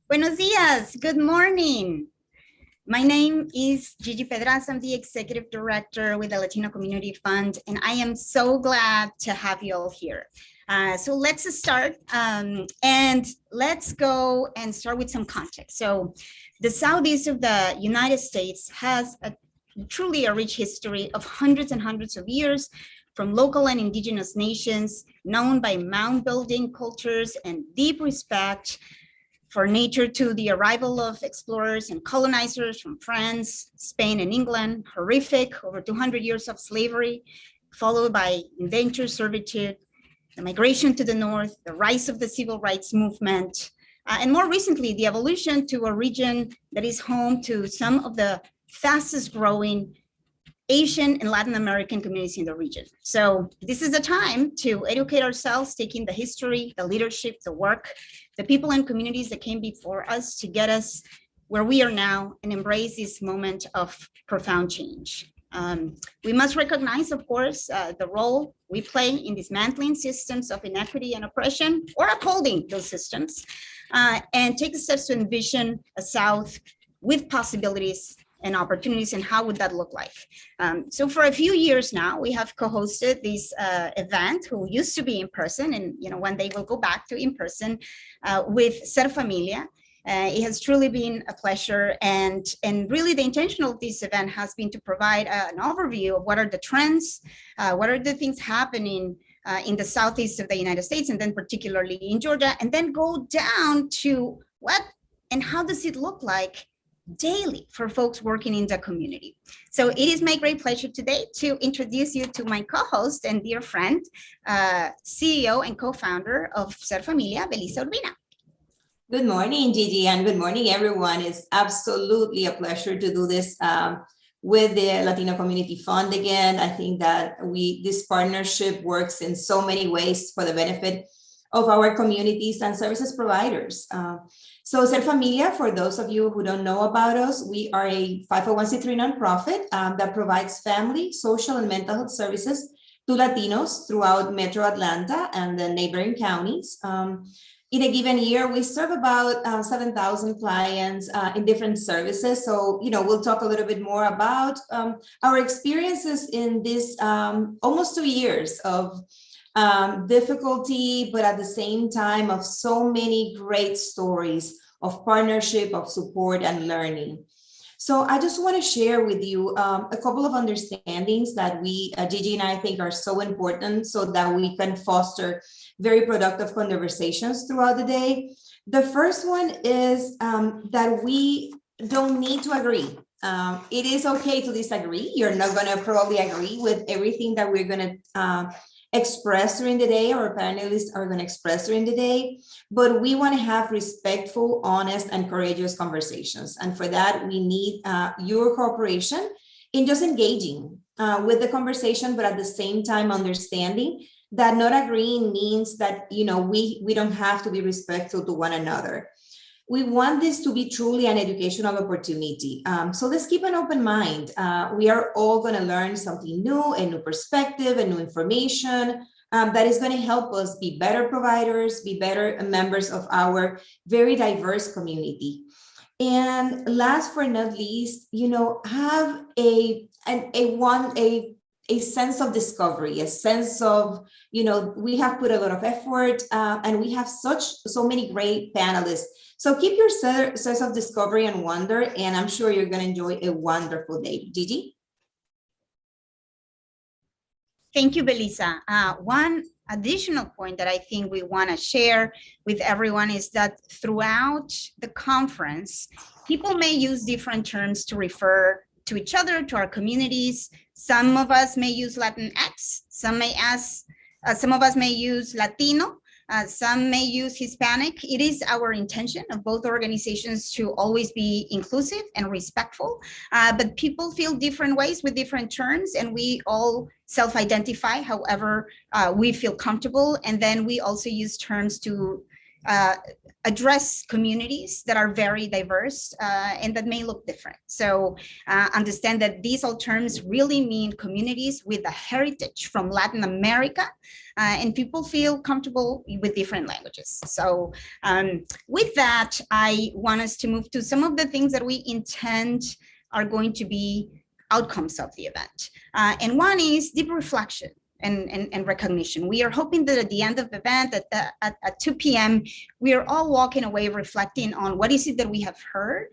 Buenos dias, good morning. My name is Gigi Pedraza. I'm the Executive Director with the Latino Community Fund, and I am so glad to have you all here. So let's start, and let's go and start with some context. So the Southeast of the United States has truly a rich history of hundreds and hundreds of years from local and indigenous nations, known by mound building cultures and deep respect for nature, to the arrival of explorers and colonizers from France, Spain, and England, horrific over 200 years of slavery, followed by indentured servitude, the migration to the north, the rise of the civil rights movement, and more recently, the evolution to a region that is home to some of the fastest growing Asian and Latin American communities in the region. So this is the time to educate ourselves, taking the history, the leadership, the work, the people and communities that came before us to get us where we are now and embrace this moment of profound change. We must recognize, of course, the role we play in dismantling systems of inequity and oppression, or upholding those systems, and take the steps to envision a South with possibilities and opportunities, and how would that look like? So for a few years now, we have co-hosted this event, who used to be in person, and one day we'll go back to in person, with Ser Familia. It has truly been a pleasure, and really the intention of this event has been to provide an overview of what are the trends, what are the things happening in the Southeast of the United States, and then particularly in Georgia, and then go down to what and how does it look like daily for folks working in the community. So it is my great pleasure today to introduce you to my co-host and dear friend, CEO and co-founder of Ser Familia, Belisa Urbina. Good morning, Gigi, and good morning, everyone. It's absolutely a pleasure to do this with the Latino Community Fund again. I think that this partnership works in so many ways for the benefit of our communities and services providers. So Ser Familia, for those of you who don't know about us, we are a 501c3 nonprofit that provides family, social, and mental health services to Latinos throughout Metro Atlanta and the neighboring counties. In a given year, we serve about 7,000 clients in different services. So, we'll talk a little bit more about our experiences in this almost 2 years of difficulty, but at the same time of so many great stories of partnership, of support, and learning. So I just want to share with you a couple of understandings that Gigi and I think are so important so that we can foster very productive conversations throughout the day. The first one is that we don't need to agree. It is okay to disagree. You're not going to probably agree with everything that we're going to express during the day, or panelists are going to express during the day, but we want to have respectful, honest, and courageous conversations. And for that, we need your cooperation in just engaging with the conversation, but at the same time understanding that not agreeing means that we don't have to be respectful to one another. We want this to be truly an educational opportunity. So let's keep an open mind. We are all going to learn something new, a new perspective, a new information that is going to help us be better providers, be better members of our very diverse community. And last but not least, have a sense of discovery, a sense of, we have put a lot of effort and we have so many great panelists. So keep your sense of discovery and wonder, and I'm sure you're going to enjoy a wonderful day. Gigi? Thank you, Belisa. One additional point that I think we want to share with everyone is that throughout the conference, people may use different terms to refer to each other, to our communities. Some of us may use Latinx, some of us may use Latino, some may use Hispanic. It is our intention of both organizations to always be inclusive and respectful, but people feel different ways with different terms, and we all self-identify however we feel comfortable. And then we also use terms to address communities that are very diverse and that may look different. So understand that these all terms really mean communities with a heritage from Latin America, and people feel comfortable with different languages. So with that, I want us to move to some of the things that we intend are going to be outcomes of the event. And one is deep reflection and recognition. We are hoping that at the end of the event at 2 p.m., we are all walking away reflecting on what is it that we have heard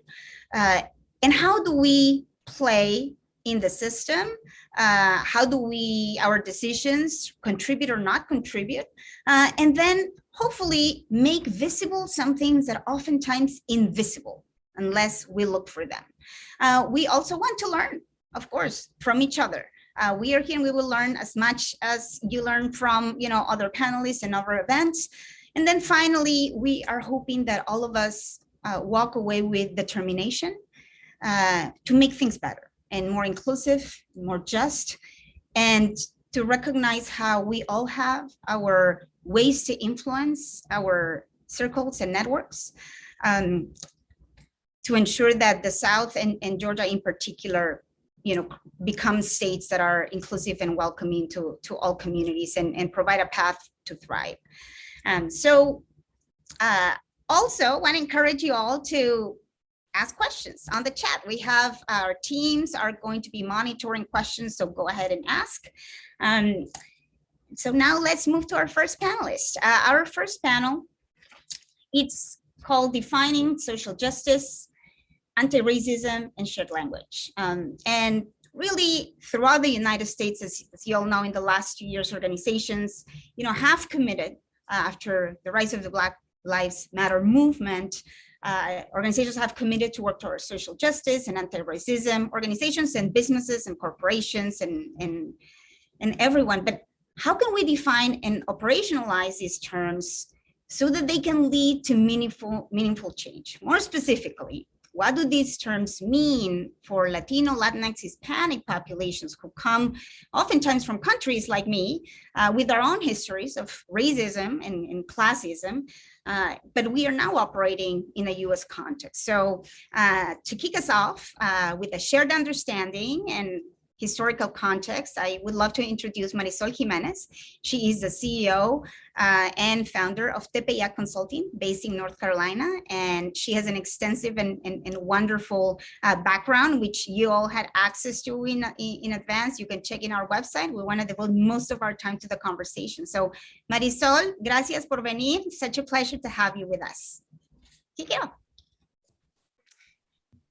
and how do we play in the system? How do our decisions contribute or not contribute? And then hopefully make visible some things that are oftentimes invisible unless we look for them. We also want to learn, of course, from each other. We are here and we will learn as much as you learn from, other panelists and other events. And then finally, we are hoping that all of us walk away with determination to make things better and more inclusive, more just, and to recognize how we all have our ways to influence our circles and networks to ensure that the South and Georgia in particular become states that are inclusive and welcoming to all communities and provide a path to thrive. So also want to encourage you all to ask questions on the chat. We have our teams are going to be monitoring questions, so go ahead and ask. So now let's move to our first panelist. Our first panel, it's called Defining Social Justice, Anti-Racism, and Shared Language. And really throughout the United States, as you all know, in the last 2 years, organizations, have committed after the rise of the Black Lives Matter movement, organizations have committed to work towards social justice and anti-racism, organizations and businesses and corporations and everyone. But how can we define and operationalize these terms so that they can lead to meaningful change? More specifically, what do these terms mean for Latino, Latinx, Hispanic populations who come oftentimes from countries like me with our own histories of racism and classism, but we are now operating in a US context. So to kick us off with a shared understanding and historical context, I would love to introduce Marisol Jimenez. She is the CEO and founder of TPIA Consulting based in North Carolina. And she has an extensive and wonderful background, which you all had access to in advance. You can check in our website. We want to devote most of our time to the conversation. So Marisol, gracias por venir. Such a pleasure to have you with us. Kick it off.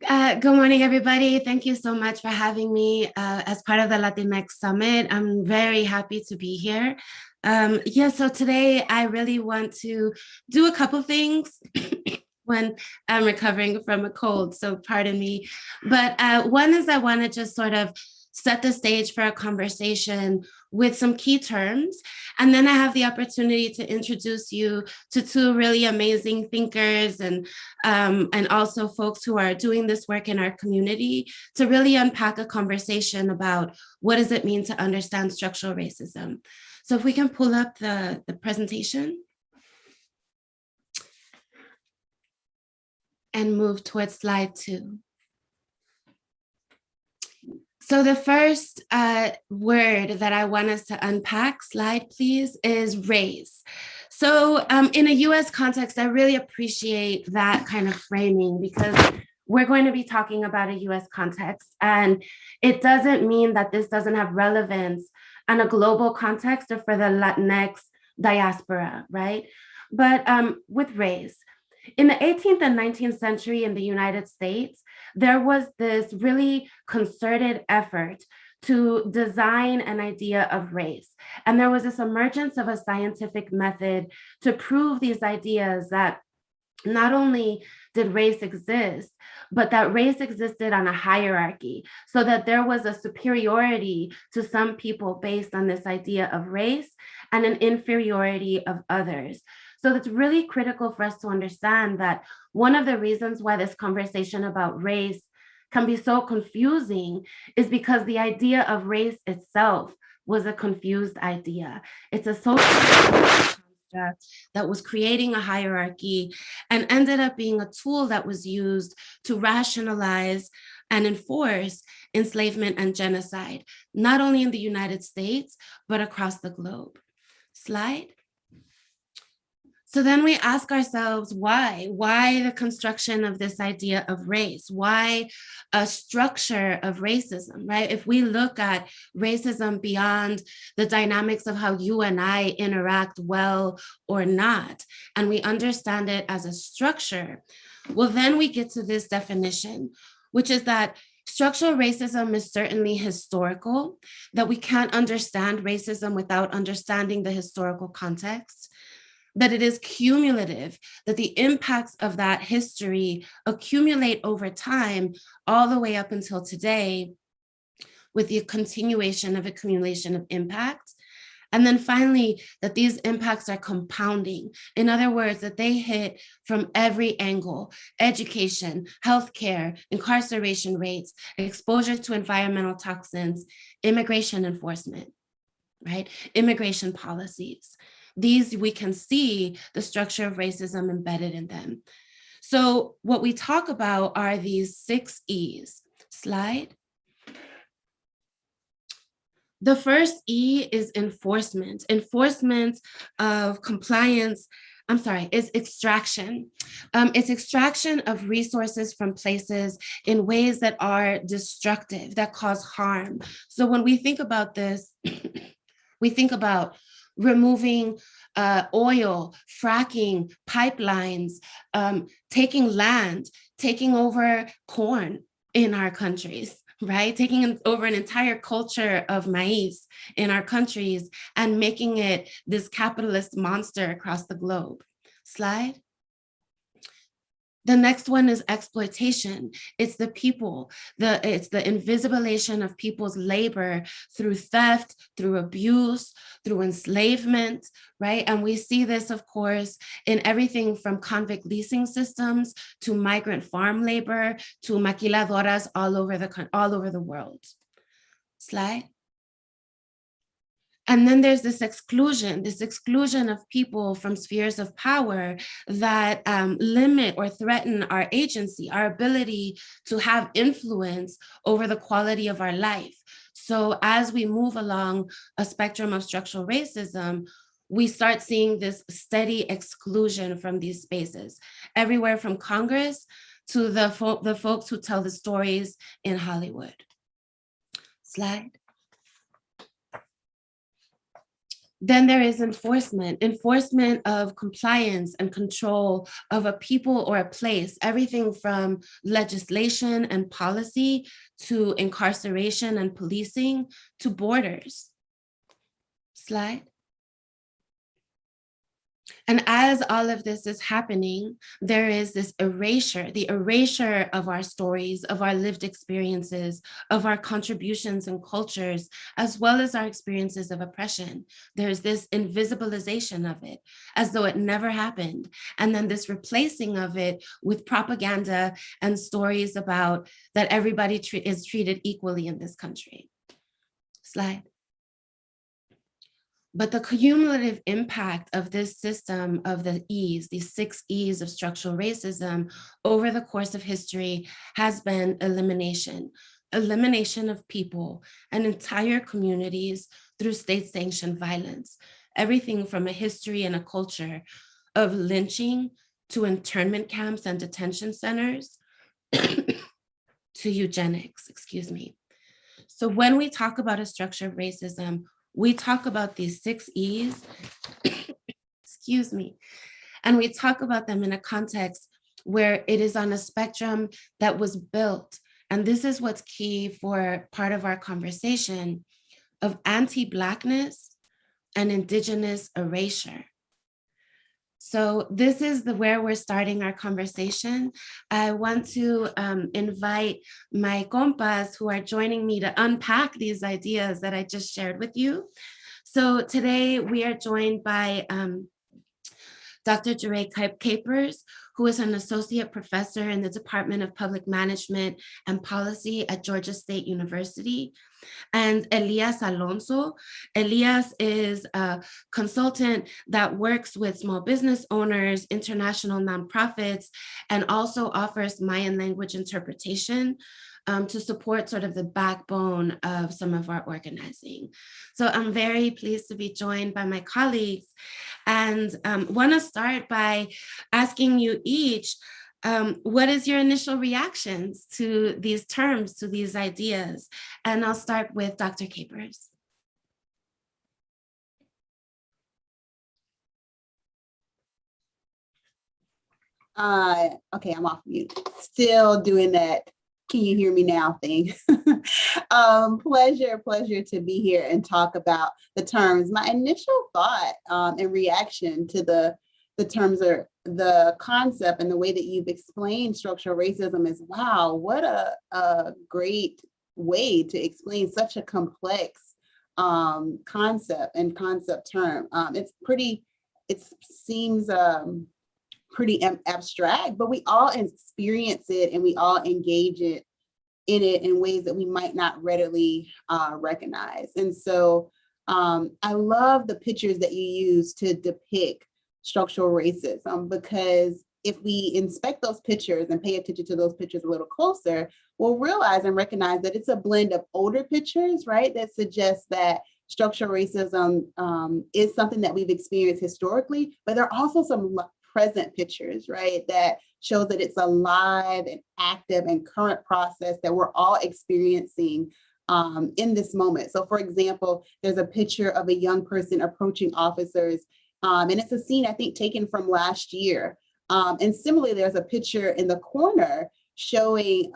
Good morning, everybody. Thank you so much for having me as part of the Latinx Summit. I'm very happy to be here. So today I really want to do a couple things when I'm recovering from a cold, so pardon me. But one is I want to just sort of set the stage for a conversation with some key terms. And then I have the opportunity to introduce you to two really amazing thinkers and also folks who are doing this work in our community to really unpack a conversation about what does it mean to understand structural racism. So if we can pull up the presentation and move towards slide 2. So the first word that I want us to unpack, slide please, is race. So in a US context, I really appreciate that kind of framing because we're going to be talking about a US context, and it doesn't mean that this doesn't have relevance on a global context or for the Latinx diaspora, right? But with race, in the 18th and 19th century in the United States, there was this really concerted effort to design an idea of race. And there was this emergence of a scientific method to prove these ideas that not only did race exist, but that race existed on a hierarchy, so that there was a superiority to some people based on this idea of race and an inferiority of others. So it's really critical for us to understand that one of the reasons why this conversation about race can be so confusing is because the idea of race itself was a confused idea. It's a social construct Georgia that was creating a hierarchy and ended up being a tool that was used to rationalize and enforce enslavement and genocide, not only in the United States, but across the globe. Slide. So then we ask ourselves, why? Why the construction of this idea of race? Why a structure of racism, right? If we look at racism beyond the dynamics of how you and I interact well or not, and we understand it as a structure, well, then we get to this definition, which is that structural racism is certainly historical, that we can't understand racism without understanding the historical context, that it is cumulative, that the impacts of that history accumulate over time all the way up until today with the continuation of accumulation of impact. And then finally, that these impacts are compounding. In other words, that they hit from every angle: education, healthcare, incarceration rates, exposure to environmental toxins, immigration enforcement, right? Immigration policies. These, we can see the structure of racism embedded in them. So what we talk about are these 6 E's. Slide. The first E is enforcement. Enforcement of compliance, is extraction. It's extraction of resources from places in ways that are destructive, that cause harm. So when we think about this, we think about removing oil, fracking, pipelines, taking land, taking over corn in our countries, right? Taking over an entire culture of maize in our countries and making it this capitalist monster across the globe. Slide. The next one is exploitation. It's the people, it's the invisibilization of people's labor through theft, through abuse, through enslavement, right? And we see this, of course, in everything from convict leasing systems to migrant farm labor to maquiladoras all over the world. Slide. And then there's this exclusion of people from spheres of power that limit or threaten our agency, our ability to have influence over the quality of our life. So as we move along a spectrum of structural racism, we start seeing this steady exclusion from these spaces, everywhere from Congress to the folks who tell the stories in Hollywood. Slide. Then there is enforcement of compliance and control of a people or a place, everything from legislation and policy to incarceration and policing to borders. Slide. And as all of this is happening, there is this erasure, the erasure of our stories, of our lived experiences, of our contributions and cultures, as well as our experiences of oppression. There's this invisibilization of it, as though it never happened. And then this replacing of it with propaganda and stories about that everybody is treated equally in this country. Slide. But the cumulative impact of this system of the E's, these 6 E's of structural racism over the course of history has been elimination of people and entire communities through state-sanctioned violence. Everything from a history and a culture of lynching to internment camps and detention centers to eugenics, So when we talk about a structure of racism, we talk about these 6 E's, and we talk about them in a context where it is on a spectrum that was built, and this is what's key for part of our conversation, of anti-Blackness and Indigenous erasure. So this is where we're starting our conversation. I want to invite my compas who are joining me to unpack these ideas that I just shared with you. So today we are joined by Dr. Jeray Capers, who is an associate professor in the Department of Public Management and Policy at Georgia State University, and Elias Alonso. Elias is a consultant that works with small business owners, international nonprofits, and also offers Mayan language interpretation to support sort of the backbone of some of our organizing. So I'm very pleased to be joined by my colleagues, and want to start by asking you each, what is your initial reactions to these terms, to these ideas? And I'll start with Dr. Capers. Okay, I'm off mute. Still doing that. Can you hear me now thing? Pleasure to be here and talk about the terms. My initial thought and reaction to the terms are the concept and the way that you've explained structural racism is, wow, what a great way to explain such a complex concept and concept term. It seems pretty abstract, but we all experience it and we all engage in it in ways that we might not readily recognize. And so I love the pictures that you use to depict structural racism, because if we inspect those pictures and pay attention to those pictures a little closer, we'll realize and recognize that it's a blend of older pictures, right, that suggests that structural racism is something that we've experienced historically, but there are also some present pictures, right, that shows that it's a live and active and current process that we're all experiencing in this moment. So for example, there's a picture of a young person approaching officers, and it's a scene I think taken from last year. And similarly, there's a picture in the corner showing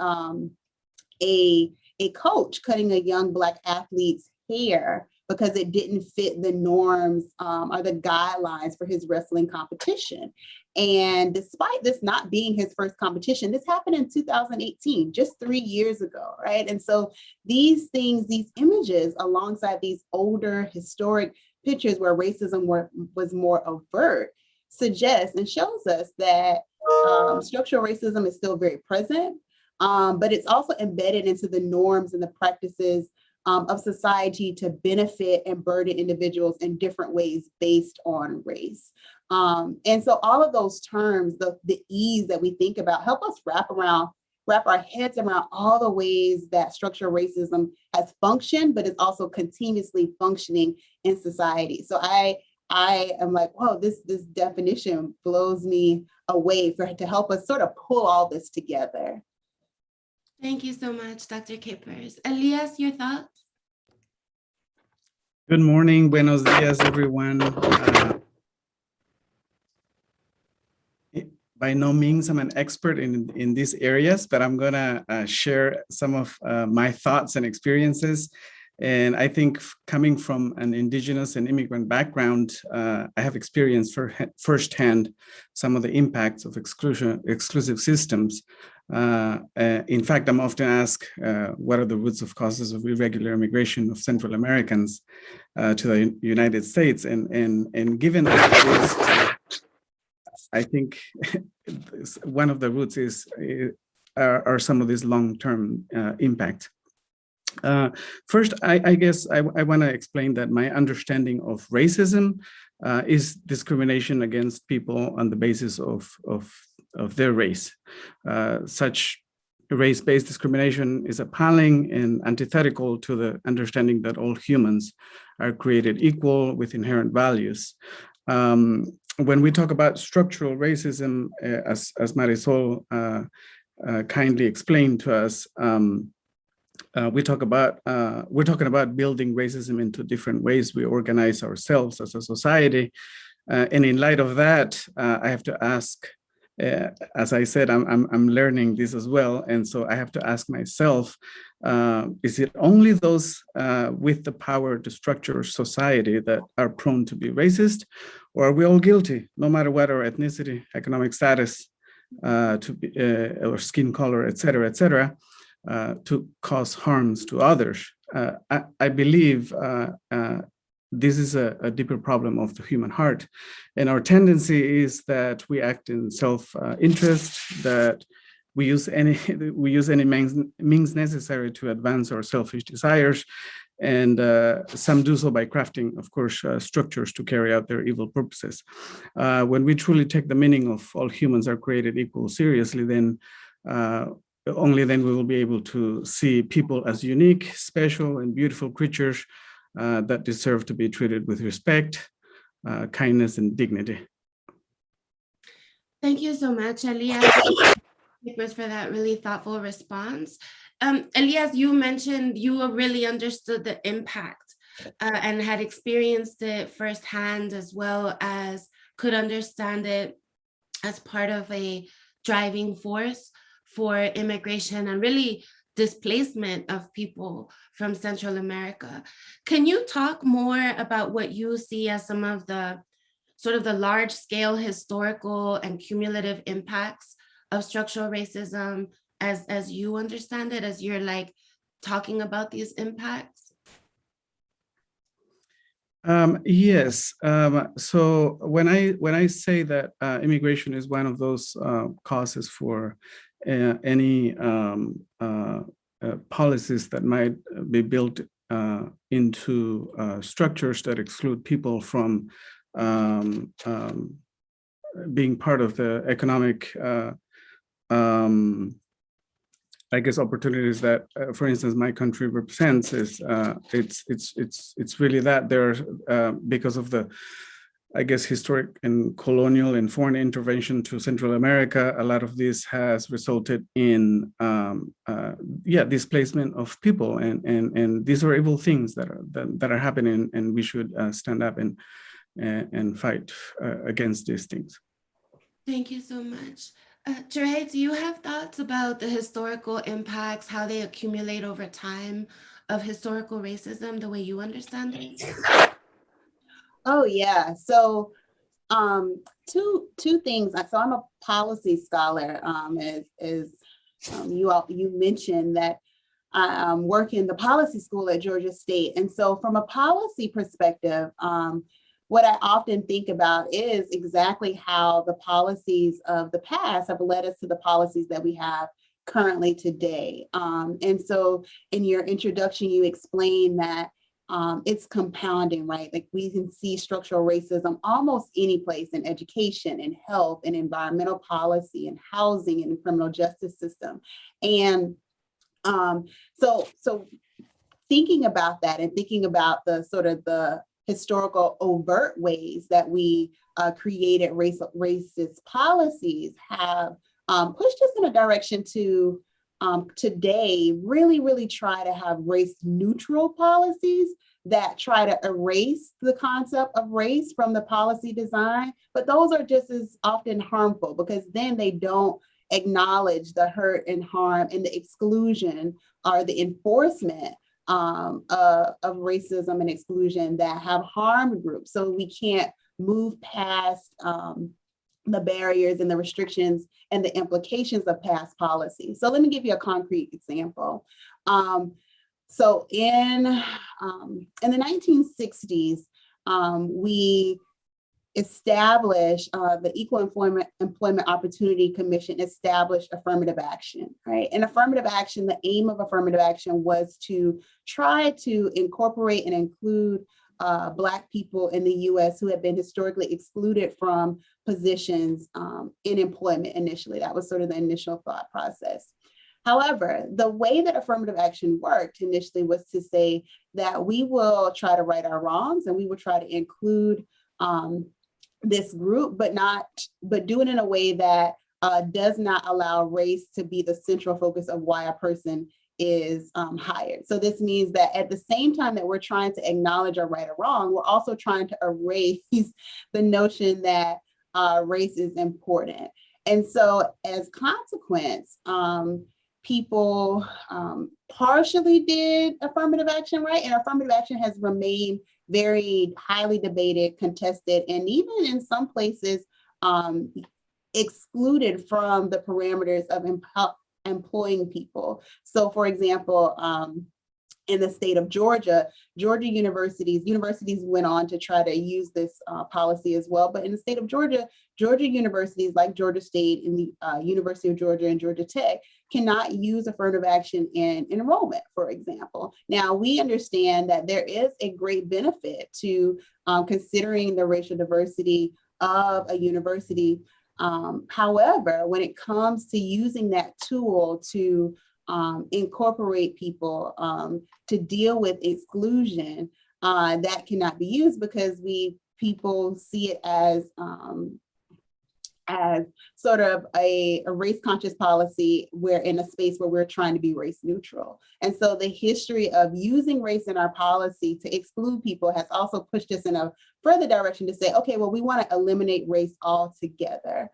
a coach cutting a young Black athlete's hair because it didn't fit the norms or the guidelines for his wrestling competition. And despite this not being his first competition, this happened in 2018, just 3 years ago, right? And so these things, these images alongside these older historic pictures where racism was more overt, suggests and shows us that structural racism is still very present, but it's also embedded into the norms and the practices of society to benefit and burden individuals in different ways based on race. And so all of those terms, the ease that we think about, help us wrap our heads around all the ways that structural racism has functioned, but is also continuously functioning in society. So I am like, whoa, this definition blows me away to help us sort of pull all this together. Thank you so much, Dr. Capers. Elias, your thoughts? Good morning, buenos dias, everyone. By no means I'm an expert in these areas, but I'm gonna share some of my thoughts and experiences. And I think coming from an indigenous and immigrant background, I have experienced firsthand some of the impacts of exclusive systems. In fact, I'm often asked, what are the roots of causes of irregular immigration of Central Americans to the United States? And given that I think one of the roots are some of these long-term impacts. First, I guess I want to explain that my understanding of racism is discrimination against people on the basis of their race. Such race-based discrimination is appalling and antithetical to the understanding that all humans are created equal with inherent values. When we talk about structural racism, as Marisol kindly explained to us, we're talking about building racism into different ways we organize ourselves as a society. And in light of that, I have to ask, as I said, I'm learning this as well. And so I have to ask myself, is it only those with the power to structure society that are prone to be racist? Or are we all guilty, no matter what our ethnicity, economic status, or skin color, et cetera, to cause harms to others? I believe this is a deeper problem of the human heart. And our tendency is that we act in self-interest, that we use any means necessary to advance our selfish desires. And some do so by crafting, of course, structures to carry out their evil purposes. When we truly take the meaning of all humans are created equal seriously, then only then we will be able to see people as unique, special, and beautiful creatures that deserve to be treated with respect, kindness, and dignity. Thank you so much, Elias, for that really thoughtful response. Elias, you mentioned you really understood the impact and had experienced it firsthand, as well as could understand it as part of a driving force for immigration and really displacement of people from Central America. Can you talk more about what you see as some of the sort of the large scale historical and cumulative impacts of structural racism as you understand it, as you're like talking about these impacts? Yes. So when I say that immigration is one of those causes for any policies that might be built into structures that exclude people from being part of the economic I guess opportunities that, for instance, my country represents, is it's really that there because of the, I guess, historic and colonial and foreign intervention to Central America, a lot of this has resulted in displacement of people, and these are evil things that are happening, and we should stand up and fight against these things. Thank you so much. Jure, do you have thoughts about the historical impacts, how they accumulate over time of historical racism, the way you understand it? Oh yeah. So two things. So I'm a policy scholar. As you mentioned that I work in the policy school at Georgia State, and so from a policy perspective, what I often think about is exactly how the policies of the past have led us to the policies that we have currently today. And so in your introduction, you explained that it's compounding, right? Like we can see structural racism almost any place, in education, in health, in environmental policy, in housing, in the criminal justice system. And so thinking about that and thinking about the sort of the historical overt ways that we created racist policies have pushed us in a direction to today really try to have race neutral policies that try to erase the concept of race from the policy design. But those are just as often harmful, because then they don't acknowledge the hurt and harm and the exclusion or the enforcement of racism and exclusion that have harmed groups. So we can't move past the barriers and the restrictions and the implications of past policy. So let me give you a concrete example. So in the 1960s, we established the Equal Employment Opportunity Commission established affirmative action, right? And affirmative action, the aim of affirmative action was to try to incorporate and include Black people in the US who had been historically excluded from positions in employment initially. That was sort of the initial thought process. However, the way that affirmative action worked initially was to say that we will try to right our wrongs and we will try to include this group, but do it in a way that does not allow race to be the central focus of why a person is hired. So this means that at the same time that we're trying to acknowledge or right or wrong, we're also trying to erase the notion that race is important. And so as consequence, people partially did affirmative action, right? And affirmative action has remained very highly debated, contested, and even in some places excluded from the parameters of employing people. So for example, in the state of Georgia, universities went on to try to use this policy as well. But in the state of Georgia, Georgia universities like Georgia State and the University of Georgia and Georgia Tech cannot use affirmative action in enrollment, for example. Now, we understand that there is a great benefit to considering the racial diversity of a university. However, when it comes to using that tool to incorporate people to deal with exclusion, that cannot be used because people see it as sort of a race conscious policy where in a space where we're trying to be race neutral. And so the history of using race in our policy to exclude people has also pushed us in a further direction to say, okay, well, we want to eliminate race altogether,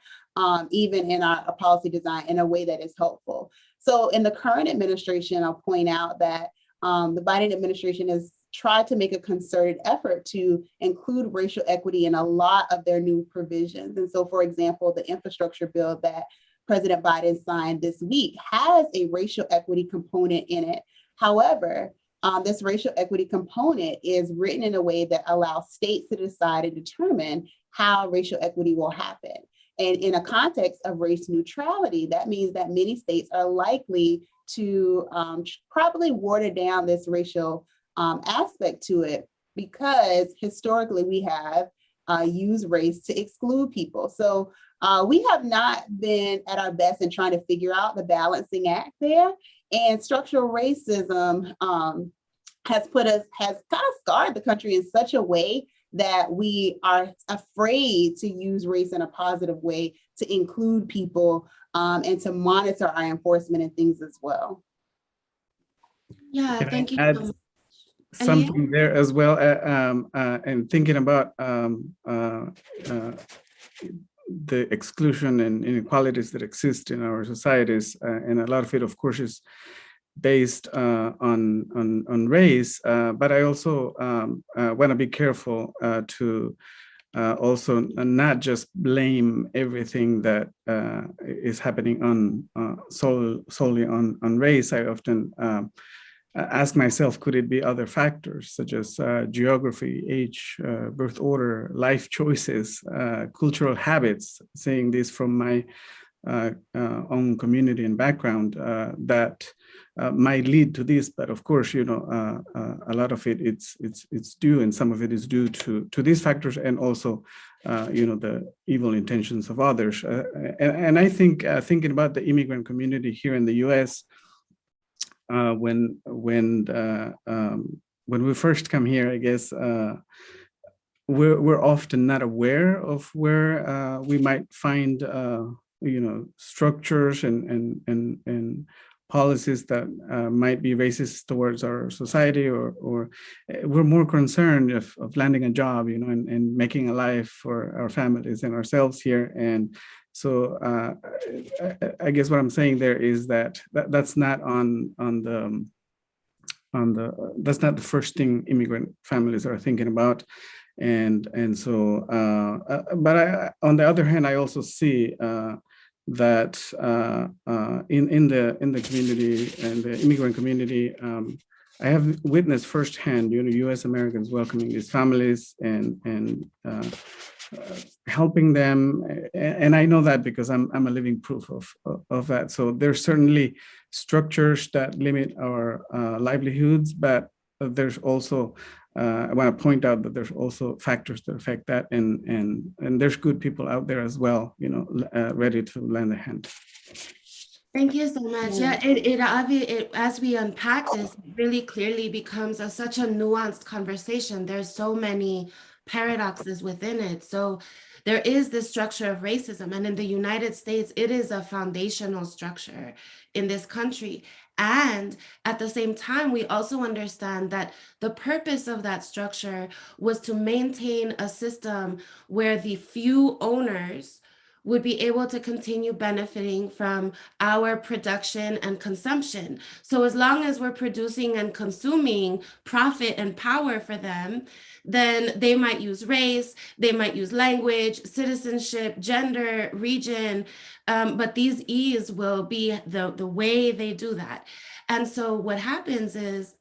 even in our policy design in a way that is helpful. So in the current administration, I'll point out that the Biden administration has tried to make a concerted effort to include racial equity in a lot of their new provisions. And so, for example, the infrastructure bill that President Biden signed this week has a racial equity component in it. However, this racial equity component is written in a way that allows states to decide and determine how racial equity will happen. And in a context of race neutrality, that means that many states are likely to probably water down this racial aspect to it, because historically we have used race to exclude people. So we have not been at our best in trying to figure out the balancing act there. And structural racism has kind of scarred the country in such a way that we are afraid to use race in a positive way to include people and to monitor our enforcement and things as well. Yeah, Can thank you I add so much. something there as well, and thinking about the exclusion and inequalities that exist in our societies, and a lot of it, of course, is based on race. But I also want to be careful to also not just blame everything that is happening solely on race. I often ask myself, could it be other factors such as geography, age, birth order, life choices, cultural habits, saying this from my own community and background, that might lead to this. But of course, a lot of it it's due, and some of it is due to these factors, and also the evil intentions of others. And I think thinking about the immigrant community here in the U.S., when we first come here, I guess we're often not aware of where we might find structures and policies that might be racist towards our society, or we're more concerned of landing a job, and making a life for our families and ourselves here. And so I guess what I'm saying there is that's not that's not the first thing immigrant families are thinking about. And so, but on the other hand, I also see that in the community and the immigrant community, I have witnessed firsthand, U.S. Americans welcoming these families and helping them, and I know that because I'm a living proof of that. So there's certainly structures that limit our livelihoods, but there's also I want to point out that there's also factors that affect that, and there's good people out there as well, ready to lend a hand. Thank you so much. Yeah, it as we unpack this, it really clearly becomes such a nuanced conversation. There's so many paradoxes within it. So there is this structure of racism, and in the United States, it is a foundational structure in this country. And at the same time, we also understand that the purpose of that structure was to maintain a system where the few owners would be able to continue benefiting from our production and consumption. So as long as we're producing and consuming profit and power for them, then they might use race, they might use language, citizenship, gender, region, but these E's will be the way they do that. And so what happens is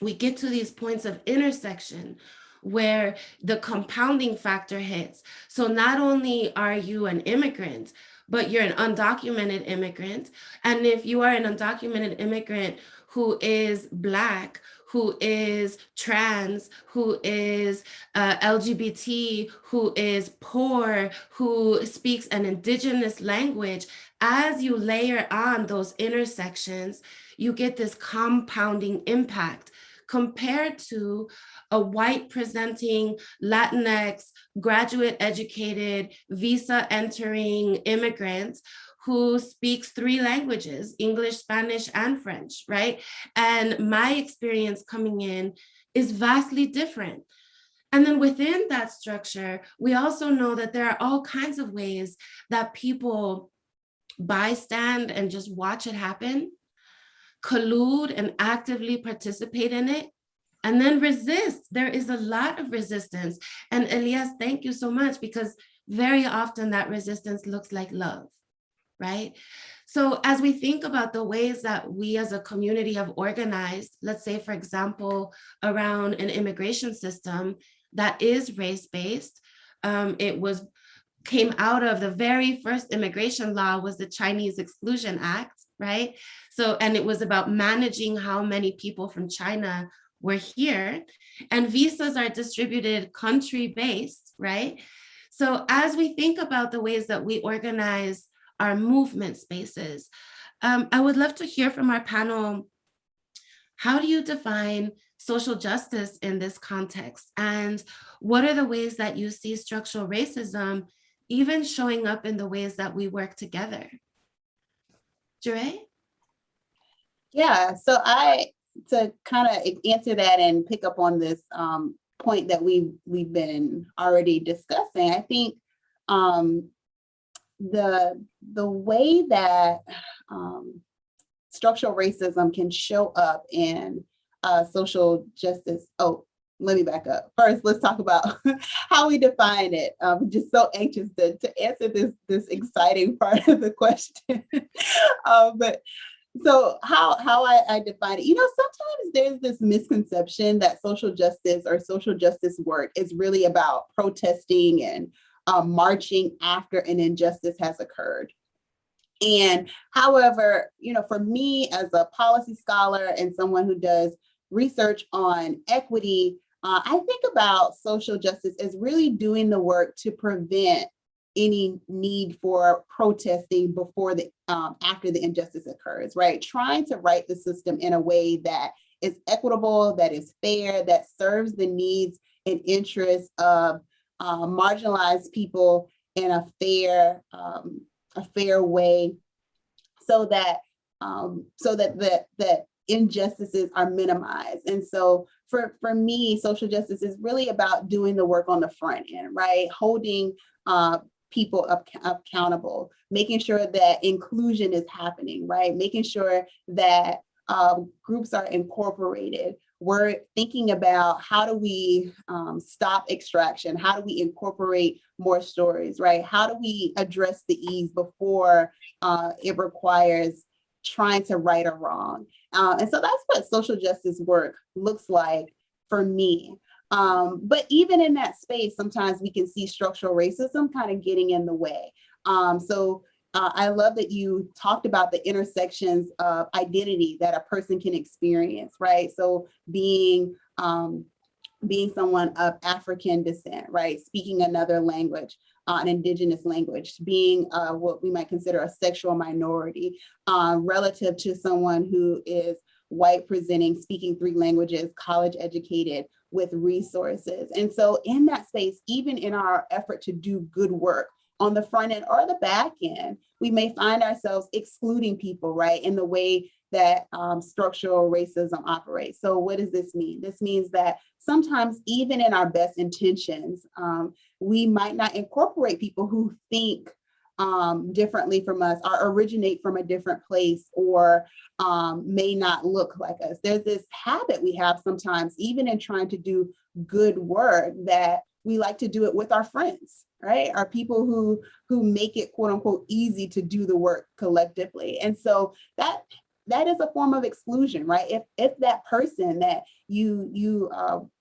we get to these points of intersection where the compounding factor hits. So not only are you an immigrant, but you're an undocumented immigrant. And if you are an undocumented immigrant who is Black, who is trans, who is LGBT, who is poor, who speaks an indigenous language, as you layer on those intersections, you get this compounding impact compared to a white presenting Latinx, graduate educated, visa entering immigrant who speaks 3 languages, English, Spanish, and French, right? And my experience coming in is vastly different. And then within that structure, we also know that there are all kinds of ways that people bystand and just watch it happen, collude and actively participate in it, and then resist. There is a lot of resistance. And Elias, thank you so much, because very often that resistance looks like love, right? So as we think about the ways that we as a community have organized, let's say, for example, around an immigration system that is race-based, came out of the very first immigration law was the Chinese Exclusion Act, right? So, and it was about managing how many people from China were here, and visas are distributed country-based, right? So as we think about the ways that we organize our movement spaces, I would love to hear from our panel, how do you define social justice in this context? And what are the ways that you see structural racism even showing up in the ways that we work together? Jure? Yeah, so to kind of answer that and pick up on this point that we've been already discussing, I think the way that structural racism can show up in social justice. Oh, let me back up. First, let's talk about how we define it. I'm just so anxious to answer this exciting part of the question. But so how I define it, sometimes there's this misconception that social justice or social justice work is really about protesting and marching after an injustice has occurred. And however, for me as a policy scholar and someone who does research on equity, I think about social justice as really doing the work to prevent any need for protesting before after the injustice occurs, right? Trying to write the system in a way that is equitable, that is fair, that serves the needs and interests of marginalized people in a fair way, so that that injustices are minimized. And so for me, social justice is really about doing the work on the front end, right? Holding people accountable, making sure that inclusion is happening, right? Making sure that groups are incorporated. We're thinking about how do we stop extraction? How do we incorporate more stories, right? How do we address the ease before it requires trying to right a wrong? And so that's what social justice work looks like for me. But even in that space, sometimes we can see structural racism kind of getting in the way. I love that you talked about the intersections of identity that a person can experience, right? So being someone of African descent, right? Speaking another language, an indigenous language, being what we might consider a sexual minority, relative to someone who is white presenting, speaking 3 languages, college educated with resources. And so in that space, even in our effort to do good work on the front end or the back end, we may find ourselves excluding people, right, in the way that structural racism operates. So what does this mean? This means that sometimes even in our best intentions, we might not incorporate people who think differently from us, or originate from a different place, or may not look like us. There's this habit we have sometimes, even in trying to do good work, that we like to do it with our friends, right? Our people who make it, quote unquote, easy to do the work collectively. And so that that is a form of exclusion, right? If that person that you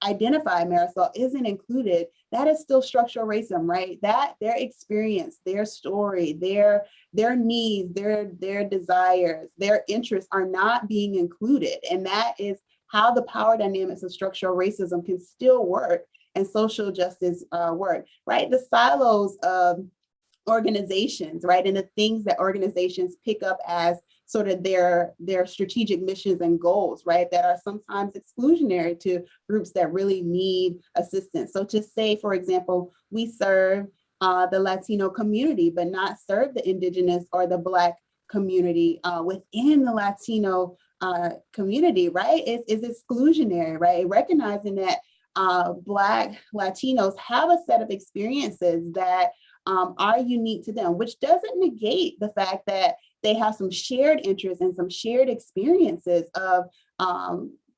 identify, Marisol, isn't included, that is still structural racism, right? That their experience, their story, their needs, their desires, their interests are not being included. And that is how the power dynamics of structural racism can still work and social justice work, right? The silos of organizations, right? And the things that organizations pick up as sort of their strategic missions and goals, right? That are sometimes exclusionary to groups that really need assistance. So to say, for example, we serve the Latino community, but not serve the Indigenous or the Black community within the Latino community, right? Is exclusionary, right? Recognizing that Black Latinos have a set of experiences that are unique to them, which doesn't negate the fact that they have some shared interests and some shared experiences of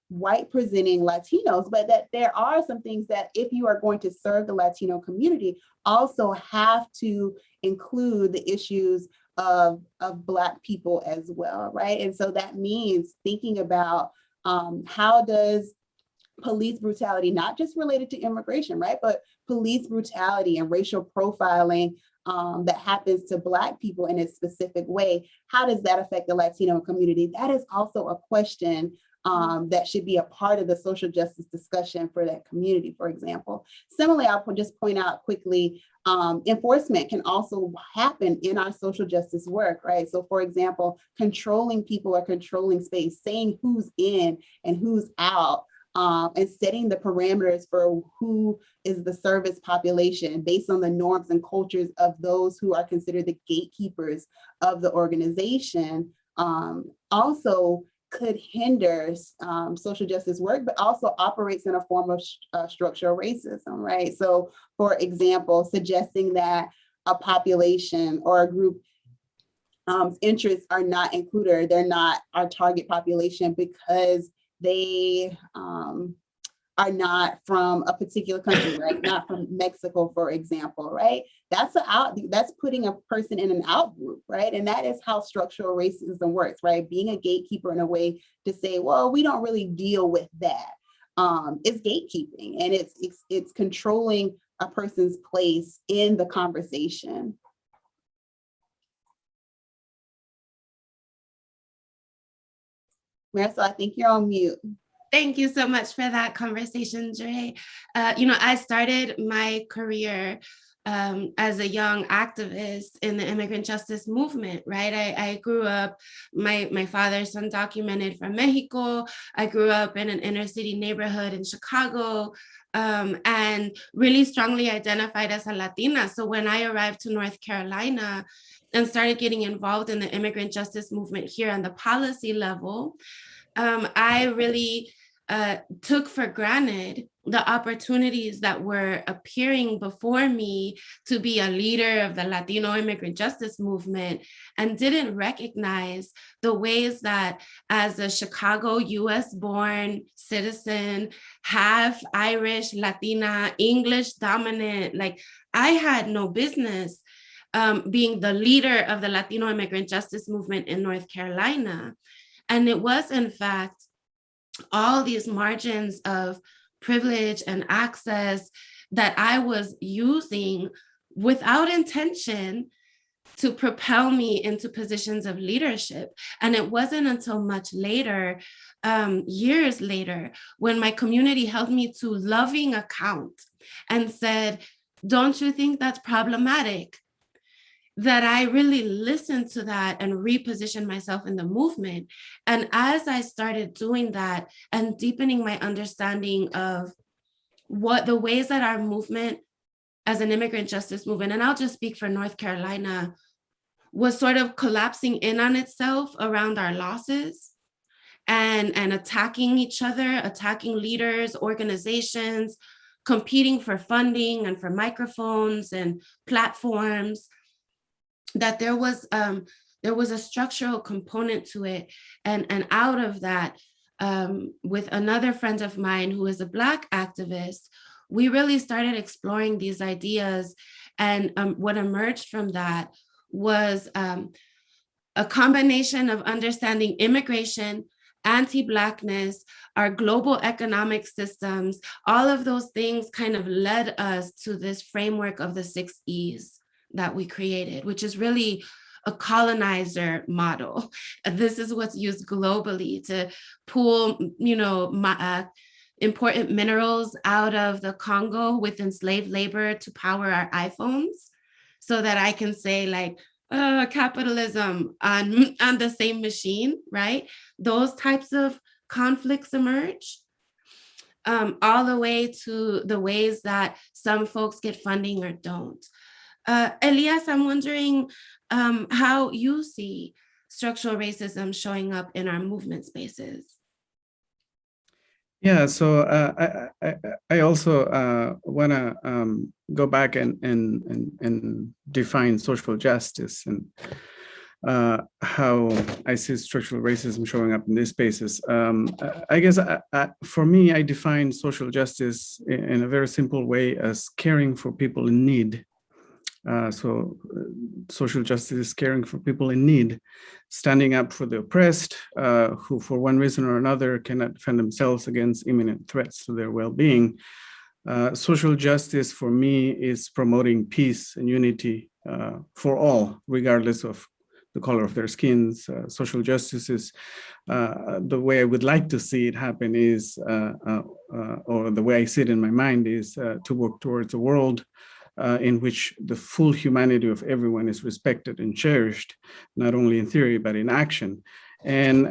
white presenting Latinos, but that there are some things that if you are going to serve the Latino community, also have to include the issues of Black people as well, right? And so that means thinking about how does police brutality, not just related to immigration, right? But police brutality and racial profiling that happens to Black people in a specific way, how does that affect the Latino community? That is also a question that should be a part of the social justice discussion for that community, for example. Similarly, I'll just point out quickly, enforcement can also happen in our social justice work, right? So for example, controlling people or controlling space, saying who's in and who's out, and setting the parameters for who is the service population based on the norms and cultures of those who are considered the gatekeepers of the organization, also could hinder social justice work, but also operates in a form of structural racism, right? So for example, suggesting that a population or a group interests are not included, they're not our target population because they are not from a particular country, right? Not from Mexico, for example, right? That's putting a person in an out group, right? And that is how structural racism works, right? Being a gatekeeper in a way to say, well, we don't really deal with that. It's gatekeeping, and it's controlling a person's place in the conversation. Marisol, I think you're on mute. Thank you so much for that conversation, Dre. I started my career as a young activist in the immigrant justice movement, right? I grew up, my father's undocumented from Mexico. I grew up in an inner city neighborhood in Chicago, and really strongly identified as a Latina. So when I arrived to North Carolina and started getting involved in the immigrant justice movement here on the policy level, I really took for granted the opportunities that were appearing before me to be a leader of the Latino immigrant justice movement, and didn't recognize the ways that as a Chicago US-born citizen, half Irish, Latina, English dominant, like I had no business being the leader of the Latino immigrant justice movement in North Carolina. And it was, in fact, all these margins of privilege and access that I was using without intention to propel me into positions of leadership. And it wasn't until much later, years later, when my community held me to loving account and said, don't you think that's problematic? That I really listened to that and repositioned myself in the movement. And as I started doing that and deepening my understanding of what the ways that our movement as an immigrant justice movement, and I'll just speak for North Carolina, was sort of collapsing in on itself around our losses and attacking each other, attacking leaders, organizations, competing for funding and for microphones and platforms, that there was a structural component to it. And out of that, with another friend of mine who is a Black activist, we really started exploring these ideas. And what emerged from that was a combination of understanding immigration, anti-Blackness, our global economic systems, all of those things kind of led us to this framework of the 6 E's that we created, which is really a colonizer model. This is what's used globally to pull, important minerals out of the Congo with enslaved labor to power our iPhones, so that I can say like, capitalism on the same machine, right? Those types of conflicts emerge, all the way to the ways that some folks get funding or don't. Elias, I'm wondering how you see structural racism showing up in our movement spaces. Yeah, so I also want to go back and define social justice and how I see structural racism showing up in these spaces. I guess for me, I define social justice in a very simple way as caring for people in need. Social justice is caring for people in need, standing up for the oppressed, who for one reason or another cannot defend themselves against imminent threats to their well-being. Social justice for me is promoting peace and unity for all, regardless of the color of their skins. Social justice is the way I would like to see it happen is, or the way I see it in my mind is to work towards a world in which the full humanity of everyone is respected and cherished, not only in theory, but in action. And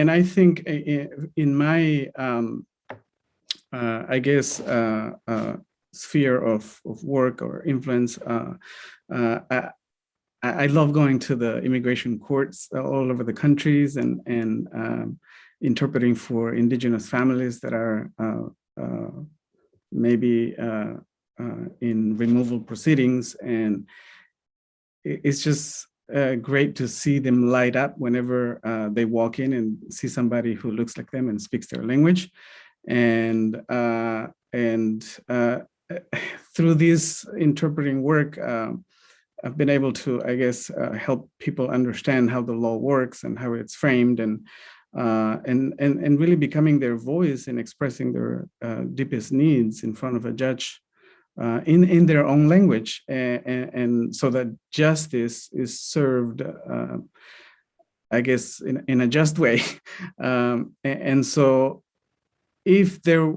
I think in my, I guess, sphere of work or influence, I love going to the immigration courts all over the countries and interpreting for indigenous families that are maybe in removal proceedings, and it's just great to see them light up whenever they walk in and see somebody who looks like them and speaks their language, and through this interpreting work, I've been able to, I guess, help people understand how the law works and how it's framed, and really becoming their voice and expressing their deepest needs in front of a judge. In their own language, and so that justice is served, I guess, in a just way. And so if there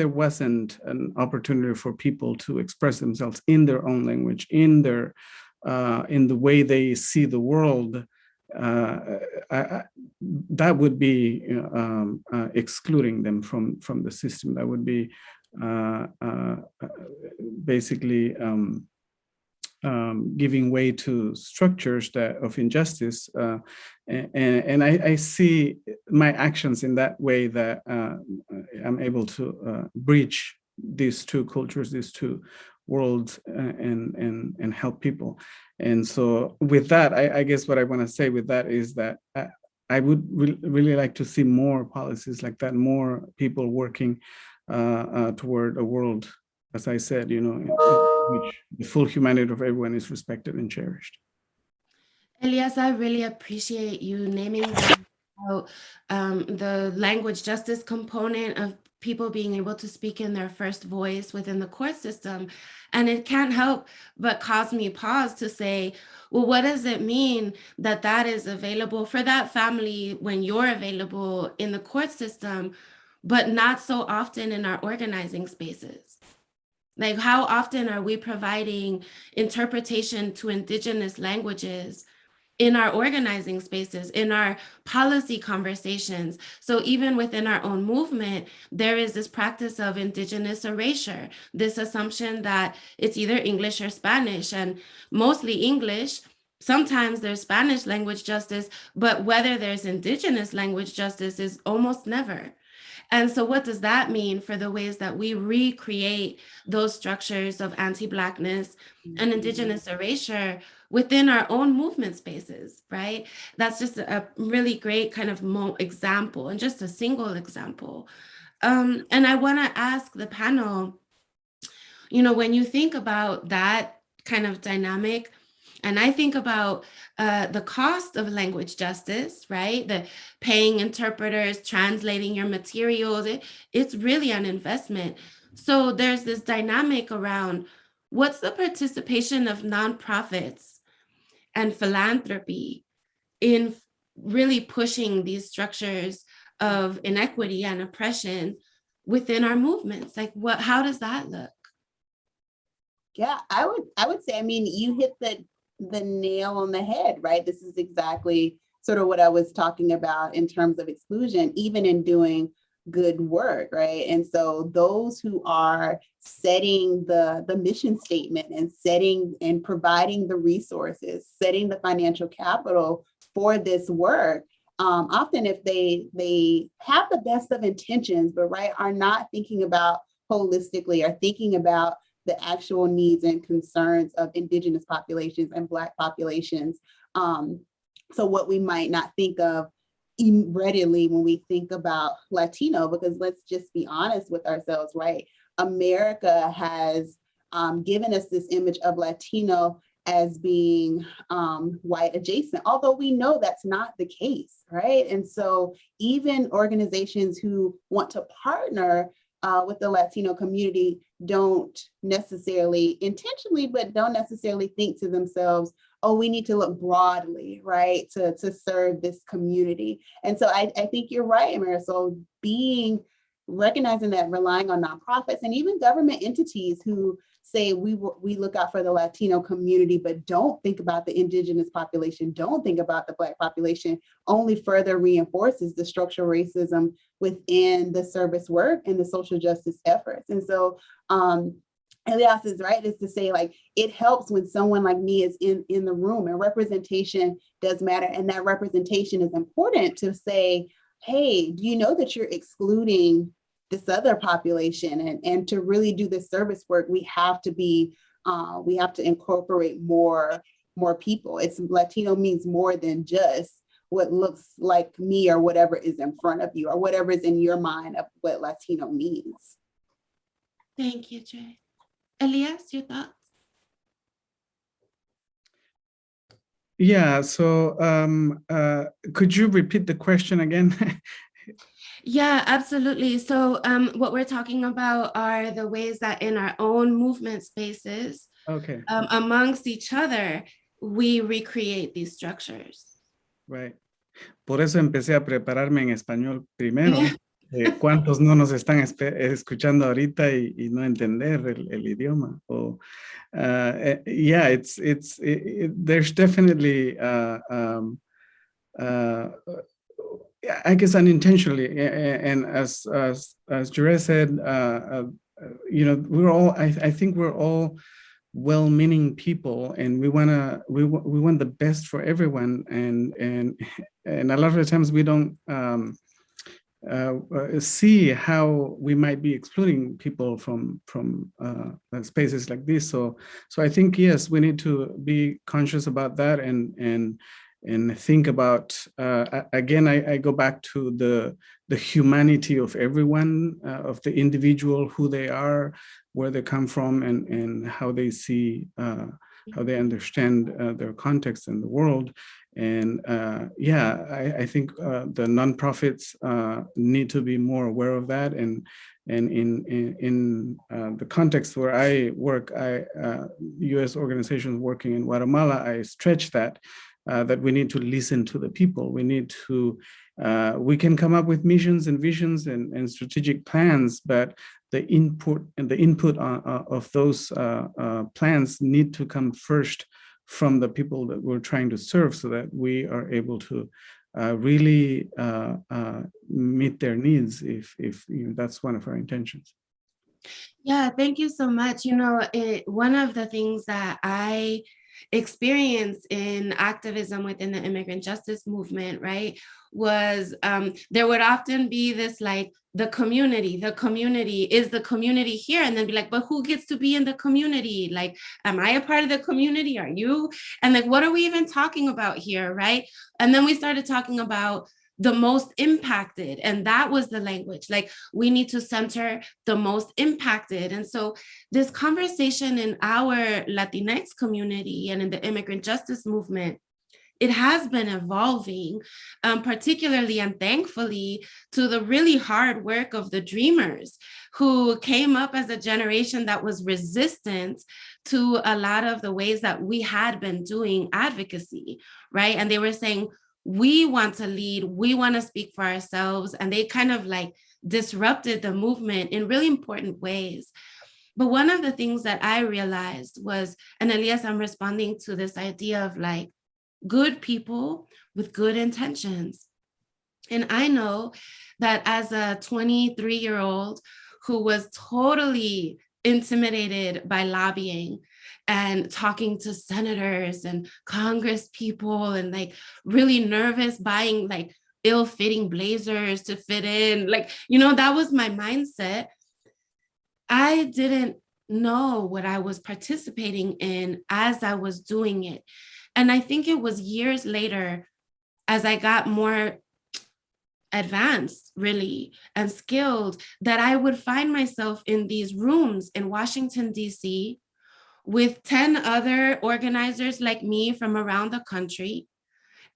wasn't an opportunity for people to express themselves in their own language, in the way they see the world, that would be excluding them from the system. That would be basically giving way to structures of injustice, and I see my actions in that way, that I'm able to bridge these two cultures, these two worlds, and help people. And so with that, I guess what I want to say with that is that I would really like to see more policies like that, more people working toward a world, as I said, in which the full humanity of everyone is respected and cherished. Elias, I really appreciate you naming out the language justice component of people being able to speak in their first voice within the court system. And it can't help but cause me pause to say, well, what does it mean that that is available for that family when you're available in the court system, but not so often in our organizing spaces? Like, how often are we providing interpretation to indigenous languages in our organizing spaces, in our policy conversations? So even within our own movement, there is this practice of indigenous erasure, this assumption that it's either English or Spanish, and mostly English. Sometimes there's Spanish language justice, but whether there's indigenous language justice is almost never. And so what does that mean for the ways that we recreate those structures of anti-Blackness and indigenous erasure within our own movement spaces, right? That's just a really great kind of example, and just a single example. And I want to ask the panel, when you think about that kind of dynamic, And I think about the cost of language justice, right? The paying interpreters, translating your materials, it's really an investment. So there's this dynamic around what's the participation of nonprofits and philanthropy in really pushing these structures of inequity and oppression within our movements? Like how does that look? Yeah, I would say, I mean, you hit the nail on the head, right? This is exactly sort of what I was talking about in terms of exclusion, even in doing good work, right? And so those who are setting the mission statement and setting and providing the resources, setting the financial capital for this work, often if they have the best of intentions, but right, are not thinking about holistically, are thinking about the actual needs and concerns of Indigenous populations and Black populations. So what we might not think of readily when we think about Latino, because let's just be honest with ourselves, right? America has given us this image of Latino as being white adjacent, although we know that's not the case, right? And so even organizations who want to partner with the Latino community don't necessarily intentionally, but don't necessarily think to themselves, oh, we need to look broadly, right, to serve this community. And so I think you're right, Marisol, recognizing that, relying on nonprofits and even government entities who say we look out for the Latino community, but don't think about the Indigenous population, don't think about the Black population, only further reinforces the structural racism within the service work and the social justice efforts. And so Elias is right, is to say, like, it helps when someone like me is in the room, and representation does matter. And that representation is important to say, hey, do you know that you're excluding this other population? And to really do this service work, we have to incorporate more people. It's Latino means more than just what looks like me or whatever is in front of you or whatever is in your mind of what Latino means. Thank you, Jay. Elias, your thoughts? Yeah, so could you repeat the question again? Yeah, absolutely. So what we're talking about are the ways that in our own movement spaces, Okay. Amongst each other, we recreate these structures. Right. Por eso empecé a prepararme en español primero. ¿Cuántos no nos están escuchando ahorita y no entender el idioma? Yeah, there's definitely I guess unintentionally, and as Jure said, you know, I think we're all well-meaning people, and we want the best for everyone, and a lot of the times we don't see how we might be excluding people from spaces like this. So I think, yes, we need to be conscious about that and think about, again, I go back to the humanity of everyone, of the individual, who they are, where they come from, and how they see, how they understand their context in the world. And yeah, I think the nonprofits need to be more aware of that. And in the context where I work, U.S. organizations working in Guatemala, I stretch that we need to listen to the people. We need to, we can come up with missions and visions and strategic plans, but the input of those plans need to come first from the people that we're trying to serve, so that we are able to really meet their needs, if you know, that's one of our intentions. Yeah, thank you so much. You know, one of the things that I experienced in activism within the immigrant justice movement, right, was there would often be this, like, the community is the community here, and then be like, but who gets to be in the community? Like, am I a part of the community? Are you? And like, what are we even talking about here, right? And then we started talking about the most impacted. And that was the language. Like, we need to center the most impacted. And so this conversation in our Latinx community and in the immigrant justice movement, it has been evolving, particularly and thankfully to the really hard work of the Dreamers, who came up as a generation that was resistant to a lot of the ways that we had been doing advocacy, right? And they were saying, we want to lead, we want to speak for ourselves. And they kind of like disrupted the movement in really important ways. But one of the things that I realized was, and Elias, I'm responding to this idea of like good people with good intentions. And I know that as a 23-year-old who was totally intimidated by lobbying and talking to senators and Congress people and like really nervous buying like ill-fitting blazers to fit in, like, you know, that was my mindset. I didn't know what I was participating in as I was doing it. And I think it was years later, as I got more advanced, really, and skilled, that I would find myself in these rooms in Washington, D.C., with 10 other organizers like me from around the country,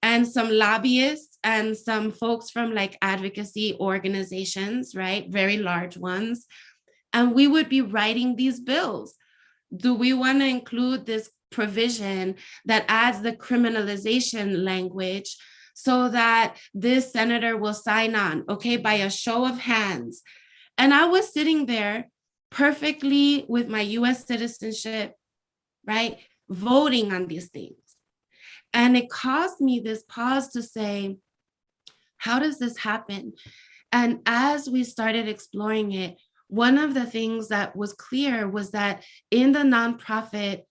and some lobbyists and some folks from like advocacy organizations, right? Very large ones. And we would be writing these bills. Do we want to include this provision that adds the criminalization language so that this senator will sign on, okay, by a show of hands? And I was sitting there perfectly with my US citizenship, right, voting on these things. And it caused me this pause to say, how does this happen? And as we started exploring it, one of the things that was clear was that in the nonprofit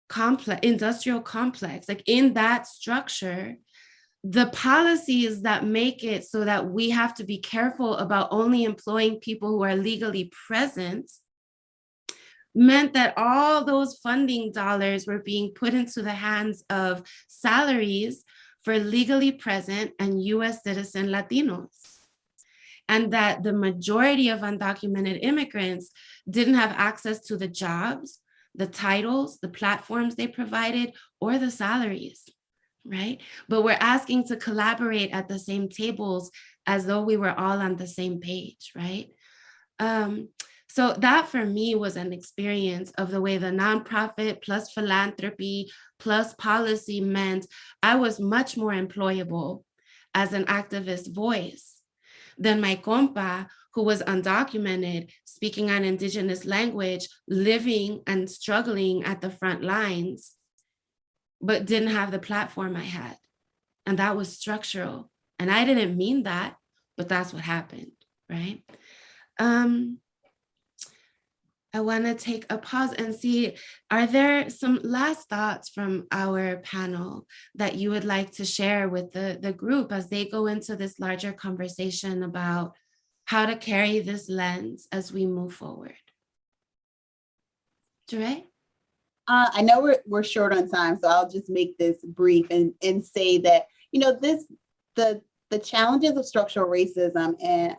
complex, industrial complex, like in that structure, the policies that make it so that we have to be careful about only employing people who are legally present meant that all those funding dollars were being put into the hands of salaries for legally present and US citizen Latinos. And that the majority of undocumented immigrants didn't have access to the jobs, the titles, the platforms they provided, or the salaries, right? But we're asking to collaborate at the same tables as though we were all on the same page, right? So that for me was an experience of the way the nonprofit plus philanthropy plus policy meant I was much more employable as an activist voice than my compa, who was undocumented, speaking an indigenous language, living and struggling at the front lines, but didn't have the platform I had. And that was structural. And I didn't mean that, but that's what happened, right? I want to take a pause and see, are there some last thoughts from our panel that you would like to share with the group as they go into this larger conversation about how to carry this lens as we move forward? Jure? I know we're short on time, so I'll just make this brief and say that, you know, the challenges of structural racism and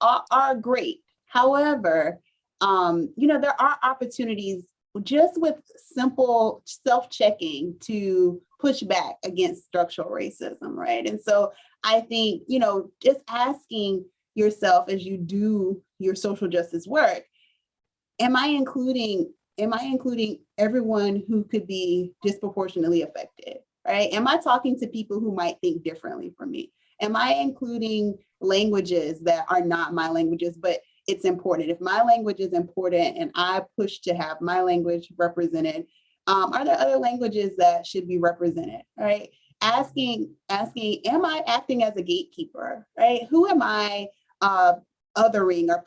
are great. However, you know, there are opportunities just with simple self-checking to push back against structural racism, right? And so I think, you know, just asking yourself as you do your social justice work, am I including everyone who could be disproportionately affected, right? Am I talking to people who might think differently from me? Am I including languages that are not my languages, but it's important? If my language is important and I push to have my language represented, are there other languages that should be represented, right? Asking, am I acting as a gatekeeper, right? Who am I othering or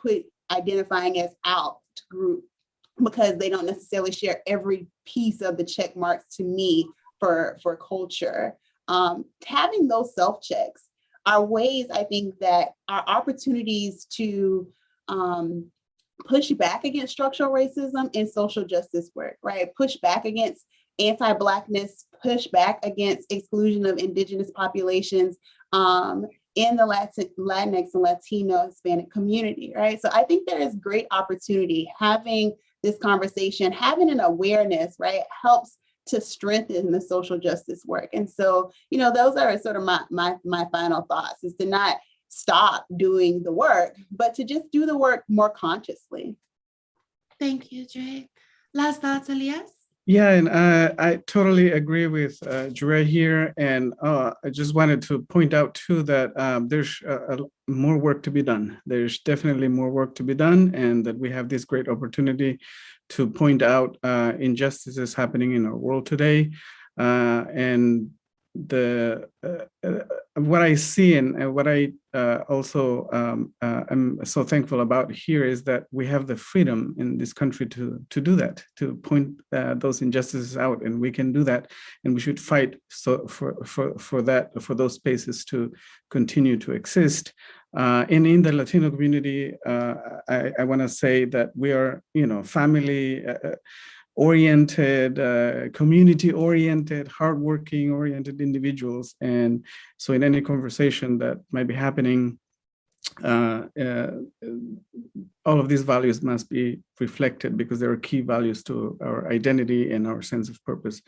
identifying as out group because they don't necessarily share every piece of the check marks to me for culture? Having those self-checks are ways, I think, that are opportunities to push back against structural racism in social justice work, right? Push back against anti-Blackness, push back against exclusion of Indigenous populations, in the Latinx and Latino Hispanic community, right? So I think there is great opportunity having this conversation, having an awareness, right, helps to strengthen the social justice work. And so, those are sort of my final thoughts, is to not stop doing the work, but to just do the work more consciously. Thank you, Dre. Last thoughts, Elias? Yeah, and I totally agree with Dre here. And I just wanted to point out too that there's more work to be done. There's definitely more work to be done, and that we have this great opportunity to point out injustices happening in our world today. And what I see and what I also am so thankful about here is that we have the freedom in this country to do that, to point those injustices out, and we can do that, and we should fight for those spaces to continue to exist. And in the Latino community, I want to say that we are, family oriented, community oriented, hardworking oriented individuals. And so in any conversation that might be happening, all of these values must be reflected, because they are key values to our identity and our sense of purpose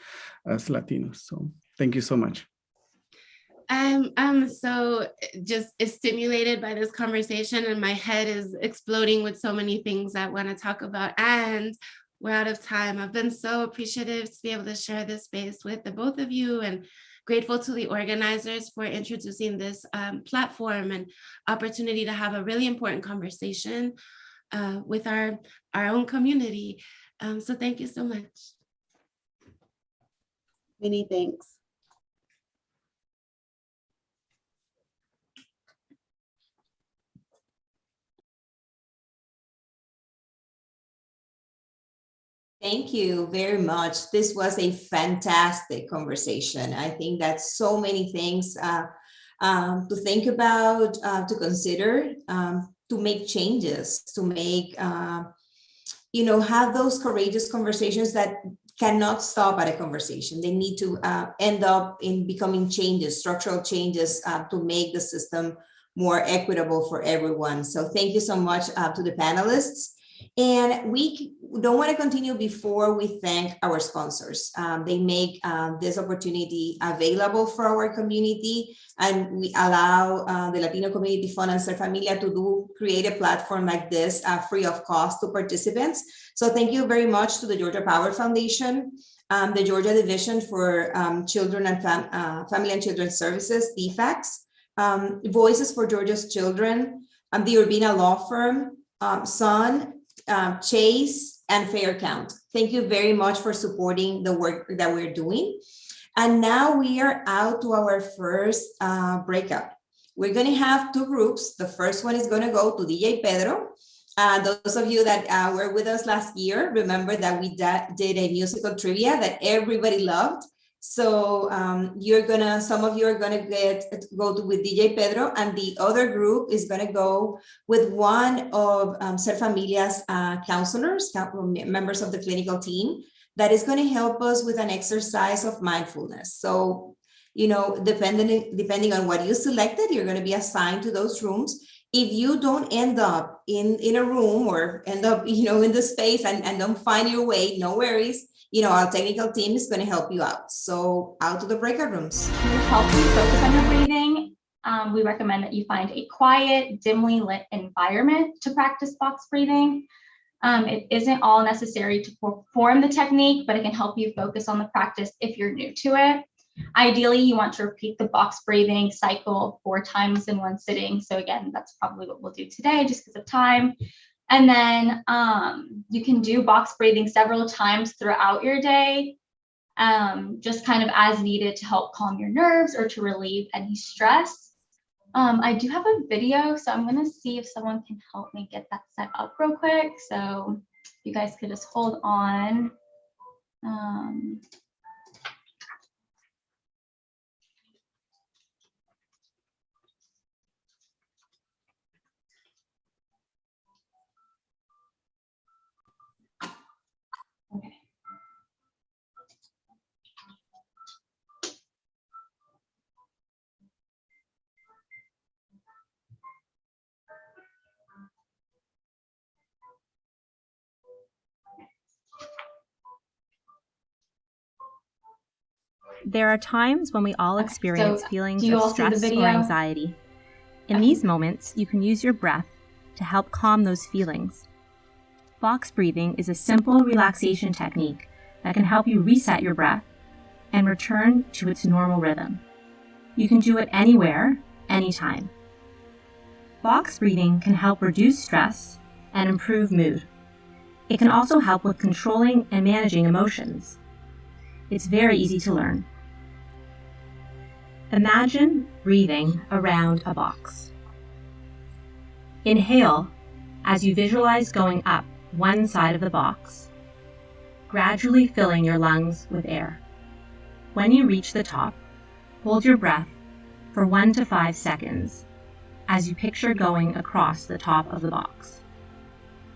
as Latinos. So thank you so much. I'm so just stimulated by this conversation, and my head is exploding with so many things I want to talk about, and we're out of time. I've been so appreciative to be able to share this space with the both of you, and grateful to the organizers for introducing this platform and opportunity to have a really important conversation with our own community. So thank you so much. Many thanks. Thank you very much. This was a fantastic conversation. I think that's so many things to think about, to consider, to make changes, to make, have those courageous conversations that cannot stop at a conversation. They need to end up in becoming changes, structural changes, to make the system more equitable for everyone. So thank you so much to the panelists. And we don't want to continue before we thank our sponsors. They make this opportunity available for our community, and we allow the Latino Community Fund and Ser Familia to create a platform like this free of cost to participants. So thank you very much to the Georgia Power Foundation, the Georgia Division for Children and Family and Children's Services, DFACS, Voices for Georgia's Children, the Urbina Law Firm, Sun, Chase, and Fair Count. Thank you very much for supporting the work that we're doing. And now we are out to our first breakout. We're going to have two groups. The first one is going to go to DJ Pedro. Those of you that were with us last year, remember that we did a musical trivia that everybody loved. So some of you are gonna go with DJ Pedro, and the other group is gonna go with one of Ser Familia's counselors, members of the clinical team, that is gonna help us with an exercise of mindfulness. So, depending on what you selected, you're gonna be assigned to those rooms. If you don't end up in a room or end up, in the space and don't find your way, no worries. Our technical team is going to help you out. So out to the breakout rooms. To help you focus on your breathing, we recommend that you find a quiet, dimly lit environment to practice box breathing. It isn't all necessary to perform the technique, but it can help you focus on the practice if you're new to it. Ideally, you want to repeat the box breathing cycle 4 times in one sitting. So again, that's probably what we'll do today just because of time. And then you can do box breathing several times throughout your day, just kind of as needed to help calm your nerves or to relieve any stress. I do have a video, so I'm going to see if someone can help me get that set up real quick. So you guys could just hold on. Okay. There are times when we all Okay, experience so feelings do you of all see the stress or video? anxiety. In Okay. these moments, you can use your breath to help calm those feelings. Box breathing is a simple relaxation technique that can help you reset your breath and return to its normal rhythm. You can do it anywhere, anytime. Box breathing can help reduce stress and improve mood. It can also help with controlling and managing emotions. It's very easy to learn. Imagine breathing around a box. Inhale as you visualize going up one side of the box, gradually filling your lungs with air. When you reach the top, hold your breath for 1 to 5 seconds as you picture going across the top of the box.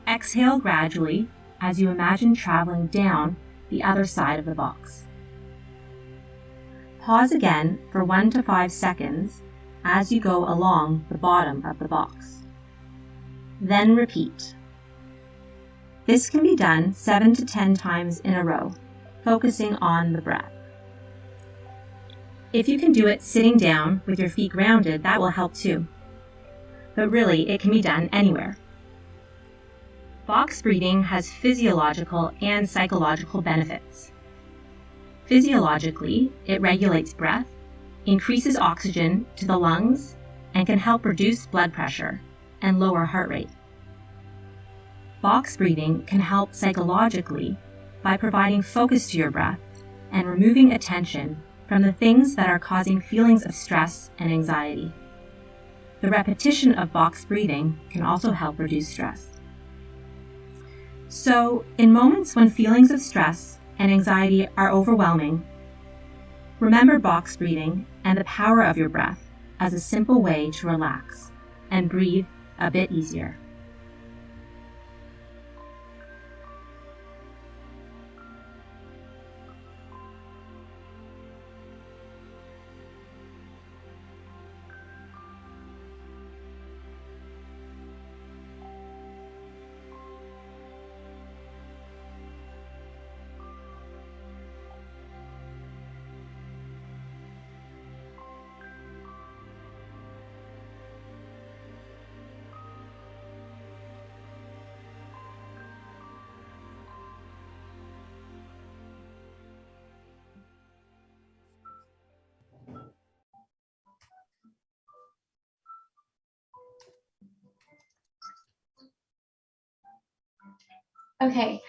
Exhale gradually as you imagine traveling down the other side of the box. Pause again for 1 to 5 seconds as you go along the bottom of the box. Then repeat. This can be done 7 to 10 times in a row, focusing on the breath. If you can do it sitting down with your feet grounded, that will help too. But really, it can be done anywhere. Box breathing has physiological and psychological benefits. Physiologically, it regulates breath, increases oxygen to the lungs, and can help reduce blood pressure and lower heart rate. Box breathing can help psychologically by providing focus to your breath and removing attention from the things that are causing feelings of stress and anxiety. The repetition of box breathing can also help reduce stress. So, in moments when feelings of stress and anxiety are overwhelming, remember box breathing and the power of your breath as a simple way to relax and breathe a bit easier. Okay,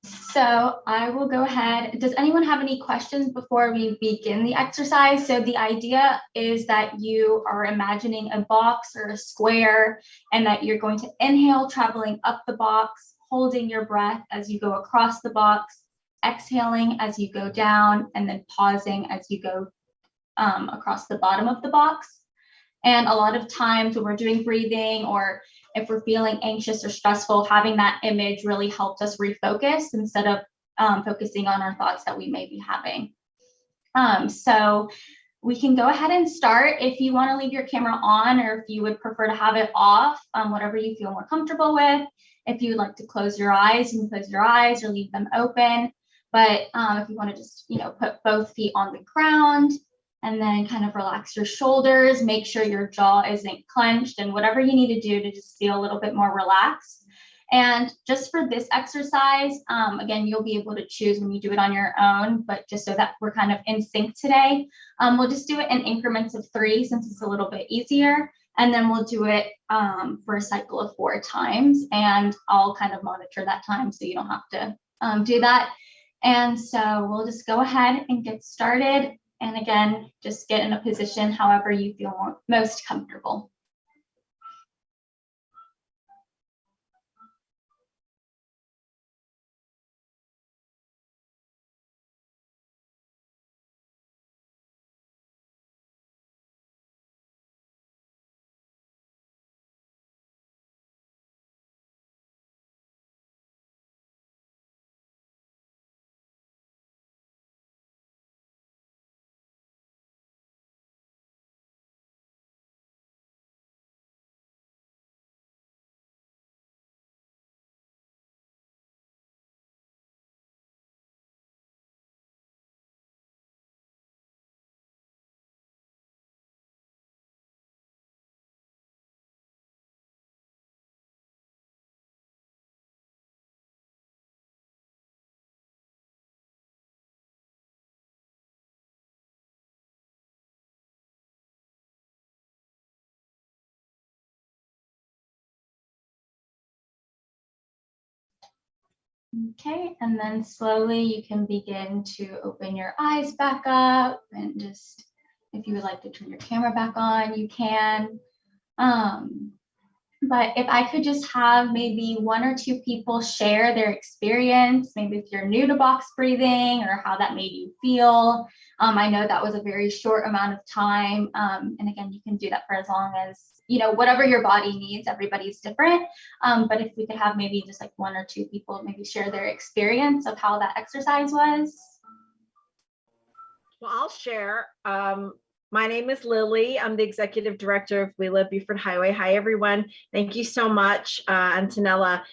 so I will go ahead. Does anyone have any questions before we begin the exercise? So the idea is that you are imagining a box or a square and that you're going to inhale, traveling up the box, holding your breath as you go across the box, exhaling as you go down, and then pausing as you go across the bottom of the box. And a lot of times when we're doing breathing or if we're feeling anxious or stressful, having that image really helps us refocus instead of focusing on our thoughts that we may be having. So we can go ahead and start. If you want to leave your camera on or if you would prefer to have it off, whatever you feel more comfortable with. If you would like to close your eyes, you can close your eyes or leave them open. But if you want to just, put both feet on the ground, and then kind of relax your shoulders, make sure your jaw isn't clenched and whatever you need to do to just feel a little bit more relaxed. And just for this exercise, again, you'll be able to choose when you do it on your own, but just so that we're kind of in sync today, we'll just do it in increments of 3 since it's a little bit easier. And then we'll do it for a cycle of 4 times and I'll kind of monitor that time so you don't have to do that. And so we'll just go ahead and get started. And again, just get in a position however you feel most comfortable. Okay, and then slowly you can begin to open your eyes back up, and just, if you would like to turn your camera back on, you can. But if I could just have maybe one or two people share their experience, maybe if you're new to box breathing or how that made you feel. I know that was a very short amount of time. And again, you can do that for as long as, whatever your body needs. Everybody's different. But if we could have maybe just like one or two people maybe share their experience of how that exercise was. Well, I'll share. My name is Lily. I'm the executive director of We Live Buford Highway. Hi, everyone. Thank you so much, Antonella.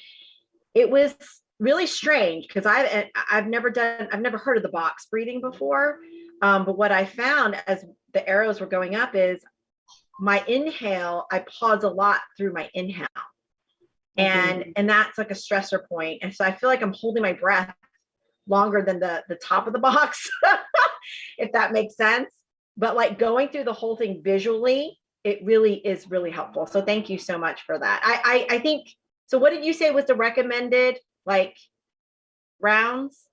It was really strange because I've never heard of the box breathing before. But what I found as the arrows were going up is my inhale, I pause a lot through my inhale. And that's like a stressor point. And so I feel like I'm holding my breath longer than the top of the box, if that makes sense. But like going through the whole thing visually, it really is really helpful. So thank you so much for that. I think, so what did you say was the recommended like rounds?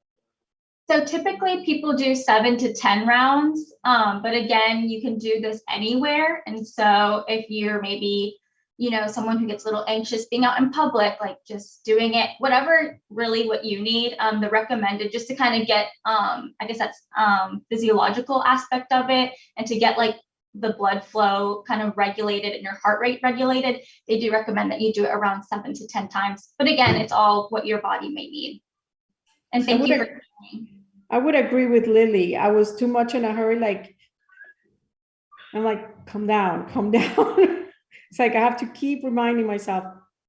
So typically people do 7 to 10 rounds, but again, you can do this anywhere. And so if you're maybe, someone who gets a little anxious being out in public, like just doing it, whatever really what you need, the recommended, just to kind of get, I guess that's physiological aspect of it, and to get like the blood flow kind of regulated and your heart rate regulated, they do recommend that you do it around 7 to 10 times. But again, it's all what your body may need. And thank you for sharing. I would agree with Lily. I was too much in a hurry. I'm like, calm down, calm down. It's like I have to keep reminding myself,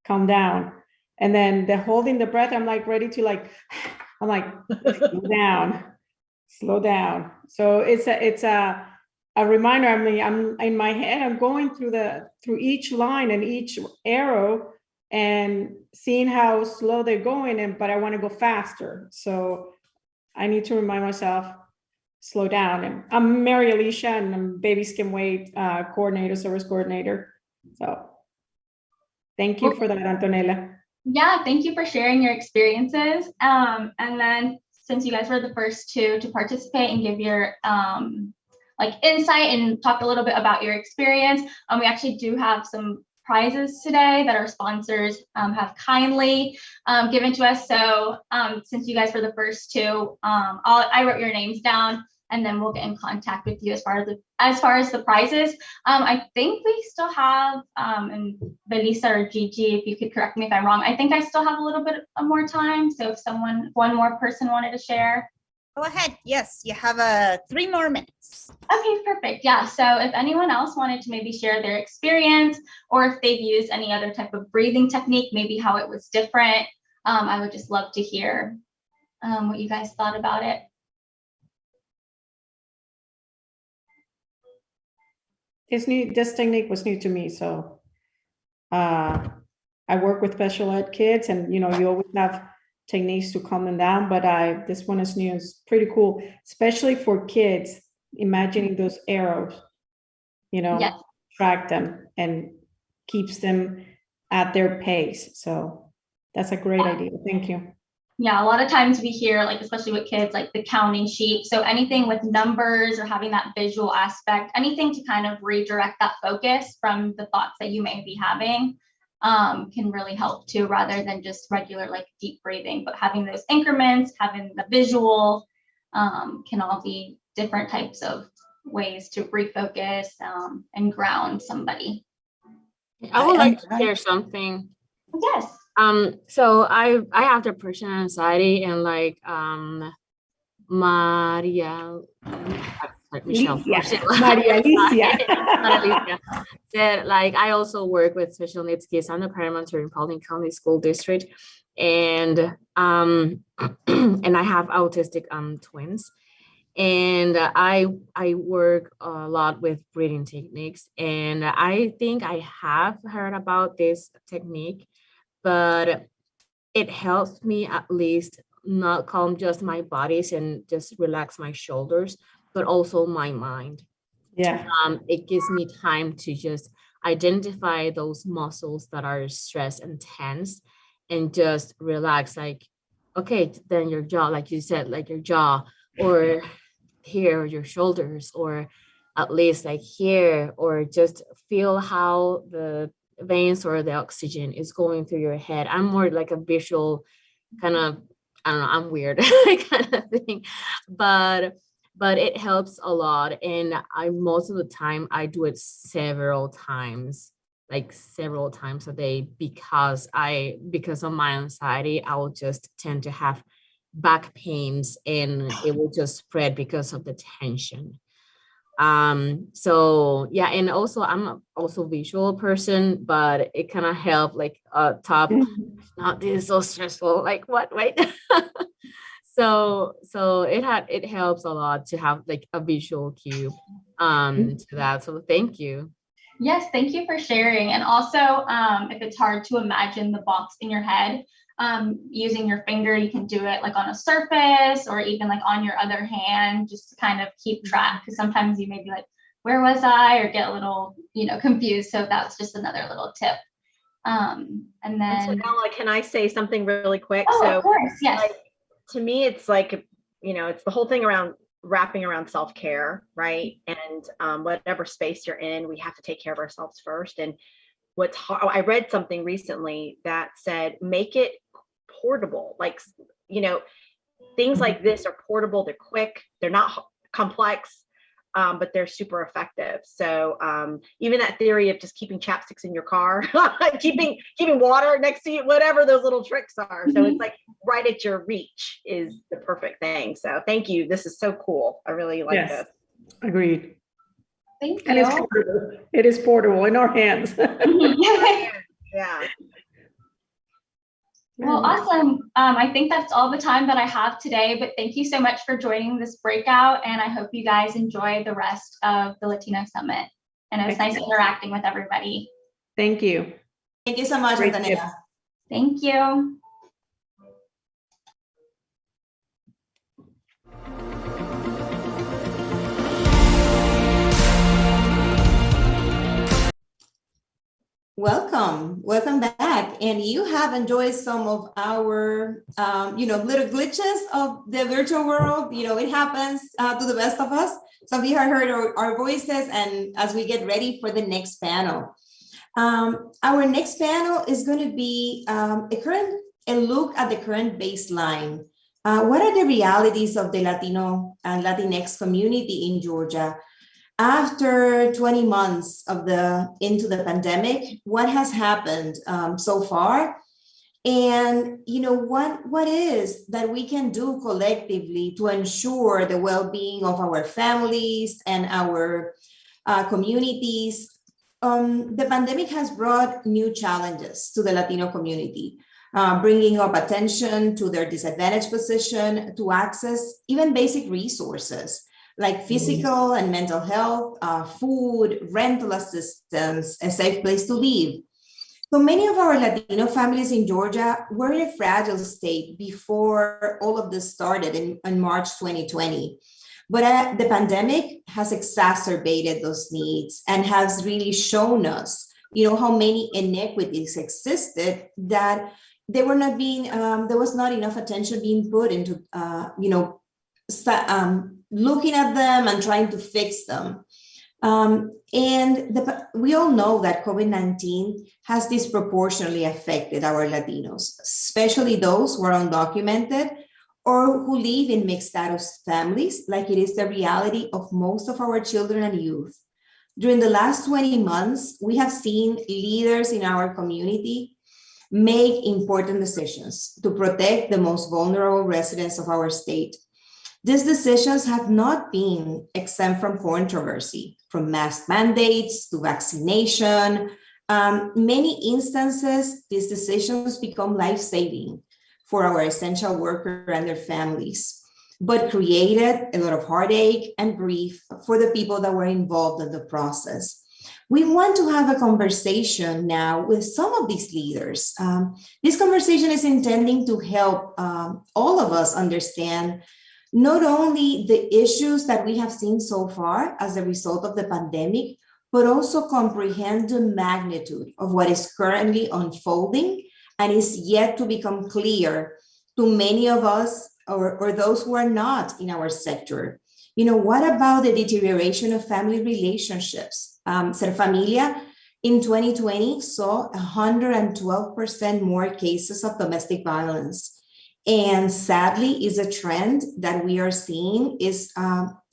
calm down. And then the holding the breath, I'm like ready to slow down. So it's a reminder. I mean, I'm in my head, I'm going through each line and each arrow and seeing how slow they're going, but I want to go faster. So I need to remind myself, slow down. And I'm Mary Alicia, and I'm baby skin weight service coordinator. So thank you for that, Antonella. Yeah, thank you for sharing your experiences. And then since you guys were the first two to participate and give your insight and talk a little bit about your experience, we actually do have some prizes today that our sponsors have kindly given to us. So since you guys were the first two, I wrote your names down, and then we'll get in contact with you as far as the prizes. I think we still have, and Belisa or Gigi, if you could correct me if I'm wrong, I think I still have a little bit more time. So if one more person wanted to share. Go ahead. Yes, you have 3 more minutes. Okay, perfect. Yeah. So if anyone else wanted to maybe share their experience, or if they've used any other type of breathing technique, maybe how it was different, I would just love to hear what you guys thought about it. This technique was new to me. So I work with special ed kids, and you always have techniques to calm them down, but this one is new. It's pretty cool, especially for kids, imagining those arrows, Yes. track them and keeps them at their pace. So that's a great idea. Thank you. Yeah, a lot of times we hear, especially with kids, the counting sheet. So anything with numbers or having that visual aspect, anything to kind of redirect that focus from the thoughts that you may be having can really help too, rather than just regular deep breathing. But having those increments, having the visual can all be different types of ways to refocus and ground somebody. I would like to share something. Yes. So I have depression and anxiety, and Maria Alicia said, I also work with special needs kids. I'm the paramount in Paulding County School District, and and I have autistic twins, and I work a lot with breathing techniques, and I think I have heard about this technique, but it helps me at least not calm just my bodies and just relax my shoulders, but also my mind. Yeah. It gives me time to just identify those muscles that are stressed and tense and just relax, okay, then your jaw, like you said, like your jaw, or here, your shoulders, or at least like here, or just feel how the veins or the oxygen is going through your head. I'm more like a visual kind of, I don't know, I'm weird kind of thing, but it helps a lot. And I, most of the time I do it several times, like several times a day, because of my anxiety, I will just tend to have back pains, and it will just spread because of the tension. So yeah, and also I'm also a visual person, but it kind of helped like top, not this is so stressful, like what, wait. So it helps a lot to have like a visual cue to that. So thank you. Yes, thank you for sharing. And also, if it's hard to imagine the box in your head, using your finger, you can do it like on a surface or even like on your other hand, just to kind of keep track. Because sometimes you may be like, where was I? Or get a little, confused. So that's just another little tip. And then, and so Ella, can I say something really quick? Oh, so of course, yes. Like, to me, it's like, it's the whole thing around wrapping around self-care, right? And whatever space you're in, we have to take care of ourselves first. And what's hard, I read something recently that said, make it portable. Like, things like this are portable, they're quick, they're not complex, but they're super effective. So even that theory of just keeping chapsticks in your car, keeping water next to you, whatever those little tricks are. So it's like right at your reach is the perfect thing. So thank you. This is so cool. I really like this. Agreed. Thank you. And it's portable. It is portable in our hands. Yeah. Well, awesome. I think that's all the time that I have today, but thank you so much for joining this breakout. And I hope you guys enjoy the rest of the Latino Summit. And it was nice interacting with everybody. Thank you. Thank you so much, Great Antonella. tips. Thank you. Welcome back. And you have enjoyed some of our, little glitches of the virtual world. It happens to the best of us. Some of you have heard our voices, and as we get ready for the next panel. Our next panel is going to be a look at the current baseline. What are the realities of the Latino and Latinx community in Georgia? After 20 months into the pandemic, what has happened so far? And what is that we can do collectively to ensure the well-being of our families and our communities? The pandemic has brought new challenges to the Latino community, bringing up attention to their disadvantaged position to access even basic resources like physical and mental health, food, rental assistance, a safe place to live. So many of our Latino families in Georgia were in a fragile state before all of this started in March 2020. But the pandemic has exacerbated those needs and has really shown us, how many inequities existed that they were not being, there was not enough attention being put into, looking at them and trying to fix them. We all know that COVID-19 has disproportionately affected our Latinos, especially those who are undocumented or who live in mixed status families, like it is the reality of most of our children and youth. During the last 20 months, we have seen leaders in our community make important decisions to protect the most vulnerable residents of our state. These decisions have not been exempt from controversy, from mask mandates to vaccination. Many instances, these decisions become life-saving for our essential workers and their families, but created a lot of heartache and grief for the people that were involved in the process. We want to have a conversation now with some of these leaders. This conversation is intending to help all of us understand not only the issues that we have seen so far as a result of the pandemic, but also comprehend the magnitude of what is currently unfolding and is yet to become clear to many of us or those who are not in our sector. What about the deterioration of family relationships? Ser Familia in 2020 saw 112% more cases of domestic violence. And sadly, is a trend that we are seeing is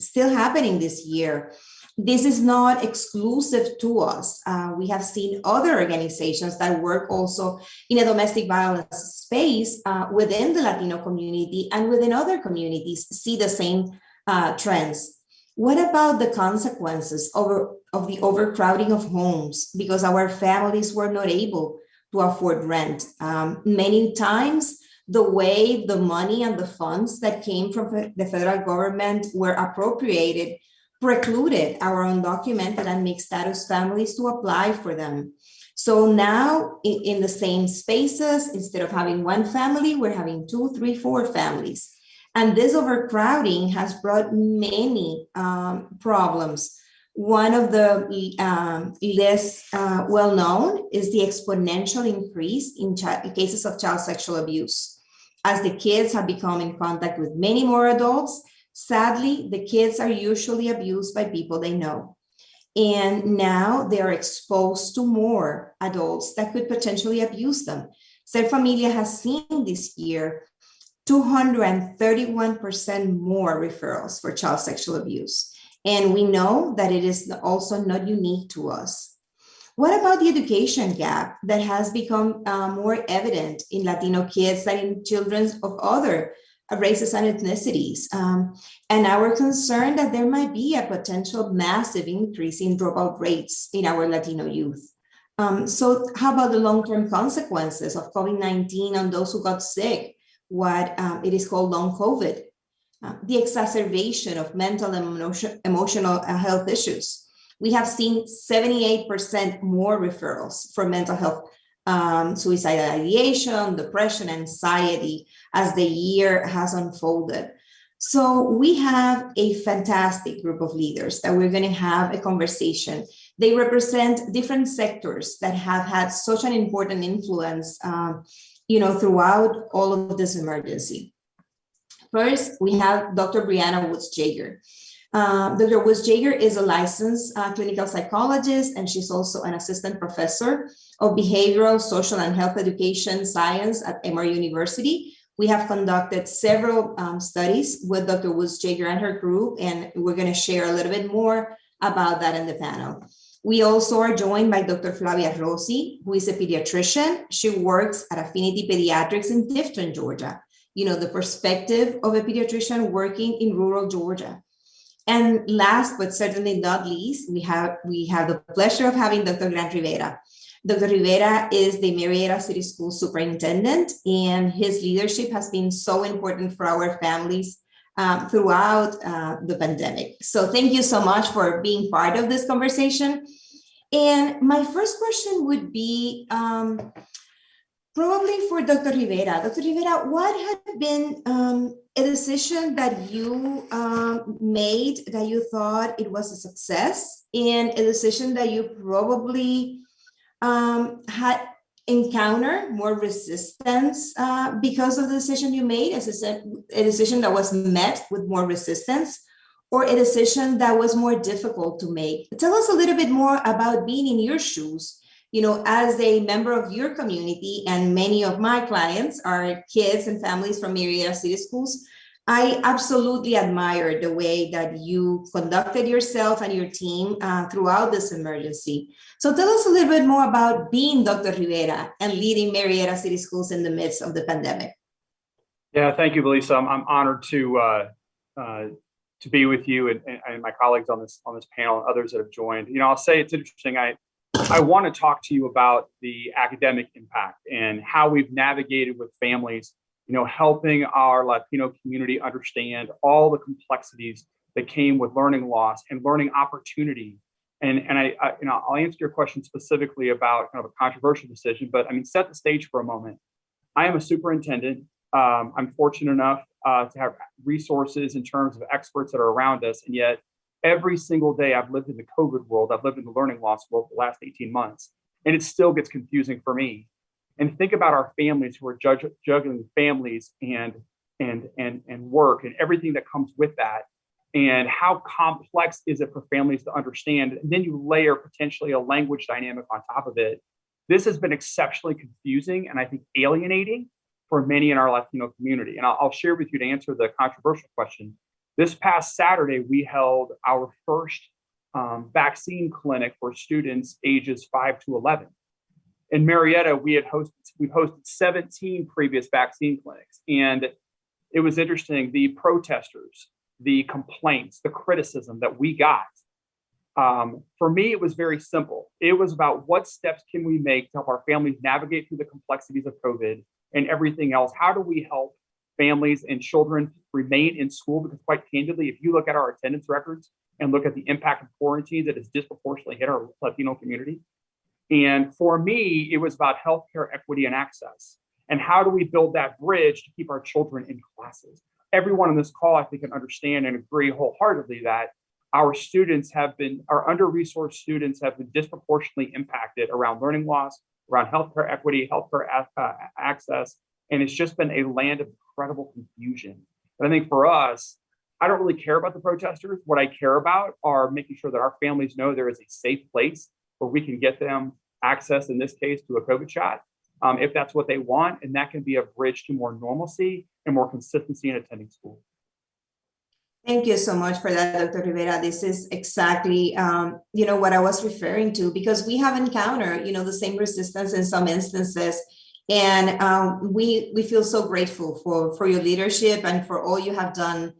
still happening this year. This is not exclusive to us. We have seen other organizations that work also in a domestic violence space within the Latino community and within other communities see the same trends. What about the consequences of the overcrowding of homes because our families were not able to afford rent? Many times, the way the money and the funds that came from the federal government were appropriated precluded our undocumented and mixed status families to apply for them. So now in the same spaces, instead of having one family, we're having 2, 3, 4 families. And this overcrowding has brought many problems. One of the less well-known is the exponential increase in cases of child sexual abuse. As the kids have become in contact with many more adults, sadly, the kids are usually abused by people they know. And now they are exposed to more adults that could potentially abuse them. Ser Familia has seen this year 231% more referrals for child sexual abuse. And we know that it is also not unique to us. What about the education gap that has become more evident in Latino kids than in children of other races and ethnicities? And our concern that there might be a potential massive increase in dropout rates in our Latino youth. So how about the long-term consequences of COVID-19 on those who got sick, what it is called long COVID, the exacerbation of mental and emotional health issues. We have seen 78% more referrals for mental health, suicidal ideation, depression, anxiety as the year has unfolded. So we have a fantastic group of leaders that we're going to have a conversation. They represent different sectors that have had such an important influence, throughout all of this emergency. First, we have Dr. Brianna Woods-Jager. Dr. Woods-Jager is a licensed clinical psychologist, and she's also an assistant professor of behavioral, social, and health education science at Emory University. We have conducted several studies with Dr. Woods-Jager and her group, and we're going to share a little bit more about that in the panel. We also are joined by Dr. Flavia Rossi, who is a pediatrician. She works at Affinity Pediatrics in Tifton, Georgia. The perspective of a pediatrician working in rural Georgia. And last, but certainly not least, we have the pleasure of having Dr. Grant Rivera. Dr. Rivera is the Marietta City School Superintendent, and his leadership has been so important for our families throughout the pandemic. So thank you so much for being part of this conversation. And my first question would be probably for Dr. Rivera. Dr. Rivera, what had been a decision that you made that you thought it was a success, and a decision that you probably had encountered more resistance because of the decision you made? As I said, a decision that was met with more resistance, or a decision that was more difficult to make? Tell us a little bit more about being in your shoes. As a member of your community, and many of my clients are kids and families from Marietta City Schools, I absolutely admire the way that you conducted yourself and your team throughout this emergency. So tell us a little bit more about being Dr. Rivera and leading Marietta City Schools in the midst of the pandemic. Yeah, thank you, Belisa. I'm honored to be with you and my colleagues on this panel and others that have joined. I'll say it's interesting. I want to talk to you about the academic impact and how we've navigated with families, helping our Latino community understand all the complexities that came with learning loss and learning opportunity. And I'll answer your question specifically about kind of a controversial decision, but set the stage for a moment. I am a superintendent. I'm fortunate enough to have resources in terms of experts that are around us, and yet every single day I've lived in the COVID world, I've lived in the learning loss world for the last 18 months, and it still gets confusing for me. and think about our families who are juggling families and work and everything that comes with that. And how complex is it for families to understand? And then you layer potentially a language dynamic on top of it. This has been exceptionally confusing and I think alienating for many in our Latino community. And I'll share with you to answer the controversial question. This past Saturday, we held our first vaccine clinic for students ages 5 to 11. In Marietta, we've hosted 17 previous vaccine clinics. And it was interesting, the protesters, the complaints, the criticism that we got. For me, it was very simple. It was about what steps can we make to help our families navigate through the complexities of COVID and everything else. How do we help families and children remain in school? Because quite candidly, if you look at our attendance records and look at the impact of quarantine that has disproportionately hit our Latino community. And for me, it was about healthcare equity and access. And how do we build that bridge to keep our children in classes? Everyone on this call, I think, can understand and agree wholeheartedly that our under-resourced students have been disproportionately impacted around learning loss, around healthcare equity, healthcare access, and it's just been a land of incredible confusion. But I think for us, I don't really care about the protesters. What I care about are making sure that our families know there is a safe place where we can get them access, in this case, to a COVID shot, if that's what they want, and that can be a bridge to more normalcy and more consistency in attending school. Thank you so much for that, Dr. Rivera. This is exactly, what I was referring to, because we have encountered, the same resistance in some instances. And we feel so grateful for your leadership and for all you have done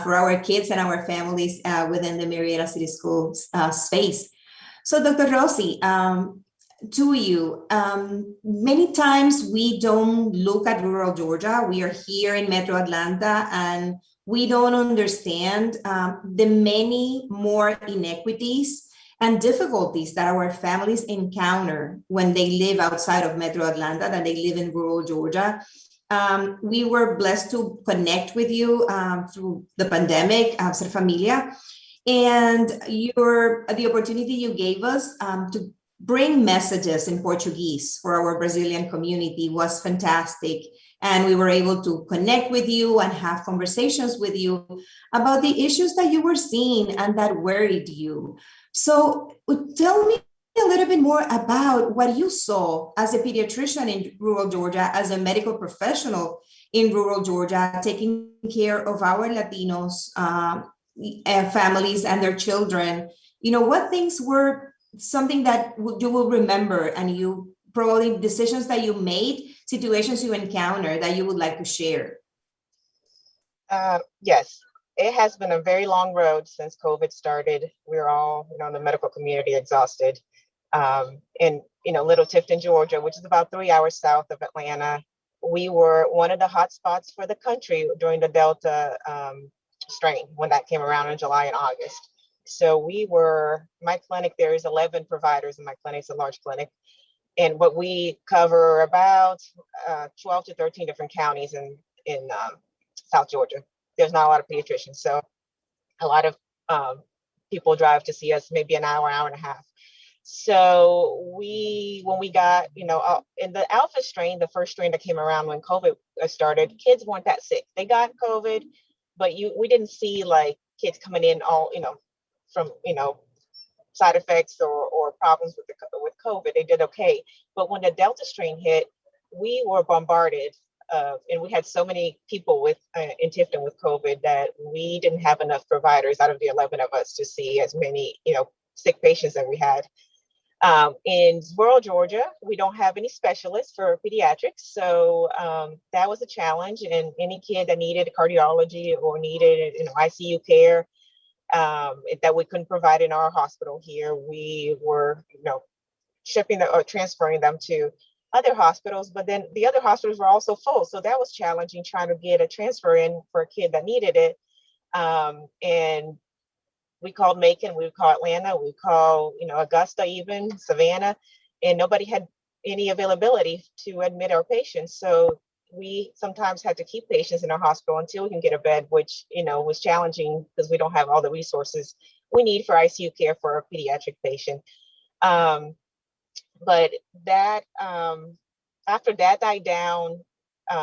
for our kids and our families within the Marietta City Schools space. So Dr. Rossi, to you, many times we don't look at rural Georgia. We are here in Metro Atlanta and we don't understand the many more inequities and difficulties that our families encounter when they live outside of Metro Atlanta, than they live in rural Georgia. We were blessed to connect with you through the pandemic, Ser Familia, and the opportunity you gave us to bring messages in Portuguese for our Brazilian community was fantastic. And we were able to connect with you and have conversations with you about the issues that you were seeing and that worried you. So tell me a little bit more about what you saw as a pediatrician in rural Georgia, as a medical professional in rural Georgia, taking care of our Latinos families and their children. What things were something that you will remember, and you probably decisions that you made, situations you encountered that you would like to share? Yes, it has been a very long road since COVID started. We're all, in the medical community, exhausted. In Little Tifton, Georgia, which is about 3 hours south of Atlanta, we were one of the hot spots for the country during the Delta strain when that came around in July and August. So my clinic, there is 11 providers in my clinic. It's a large clinic. And what we cover about 12 to 13 different counties in South Georgia. There's not a lot of pediatricians. So a lot of people drive to see us maybe an hour and a half. So when we got, in the Alpha strain, the first strain that came around when COVID started, kids weren't that sick. They got COVID, but we didn't see like kids coming in all, from, side effects or problems with COVID. They did okay. But when the Delta strain hit, we were bombarded and we had so many people in Tifton with COVID that we didn't have enough providers out of the 11 of us to see as many, sick patients that we had. In rural Georgia, we don't have any specialists for pediatrics. So that was a challenge. And any kid that needed cardiology or needed ICU care that we couldn't provide in our hospital here, we were, shipping or transferring them to other hospitals. But then the other hospitals were also full. So that was challenging, trying to get a transfer in for a kid that needed it. And we called Macon, we would call Atlanta, we would call, Augusta, even Savannah, and nobody had any availability to admit our patients. So we sometimes had to keep patients in our hospital until we can get a bed, which, was challenging because we don't have all the resources we need for ICU care for a pediatric patient. But that after that died down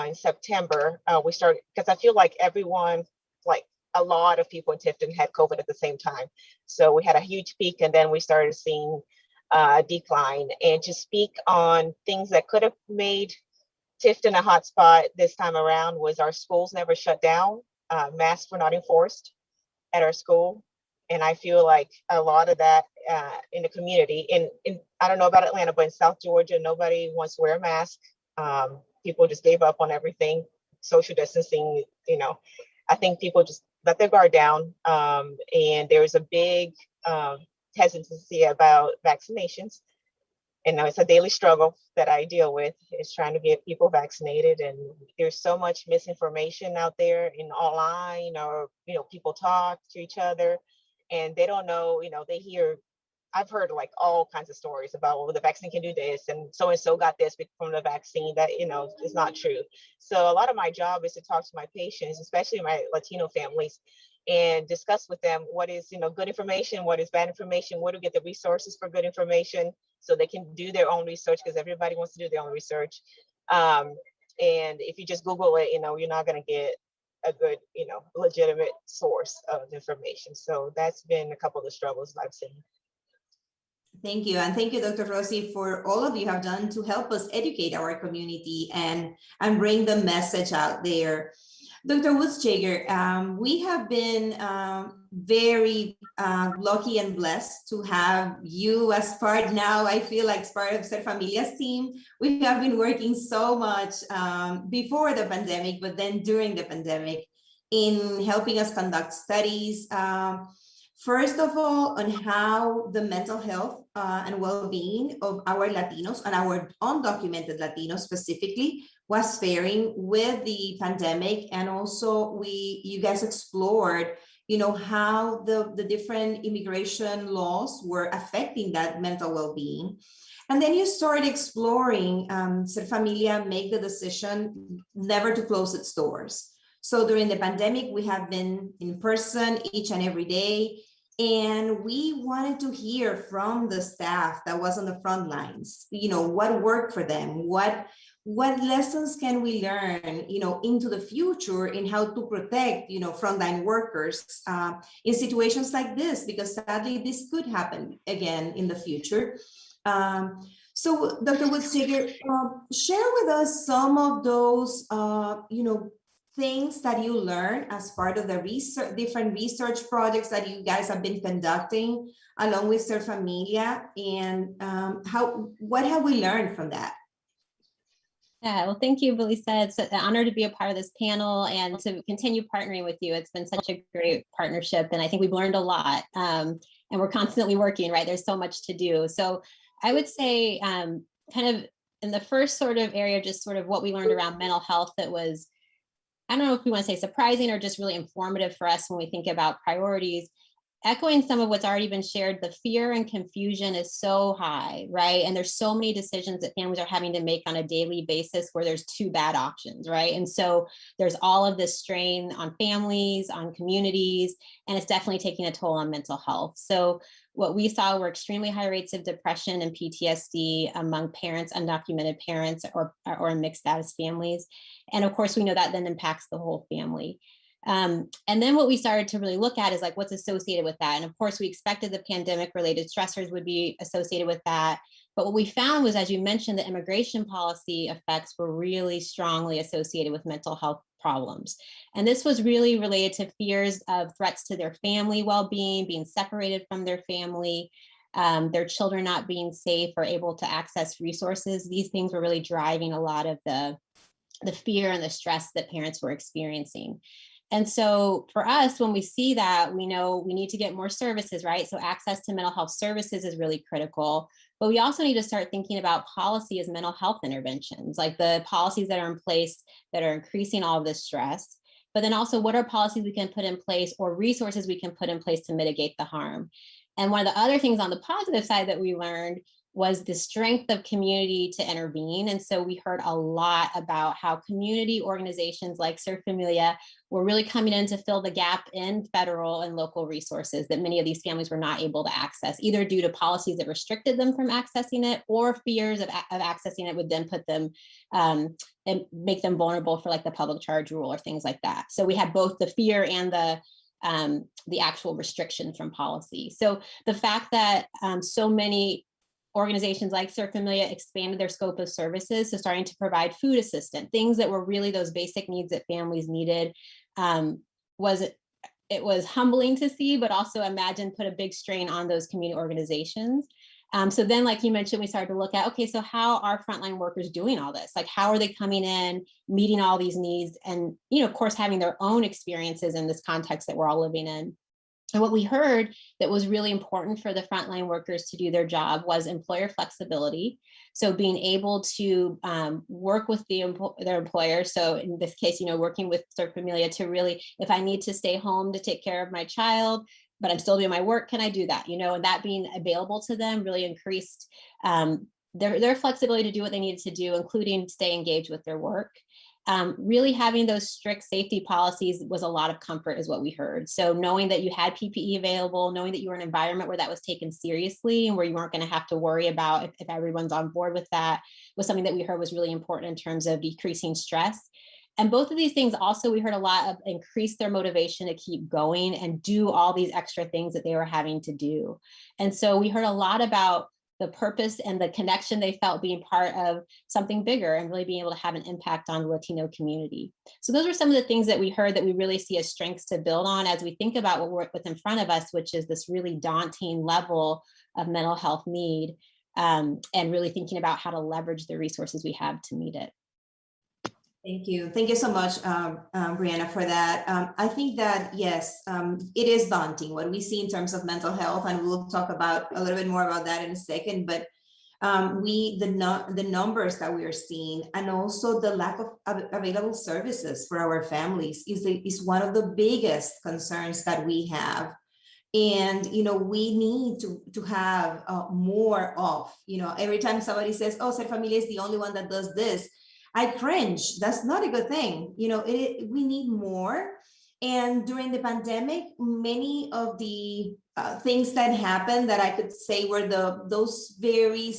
in September, we started, because I feel like everyone, like a lot of people in Tifton had COVID at the same time. So we had a huge peak, and then we started seeing a decline. And to speak on things that could have made Tifton a hotspot this time around was our schools never shut down. Masks were not enforced at our school. And I feel like a lot of that in the community, in I don't know about Atlanta, but in South Georgia, nobody wants to wear a mask. People just gave up on everything, social distancing, I think people just let their guard down. And there was a big hesitancy about vaccinations. And now it's a daily struggle that I deal with, is trying to get people vaccinated. And there's so much misinformation out there in online, or, people talk to each other and they don't know, they hear, I've heard like all kinds of stories about, well, the vaccine can do this, and so got this from the vaccine that, is not true. So a lot of my job is to talk to my patients, especially my Latino families, and discuss with them what is, good information, what is bad information, where to get the resources for good information so they can do their own research, because everybody wants to do their own research. And if you just Google it, you're not going to get a good, legitimate source of information. So that's been a couple of the struggles I've seen. Thank you. And thank you, Dr. Rossi, for all of you have done to help us educate our community and bring the message out there. Dr. Woodsjager, we have been very lucky and blessed to have you as part now, I feel like, as part of Ser Familia's team. We have been working so much before the pandemic, but then during the pandemic, in helping us conduct studies. First of all, on how the mental health and well-being of our Latinos, and our undocumented Latinos specifically, was faring with the pandemic. And also you guys explored, how the different immigration laws were affecting that mental well-being. And then you started exploring, Ser Familia make the decision never to close its doors. So during the pandemic, we have been in person each and every day. And we wanted to hear from the staff that was on the front lines, what worked for them, what lessons can we learn, into the future in how to protect, frontline workers in situations like this, because sadly this could happen again in the future. So Dr. Woodsjager, share with us some of those, things that you learned as part of the different research projects that you guys have been conducting along with Ser Familia, and what have we learned from that? Yeah, well, thank you, Belisa. It's an honor to be a part of this panel and to continue partnering with you. It's been such a great partnership, and I think we've learned a lot, and we're constantly working, right? There's so much to do. So I would say kind of in the first sort of area, just sort of what we learned around mental health that was, I don't know if we want to say surprising or just really informative for us when we think about priorities. Echoing some of what's already been shared, the fear and confusion is so high, right? And there's so many decisions that families are having to make on a daily basis where there's two bad options, right? And so there's all of this strain on families, on communities, and it's definitely taking a toll on mental health. So what we saw were extremely high rates of depression and PTSD among parents, undocumented parents, or mixed status families. And of course, we know that then impacts the whole family. And then what we started to really look at is like what's associated with that. And of course, we expected the pandemic related stressors would be associated with that. But what we found was, as you mentioned, the immigration policy effects were really strongly associated with mental health problems. And this was really related to fears of threats to their family well-being, being separated from their family, their children not being safe or able to access resources. These things were really driving a lot of the fear and the stress that parents were experiencing. And so for us, when we see that, we know we need to get more services, right? So access to mental health services is really critical, but we also need to start thinking about policy as mental health interventions, like the policies that are in place that are increasing all of this stress, but then also what are policies we can put in place or resources we can put in place to mitigate the harm. And one of the other things on the positive side that we learned was the strength of community to intervene. And so we heard a lot about how community organizations like Ser Familia were really coming in to fill the gap in federal and local resources that many of these families were not able to access, either due to policies that restricted them from accessing it, or fears of accessing it would then put them and make them vulnerable for like the public charge rule or things like that. So we had both the fear and the actual restriction from policy. So the fact that so many organizations like Ser Familia expanded their scope of services, so starting to provide food assistance, things that were really those basic needs that families needed, it was humbling to see, but also imagine put a big strain on those community organizations. So then, like you mentioned, we started to look at, okay, so how are frontline workers doing all this? Like, how are they coming in, meeting all these needs, and, you know, of course, having their own experiences in this context that we're all living in. And what we heard that was really important for the frontline workers to do their job was employer flexibility. So being able to work with their employer. So in this case, you know, working with Ser Familia to really, if I need to stay home to take care of my child, but I'm still doing my work, can I do that? You know, and that being available to them really increased their flexibility to do what they needed to do, including stay engaged with their work. Really having those strict safety policies was a lot of comfort is what we heard. So knowing that you had PPE available, knowing that you were in an environment where that was taken seriously and where you weren't going to have to worry about if everyone's on board with that was something that we heard was really important in terms of decreasing stress. And both of these things also, we heard a lot of increase their motivation to keep going and do all these extra things that they were having to do. And so we heard a lot about the purpose and the connection they felt being part of something bigger and really being able to have an impact on the Latino community. So those were some of the things that we heard that we really see as strengths to build on as we think about what's in front of us, which is this really daunting level of mental health need, and really thinking about how to leverage the resources we have to meet it. Thank you. Thank you so much, Brianna, for that. I think that, yes, it is daunting what we see in terms of mental health, and we'll talk about a little bit more about that in a second, but the numbers that we are seeing and also the lack of available services for our families is one of the biggest concerns that we have. And, you know, we need to have more of, you know, every time somebody says, oh, Ser Familia is the only one that does this, I cringe. That's not a good thing. You know, we need more. And during the pandemic, many of the things that happened that I could say were those very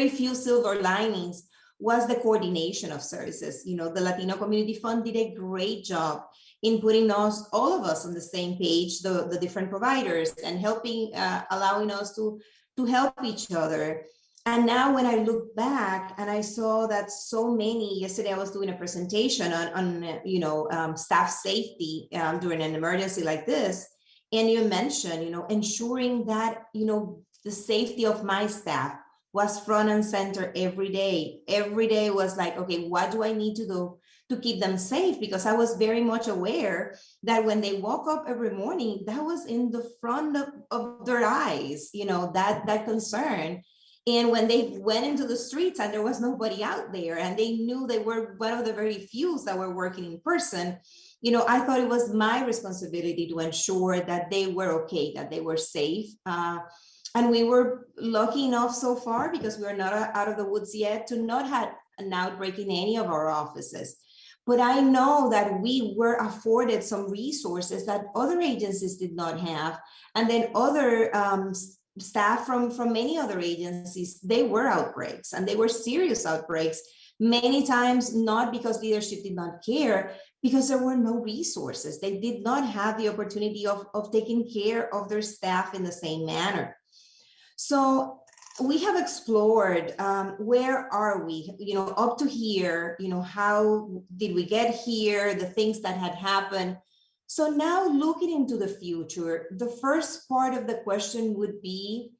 few silver linings was the coordination of services. You know, the Latino Community Fund did a great job in putting all of us on the same page, the different providers, and helping, allowing us to help each other. And now when I look back and I saw that so many, yesterday I was doing a presentation on staff safety during an emergency like this. And you mentioned, you know, ensuring that, you know, the safety of my staff was front and center every day. Every day was like, okay, what do I need to do to keep them safe? Because I was very much aware that when they woke up every morning, that was in the front of their eyes, you know, that concern. And when they went into the streets and there was nobody out there and they knew they were one of the very few that were working in person, you know, I thought it was my responsibility to ensure that they were okay, that they were safe. And we were lucky enough so far, because we are not out of the woods yet, to not have an outbreak in any of our offices. But I know that we were afforded some resources that other agencies did not have. And then other staff from many other agencies, they were outbreaks, and they were serious outbreaks, many times not because leadership did not care, because there were no resources. They did not have the opportunity of taking care of their staff in the same manner. So we have explored where are we, you know, up to here, you know, how did we get here, the things that had happened. So now looking into the future, the first part of the question would be,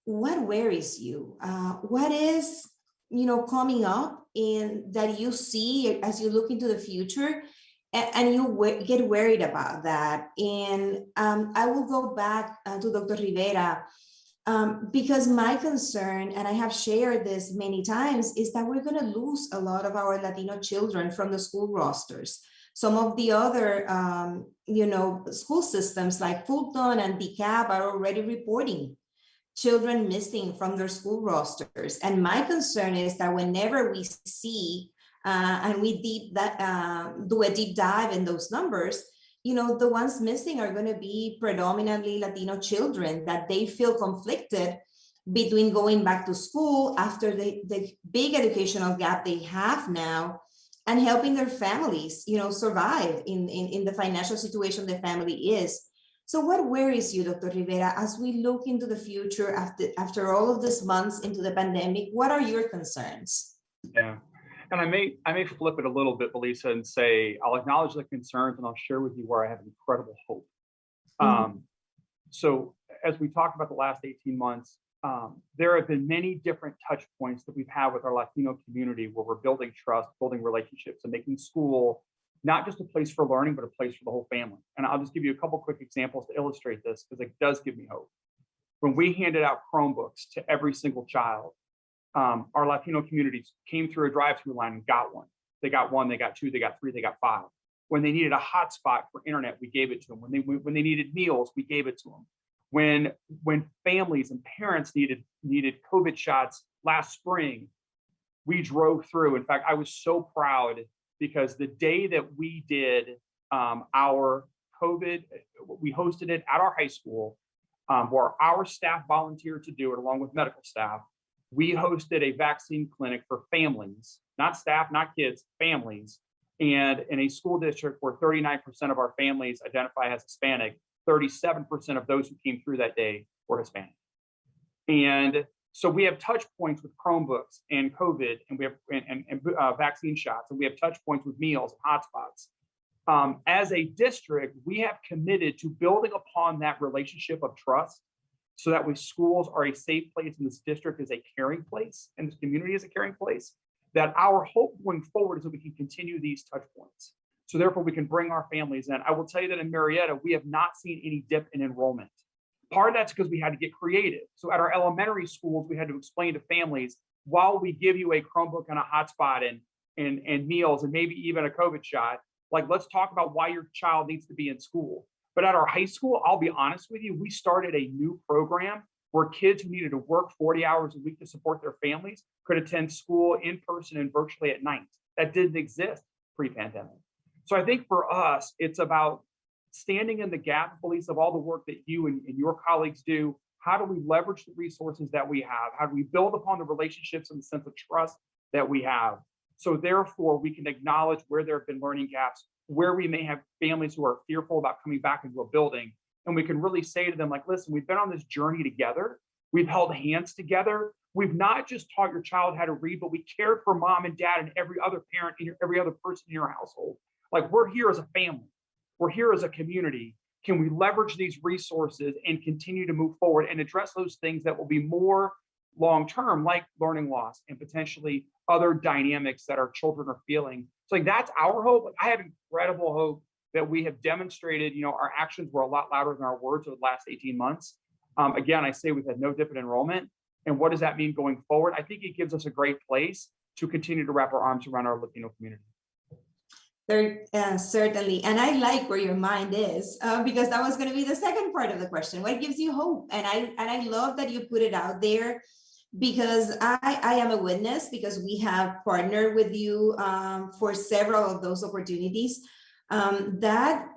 what worries you? What is, you know, coming up in that you see as you look into the future, and you get worried about that? And I will go back to Dr. Rivera, because my concern, and I have shared this many times, is that we're going to lose a lot of our Latino children from the school rosters. Some of the other, you know, school systems like Fulton and DeKalb are already reporting children missing from their school rosters. And my concern is that whenever we see and we do a deep dive in those numbers, the ones missing are going to be predominantly Latino children, that they feel conflicted between going back to school after the big educational gap they have now and helping their families, survive in the financial situation the family is. So what worries you, Dr. Rivera, as we look into the future after all of these months into the pandemic? What are your concerns? Yeah, and I may flip it a little bit, Belisa, and say I'll acknowledge the concerns and I'll share with you where I have incredible hope. So as we talked about the last 18 months, there have been many different touch points that we've had with our Latino community where we're building trust, building relationships, and making school not just a place for learning, but a place for the whole family. And I'll just give you a couple quick examples to illustrate this, because it does give me hope. When we handed out Chromebooks to every single child, our Latino communities came through a drive-through line and got one. They got one, they got two, they got three, they got five. When they needed a hotspot for internet, we gave it to them. When they needed meals, we gave it to them. When families and parents needed COVID shots last spring, we drove through. In fact, I was so proud because the day that we did our COVID, we hosted it at our high school, where our staff volunteered to do it along with medical staff. We hosted a vaccine clinic for families, not staff, not kids, families. And in a school district where 39% of our families identify as Hispanic, 37% of those who came through that day were Hispanic. And so we have touch points with Chromebooks and COVID, and we have vaccine shots, and we have touch points with meals and hotspots. As a district, we have committed to building upon that relationship of trust so that we schools are a safe place and this district is a caring place and this community is a caring place, that our hope going forward is that we can continue these touch points. So therefore we can bring our families in. I will tell you that in Marietta, we have not seen any dip in enrollment. Part of that's because we had to get creative. So at our elementary schools, we had to explain to families, while we give you a Chromebook and a hotspot and meals and maybe even a COVID shot, like let's talk about why your child needs to be in school. But at our high school, I'll be honest with you, we started a new program where kids who needed to work 40 hours a week to support their families could attend school in person and virtually at night. That didn't exist pre-pandemic. So I think for us, it's about standing in the gap, Belisa, of all the work that you and your colleagues do. How do we leverage the resources that we have? How do we build upon the relationships and the sense of trust that we have? So therefore, we can acknowledge where there have been learning gaps, where we may have families who are fearful about coming back into a building. And we can really say to them, like, listen, we've been on this journey together. We've held hands together. We've not just taught your child how to read, but we cared for mom and dad and every other parent and every other person in your household. Like, we're here as a family. We're here as a community. Can we leverage these resources and continue to move forward and address those things that will be more long-term, like learning loss and potentially other dynamics that our children are feeling? So like, that's our hope. Like, I have incredible hope that we have demonstrated, our actions were a lot louder than our words over the last 18 months. Again, I say we've had no dip in enrollment. And what does that mean going forward? I think it gives us a great place to continue to wrap our arms around our Latino community. Certainly. And I like where your mind is, because that was going to be the second part of the question. What gives you hope? And I love that you put it out there, because I am a witness, because we have partnered with you for several of those opportunities. That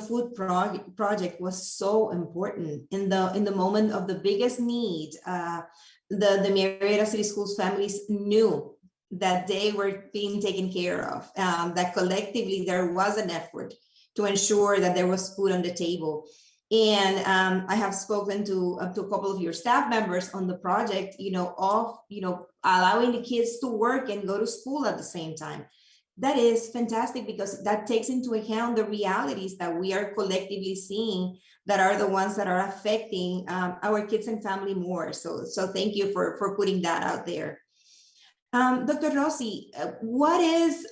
food project was so important in the moment of the biggest need. The Marietta City Schools families knew that they were being taken care of, that collectively there was an effort to ensure that there was food on the table. And I have spoken to a couple of your staff members on the project, of allowing the kids to work and go to school at the same time. That is fantastic, because that takes into account the realities that we are collectively seeing that are the ones that are affecting our kids and family more. So thank you for putting that out there. Dr. Rossi, what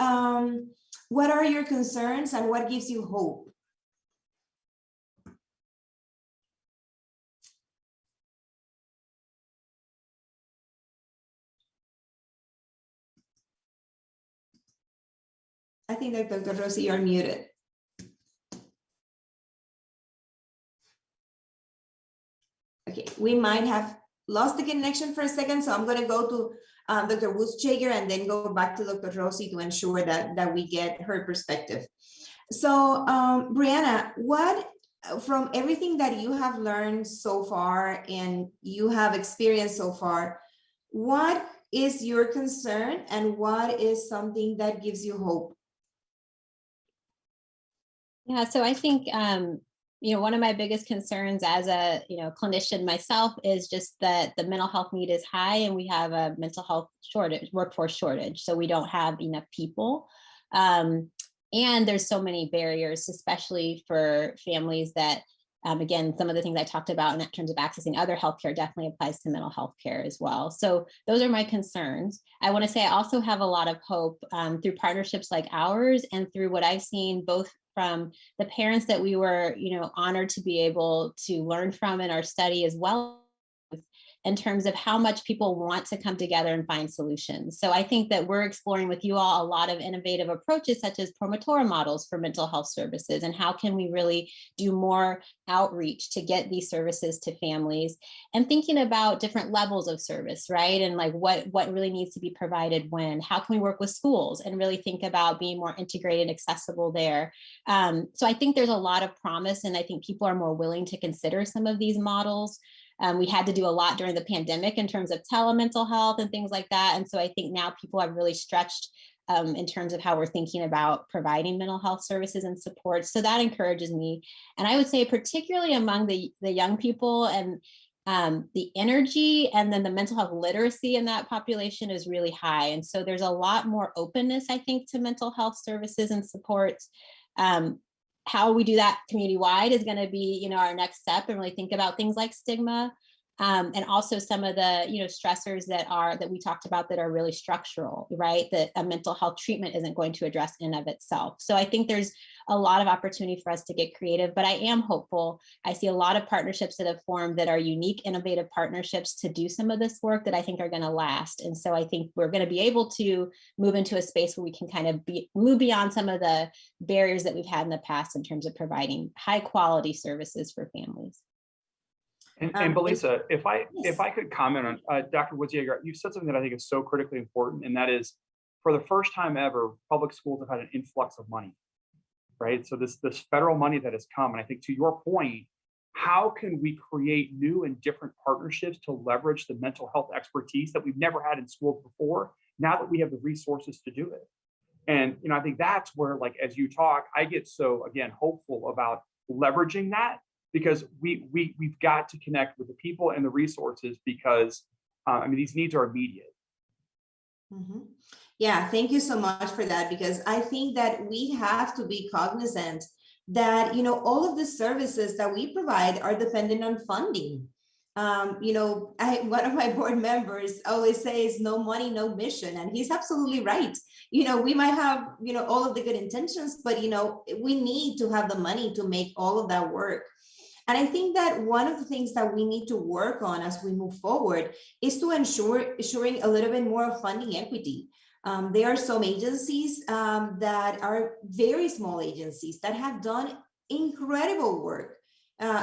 are your concerns and what gives you hope? I think that Dr. Rossi, you're muted. Okay, we might have lost the connection for a second, so I'm going to go to Dr. Wutzchager and then go back to Dr. Rossi to ensure that we get her perspective. So Brianna, what, from everything that you have learned so far and you have experienced so far, what is your concern and what is something that gives you hope? Yeah, so I think, one of my biggest concerns as a, clinician myself is just that the mental health need is high and we have a mental health shortage, workforce shortage. So we don't have enough people. And there's so many barriers, especially for families that, again, some of the things I talked about in terms of accessing other healthcare definitely applies to mental health care as well. So those are my concerns. I want to say I also have a lot of hope through partnerships like ours and through what I've seen both from the parents that we were, honored to be able to learn from in our study, as well in terms of how much people want to come together and find solutions. So I think that we're exploring with you all a lot of innovative approaches such as promotora models for mental health services, and how can we really do more outreach to get these services to families, and thinking about different levels of service, right? And like what really needs to be provided when, how can we work with schools and really think about being more integrated, accessible there. So I think there's a lot of promise, and I think people are more willing to consider some of these models. We had to do a lot during the pandemic in terms of telemental health and things like that. And so I think now people have really stretched in terms of how we're thinking about providing mental health services and support. So that encourages me. And I would say particularly among the young people, and the energy and then the mental health literacy in that population is really high. And so there's a lot more openness, I think, to mental health services and supports. How we do that community-wide is going to be, our next step, and really think about things like stigma, and also some of the, stressors that we talked about that are really structural, right? That a mental health treatment isn't going to address in and of itself. So I think there's a lot of opportunity for us to get creative, but I am hopeful. I see a lot of partnerships that have formed that are unique, innovative partnerships to do some of this work that I think are going to last. And so I think we're going to be able to move into a space where we can kind of move beyond some of the barriers that we've had in the past in terms of providing high quality services for families. And Belisa, if I could comment on Dr. Wutzchager, you said something that I think is so critically important, and that is, for the first time ever, public schools have had an influx of money, right? So this federal money that has come, and I think to your point, how can we create new and different partnerships to leverage the mental health expertise that we've never had in schools before, now that we have the resources to do it? And I think that's where, like, as you talk, I get so, again, hopeful about leveraging that, because we've got to connect with the people and the resources, because these needs are immediate. Mm-hmm. Yeah, thank you so much for that, because I think that we have to be cognizant that all of the services that we provide are dependent on funding. One of my board members always says, no money, no mission. And he's absolutely right. We might have, all of the good intentions, but, we need to have the money to make all of that work. And I think that one of the things that we need to work on as we move forward is to ensuring a little bit more of funding equity. There are some agencies that are very small agencies that have done incredible work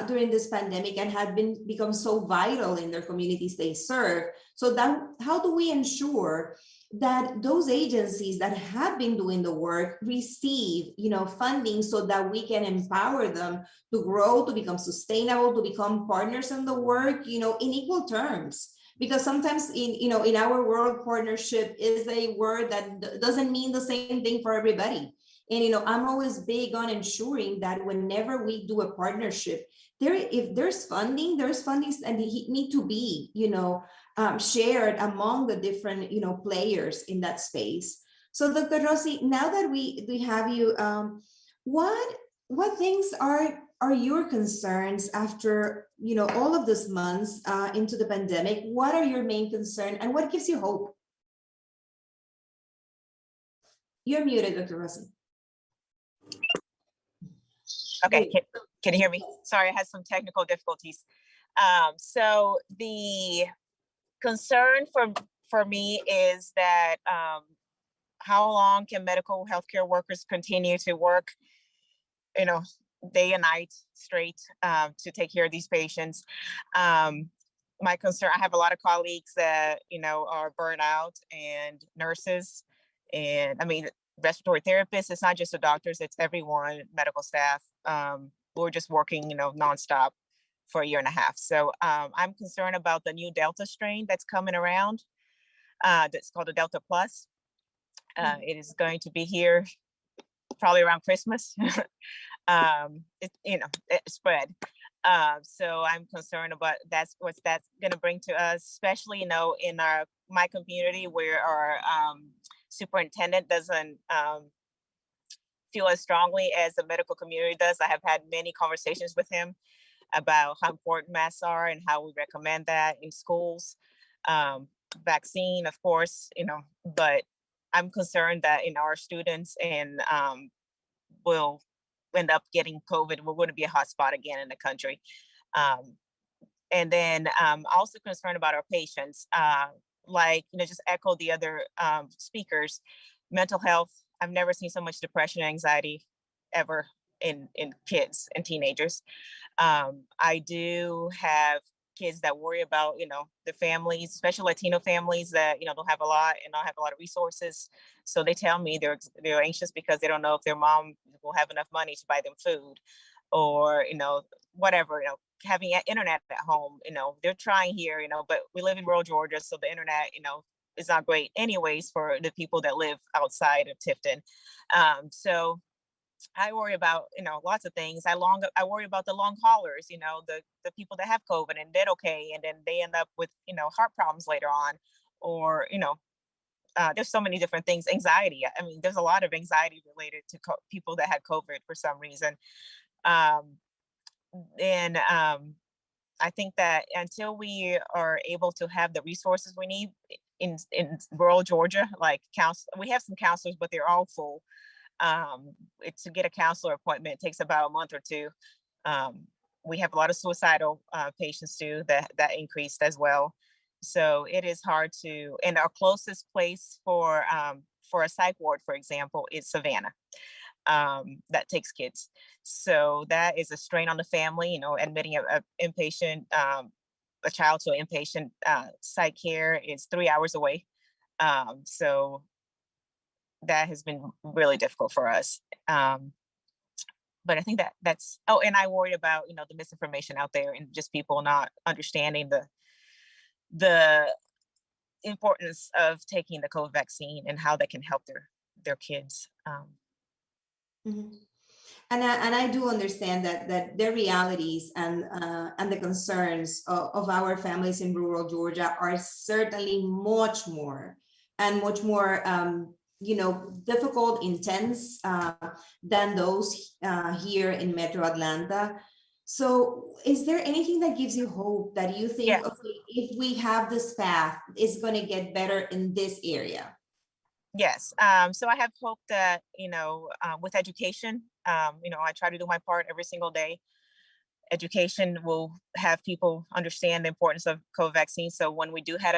during this pandemic and have become so vital in their communities they serve. So that, how do we ensure that those agencies that have been doing the work receive, funding, so that we can empower them to grow, to become sustainable, to become partners in the work, in equal terms? Because sometimes in our world, partnership is a word that doesn't mean the same thing for everybody. And, I'm always big on ensuring that whenever we do a partnership, if there's funding, and it need to be, shared among the different, players in that space. So Dr. Rossi, now that we have you, what things are your concerns after, all of these months into the pandemic? What are your main concerns and what gives you hope? You're muted, Dr. Rossi. Okay, can you hear me? Sorry, I had some technical difficulties. So the concern for me is that how long can medical healthcare workers continue to work, day and night straight to take care of these patients? my concern, I have a lot of colleagues that, are burnout, and nurses, and I mean, respiratory therapists. It's not just the doctors, it's everyone, medical staff. We're just working, nonstop for a year and a half. So I'm concerned about the new Delta strain that's coming around. That's called the Delta Plus. It is going to be here probably around Christmas. It spread. So I'm concerned about what that's going to bring to us, especially, in my community, where our superintendent doesn't feel as strongly as the medical community does. I have had many conversations with him about how important masks are and how we recommend that in schools. Vaccine, of course, but I'm concerned that our students will end up getting COVID. We're going to be a hotspot again in the country. And then I'm also concerned about our patients. Just echo the other speakers. Mental health. I've never seen so much depression and anxiety ever in kids and teenagers. I do have kids that worry about, the families, especially Latino families that, don't have a lot and don't have a lot of resources. So they tell me they're anxious because they don't know if their mom will have enough money to buy them food, or, whatever, having internet at home, they're trying here, but we live in rural Georgia. So the internet, is not great anyways for the people that live outside of Tifton. So I worry about, lots of things. I worry about the long haulers, the people that have COVID and did okay, and then they end up with, heart problems later on, or, there's so many different things. Anxiety. I mean, there's a lot of anxiety related to people that had COVID for some reason. And I think that until we are able to have the resources we need in rural Georgia, like we have some counselors, but they're all full. To get a counselor appointment, it takes about a month or two. We have a lot of suicidal patients too that increased as well. So it is hard to, and our closest place for a psych ward, for example, is Savannah. That takes kids. So that is a strain on the family, admitting a inpatient, a child to an inpatient psych care is 3 hours away. So that has been really difficult for us. But I think that's, and I worry about, the misinformation out there and just people not understanding the importance of taking the COVID vaccine and how that can help their kids. And I do understand that their realities and the concerns of our families in rural Georgia are certainly much more difficult, intense than those here in Metro Atlanta. So is there anything that gives you hope that you think, Yes. Okay, if we have this path, it's going to get better in this area? Yes. So I have hope that, with education, I try to do my part every single day. Education will have people understand the importance of COVID vaccine. So when we do have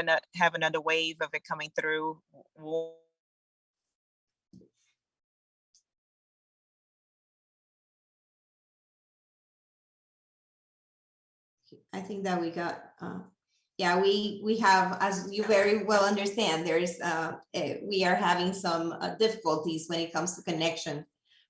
another wave of it coming through, I think that we got, we have, as you very well understand, we are having some difficulties when it comes to connection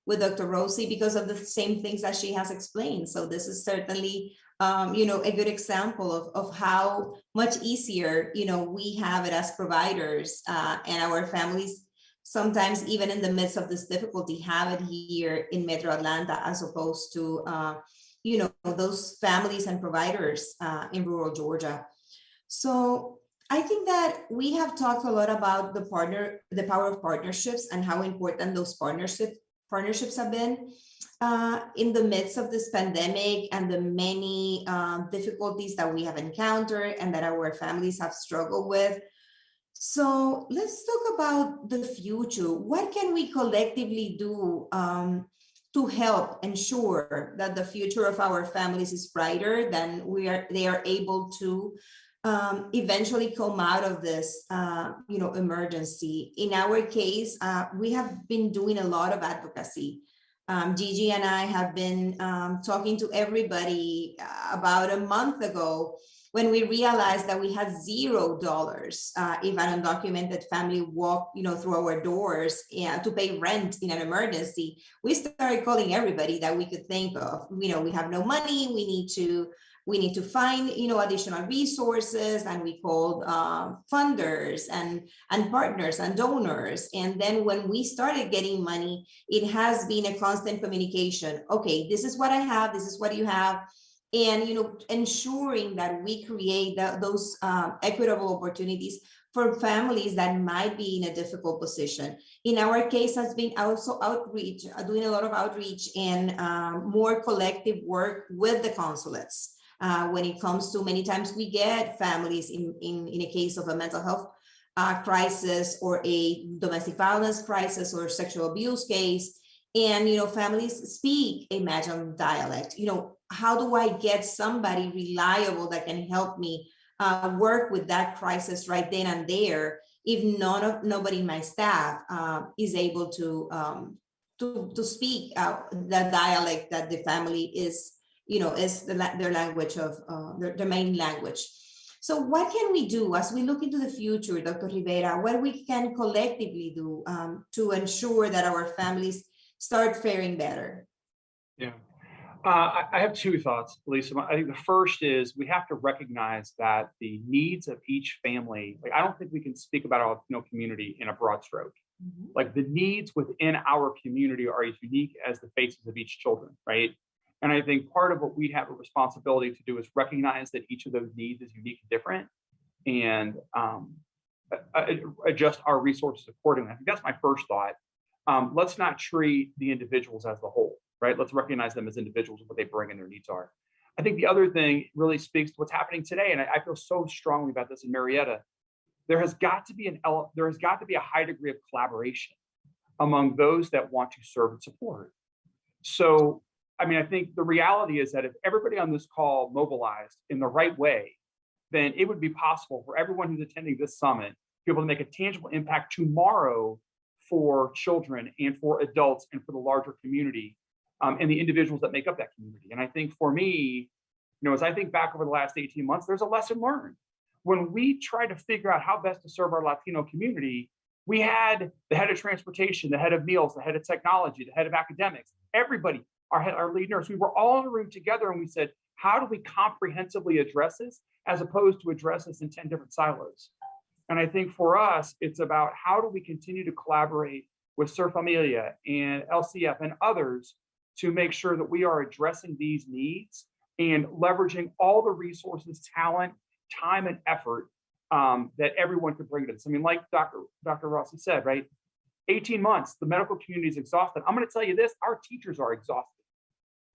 with Dr. Rosie because of the same things that she has explained. So this is certainly, a good example of how much easier, we have it as providers and our families, sometimes even in the midst of this difficulty, have it here in Metro Atlanta, as opposed to, those families and providers in rural Georgia. So I think that we have talked a lot about the power of partnerships and how important those partnerships have been in the midst of this pandemic and the many difficulties that we have encountered and that our families have struggled with. So let's talk about the future. What can we collectively do to help ensure that the future of our families is brighter than they are able to eventually come out of this, emergency? In our case, we have been doing a lot of advocacy. Gigi and I have been talking to everybody about a month ago when we realized that we had $0 if an undocumented family walked, through our doors to pay rent in an emergency, we started calling everybody that we could think of. We have no money, we need to find, additional resources, and we called funders and partners and donors. And then when we started getting money, it has been a constant communication. Okay, this is what I have, this is what you have. And, ensuring that we create those equitable opportunities for families that might be in a difficult position. In our case, has been also outreach, doing a lot of outreach and more collective work with the consulates. When it comes to, many times we get families in a case of a mental health crisis or a domestic violence crisis or sexual abuse case, and families speak a Imagine dialect. How do I get somebody reliable that can help me work with that crisis right then and there if nobody in my staff is able to speak the dialect that the family is their language of their main language. So what can we do as we look into the future, Dr. Rivera, what we can collectively do to ensure that our families start faring better? Yeah, I have two thoughts, Lisa. I think the first is we have to recognize that the needs of each family, I don't think we can speak about our Latino community in a broad stroke. Mm-hmm. Like the needs within our community are as unique as the faces of each children, right? And I think part of what we have a responsibility to do is recognize that each of those needs is unique and different, and adjust our resources accordingly. I think that's my first thought. Let's not treat the individuals as the whole, right? Let's recognize them as individuals and what they bring and their needs are. I think the other thing really speaks to what's happening today, and I feel so strongly about this in Marietta. There has got to be a high degree of collaboration among those that want to serve and support. So, I think the reality is that if everybody on this call mobilized in the right way, then it would be possible for everyone who's attending this summit to be able to make a tangible impact tomorrow for children and for adults and for the larger community and the individuals that make up that community. And I think for me, as I think back over the last 18 months, there's a lesson learned. When we tried to figure out how best to serve our Latino community, we had the head of transportation, the head of meals, the head of technology, the head of academics, everybody, our lead nurse, we were all in a room together and we said, how do we comprehensively address this as opposed to address this in 10 different silos? And I think for us, it's about how do we continue to collaborate with Ser Familia and LCF and others to make sure that we are addressing these needs and leveraging all the resources, talent, time, and effort that everyone could bring to this. Like Dr. Rossi said, right? 18 months, the medical community is exhausted. I'm going to tell you this, our teachers are exhausted.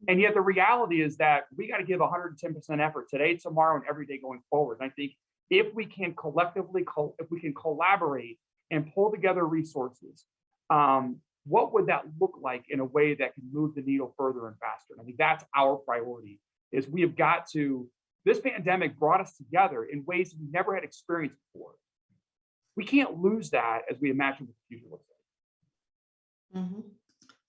And yet the reality is that we got to give 110% effort today, tomorrow, and every day going forward. And I think if we can collectively, if we can collaborate and pull together resources, what would that look like in a way that can move the needle further and faster? And I think that's our priority, is we have got to, this pandemic brought us together in ways we never had experienced before. We can't lose that as we imagine what the future looks like. Mm-hmm.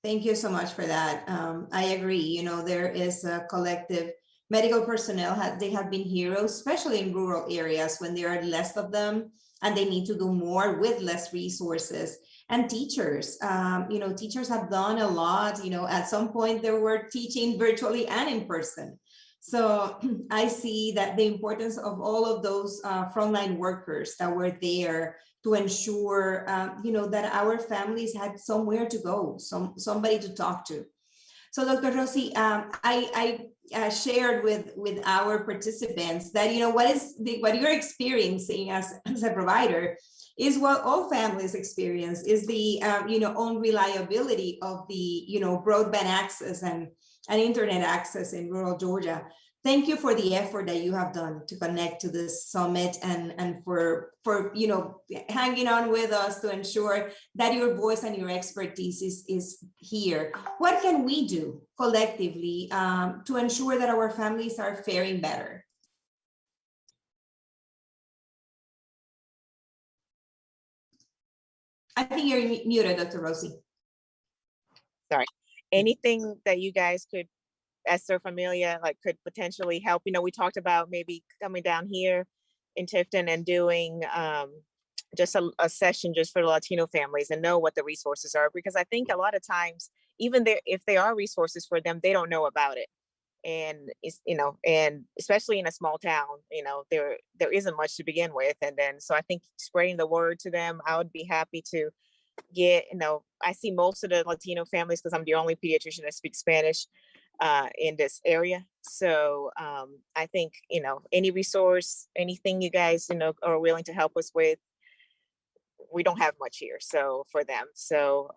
Thank you so much for that. I agree. There is a collective medical personnel, they have been heroes, especially in rural areas when there are less of them and they need to do more with less resources. And teachers, teachers have done a lot. At some point they were teaching virtually and in person. So I see that the importance of all of those frontline workers that were there to ensure, that our families had somewhere to go, somebody to talk to. So Dr. Rossi, I shared with our participants that, what you're experiencing as a provider is what all families experience, is the, unreliability of the, broadband access and internet access in rural Georgia. Thank you for the effort that you have done to connect to this summit and for hanging on with us to ensure that your voice and your expertise is here. What can we do collectively to ensure that our families are faring better? I think you're muted, Dr. Rossi. Sorry. Anything that you guys could as Ser Familia, like could potentially help. You know, we talked about maybe coming down here in Tifton and doing just a session just for Latino families and know what the resources are, because I think a lot of times, even there, if there are resources for them, they don't know about it. And it's, you know, and especially in a small town, you know, there isn't much to begin with. And then, so I think spreading the word to them, I would be happy to get, you know, I see most of the Latino families because I'm the only pediatrician that speaks Spanish in this area. So I think, you know, any resource, anything you guys, you know, are willing to help us with, we don't have much here. So for them. So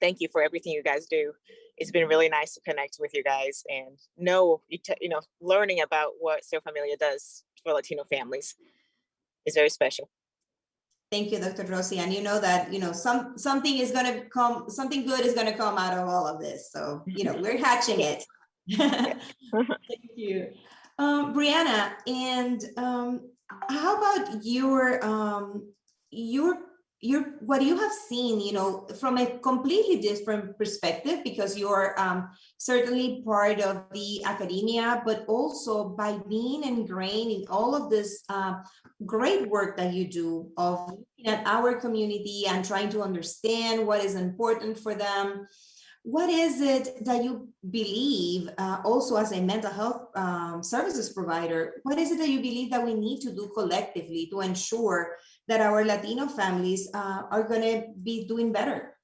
thank you for everything you guys do. It's been really nice to connect with you guys and know, you know, learning about what Ser Familia does for Latino families is very special. Thank you, Dr. Rossi. And you know that, you know, something is going to come, something good is going to come out of all of this. So, you know, we're hatching it. Thank you. Brianna, and how about your what you have seen, you know, from a completely different perspective, because you're certainly part of the academia, but also by being ingrained in all of this great work that you do of looking at our community and trying to understand what is important for them. What is it that you believe, also as a mental health services provider, what is it that you believe that we need to do collectively to ensure that our Latino families are going to be doing better?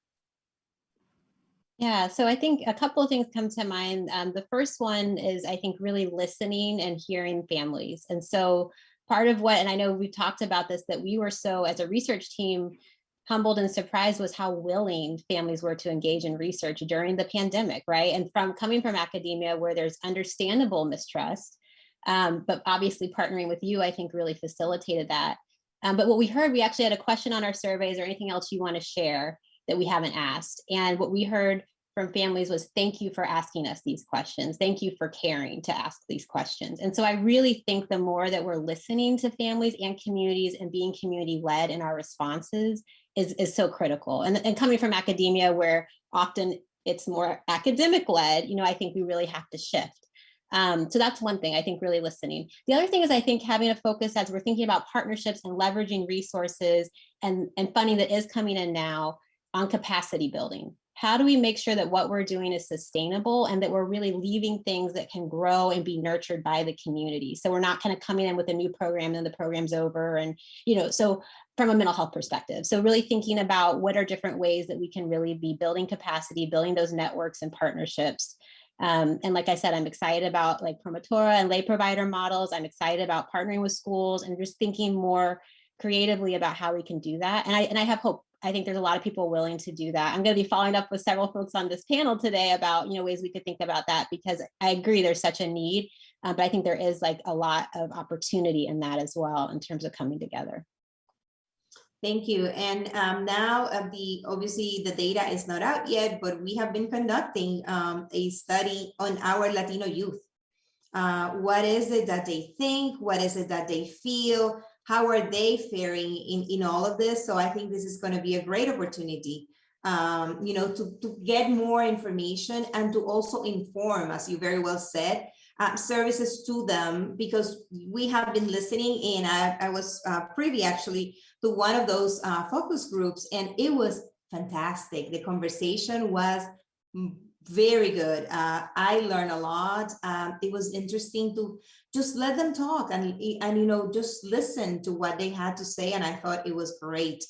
Yeah, so I think a couple of things come to mind. The first one is, I think, really listening and hearing families. And so part of what, and I know we've talked about this, that we were so, as a research team, humbled and surprised was how willing families were to engage in research during the pandemic, right? And coming from academia where there's understandable mistrust, but obviously partnering with you, I think really facilitated that. But what we heard, we actually had a question on our surveys or anything else you want to share that we haven't asked. And what we heard from families was, thank you for asking us these questions. Thank you for caring to ask these questions. And so I really think the more that we're listening to families and communities and being community-led in our responses is so critical. And coming from academia, where often it's more academic-led, you know, I think we really have to shift. So that's one thing, I think, really listening. The other thing is, I think, having a focus as we're thinking about partnerships and leveraging resources and funding that is coming in now on capacity building. How do we make sure that what we're doing is sustainable and that we're really leaving things that can grow and be nurtured by the community? So we're not kind of coming in with a new program and the program's over. And, you know, so from a mental health perspective, so really thinking about what are different ways that we can really be building capacity, building those networks and partnerships. And like I said, I'm excited about like promotora and lay provider models. I'm excited about partnering with schools and just thinking more creatively about how we can do that. And I have hope. I think there's a lot of people willing to do that. I'm going to be following up with several folks on this panel today about, you know, ways we could think about that, because I agree there's such a need, but I think there is like a lot of opportunity in that as well in terms of coming together. Thank you. And now obviously the data is not out yet, but we have been conducting a study on our Latino youth. What is it that they think? What is it that they feel? How are they faring in all of this? So I think this is going to be a great opportunity, you know, to get more information and to also inform, as you very well said, services to them, because we have been listening, and I was privy actually to one of those focus groups, and it was fantastic. The conversation was very good. I learned a lot. It was interesting to just let them talk and you know, just listen to what they had to say, and I thought it was great.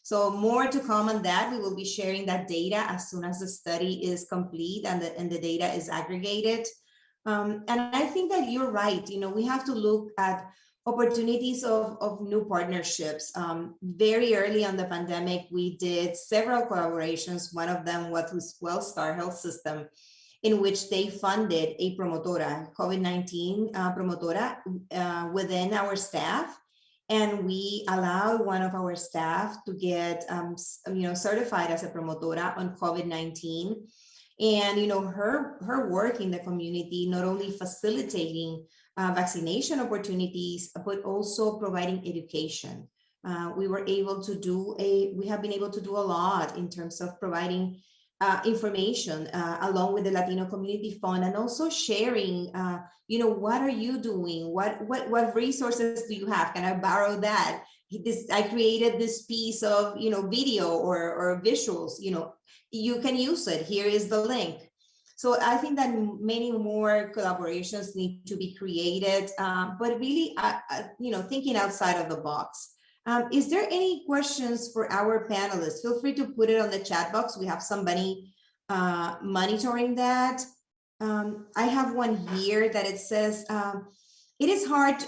So more to come on that. We will be sharing that data as soon as the study is complete and the data is aggregated. And I think that you're right. You know, we have to look at opportunities of new partnerships. Very early on the pandemic, we did several collaborations. One of them was with WellStar Health System, in which they funded a promotora, COVID-19 promotora within our staff. And we allowed one of our staff to get you know, certified as a promotora on COVID-19. And, you know, her work in the community, not only facilitating vaccination opportunities, but also providing education. We have been able to do a lot in terms of providing information along with the Latino Community Fund, and also sharing, what are you doing? What resources do you have? Can I borrow that? I created this piece of, video or visuals, you can use it. Here is the link. So I think that many more collaborations need to be created, but really, thinking outside of the box. Is there any questions for our panelists? Feel free to put it on the chat box. We have somebody monitoring that. I have one here that it says, it is hard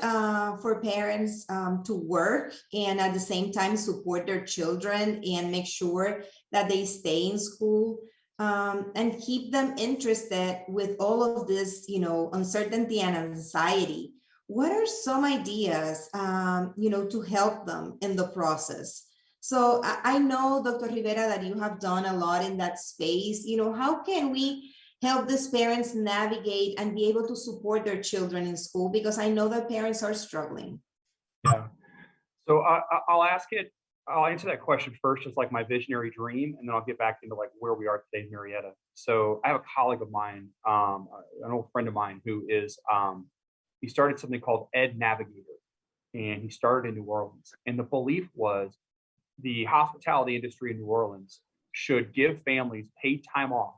for parents to work and at the same time support their children and make sure that they stay in school and keep them interested with all of this, uncertainty and anxiety. What are some ideas, to help them in the process? So I know, Dr. Rivera, that you have done a lot in that space. How can we help these parents navigate and be able to support their children in school? Because I know that parents are struggling. Yeah. So I'll answer that question first, just like my visionary dream, and then I'll get back into like where we are today in Marietta. So I have a colleague of mine, an old friend of mine who is, he started something called Ed Navigator, and he started in New Orleans. And the belief was the hospitality industry in New Orleans should give families paid time off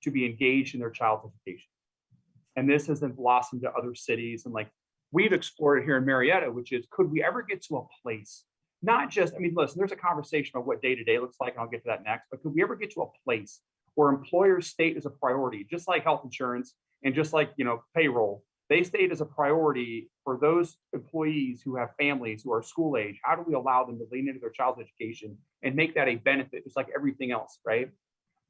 to be engaged in their child's education. And this has then blossomed to other cities. And like we've explored it here in Marietta, which is, could we ever get to a place, not just, listen, there's a conversation about what day-to-day looks like, and I'll get to that next, but could we ever get to a place where employers state as a priority, just like health insurance and just like, payroll, they state as a priority for those employees who have families who are school age? How do we allow them to lean into their child's education and make that a benefit, just like everything else, right?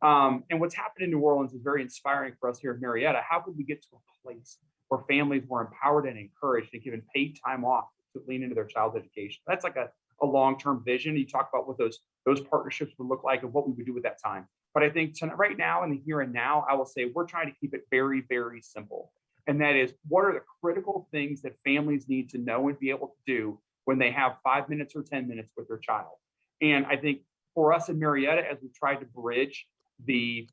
And what's happened in New Orleans is very inspiring for us here in Marietta. How could we get to a place where families were empowered and encouraged and given paid time off to lean into their child's education? That's like a long-term vision. You talk about what those partnerships would look like and what we would do with that time. But I think right now, in the here and now, I will say we're trying to keep it very, very simple. And that is, what are the critical things that families need to know and be able to do when they have 5 minutes or 10 minutes with their child? And I think for us in Marietta, as we tried to bridge the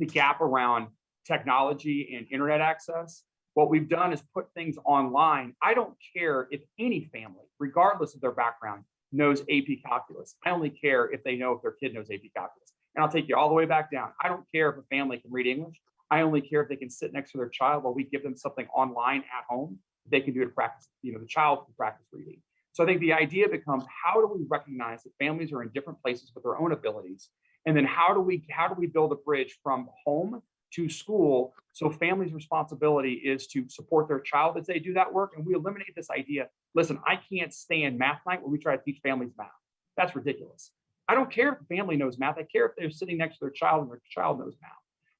gap around technology and internet access, what we've done is put things online. I don't care if any family, regardless of their background, knows AP Calculus. I only care if they know if their kid knows AP Calculus. And I'll take you all the way back down. I don't care if a family can read English. I only care if they can sit next to their child while we give them something online at home. They can do it to practice, the child can practice reading. So I think the idea becomes, how do we recognize that families are in different places with their own abilities? And then how do we build a bridge from home to school, so families' responsibility is to support their child as they do that work? And we eliminate this idea, listen, I can't stand math night when we try to teach families math. That's ridiculous. I don't care if the family knows math. I care if they're sitting next to their child and their child knows math.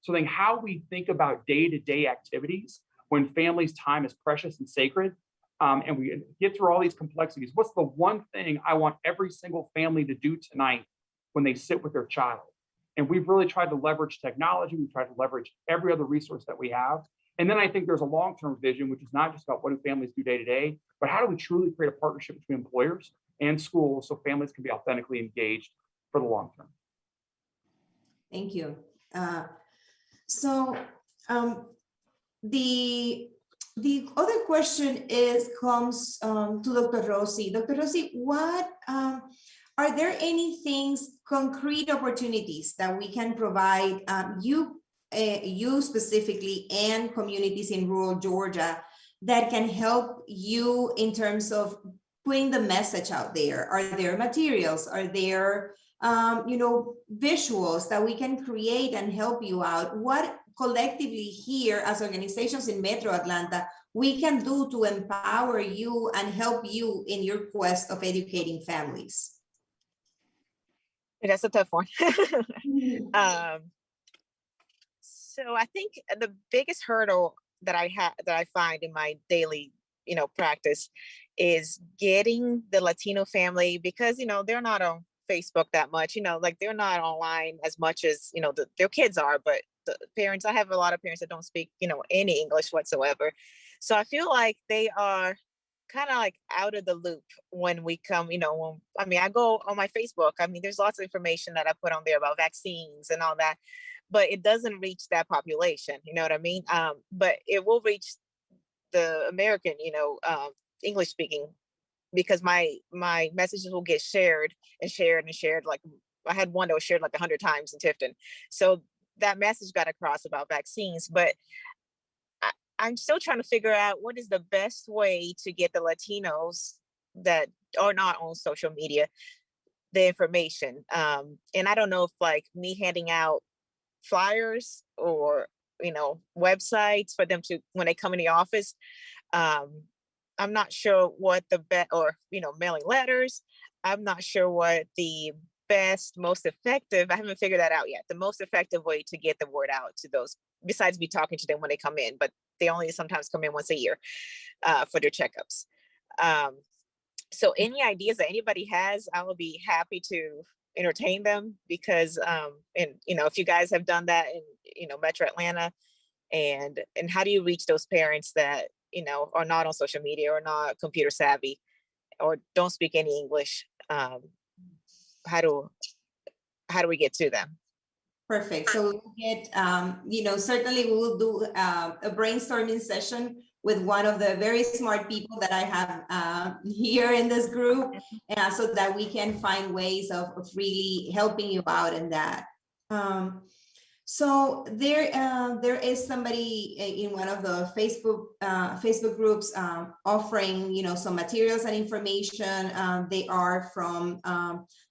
So then how we think about day-to-day activities when families' time is precious and sacred, and we get through all these complexities. What's the one thing I want every single family to do tonight when they sit with their child? And we've really tried to leverage technology. We've tried to leverage every other resource that we have. And then I think there's a long-term vision, which is not just about what do families do day to day, but how do we truly create a partnership between employers and schools so families can be authentically engaged for the long term. Thank you. The other question comes to Dr. Rossi. Dr. Rossi, what are there any concrete opportunities that we can provide you specifically and communities in rural Georgia that can help you in terms of putting the message out there? Are there materials? Are there visuals that we can create and help you out? What collectively here as organizations in Metro Atlanta we can do to empower you and help you in your quest of educating families? That's a tough one. So I think the biggest hurdle that I find in my daily, practice is getting the Latino family, because, they're not on Facebook that much, they're not online as much as, their kids are, but the parents, I have a lot of parents that don't speak, any English whatsoever. So I feel like they are kind of like out of the loop when we come, I go on my Facebook. There's lots of information that I put on there about vaccines and all that, but it doesn't reach that population. You know what I mean? But it will reach the American, English speaking, because my messages will get shared and shared and shared. Like I had one that was shared like 100 times in Tifton. So that message got across about vaccines, but I'm still trying to figure out what is the best way to get the Latinos that are not on social media the information. And I don't know if like me handing out flyers or, websites for them to, when they come in the office, I'm not sure what the best, or, mailing letters. I'm not sure what the best, most effective, I haven't figured that out yet. The most effective way to get the word out to those, besides me talking to them when they come in, but they only sometimes come in once a year for their checkups. So any ideas that anybody has, I will be happy to entertain them, because, if you guys have done that in, Metro Atlanta, and how do you reach those parents that, are not on social media or not computer savvy or don't speak any English? How do we get to them? Perfect. So we'll get, certainly we will do a brainstorming session with one of the very smart people that I have here in this group, so that we can find ways of really helping you out in that. So there is somebody in one of the Facebook groups offering, some materials and information. They are from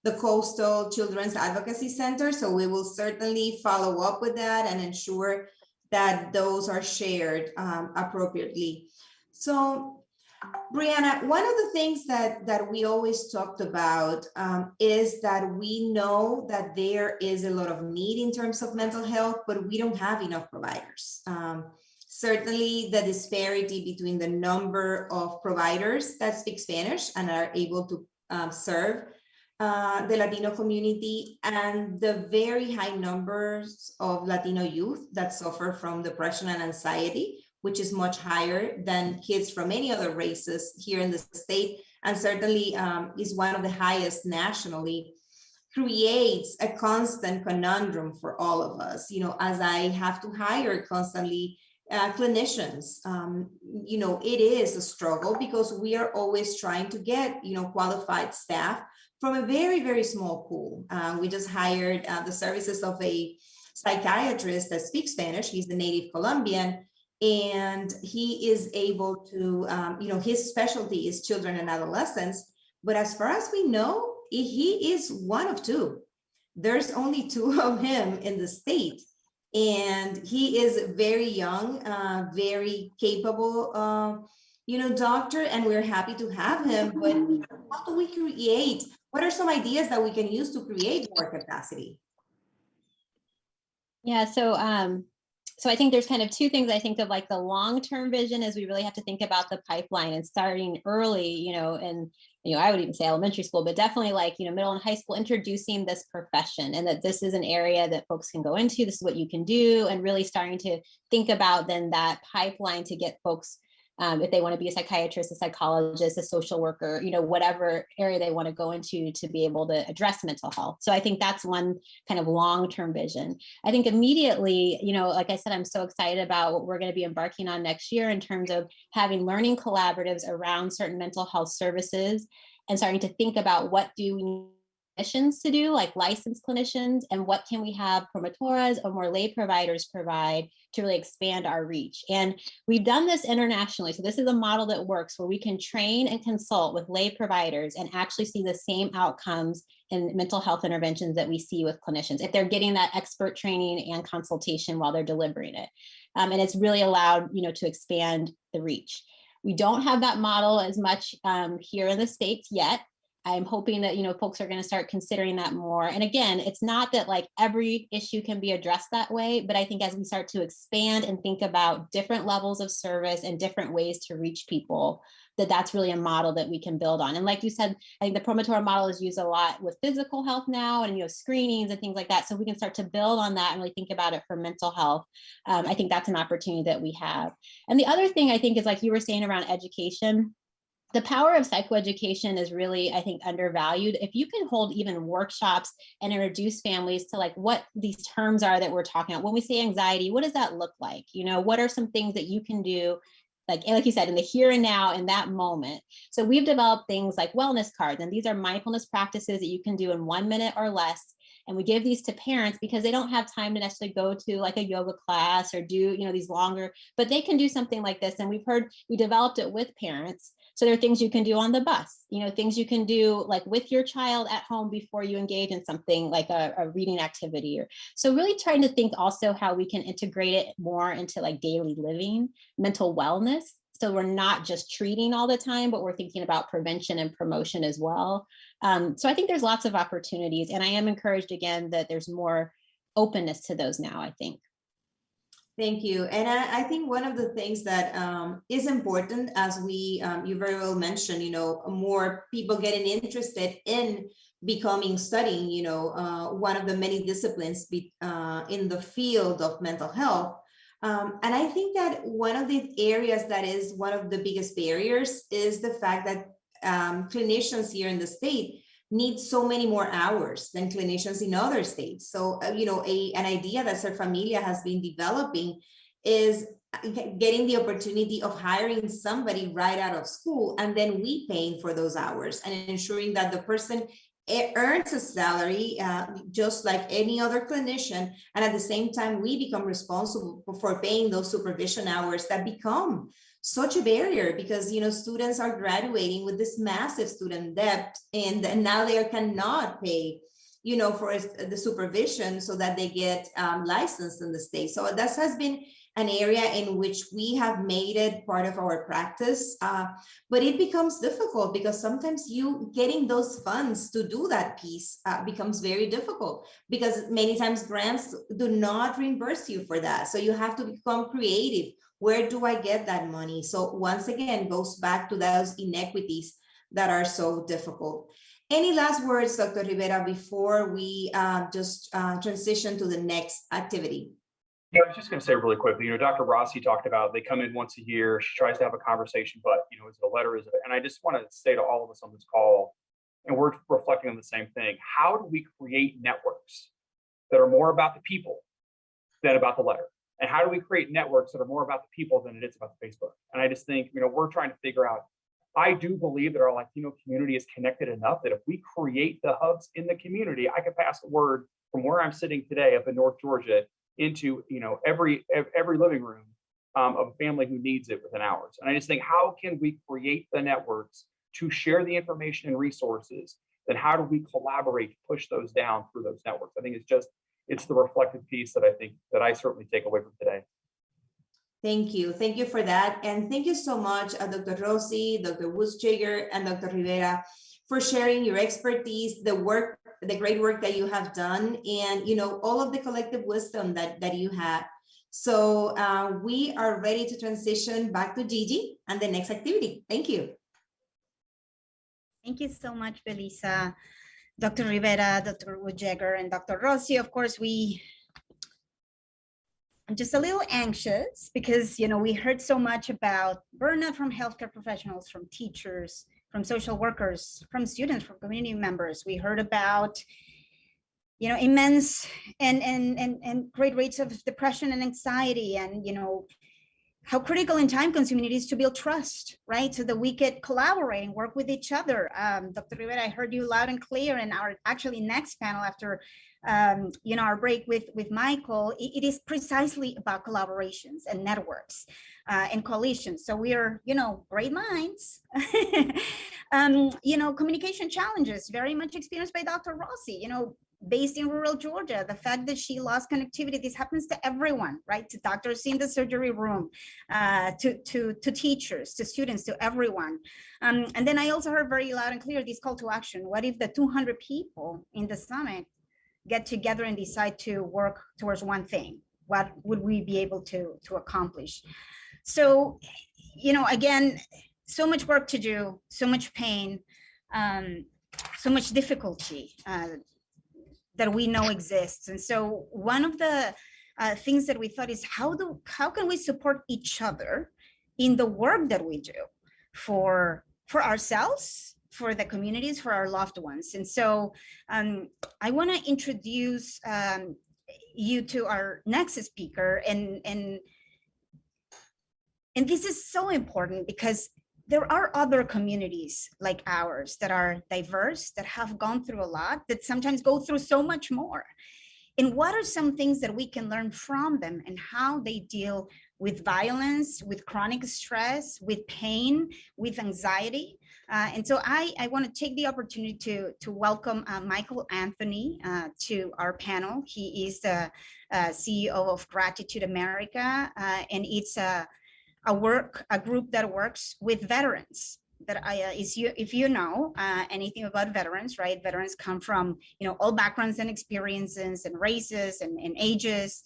the Coastal Children's Advocacy Center. So we will certainly follow up with that and ensure that those are shared appropriately. So Brianna, one of the things that we always talked about is that we know that there is a lot of need in terms of mental health, but we don't have enough providers. Certainly the disparity between the number of providers that speak Spanish and are able to serve the Latino community, and the very high numbers of Latino youth that suffer from depression and anxiety, which is much higher than kids from any other races here in the state, and certainly is one of the highest nationally, creates a constant conundrum for all of us. As I have to hire constantly clinicians, it is a struggle because we are always trying to get, qualified staff from a very, very small pool. We just hired the services of a psychiatrist that speaks Spanish. He's the native Colombian, and he is able to, his specialty is children and adolescents. But as far as we know, he is one of two. There's only two of him in the state. And he is very young, very capable, doctor, and we're happy to have him. But how do we create? What are some ideas that we can use to create more capacity? Yeah, so I think there's kind of two things. I think of like the long-term vision is we really have to think about the pipeline and starting early, and I would even say elementary school, but definitely like, middle and high school, introducing this profession, and that this is an area that folks can go into. This is what you can do, and really starting to think about then that pipeline to get folks, if they want to be a psychiatrist, a psychologist, a social worker, whatever area they want to go into to be able to address mental health. So I think that's one kind of long-term vision. I think immediately, like I said, I'm so excited about what we're going to be embarking on next year in terms of having learning collaboratives around certain mental health services, and starting to think about what do we need clinicians to do, like licensed clinicians, and what can we have promotoras or more lay providers provide to really expand our reach. And we've done this internationally. So this is a model that works where we can train and consult with lay providers and actually see the same outcomes in mental health interventions that we see with clinicians, if they're getting that expert training and consultation while they're delivering it. And it's really allowed, to expand the reach. We don't have that model as much here in the States yet. I'm hoping that, folks are going to start considering that more. And again, it's not that like every issue can be addressed that way, but I think as we start to expand and think about different levels of service and different ways to reach people, that's really a model that we can build on. And like you said, I think the promotor model is used a lot with physical health now, and, screenings and things like that. So we can start to build on that and really think about it for mental health. I think that's an opportunity that we have. And the other thing I think is, like you were saying, around education. the power of psychoeducation is really, I think, undervalued. If you can hold even workshops and introduce families to like what these terms are that we're talking about. When we say anxiety, what does that look like? You know, what are some things that you can do, like you said, in the here and now, in that moment? So we've developed things like wellness cards, and these are mindfulness practices that you can do in 1 minute or less. And we give these to parents because they don't have time to necessarily go to like a yoga class or do, you know, these longer, but they can do something like this. And we developed it with parents. So there are things you can do on the bus, you know, things you can do like with your child at home before you engage in something like a reading activity. So really trying to think also how we can integrate it more into like daily living, mental wellness. So we're not just treating all the time, but we're thinking about prevention and promotion as well. So I think there's lots of opportunities, and I am encouraged again that there's more openness to those now, I think. Thank you. And I think one of the things that is important, as you very well mentioned, you know, more people getting interested in studying, you know, one of the many disciplines in the field of mental health. And I think that one of the areas that is one of the biggest barriers is the fact that clinicians here in the state need so many more hours than clinicians in other states. So, you know, an idea that Ser Familia has been developing is getting the opportunity of hiring somebody right out of school, and then we paying for those hours and ensuring that the person earns a salary just like any other clinician. And at the same time, we become responsible for paying those supervision hours that become such a barrier because, you know, students are graduating with this massive student debt, and now they cannot pay, you know, for the supervision so that they get licensed in the state. So that has been an area in which we have made it part of our practice, but it becomes difficult because sometimes getting those funds to do that piece becomes very difficult because many times grants do not reimburse you for that. So you have to become creative. Where do I get that money? So once again, goes back to those inequities that are so difficult. Any last words, Dr. Rivera, before we just transition to the next activity? Yeah, I was just going to say really quickly, you know, Dr. Rossi talked about they come in once a year. She tries to have a conversation, but, you know, is it a letter? Is it? And I just want to say to all of us on this call, and we're reflecting on the same thing. How do we create networks that are more about the people than about the letter? And how do we create networks that are more about the people than it is about the Facebook? And I just think, you know, we're trying to figure out, I do believe that our Latino community is connected enough that if we create the hubs in the community, I could pass a word from where I'm sitting today up in North Georgia into, you know, every living room of a family who needs it within hours. And I just think, how can we create the networks to share the information and resources? Then how do we collaborate to push those down through those networks? I think it's the reflective piece that I think that I certainly take away from today. Thank you for that. And thank you so much, Dr. Rossi, Dr. Wutzjäger, and Dr. Rivera for sharing your expertise, the great work that you have done, and, you know, all of the collective wisdom that you had. So we are ready to transition back to Gigi and the next activity. Thank you. Thank you so much, Belisa, Dr. Rivera, Dr. Wutzjäger, and Dr. Rossi. Of course, I'm just a little anxious because, you know, we heard so much about burnout from healthcare professionals, from teachers, from social workers, from students, from community members. We heard about, you know, immense and great rates of depression and anxiety, and, you know, how critical and time consuming it is to build trust, right? So that we could collaborate and work with each other. Dr. Rivera, I heard you loud and clear in our actually next panel after, you know, our break with Michael. It is precisely about collaborations and networks and coalitions. So we are, you know, great minds. You know, communication challenges very much experienced by Dr. Rossi, you know, based in rural Georgia, the fact that she lost connectivity, this happens to everyone, right? To doctors in the surgery room, to teachers, to students, to everyone. And then I also heard very loud and clear this call to action. What if the 200 people in the summit get together and decide to work towards one thing? What would we be able to accomplish? So, you know, again, so much work to do, so much pain, so much difficulty that we know exists. And so one of the things that we thought is how can we support each other in the work that we do for for ourselves, for the communities, for our loved ones. And so I want to introduce you to our next speaker. And this is so important because there are other communities like ours that are diverse, that have gone through a lot, that sometimes go through so much more. And what are some things that we can learn from them and how they deal with violence, with chronic stress, with pain, with anxiety? And so I want to take the opportunity to welcome Michael Anthony to our panel. He is the CEO of Gratitude America, and it's a group that works with veterans. That if you know anything about veterans, right? Veterans come from all backgrounds and experiences and races and ages.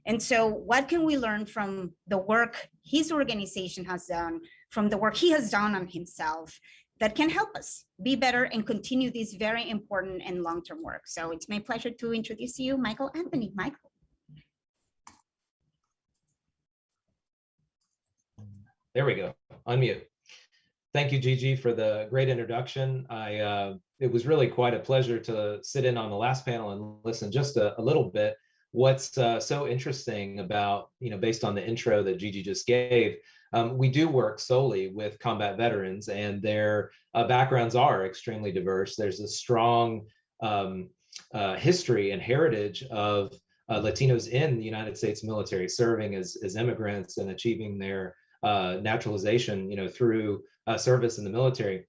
And so what can we learn from the work his organization has done, from the work he has done on himself, that can help us be better and continue this very important and long-term work? So it's my pleasure to introduce to you Michael Anthony. Michael. There we go, unmute. Thank you, Gigi, for the great introduction. It was really quite a pleasure to sit in on the last panel and listen just a little bit. What's so interesting about, based on the intro that Gigi just gave, we do work solely with combat veterans, and their backgrounds are extremely diverse. There's a strong history and heritage of Latinos in the United States military, serving as immigrants and achieving their naturalization, through service in the military.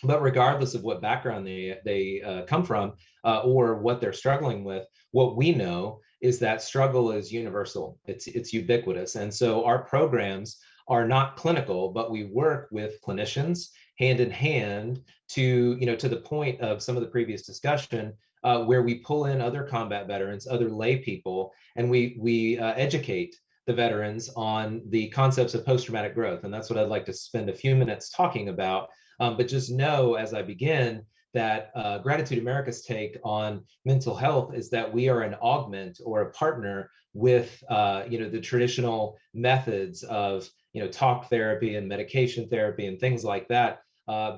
But regardless of what background they come from or what they're struggling with, what we know is that struggle is universal. It's ubiquitous. And so our programs are not clinical, but we work with clinicians hand in hand to the point of some of the previous discussion, where we pull in other combat veterans, other lay people, and we educate the veterans on the concepts of post-traumatic growth. And that's what I'd like to spend a few minutes talking about. But just know as I begin that Gratitude America's take on mental health is that we are an augment or a partner with the traditional methods of talk therapy and medication therapy and things like that,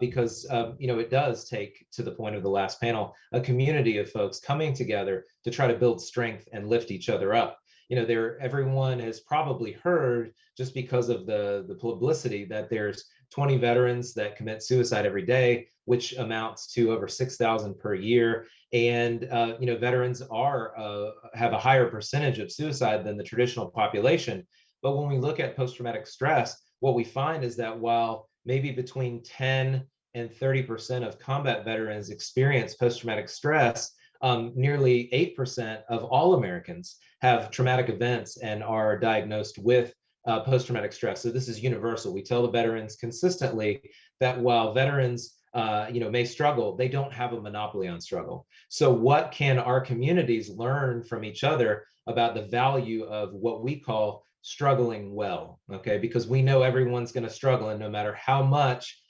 because it does take, to the point of the last panel, a community of folks coming together to try to build strength and lift each other up. Everyone has probably heard, just because of the publicity, that there's 20 veterans that commit suicide every day, which amounts to over 6,000 per year. And veterans have a higher percentage of suicide than the traditional population. But when we look at post-traumatic stress, what we find is that while maybe between 10 and 30% of combat veterans experience post-traumatic stress, nearly 8% of all Americans have traumatic events and are diagnosed with post-traumatic stress. So this is universal. We tell the veterans consistently that while veterans may struggle, they don't have a monopoly on struggle. So what can our communities learn from each other about the value of what we call struggling well? Okay, because we know everyone's going to struggle, and no matter how much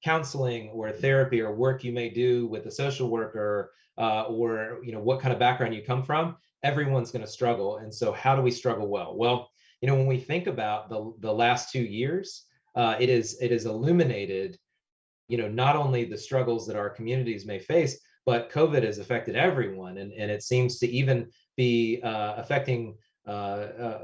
counseling or therapy or work you may do with a social worker, or what kind of background you come from, everyone's going to struggle. And so how do we struggle well? Well, when we think about the last 2 years, it is illuminated, not only the struggles that our communities may face, but COVID has affected everyone. And it seems to even be affecting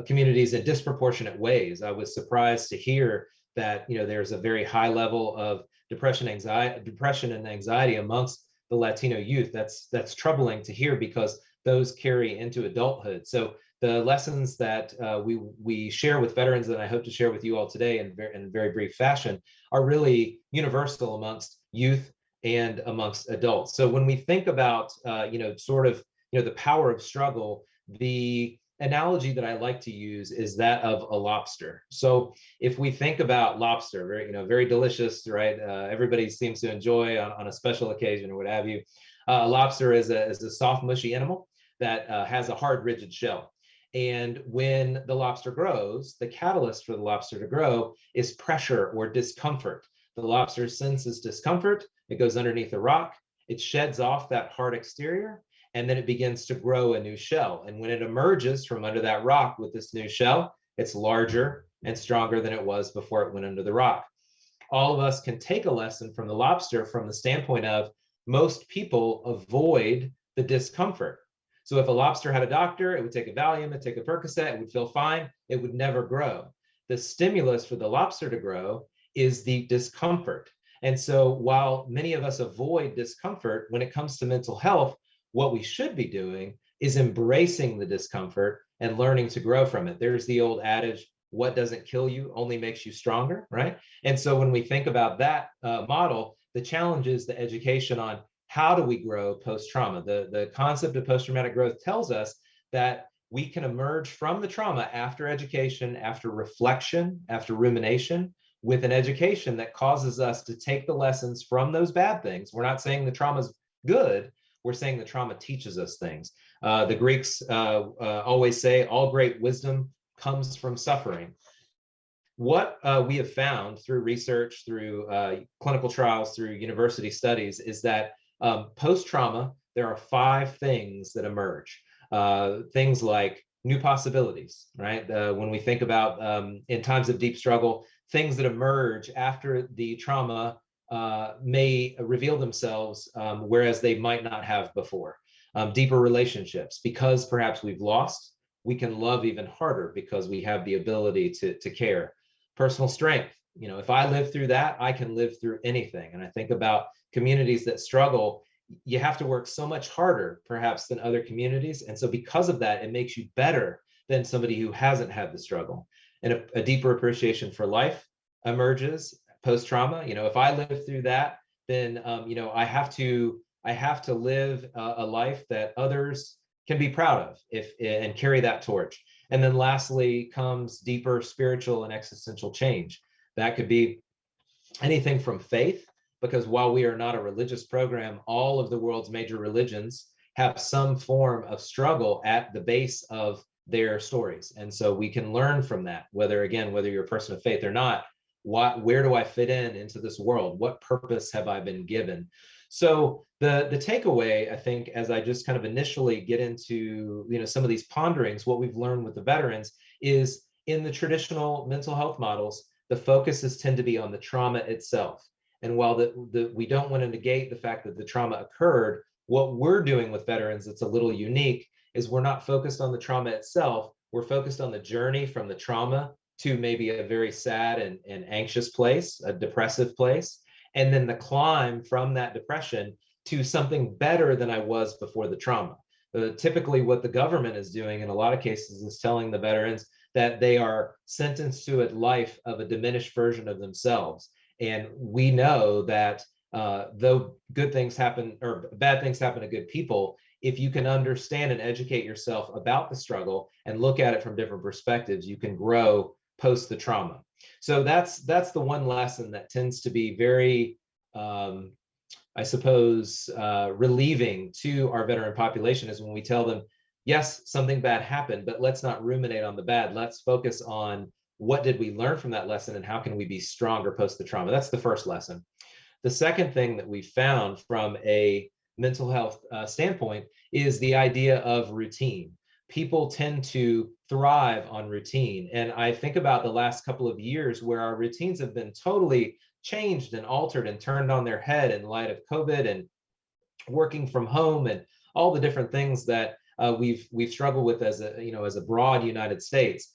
communities in disproportionate ways. I was surprised to hear that, there's a very high level of depression and anxiety amongst the Latino youth. That's troubling to hear, because those carry into adulthood. So the lessons that we share with veterans, and I hope to share with you all today in very brief fashion, are really universal amongst youth and amongst adults. So when we think about the power of struggle, the analogy that I like to use is that of a lobster. So if we think about lobster, very delicious, right? Everybody seems to enjoy on a special occasion or what have you. Lobster is a soft, mushy animal that has a hard, rigid shell. And when the lobster grows, the catalyst for the lobster to grow is pressure or discomfort. The lobster senses discomfort, it goes underneath a rock, it sheds off that hard exterior, and then it begins to grow a new shell. And when it emerges from under that rock with this new shell, it's larger and stronger than it was before it went under the rock. all of us can take a lesson from the lobster from the standpoint of most people avoid the discomfort. So if a lobster had a doctor, it would take a Valium, it'd take a Percocet, it would feel fine, it would never grow. The stimulus for the lobster to grow is the discomfort. And so while many of us avoid discomfort, when it comes to mental health, what we should be doing is embracing the discomfort and learning to grow from it. There's the old adage, what doesn't kill you only makes you stronger, right? And so when we think about that model, the challenge is the education on how do we grow post-trauma? The concept of post-traumatic growth tells us that we can emerge from the trauma after education, after reflection, after rumination, with an education that causes us to take the lessons from those bad things. We're not saying the trauma is good, we're saying the trauma teaches us things. The Greeks always say all great wisdom comes from suffering. What we have found through research, through clinical trials, through university studies is that post-trauma, there are 5 things that emerge. Things like new possibilities, right? When we think about in times of deep struggle, things that emerge after the trauma may reveal themselves, whereas they might not have before. Deeper relationships, because perhaps we've lost, we can love even harder because we have the ability to care. Personal strength, you know, if I live through that, I can live through anything. And I think about communities that struggle, you have to work so much harder perhaps than other communities. And so because of that, it makes you better than somebody who hasn't had the struggle. And a deeper appreciation for life emerges post-trauma. You know, if I live through that, then, you know, I have to live a life that others can be proud of and carry that torch. And then lastly comes deeper spiritual and existential change. That could be anything from faith, because while we are not a religious program, all of the world's major religions have some form of struggle at the base of their stories. And so we can learn from that, whether you're a person of faith or not, where do I fit into this world? What purpose have I been given? So the takeaway, I think, as I just kind of initially get into, you know, some of these ponderings, what we've learned with the veterans is in the traditional mental health models, the focuses tend to be on the trauma itself. And while we don't want to negate the fact that the trauma occurred, what we're doing with veterans that's a little unique is we're not focused on the trauma itself. We're focused on the journey from the trauma to maybe a very sad and anxious place, a depressive place, and then the climb from that depression to something better than I was before the trauma. Typically what the government is doing in a lot of cases is telling the veterans that they are sentenced to a life of a diminished version of themselves. And we know that though good things happen or bad things happen to good people, if you can understand and educate yourself about the struggle and look at it from different perspectives, you can grow post the trauma. So that's the one lesson that tends to be very, I suppose, relieving to our veteran population is when we tell them, yes, something bad happened, but let's not ruminate on the bad. Let's focus on what did we learn from that lesson and how can we be stronger post the trauma? That's the first lesson. The second thing that we found from a mental health standpoint is the idea of routine. People tend to thrive on routine. And I think about the last couple of years where our routines have been totally changed and altered and turned on their head in light of COVID and working from home and all the different things that we've struggled with as a broad United States.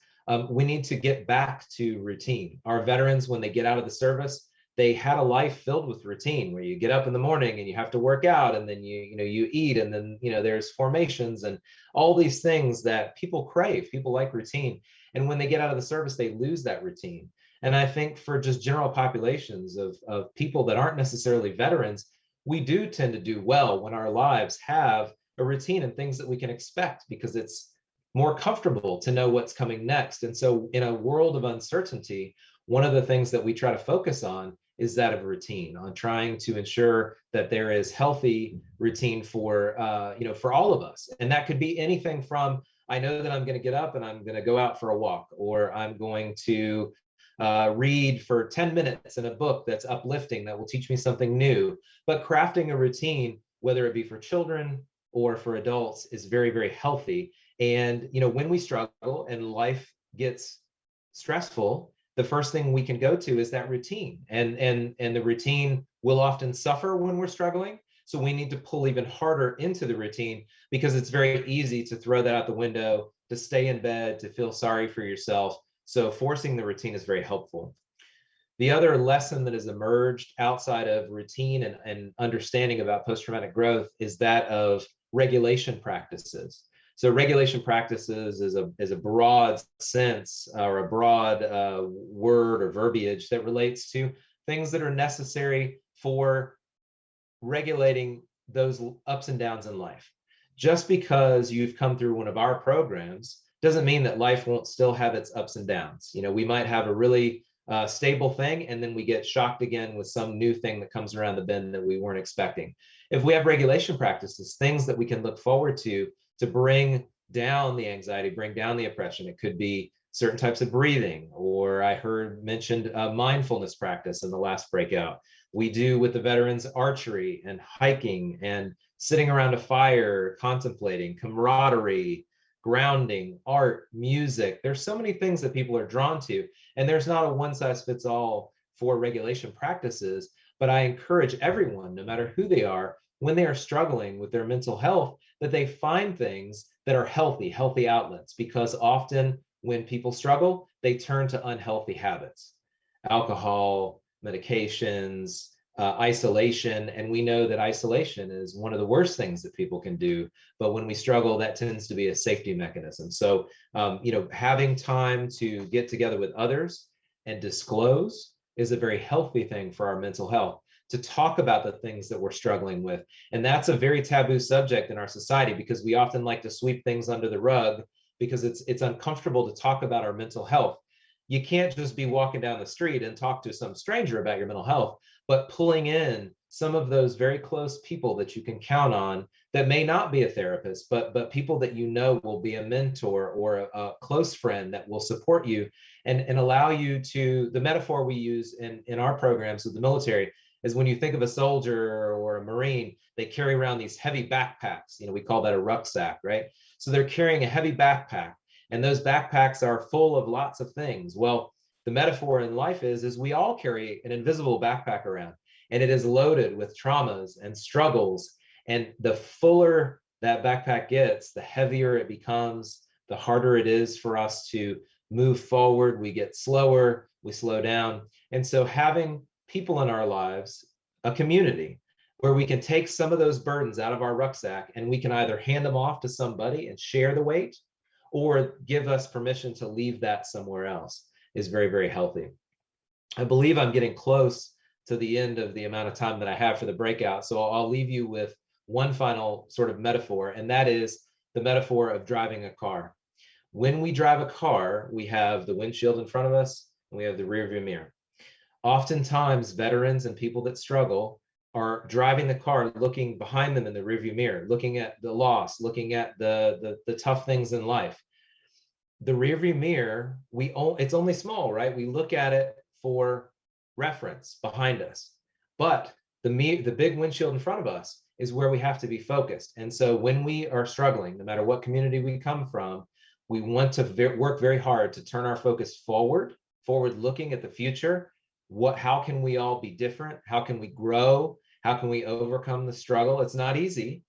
We need to get back to routine. Our veterans, when they get out of the service, they had a life filled with routine where you get up in the morning and you have to work out and then you eat and then there's formations and all these things that people crave. People like routine. And when they get out of the service, they lose that routine. And I think for just general populations of people that aren't necessarily veterans, we do tend to do well when our lives have a routine and things that we can expect because it's more comfortable to know what's coming next. And so in a world of uncertainty, one of the things that we try to focus on is that of routine, on trying to ensure that there is healthy routine for all of us. And that could be anything from, I know that I'm going to get up and I'm going to go out for a walk, or I'm going to read for 10 minutes in a book that's uplifting, that will teach me something new. But crafting a routine, whether it be for children or for adults, is very, very healthy. And when we struggle and life gets stressful, the first thing we can go to is that routine. And the routine will often suffer when we're struggling. So we need to pull even harder into the routine, because it's very easy to throw that out the window, to stay in bed, to feel sorry for yourself. So forcing the routine is very helpful. The other lesson that has emerged outside of routine and understanding about post-traumatic growth is that of regulation practices. So regulation practices is a broad sense, or a broad word or verbiage that relates to things that are necessary for regulating those ups and downs in life. Just because you've come through one of our programs doesn't mean that life won't still have its ups and downs. You know, we might have a really stable thing, and then we get shocked again with some new thing that comes around the bend that we weren't expecting. If we have regulation practices, things that we can look forward to bring down the anxiety, bring down the oppression, it could be certain types of breathing, or I heard mentioned mindfulness practice in the last breakout. We do with the veterans archery and hiking and sitting around a fire, contemplating, camaraderie, grounding, art, music. There's so many things that people are drawn to, and there's not a one size fits all for regulation practices, but I encourage everyone, no matter who they are, when they are struggling with their mental health, that they find things that are healthy outlets, because often when people struggle, they turn to unhealthy habits, alcohol, medications, isolation. And we know that isolation is one of the worst things that people can do. But when we struggle, that tends to be a safety mechanism. So, having time to get together with others and disclose is a very healthy thing for our mental health, to talk about the things that we're struggling with. And that's a very taboo subject in our society, because we often like to sweep things under the rug because it's uncomfortable to talk about our mental health. You can't just be walking down the street and talk to some stranger about your mental health, but pulling in some of those very close people that you can count on, that may not be a therapist, but people that you know will be a mentor or a close friend that will support you and allow you to. The metaphor we use in our programs with the military is, when you think of a soldier or a Marine, they carry around these heavy backpacks. We call that a rucksack, right? So they're carrying a heavy backpack, and those backpacks are full of lots of things. Well, the metaphor in life is we all carry an invisible backpack around, and it is loaded with traumas and struggles. And the fuller that backpack gets, the heavier it becomes, the harder it is for us to move forward. We get slower, we slow down. And so having people in our lives, a community where we can take some of those burdens out of our rucksack, and we can either hand them off to somebody and share the weight, or give us permission to leave that somewhere else, is very, very healthy. I believe I'm getting close to the end of the amount of time that I have for the breakout. So I'll leave you with one final sort of metaphor, and that is the metaphor of driving a car. When we drive a car, we have the windshield in front of us, and we have the rear view mirror. Oftentimes, veterans and people that struggle are driving the car, looking behind them in the rearview mirror, looking at the loss, looking at the tough things in life. The rearview mirror, it's only small, right? We look at it for reference behind us, but the big windshield in front of us is where we have to be focused. And so when we are struggling, no matter what community we come from, we want to work very hard to turn our focus forward looking at the future. How can we all be different? How can we grow? How can we overcome the struggle? It's not easy.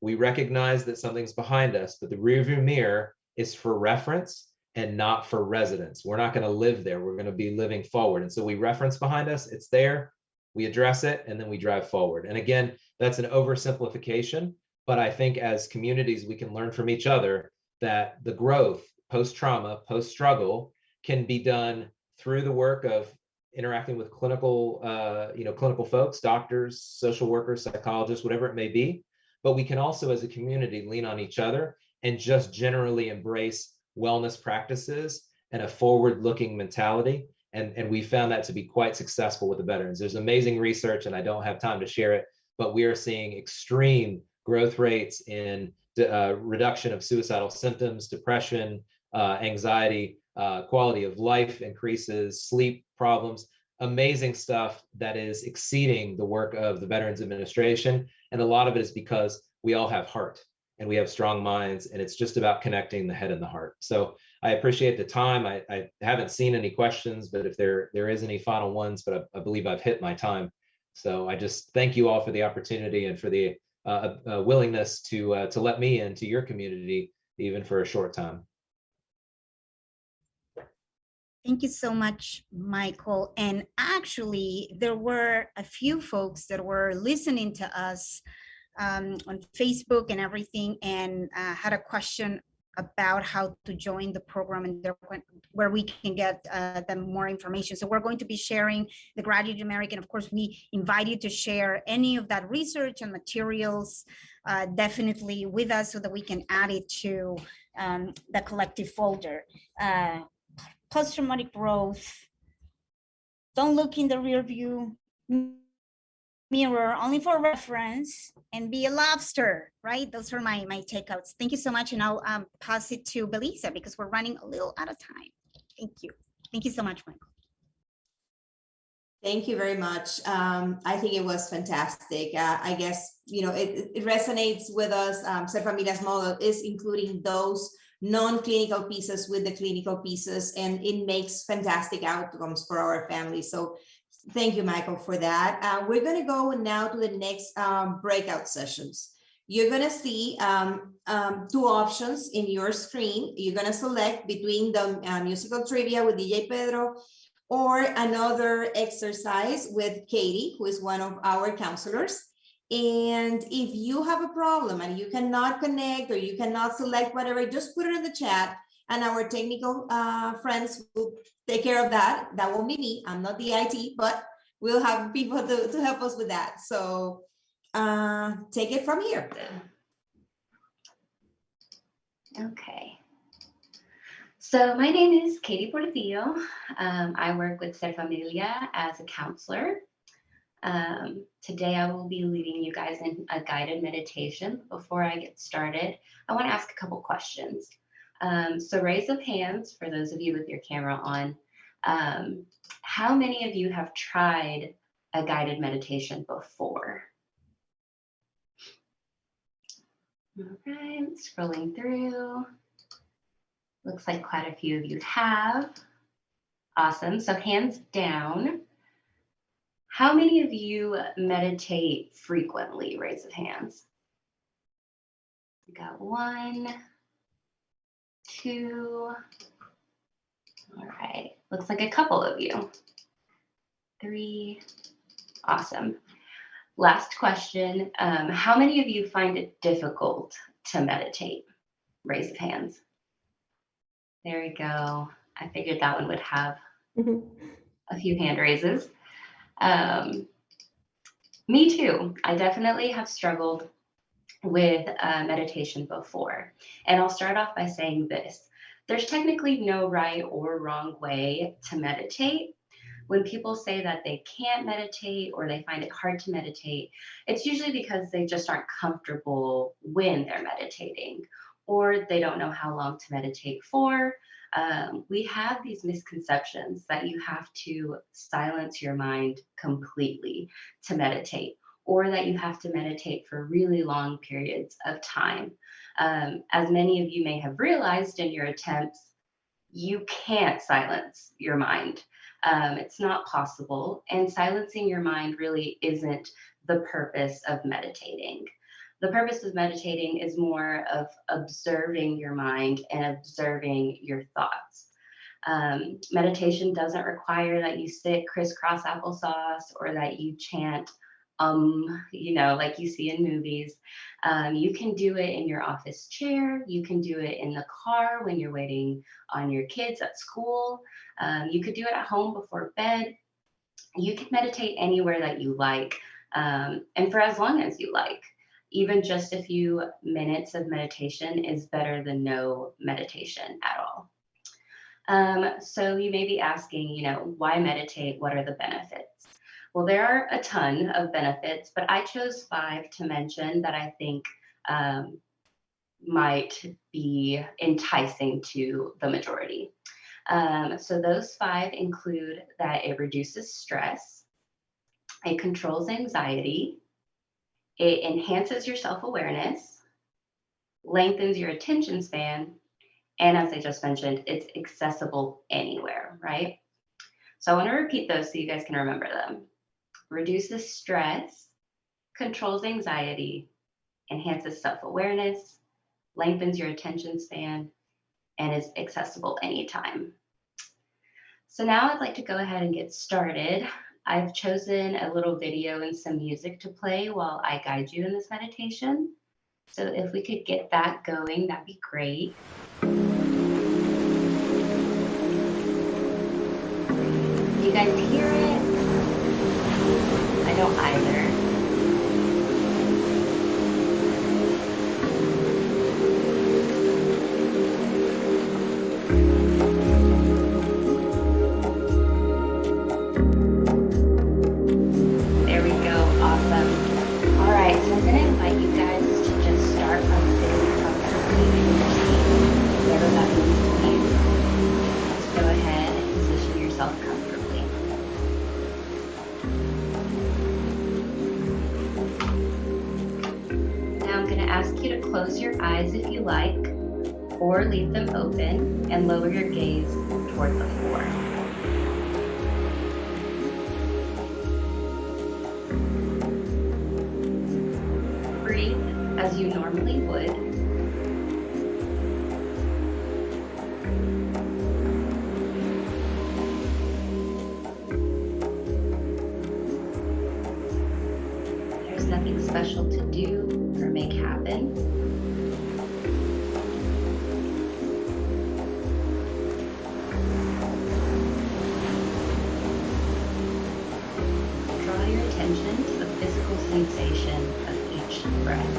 We recognize that something's behind us, but the rearview mirror is for reference and not for residence. We're not going to live there. We're going to be living forward. And so we reference behind us, it's there, we address it, and then we drive forward. And again, that's an oversimplification, but I think as communities, we can learn from each other that the growth post-trauma, post-struggle can be done through the work of interacting with clinical folks, doctors, social workers, psychologists, whatever it may be. But we can also, as a community, lean on each other and just generally embrace wellness practices and a forward-looking mentality. And we found that to be quite successful with the veterans. There's amazing research, and I don't have time to share it, but we are seeing extreme growth rates in reduction of suicidal symptoms, depression, anxiety, quality of life increases, sleep problems, amazing stuff that is exceeding the work of the Veterans Administration. And a lot of it is because we all have heart and we have strong minds, and it's just about connecting the head and the heart. So I appreciate the time. I haven't seen any questions, but if there is any final ones, but I believe I've hit my time. So I just thank you all for the opportunity and for the willingness to let me into your community, even for a short time. Thank you so much, Michael. And actually, there were a few folks that were listening to us on Facebook and everything, and had a question about how to join the program and where we can get them more information. So we're going to be sharing the Gratitude American. Of course, we invite you to share any of that research and materials definitely with us so that we can add it to the collective folder. Post-traumatic growth, don't look in the rear view mirror, only for reference, and be a lobster, right? Those are my takeouts. Thank you so much. And I'll pass it to Belisa because we're running a little out of time. Thank you. Thank you so much, Michael. Thank you very much. I think it was fantastic. I guess, it resonates with us. Ser Familia's model is including those non-clinical pieces with the clinical pieces, and it makes fantastic outcomes for our families. So thank you, Michael, for that. We're going to go now to the next breakout sessions. You're going to see two options in your screen. You're going to select between the musical trivia with DJ Pedro or another exercise with Katie, who is one of our counselors. And if you have a problem and you cannot connect or you cannot select whatever, just put it in the chat and our technical friends will take care of that. That won't be me. I'm not the IT, but we'll have people to help us with that. So take it from here. Okay. So my name is Katie Portillo. I work with Ser Familia as a counselor. Today I will be leading you guys in a guided meditation. Before I get started, I want to ask a couple questions. So raise of hands for those of you with your camera on. How many of you have tried a guided meditation before? All right, scrolling through. Looks like quite a few of you have. Awesome, so hands down. How many of you meditate frequently? Raise of hands. We got 1, 2. All right, looks like a couple of you. 3, awesome. Last question, how many of you find it difficult to meditate? Raise of hands. There we go. I figured that one would have a few hand raises. Me too. I definitely have struggled with meditation before. And I'll start off by saying this. There's technically no right or wrong way to meditate. When people say that they can't meditate or they find it hard to meditate, it's usually because they just aren't comfortable when they're meditating, or they don't know how long to meditate for. We have these misconceptions that you have to silence your mind completely to meditate, or that you have to meditate for really long periods of time. As many of you may have realized in your attempts, you can't silence your mind. It's not possible, and silencing your mind really isn't the purpose of meditating. The purpose of meditating is more of observing your mind and observing your thoughts. Meditation doesn't require that you sit crisscross applesauce or that you chant, like you see in movies. You can do it in your office chair. You can do it in the car when you're waiting on your kids at school. You could do it at home before bed. You can meditate anywhere that you like, and for as long as you like. Even just a few minutes of meditation is better than no meditation at all. So you may be asking, why meditate? What are the benefits? Well, there are a ton of benefits, but I chose 5 to mention that I think might be enticing to the majority. So those 5 include that it reduces stress, it controls anxiety, it enhances your self-awareness, lengthens your attention span, And as I just mentioned, it's accessible anywhere, right? So I want to repeat those so you guys can remember them. Reduces stress, controls anxiety, enhances self-awareness, lengthens your attention span, and is accessible anytime. So now I'd like to go ahead and get started. I've chosen a little video and some music to play while I guide you in this meditation. So if we could get that going, that'd be great. Do you guys hear it? I don't either. There we go, awesome. All right, so I'm gonna invite you guys to just start by sitting comfortably in your seat, whatever that means to you. Let's go ahead and position yourself comfortably. Now I'm going to ask you to close your eyes if you like, or leave them open and lower your gaze toward the floor. Breathe as you normally would. There's nothing special to do or make happen. Draw your attention to the physical sensation of each breath.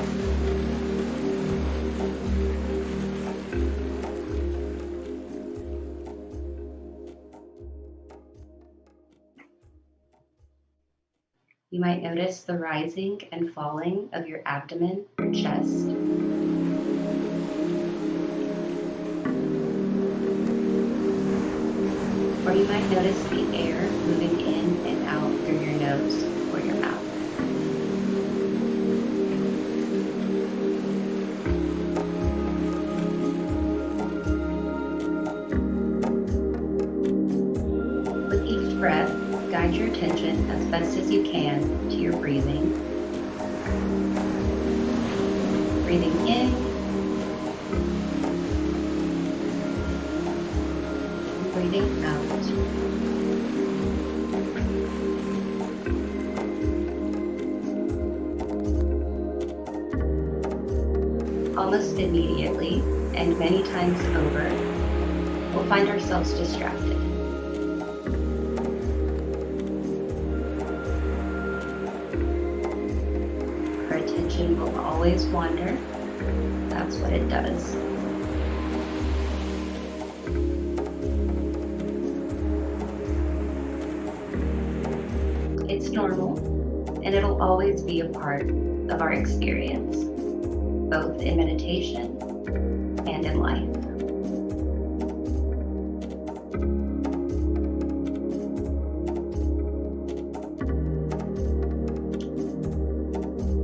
You might notice the rising and falling of your abdomen or chest. Or you might notice the air moving in and out through your nose or your mouth. With each breath, guide your attention as best as you can to your breathing. Breathing in, breathing out. Almost immediately, and many times over, we'll find ourselves distracted. Our attention will always wander. That's what it does. It's normal, and it'll always be a part of our experience, both in meditation and in life.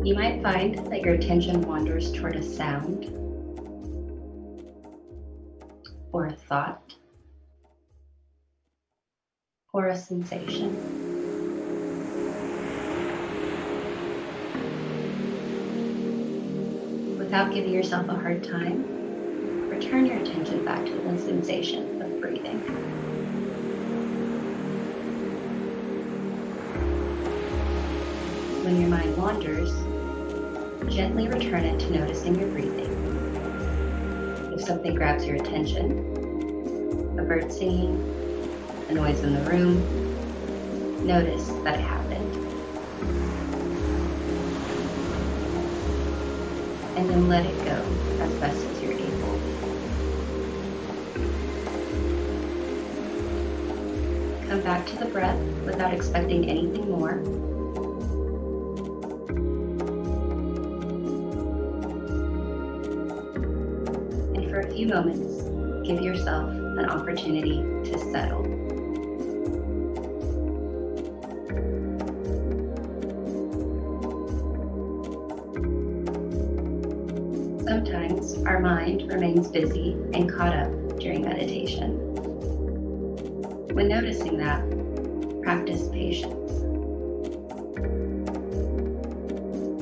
You might find that your attention wanders toward a sound or a thought or a sensation. Without giving yourself a hard time, return your attention back to the sensation of breathing. When your mind wanders, gently return it to noticing your breathing. If something grabs your attention, a bird singing, a noise in the room, notice that it happened. And then let it go as best as you're able. Come back to the breath without expecting anything more. And for a few moments, give yourself an opportunity to settle. Sometimes our mind remains busy and caught up during meditation. When noticing that, practice patience.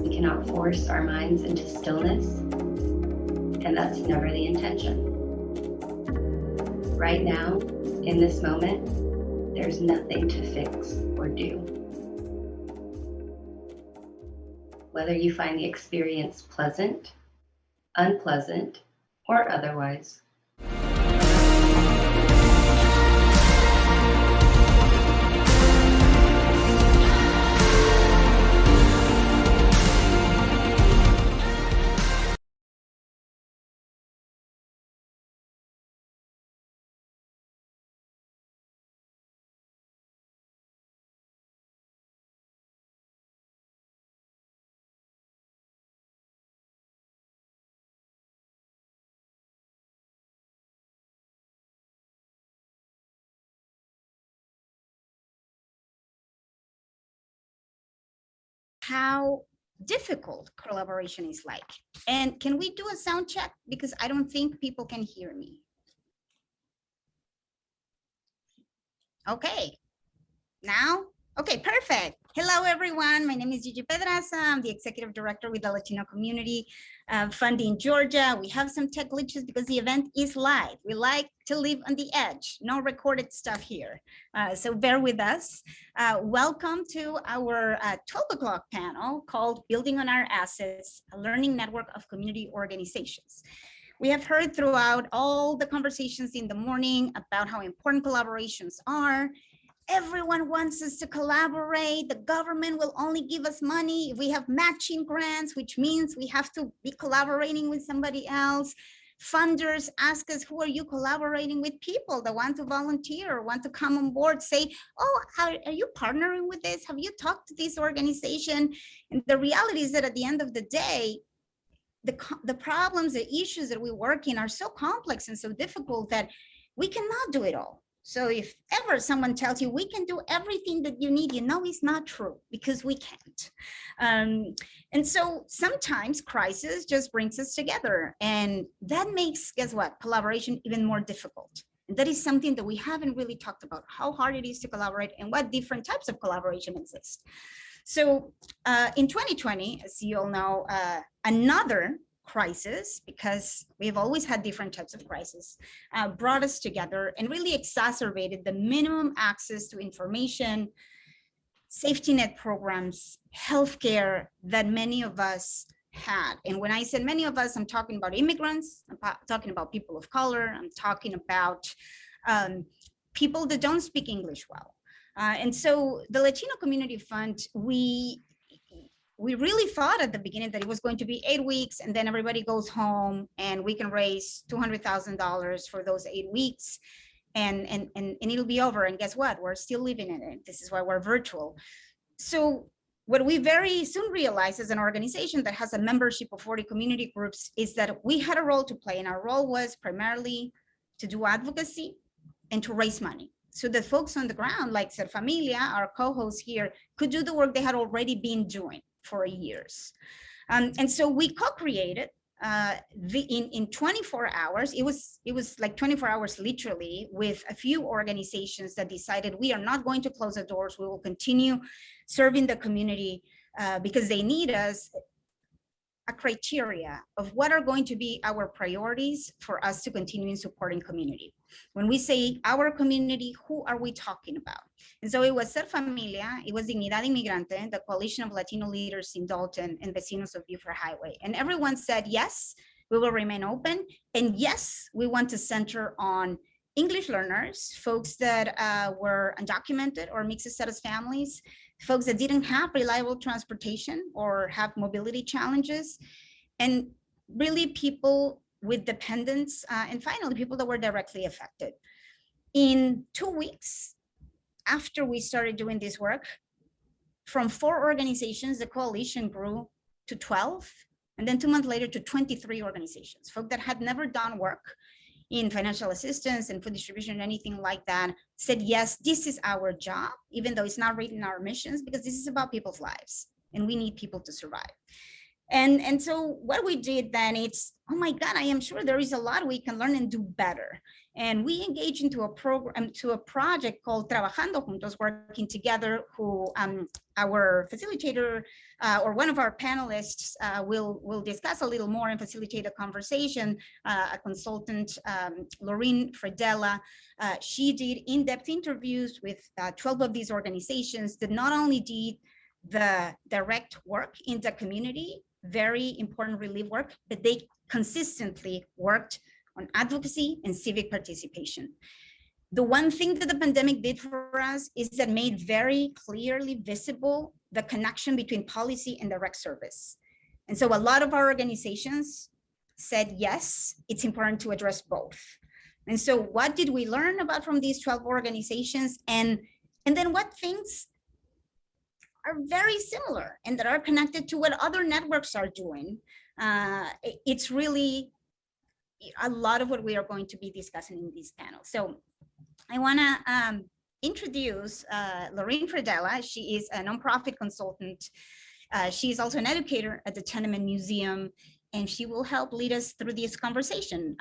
We cannot force our minds into stillness, and that's never the intention. Right now, in this moment, there's nothing to fix or do. Whether you find the experience pleasant, unpleasant, or otherwise, how difficult collaboration is like. And can we do a sound check? Because I don't think people can hear me. Okay, now, okay, perfect. Hello, everyone. My name is Gigi Pedraza. I'm the Executive Director with the Latino Community Fund in Georgia. We have some tech glitches because the event is live. We like to live on the edge, no recorded stuff here. So bear with us. Welcome to our 12 o'clock panel called Building on Our Assets, a learning network of community organizations. We have heard throughout all the conversations in the morning about how important collaborations are. Everyone wants us to collaborate. The government will only give us money if we have matching grants, which means we have to be collaborating with somebody else. Funders ask us, who are you collaborating with? People that want to volunteer or want to come on board, say, oh, how are you partnering with this? Have you talked to this organization? And the reality is that at the end of the day, the problems, the issues that we work in are so complex and so difficult that we cannot do it all. So if ever someone tells you we can do everything that you need, you know it's not true, because we can't. And so sometimes crisis just brings us together, and that makes, guess what, collaboration even more difficult. And that is something that we haven't really talked about, how hard it is to collaborate and what different types of collaboration exist. So in 2020, as you all know, another crisis, because we've always had different types of crises, brought us together and really exacerbated the minimum access to information, safety net programs, healthcare that many of us had. And when I said many of us, I'm talking about immigrants, I'm talking about people of color, I'm talking about people that don't speak English well. And so the Latino Community Fund, we really thought at the beginning that it was going to be 8 weeks and then everybody goes home and we can raise $200,000 for those 8 weeks and it'll be over. And guess what? We're still living in it. This is why we're virtual. So what we very soon realized as an organization that has a membership of 40 community groups is that we had a role to play, and our role was primarily to do advocacy and to raise money. So the folks on the ground, like Ser Familia, our co-host here, could do the work they had already been doing for years. And so we co-created in 24 hours, it was like 24 hours literally, with a few organizations that decided we are not going to close the doors, we will continue serving the community because they need us, a criteria of what are going to be our priorities for us to continue in supporting community. When we say our community, who are we talking about? And so it was Ser Familia, it was Dignidad Inmigrante, the coalition of Latino leaders in Dalton and Vecinos of Buford Highway. And everyone said, yes, we will remain open. And yes, we want to center on English learners, folks that were undocumented or mixed status families, folks that didn't have reliable transportation or have mobility challenges, and really people with dependents, and finally people that were directly affected. In 2 weeks after we started doing this work, from 4 organizations, the coalition grew to 12, and then 2 months later to 23 organizations, folks that had never done work in financial assistance and food distribution, anything like that, said, yes, this is our job, even though it's not written in our missions, because this is about people's lives and we need people to survive. And so what we did then, it's, oh my God, I am sure there is a lot we can learn and do better. And we engaged into a program, to a project called Trabajando Juntos, working together, who our facilitator or one of our panelists will discuss a little more and facilitate a conversation, a consultant, Lorene Fredella. She did in-depth interviews with 12 of these organizations that not only did the direct work in the community, very important relief work, but they consistently worked on advocacy and civic participation. The one thing that the pandemic did for us is that made very clearly visible the connection between policy and direct service. And so a lot of our organizations said, yes, it's important to address both. And so what did we learn about from these 12 organizations? And then what things are very similar and that are connected to what other networks are doing? It's really a lot of what we are going to be discussing in this panel. So I want to introduce Lorene Fredella. She is a nonprofit consultant. She is also an educator at the Tenement Museum, and she will help lead us through this conversation.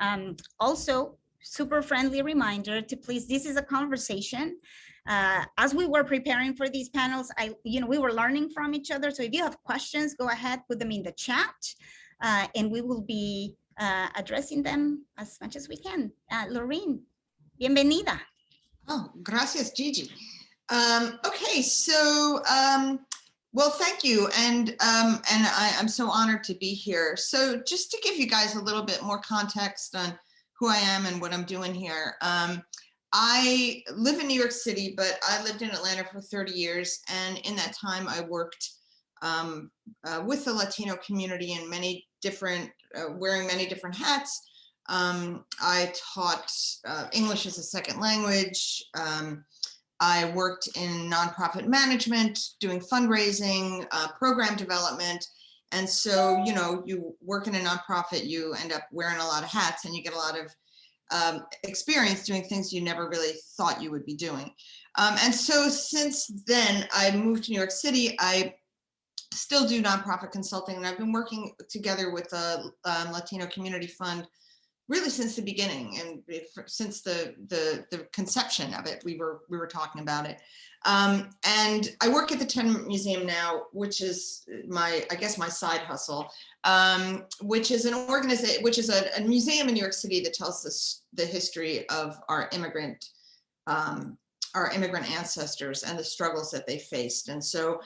Also, super friendly reminder to please, this is a conversation. As we were preparing for these panels, we were learning from each other. So if you have questions, go ahead, put them in the chat, and we will be addressing them as much as we can. Lorene, bienvenida. Oh, gracias, Gigi. Okay, so, well, thank you. And I'm so honored to be here. So just to give you guys a little bit more context on who I am and what I'm doing here. I live in New York City, but I lived in Atlanta for 30 years. And in that time, I worked with the Latino community in many different, wearing many different hats. I taught English as a second language. I worked in nonprofit management, doing fundraising, program development. And so, you work in a nonprofit, you end up wearing a lot of hats and you get a lot of experience doing things you never really thought you would be doing. And so since then, I moved to New York City. I still do nonprofit consulting, and I've been working together with the Latino Community Fund really since the beginning, and since the conception of it. We were talking about it. And I work at the Tenement Museum now, which is my side hustle, which is an organization, which is a museum in New York City that tells us the history of our immigrant ancestors and the struggles that they faced. And so,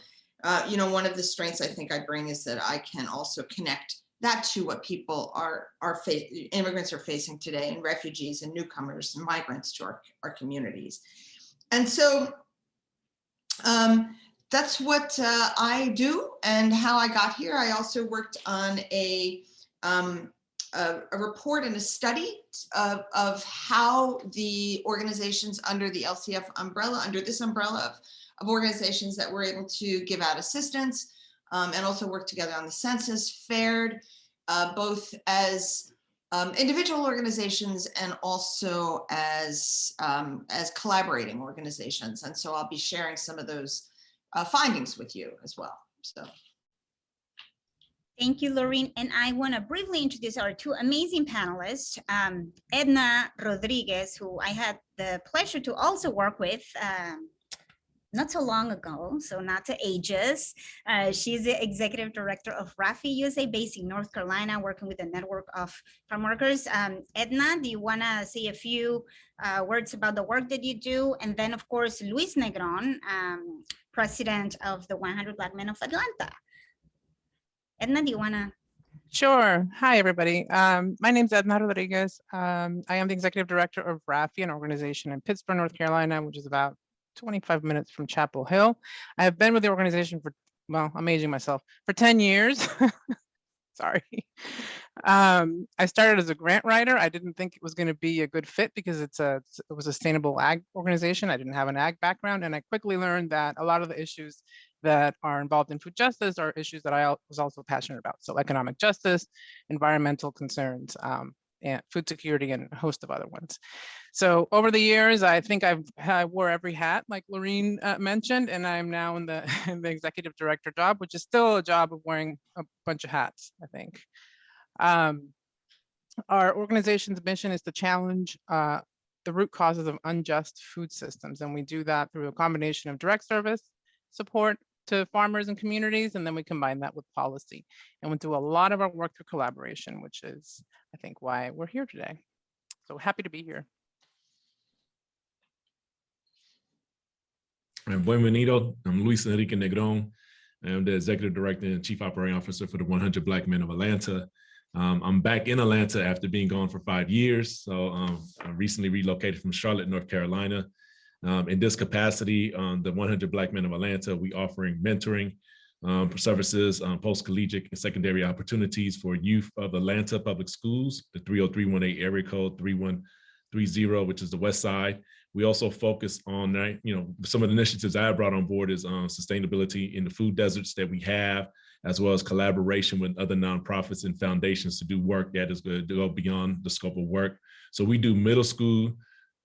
one of the strengths I think I bring is that I can also connect that to what people immigrants are facing today, and refugees and newcomers and migrants to our communities. And so that's what I do and how I got here. I also worked on a report and a study of how the organizations under the LCF umbrella, under this umbrella of organizations that were able to give out assistance and also work together on the census, fared both as individual organizations and also as collaborating organizations. And so I'll be sharing some of those findings with you as well. So. Thank you, Lorene. And I want to briefly introduce our two amazing panelists, Edna Rodriguez, who I had the pleasure to also work with not so long ago, so not to ages. She's the executive director of RAFI USA, based in North Carolina, working with a network of farm workers. Edna, do you want to say a few words about the work that you do? And then, of course, Luis Negron, president of the 100 Black Men of Atlanta. Edna, do you want to? Sure. Hi, everybody. My name is Edna Rodriguez. I am the executive director of RAFI, an organization in Pittsburgh, North Carolina, which is about 25 minutes from Chapel Hill. I have been with the organization for, well, I'm aging myself, for 10 years. Sorry. I started as a grant writer. I didn't think it was going to be a good fit because it was a sustainable ag organization. I didn't have an ag background, and I quickly learned that a lot of the issues that are involved in food justice are issues that I was also passionate about. So economic justice, environmental concerns, and food security, and a host of other ones. So over the years, I think I wore every hat, like Lorene mentioned, and I'm now in the, in the executive director job, which is still a job of wearing a bunch of hats, I think. Our organization's mission is to challenge the root causes of unjust food systems. And we do that through a combination of direct service support to farmers and communities, and then we combine that with policy. And we do a lot of our work through collaboration, which is, I think, why we're here today. So happy to be here. Bienvenido. I'm Luis Enrique Negron. I'm the Executive Director and Chief Operating Officer for the 100 Black Men of Atlanta. I'm back in Atlanta after being gone for 5 years. So I recently relocated from Charlotte, North Carolina. In this capacity, the 100 Black Men of Atlanta, we offering mentoring services, post-collegiate and secondary opportunities for youth of Atlanta public schools, the 30318 area code 3130, which is the West Side. We also focus on, some of the initiatives I brought on board is sustainability in the food deserts that we have, as well as collaboration with other nonprofits and foundations to do work that is going to go beyond the scope of work. So we do middle school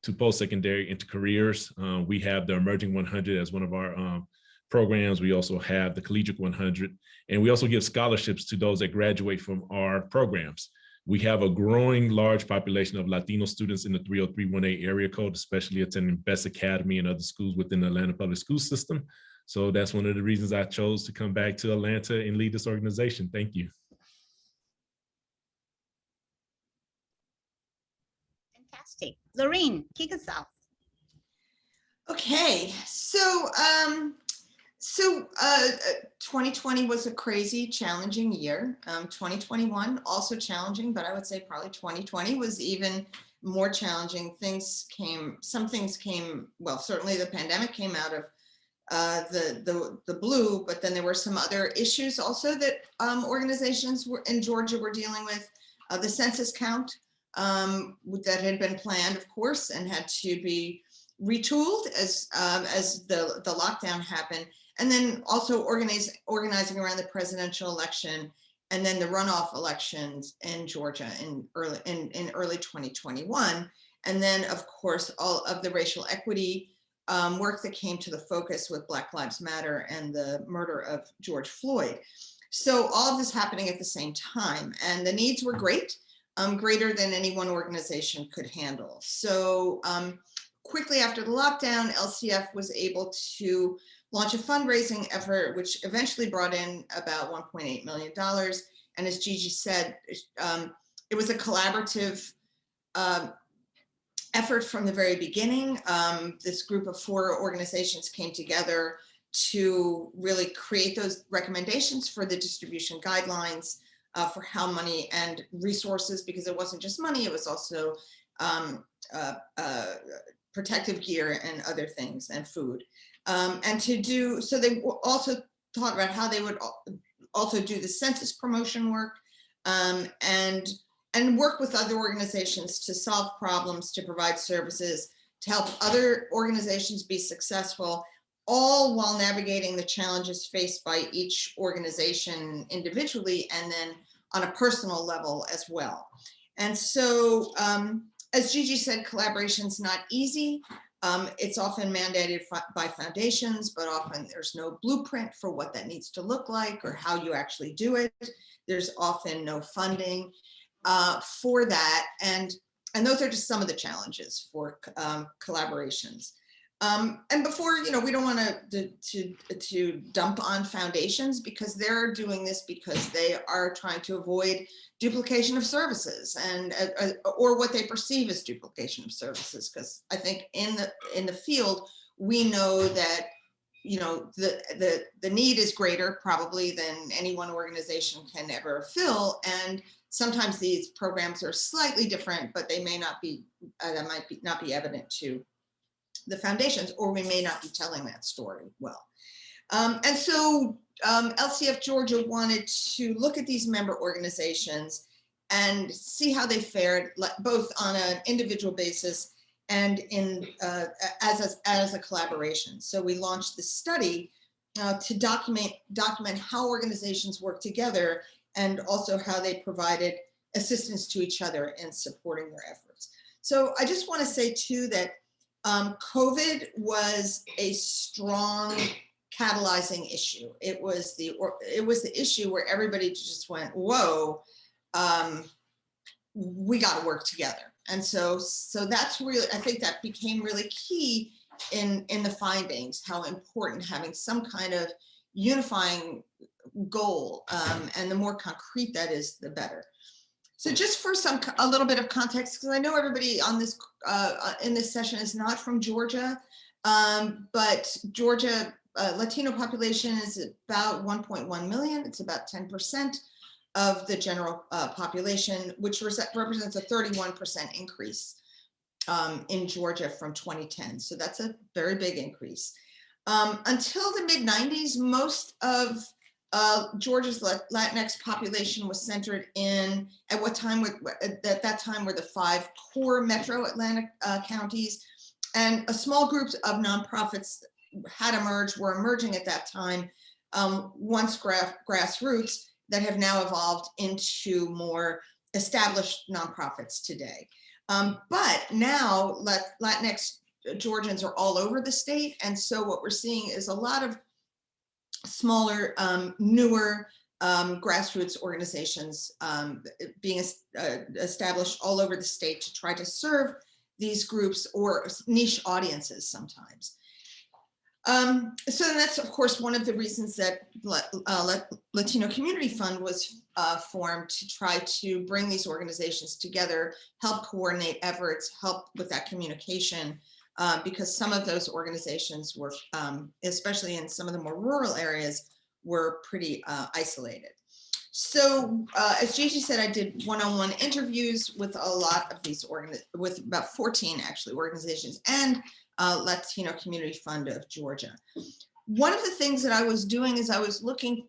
to post-secondary into careers. We have the Emerging 100 as one of our programs. We also have the Collegiate 100, and we also give scholarships to those that graduate from our programs. We have a growing large population of Latino students in the 30318 area code, especially attending Best Academy and other schools within the Atlanta public school system. So that's one of the reasons I chose to come back to Atlanta and lead this organization. Thank you. Fantastic. Lorene, kick us off. Okay, so 2020 was a crazy, challenging year. 2021 also challenging, but I would say probably 2020 was even more challenging. Some things came, well, certainly the pandemic came out of the blue, but then there were some other issues also that organizations in Georgia were dealing with. The census count that had been planned, of course, and had to be retooled as the lockdown happened. And then also organizing around the presidential election and then the runoff elections in Georgia in early 2021. And then, of course, all of the racial equity work that came to the focus with Black Lives Matter and the murder of George Floyd. So all of this happening at the same time, and the needs were great, greater than any one organization could handle. So quickly after the lockdown, LCF was able to launch a fundraising effort, which eventually brought in about $1.8 million. And as Gigi said, it was a collaborative effort from the very beginning. This group of 4 organizations came together to really create those recommendations for the distribution guidelines for how money and resources, because it wasn't just money, it was also protective gear and other things and food. And so they also thought about how they would also do the census promotion work and work with other organizations to solve problems, to provide services, to help other organizations be successful, all while navigating the challenges faced by each organization individually and then on a personal level as well. And so, as Gigi said, collaboration's not easy. It's often mandated by foundations, but often there's no blueprint for what that needs to look like or how you actually do it. There's often no funding for that. And those are just some of the challenges for collaborations. And before, we don't want to dump on foundations, because they're doing this because they are trying to avoid duplication of services and or what they perceive as duplication of services. Because I think in the field, we know that the need is greater probably than any one organization can ever fill, and sometimes these programs are slightly different, but they may not be that might not be evident to the foundations, or we may not be telling that story well. And so LCF Georgia wanted to look at these member organizations and see how they fared, both on an individual basis and as a collaboration. So we launched this study to document how organizations work together, and also how they provided assistance to each other and supporting their efforts. So I just want to say too that COVID was a strong catalyzing issue. It was the issue where everybody just went, whoa, we got to work together. And so that's really, I think that became really key in the findings, how important having some kind of unifying goal, and the more concrete that is, the better. So just for a little bit of context, because I know everybody on this in this session is not from Georgia, but Georgia Latino population is about 1.1 million. It's about 10% of the general population, which represents a 31% increase in Georgia from 2010. So that's a very big increase. Until the mid-90s, most of Georgia's Latinx population was centered in, at that time were the 5 core metro Atlantic counties, and a small group of nonprofits were emerging at that time, once grassroots, that have now evolved into more established nonprofits today. But now Latinx Georgians are all over the state. And so what we're seeing is a lot of smaller, newer grassroots organizations being established all over the state to try to serve these groups or niche audiences sometimes. So that's, of course, one of the reasons that Latino Community Fund was formed, to try to bring these organizations together, help coordinate efforts, help with that communication, because some of those organizations were, especially in some of the more rural areas, were pretty isolated. So as Gigi said, I did one-on-one interviews with a lot of these with about 14 actually organizations, and Latino Community Fund of Georgia. One of the things that I was doing as I was looking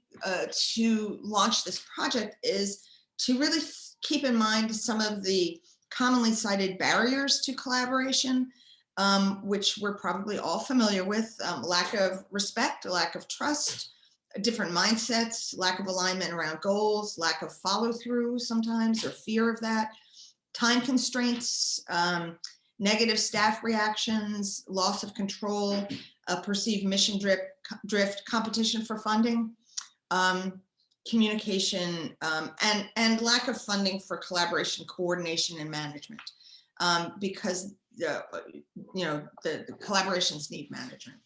to launch this project is to really keep in mind some of the commonly cited barriers to collaboration, which we're probably all familiar with: lack of respect, lack of trust, different mindsets, lack of alignment around goals, lack of follow through sometimes, or fear of that, time constraints, negative staff reactions, loss of control, perceived mission drift, competition for funding, communication, and lack of funding for collaboration, coordination, and management, because the collaborations need management.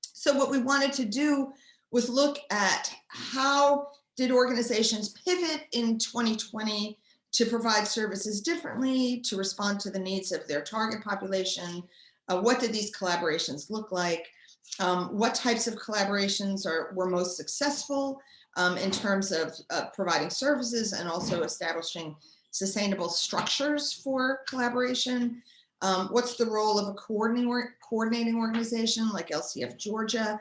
So what we wanted to do was look at how did organizations pivot in 2020 to provide services differently, to respond to the needs of their target population. What did these collaborations look like? What types of collaborations were most successful in terms of providing services and also establishing sustainable structures for collaboration? What's the role of a coordinating organization like LCF Georgia?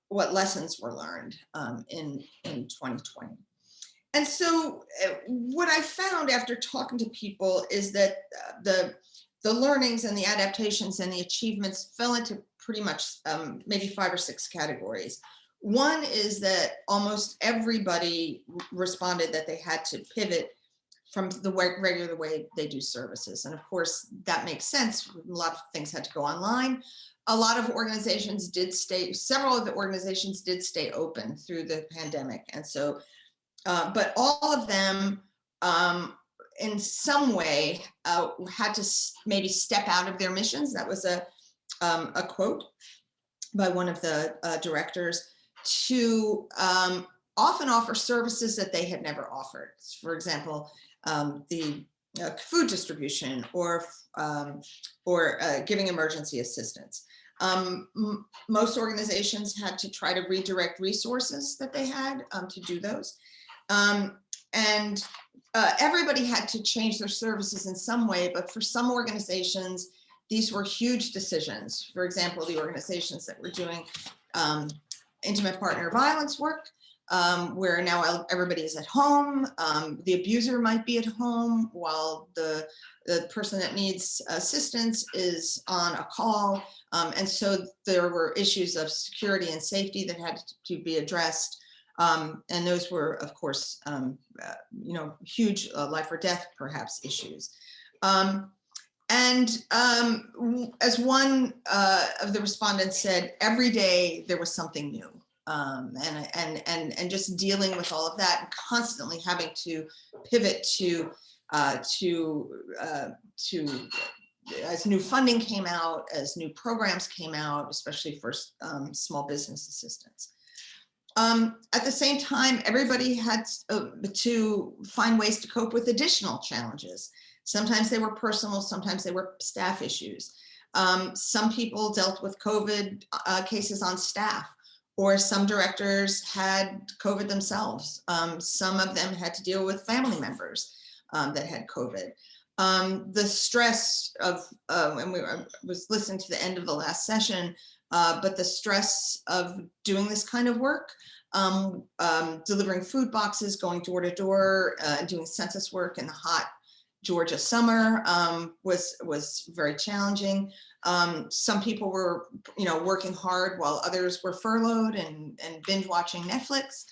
What lessons were learned in 2020? And so what I found after talking to people is that the learnings and the adaptations and the achievements fell into pretty much maybe 5 or 6 categories. One is that almost everybody responded that they had to pivot from the regular way they do services. And of course, that makes sense. A lot of things had to go online. A lot of organizations several of the organizations did stay open through the pandemic. And so, but all of them in some way had to maybe step out of their missions. That was a quote by one of the directors, to often offer services that they had never offered. For example, the food distribution or giving emergency assistance. Most organizations had to try to redirect resources that they had to do those. And everybody had to change their services in some way, but for some organizations, these were huge decisions. For example, the organizations that were doing intimate partner violence work, where now everybody is at home. The abuser might be at home while the person that needs assistance is on a call. And so there were issues of security and safety that had to be addressed. And those were, of course, huge life or death, perhaps, issues. As one of the respondents said, every day there was something new. And just dealing with all of that and constantly having to pivot to as new funding came out, as new programs came out, especially for small business assistance. At the same time, everybody had to find ways to cope with additional challenges. Sometimes they were personal, sometimes they were staff issues. Some people dealt with COVID cases on staff, or some directors had COVID themselves. Some of them had to deal with family members that had COVID. The stress of, and I was listening to the end of the last session, but the stress of doing this kind of work, delivering food boxes, going door to door, doing census work in the hot Georgia summer was very challenging. Some people were, working hard while others were furloughed and binge watching Netflix.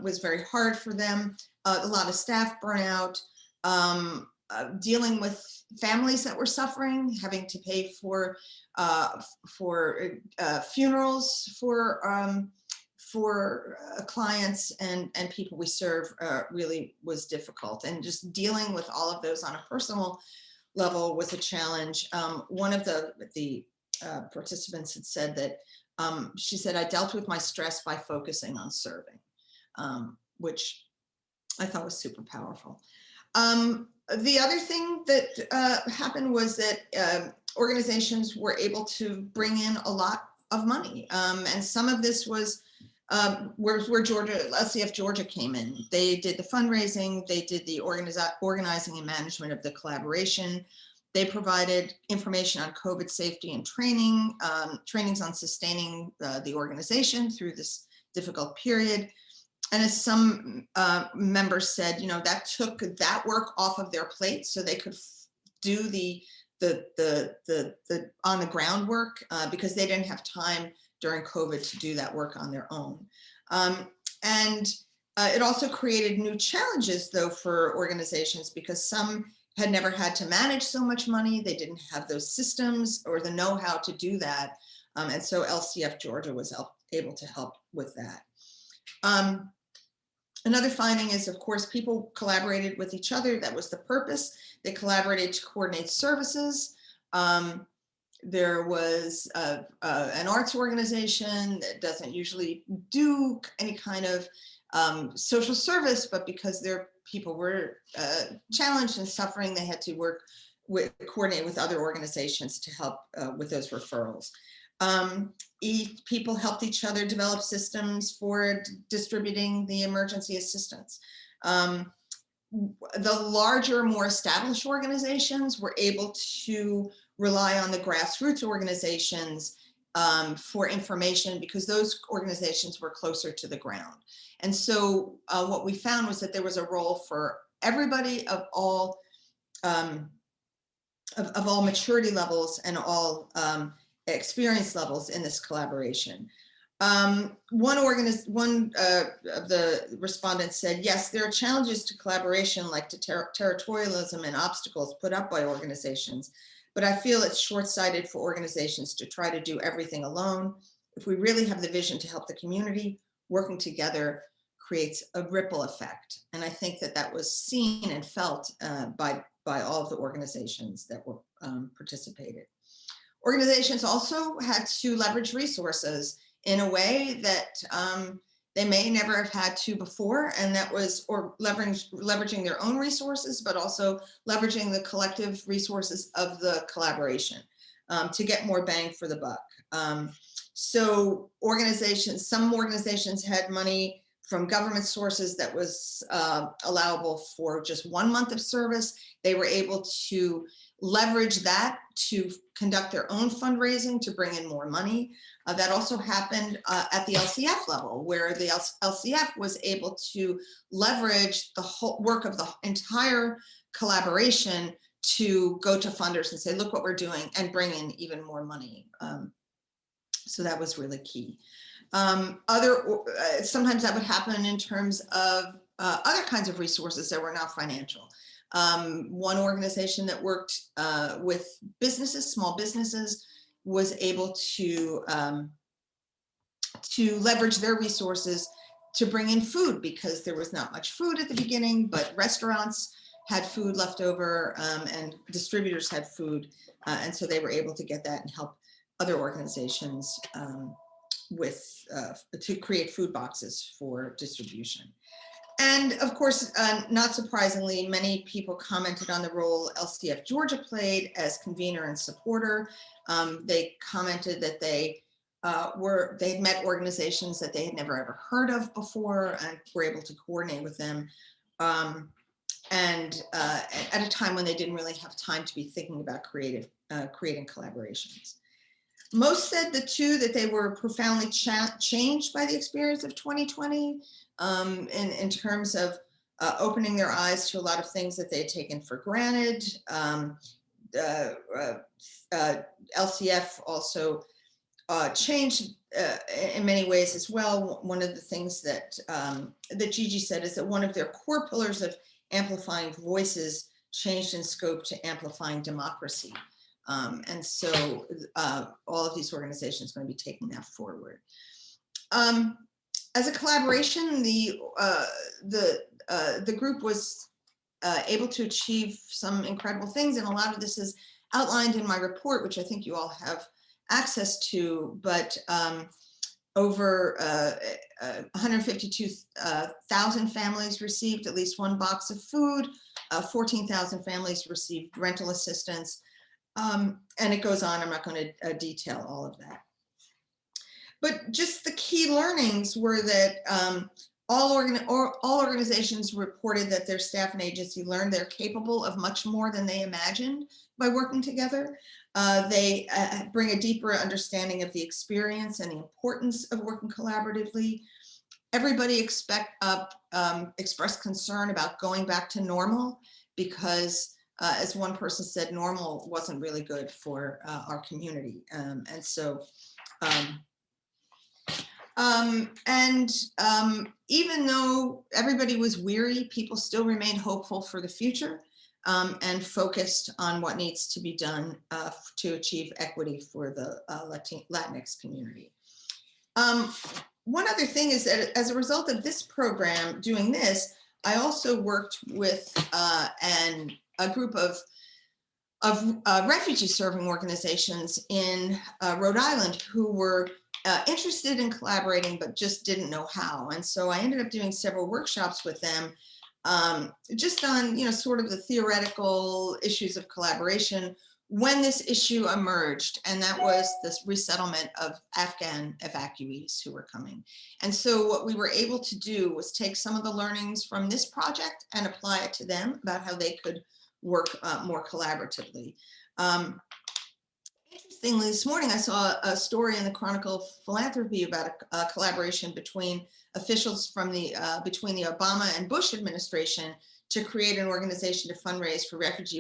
Was very hard for them. A lot of staff burnout, dealing with families that were suffering, having to pay for funerals for clients and people we serve really was difficult. And just dealing with all of those on a personal level was a challenge. One of the participants had said that, she said, I dealt with my stress by focusing on serving, which I thought was super powerful. The other thing that happened was that organizations were able to bring in a lot of money. And some of this was where Georgia, LCF Georgia came in. They did the fundraising, they did the organizing and management of the collaboration. They provided information on COVID safety and training, trainings on sustaining the organization through this difficult period. And as some members said, that took that work off of their plate so they could do the on the ground work because they didn't have time during COVID to do that work on their own. It also created new challenges, though, for organizations because some had never had to manage so much money. They didn't have those systems or the know-how to do that. And so LCF Georgia was able to help with that. Another finding is, of course, people collaborated with each other. That was the purpose. They collaborated to coordinate services. There was an arts organization that doesn't usually do any kind of social service, but because their people were challenged and suffering, they had to coordinate with other organizations to help with those referrals. People helped each other develop systems for distributing the emergency assistance. The larger, more established organizations were able to rely on the grassroots organizations for information because those organizations were closer to the ground. And so what we found was that there was a role for everybody of all maturity levels and all experience levels in this collaboration. One of the respondents said, yes, there are challenges to collaboration like to territorialism and obstacles put up by organizations, but I feel it's short-sighted for organizations to try to do everything alone. If we really have the vision to help the community, working together creates a ripple effect. And I think that that was seen and felt by all of the organizations that were participated. Organizations also had to leverage resources in a way that they may never have had to before, and that was leveraging their own resources, but also leveraging the collective resources of the collaboration to get more bang for the buck. So some organizations had money from government sources that was allowable for just 1 month of service. They were able to leverage that to conduct their own fundraising to bring in more money. That also happened at the LCF level, where the LCF was able to leverage the whole work of the entire collaboration to go to funders and say, look what we're doing, and bring in even more money. So that was really key. Sometimes that would happen in terms of other kinds of resources that were not financial. One organization that worked with businesses, small businesses, was able to leverage their resources to bring in food because there was not much food at the beginning, but restaurants had food left over and distributors had food. And so they were able to get that and help other organizations to create food boxes for distribution. And of course, not surprisingly, many people commented on the role LCF Georgia played as convener and supporter. They commented that they had met organizations that they had never ever heard of before and were able to coordinate with them. And at a time when they didn't really have time to be thinking about creating collaborations. Most said that they were profoundly changed by the experience of 2020 in terms of opening their eyes to a lot of things that they had taken for granted. LCF also changed in many ways as well. One of the things that Gigi said is that one of their core pillars of amplifying voices changed in scope to amplifying democracy. And so all of these organizations are going to be taking that forward. As a collaboration, the group was able to achieve some incredible things, and a lot of this is outlined in my report, which I think you all have access to, but over 152,000 families received at least one box of food, 14,000 families received rental assistance, and it goes on. I'm not going to detail all of that. But just the key learnings were that all organizations reported that their staff and agency learned they're capable of much more than they imagined by working together. They bring a deeper understanding of the experience and the importance of working collaboratively. Everybody expressed concern about going back to normal because, as one person said, normal wasn't really good for our community. Even though everybody was weary, people still remained hopeful for the future and focused on what needs to be done to achieve equity for the Latinx community. One other thing is that as a result of this program, doing this, I also worked with a group of refugee serving organizations in Rhode Island who were interested in collaborating, but just didn't know how. And so I ended up doing several workshops with them just on, sort of the theoretical issues of collaboration when this issue emerged, and that was this resettlement of Afghan evacuees who were coming. And so what we were able to do was take some of the learnings from this project and apply it to them about how they could work more collaboratively. Interestingly, this morning I saw a story in the Chronicle of Philanthropy about a collaboration between officials from between the Obama and Bush administration to create an organization to fundraise for refugee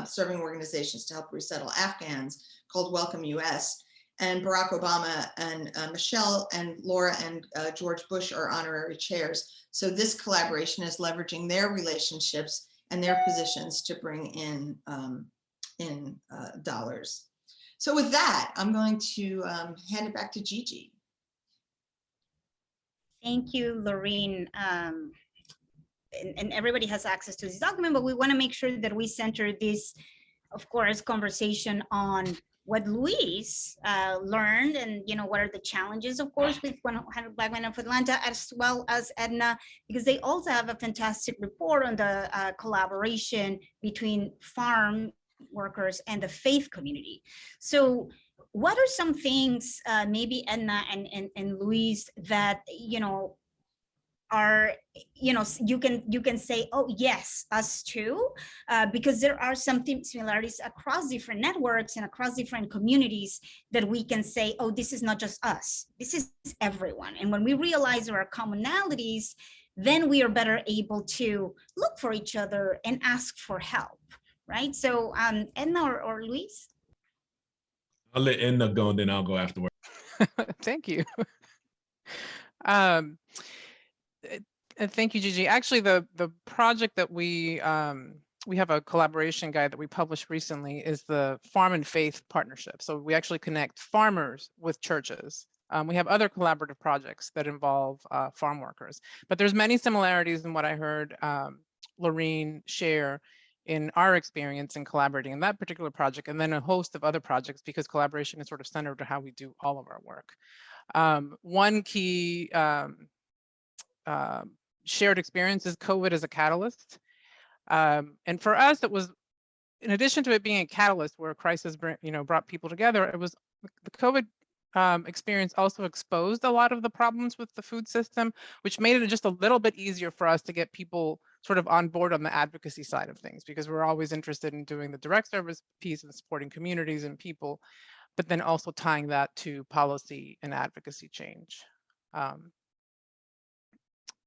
serving organizations to help resettle Afghans called Welcome US. And Barack Obama and Michelle and Laura and George Bush are honorary chairs. So this collaboration is leveraging their relationships and their positions to bring in dollars. So with that, I'm going to hand it back to Gigi. Thank you, Lorene. And everybody has access to this document, but we want to make sure that we center this, of course, conversation on what Luis learned and, what are the challenges, of course, with 100 Black Men of Atlanta, as well as Edna, because they also have a fantastic report on the collaboration between farm workers and the faith community. So what are some things, maybe Edna and Luis, that, are, you can say, oh yes, us too, because there are some similarities across different networks and across different communities that we can say, oh, this is not just us, this is everyone. And when we realize there are commonalities, then we are better able to look for each other and ask for help, right? So Edna or Luis? I'll let Edna go and then I'll go afterward. Thank you. Um, and thank you, Gigi. Actually, the project that we have a collaboration guide that we published recently is the Farm and Faith Partnership. So we actually connect farmers with churches. We have other collaborative projects that involve farm workers, but there's many similarities in what I heard Laureen share in our experience in collaborating in that particular project, and then a host of other projects, because collaboration is sort of centered to how we do all of our work. One key shared experience is COVID as a catalyst. And for us, it was, in addition to it being a catalyst where a crisis brought people together, it was the COVID experience also exposed a lot of the problems with the food system, which made it just a little bit easier for us to get people sort of on board on the advocacy side of things, because we're always interested in doing the direct service piece and supporting communities and people, but then also tying that to policy and advocacy change.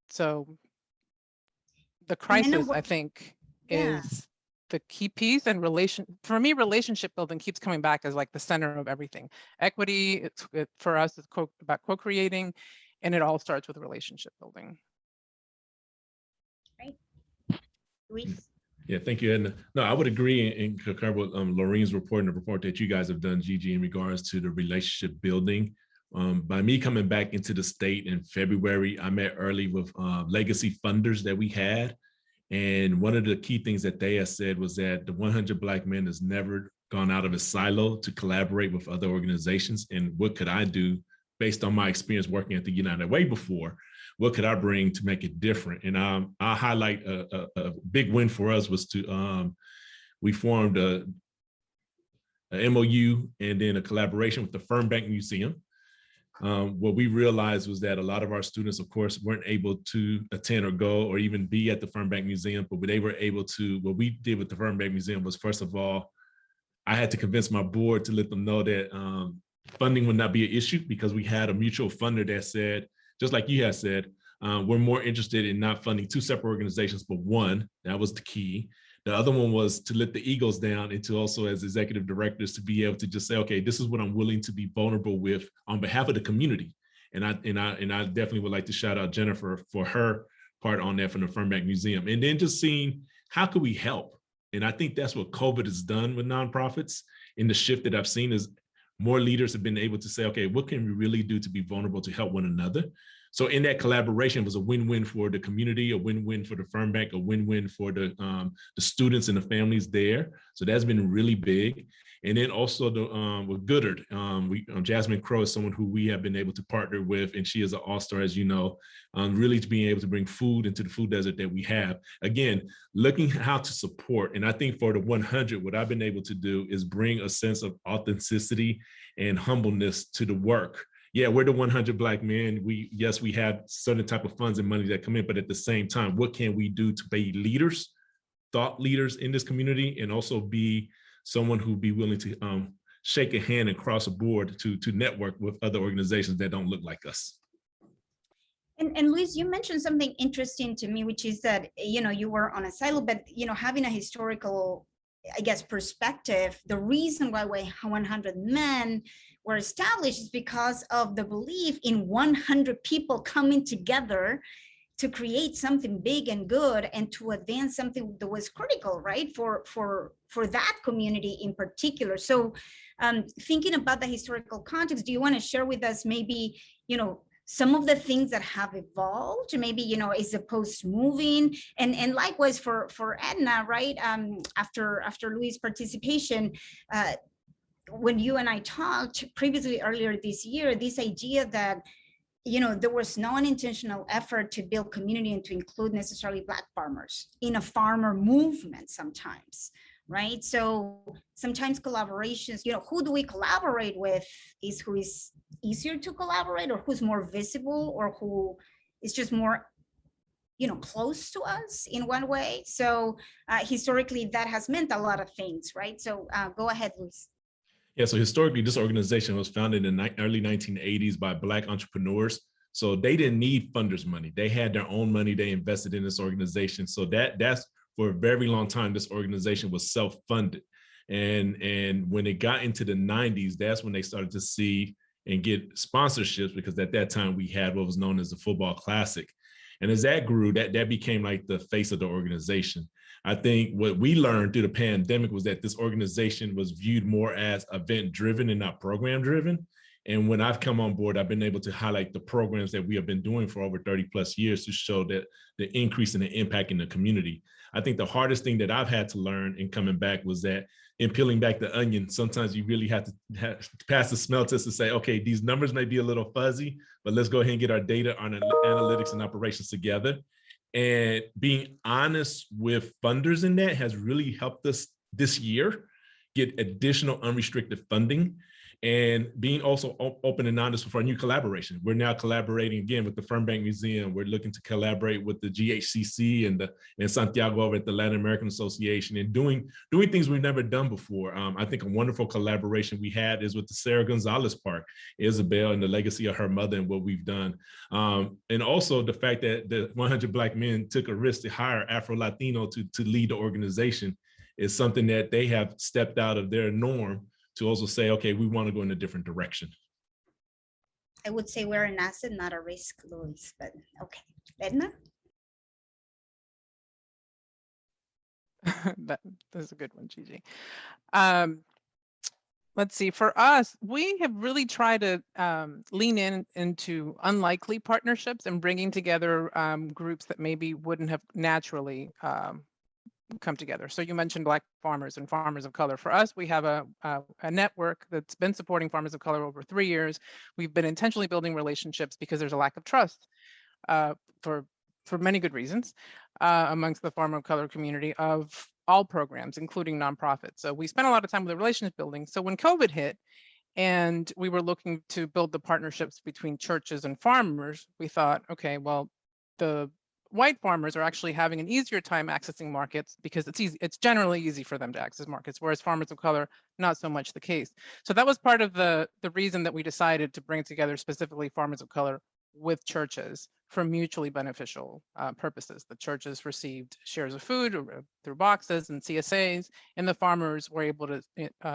So the crisis, I think, is the key piece, and for me, relationship building keeps coming back as like the center of everything. Equity, for us, it's about co-creating, and it all starts with relationship building. Right. Luis? Yeah, thank you, Edna. No, I would agree and concur with Laureen's report and the report that you guys have done, Gigi, in regards to the relationship building. By me coming back into the state in February, I met early with legacy funders that we had. And one of the key things that they have said was that the 100 Black Men has never gone out of his silo to collaborate with other organizations. And what could I do based on my experience working at the United Way before? What could I bring to make it different? And I'll highlight a big win for us was we formed a MOU and then a collaboration with the Fernbank Museum. What we realized was that a lot of our students, of course, weren't able to attend or go or even be at the Fernbank Museum, but they were able to. What we did with the Fernbank Museum was, first of all, I had to convince my board to let them know that funding would not be an issue, because we had a mutual funder that said, just like you have said, we're more interested in not funding two separate organizations, but one. That was the key. The other one was to let the egos down, and to also, as executive directors, to be able to just say, okay, this is what I'm willing to be vulnerable with on behalf of the community. And I definitely would like to shout out Jennifer for her part on that from the Fernbank Museum. And then just seeing how could we help? And I think that's what COVID has done with nonprofits. And the shift that I've seen is more leaders have been able to say, okay, what can we really do to be vulnerable to help one another? So in that collaboration, it was a win-win for the community, a win-win for the Fernbank, a win-win for the students and the families there. So that's been really big. And then also with Goodard, Jasmine Crow is someone who we have been able to partner with, and she is an all-star, as you know, really to being able to bring food into the food desert that we have. Again, looking how to support. And I think for the 100, what I've been able to do is bring a sense of authenticity and humbleness to the work. Yeah, we're the 100 Black Men. Yes, we have certain type of funds and money that come in, but at the same time, what can we do to be leaders, thought leaders in this community, and also be someone who be willing to shake a hand and cross a board to network with other organizations that don't look like us. And Luis, you mentioned something interesting to me, which is that, you were on a silo, but, having a historical, I guess, perspective, the reason why 100 Men were established is because of the belief in 100 people coming together to create something big and good and to advance something that was critical, right, for that community in particular. So thinking about the historical context, do you want to share with us maybe, some of the things that have evolved, maybe, is the post-moving, and likewise for Edna, right, after Luis' participation, when you and I talked previously earlier this year, this idea that, there was no unintentional effort to build community and to include necessarily Black farmers in a farmer movement sometimes, right? So sometimes collaborations, who do we collaborate with is who is easier to collaborate, or who's more visible, or who is just more, close to us in one way. So historically, that has meant a lot of things, right? So go ahead, Luis. Yeah, so historically, this organization was founded in the early 1980s by Black entrepreneurs. So they didn't need funders' money. They had their own money. They invested in this organization. So that's for a very long time, this organization was self-funded. And when it got into the 90s, that's when they started to see and get sponsorships, because at that time we had what was known as the Football Classic. And as that grew, that became like the face of the organization. I think what we learned through the pandemic was that this organization was viewed more as event driven and not program driven. And when I've come on board, I've been able to highlight the programs that we have been doing for over 30 plus years to show that the increase in the impact in the community. I think the hardest thing that I've had to learn in coming back was that in peeling back the onion, sometimes you really have to pass the smell test to say, okay, these numbers may be a little fuzzy, but let's go ahead and get our data on analytics and operations together. And being honest with funders in that has really helped us this year get additional unrestricted funding, and being also open and honest with our new collaboration. We're now collaborating again with the Fernbank Museum. We're looking to collaborate with the GHCC and Santiago over at the Latin American Association, and doing things we've never done before. I think a wonderful collaboration we had is with the Sarah Gonzalez Park, Isabel, and the legacy of her mother and what we've done. And also the fact that the 100 Black men took a risk to hire Afro-Latino to lead the organization is something that they have stepped out of their norm to also say, okay, we want to go in a different direction. I would say we're an asset, not a risk, Luis, but okay. Edna? That's a good one, Gigi. Let's see, for us, we have really tried to lean into unlikely partnerships and bringing together groups that maybe wouldn't have naturally come together. So you mentioned Black farmers and farmers of color. For us, we have a network that's been supporting farmers of color over 3 years. We've been intentionally building relationships because there's a lack of trust for many good reasons amongst the farmer of color community of all programs, including nonprofits. So we spent a lot of time with the relationship building. So when COVID hit and we were looking to build the partnerships between churches and farmers, we thought, okay, well, the white farmers are actually having an easier time accessing markets because it's generally easy for them to access markets, whereas farmers of color, not so much the case. So that was part of the reason that we decided to bring together specifically farmers of color with churches for mutually beneficial purposes. The churches received shares of food through boxes and CSAs, and the farmers were able to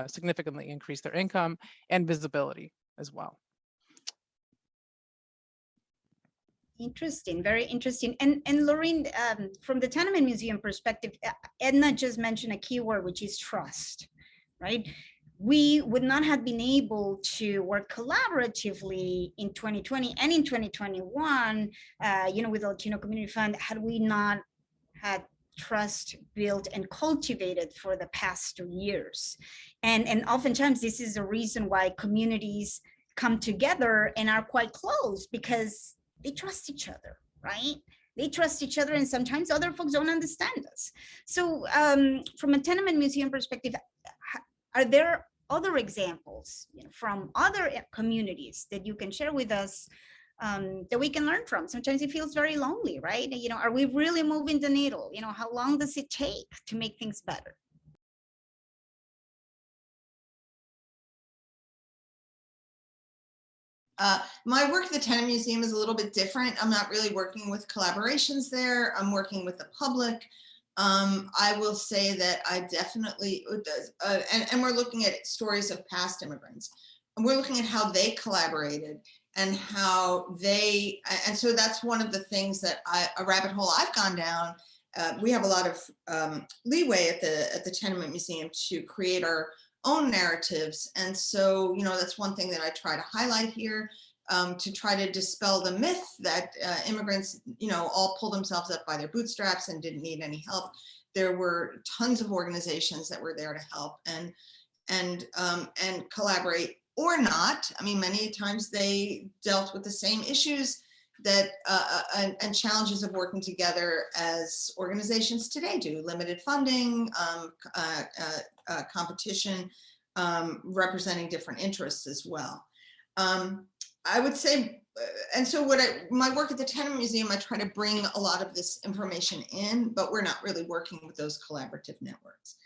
significantly increase their income and visibility as well. Interesting, very interesting. And Lorraine, from the Tenement Museum perspective, Edna just mentioned a keyword, which is trust, right? We would not have been able to work collaboratively in 2020 and in 2021, with the Latino Community Fund, had we not had trust built and cultivated for the past 2 years. And oftentimes this is the reason why communities come together and are quite close, because they trust each other, right? They trust each other, and sometimes other folks don't understand us. So from a Tenement Museum perspective, are there other examples from other communities that you can share with us that we can learn from? Sometimes it feels very lonely, right? Are we really moving the needle? How long does it take to make things better? My work at the Tenement Museum is a little bit different. I'm not really working with collaborations there. I'm working with the public. I will say that I definitely, and we're looking at stories of past immigrants, and we're looking at how they collaborated and how they, and so that's one of the things that a rabbit hole I've gone down. We have a lot of leeway at the Tenement Museum to create our own narratives. And so, that's one thing that I try to highlight here, to try to dispel the myth that immigrants, all pull themselves up by their bootstraps and didn't need any help. There were tons of organizations that were there to help and collaborate or not. I mean, many times they dealt with the same issues that and challenges of working together as organizations today do: limited funding, competition, representing different interests as well. I would say, and so my work at the Tenement Museum, I try to bring a lot of this information in, but we're not really working with those collaborative networks.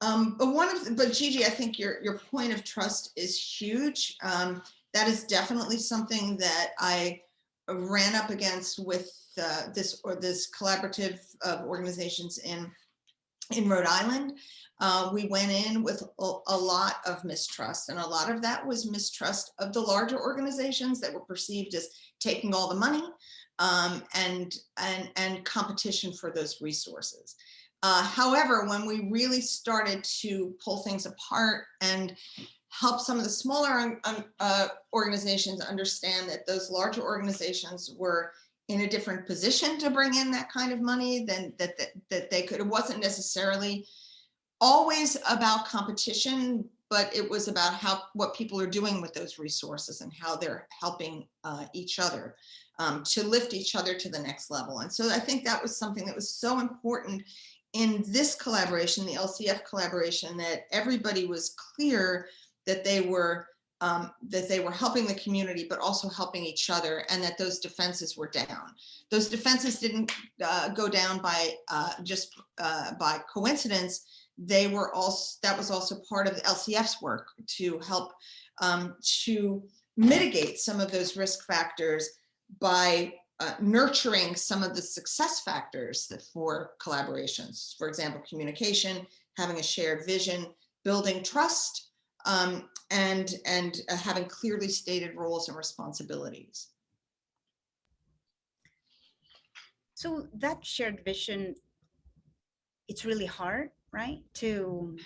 But Gigi, I think your point of trust is huge. That is definitely something that I ran up against with this collaborative of organizations in Rhode Island. We went in with a lot of mistrust, and a lot of that was mistrust of the larger organizations that were perceived as taking all the money, and competition for those resources. However, when we really started to pull things apart and help some of the smaller organizations understand that those larger organizations were in a different position to bring in that kind of money than that they could, it wasn't necessarily always about competition, but it was about what people are doing with those resources and how they're helping each other to lift each other to the next level. And so I think that was something that was so important in this collaboration, the LCF collaboration, that everybody was clear that they were helping the community, but also helping each other, and that those defenses were down. Those defenses didn't go down by just by coincidence. They were also, that was also part of the LCF's work to help to mitigate some of those risk factors by nurturing some of the success factors for collaborations. For example, communication, having a shared vision, building trust, and having clearly stated roles and responsibilities. So that shared vision, it's really hard, right? To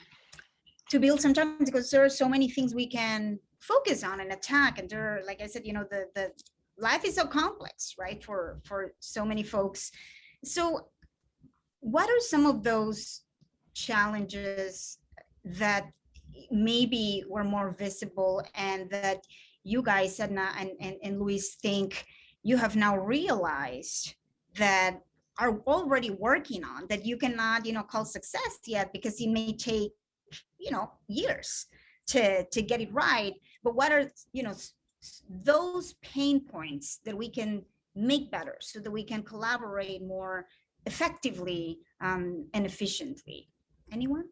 build sometimes, because there are so many things we can focus on and attack. And there are, like I said, you know, the life is so complex, right? For so many folks. So what are some of those challenges that maybe were more visible and that you guys, Edna and Luis, think you have now realized that are already working on, that you cannot, you know, call success yet because it may take, you know, years to get it right? But what are, you know, those pain points that we can make better so that we can collaborate more effectively and efficiently? Anyone?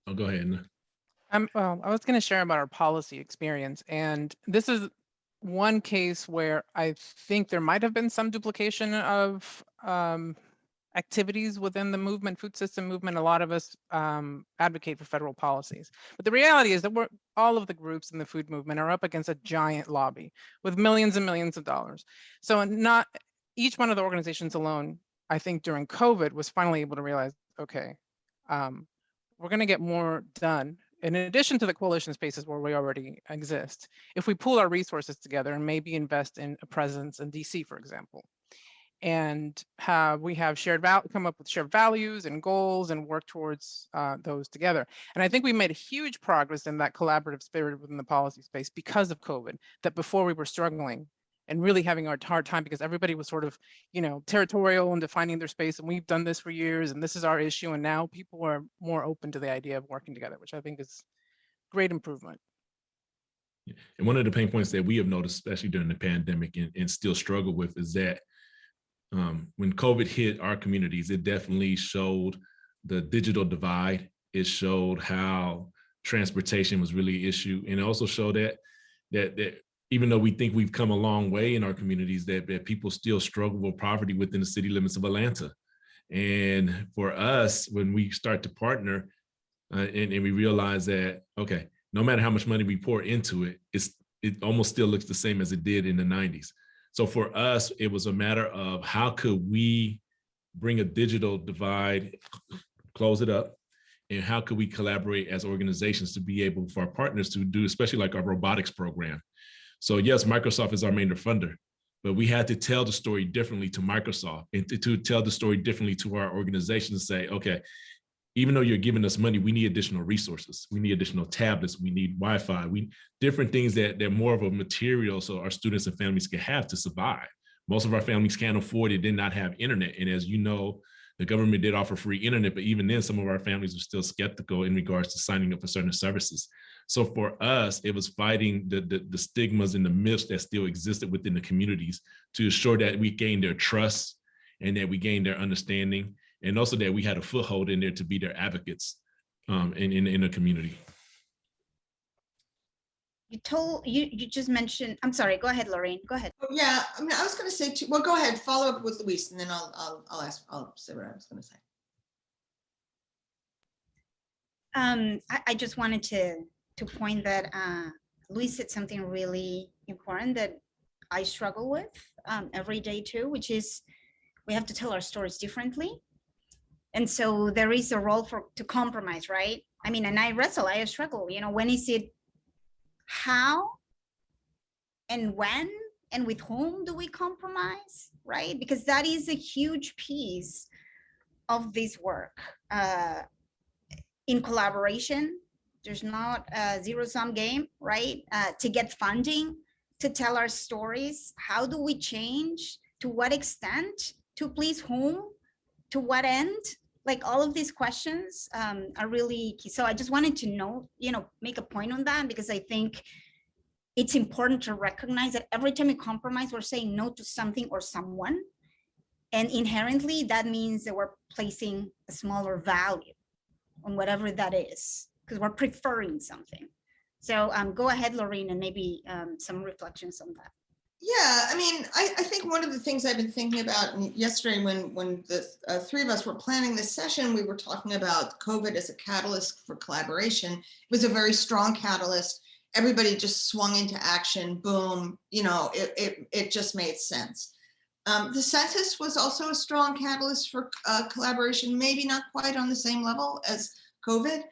Oh, go ahead. Well, I was going to share about our policy experience, and this is one case where I think there might have been some duplication of activities within the movement, food system movement. A lot of us advocate for federal policies, but the reality is that all of the groups in the food movement are up against a giant lobby with millions and millions of dollars. So not each one of the organizations alone, I think during COVID, was finally able to realize, okay, we're going to get more done in addition to the coalition spaces where we already exist, if we pool our resources together and maybe invest in a presence in DC, for example, and we have come up with shared values and goals and work towards those together. And I think we made a huge progress in that collaborative spirit within the policy space because of COVID, that before we were struggling and really having a hard time because everybody was sort of, you know, territorial and defining their space. And we've done this for years and this is our issue. And now people are more open to the idea of working together, which I think is great improvement. And one of the pain points that we have noticed, especially during the pandemic and still struggle with, is that when COVID hit our communities, it definitely showed the digital divide. It showed how transportation was really an issue. And it also showed that even though we think we've come a long way in our communities, that people still struggle with poverty within the city limits of Atlanta. And for us, when we start to partner and we realize that, okay, no matter how much money we pour into it, it almost still looks the same as it did in the 90s. So for us, it was a matter of how could we bring a digital divide, close it up, and how could we collaborate as organizations to be able for our partners to do, especially like our robotics program. So yes, Microsoft is our main funder, but we had to tell the story differently to Microsoft and to tell the story differently to our organization and say, okay, even though you're giving us money, we need additional resources. We need additional tablets. We need Wi-Fi. Different things that they're more of a material so our students and families can have to survive. Most of our families can't afford it, did not have internet. And as you know, the government did offer free internet, but even then some of our families are still skeptical in regards to signing up for certain services. So for us, it was fighting the stigmas and the myths that still existed within the communities to ensure that we gained their trust and that we gained their understanding, and also that we had a foothold in there to be their advocates in the community. You just mentioned, I'm sorry, go ahead, Lorraine, go ahead. Oh, yeah, I mean, I was going to say, well, go ahead, follow up with Luis, and then I'll say what I was going to say. I just wanted to point that Luis said something really important that I struggle with every day too, which is we have to tell our stories differently. And so there is a role to compromise, right? I mean, and I struggle, when is it, how and when and with whom do we compromise, right? Because that is a huge piece of this work. In collaboration, there's not a zero-sum game, right? To get funding, to tell our stories, how do we change, to what extent, to please whom, to what end? Like all of these questions are really key. So I just wanted to know, make a point on that, because I think it's important to recognize that every time we compromise, we're saying no to something or someone. And inherently, that means that we're placing a smaller value on whatever that is, because we're preferring something. So go ahead, Laureen, and maybe some reflections on that. Yeah, I mean, I think one of the things I've been thinking about yesterday when the three of us were planning this session, we were talking about COVID as a catalyst for collaboration. It was a very strong catalyst. Everybody just swung into action, boom, it just made sense. The census was also a strong catalyst for collaboration, maybe not quite on the same level as COVID.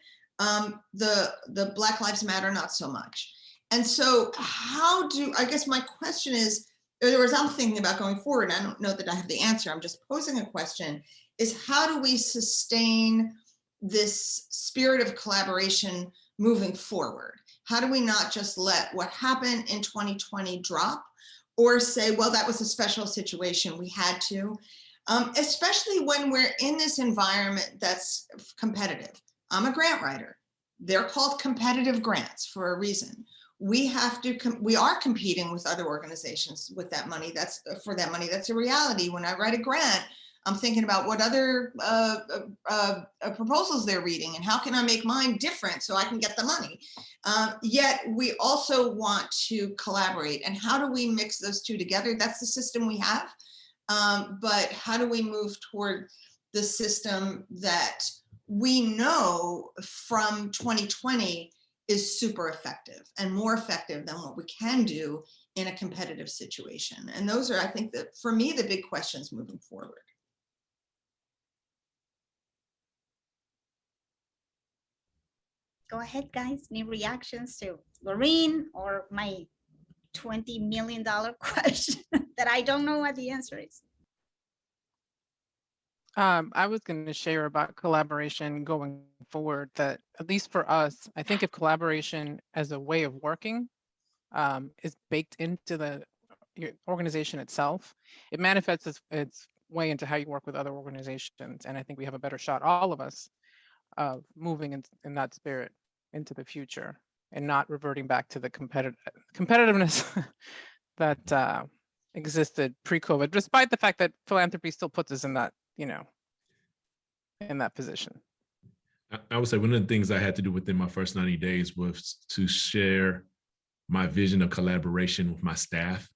The Black Lives Matter, not so much. And so I guess my question is, or as I'm thinking about going forward, I don't know that I have the answer, I'm just posing a question, is how do we sustain this spirit of collaboration moving forward? How do we not just let what happened in 2020 drop, or say, well, that was a special situation, we had to, especially when we're in this environment that's competitive. I'm a grant writer. They're called competitive grants for a reason. We are competing with other organizations with that money. That's a reality. When I write a grant, I'm thinking about what other proposals they're reading and how can I make mine different so I can get the money. Yet we also want to collaborate. And how do we mix those two together? That's the system we have. But how do we move toward the system that we know from 2020 is super effective and more effective than what we can do in a competitive situation? And those are, I think, that for me, the big questions moving forward. Go ahead, guys. Any reactions to Laureen or my $20 million question that I don't know what the answer is? I was going to share about collaboration going forward, that at least for us, I think of collaboration as a way of working is baked into your organization itself. It manifests its way into how you work with other organizations. And I think we have a better shot, all of us, of moving in that spirit into the future and not reverting back to the competitiveness that existed pre-COVID, despite the fact that philanthropy still puts us in that, in that position. I would say one of the things I had to do within my first 90 days was to share my vision of collaboration with my staff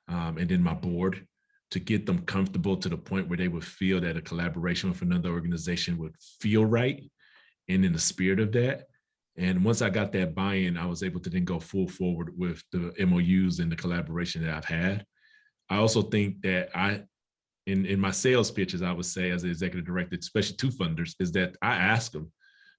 and then my board, to get them comfortable to the point where they would feel that a collaboration with another organization would feel right and in the spirit of that. And once I got that buy-in, I was able to then go full forward with the MOUs and the collaboration that I've had. I also think that in my sales pitches, I would say as an executive director, especially to funders, is that I ask them,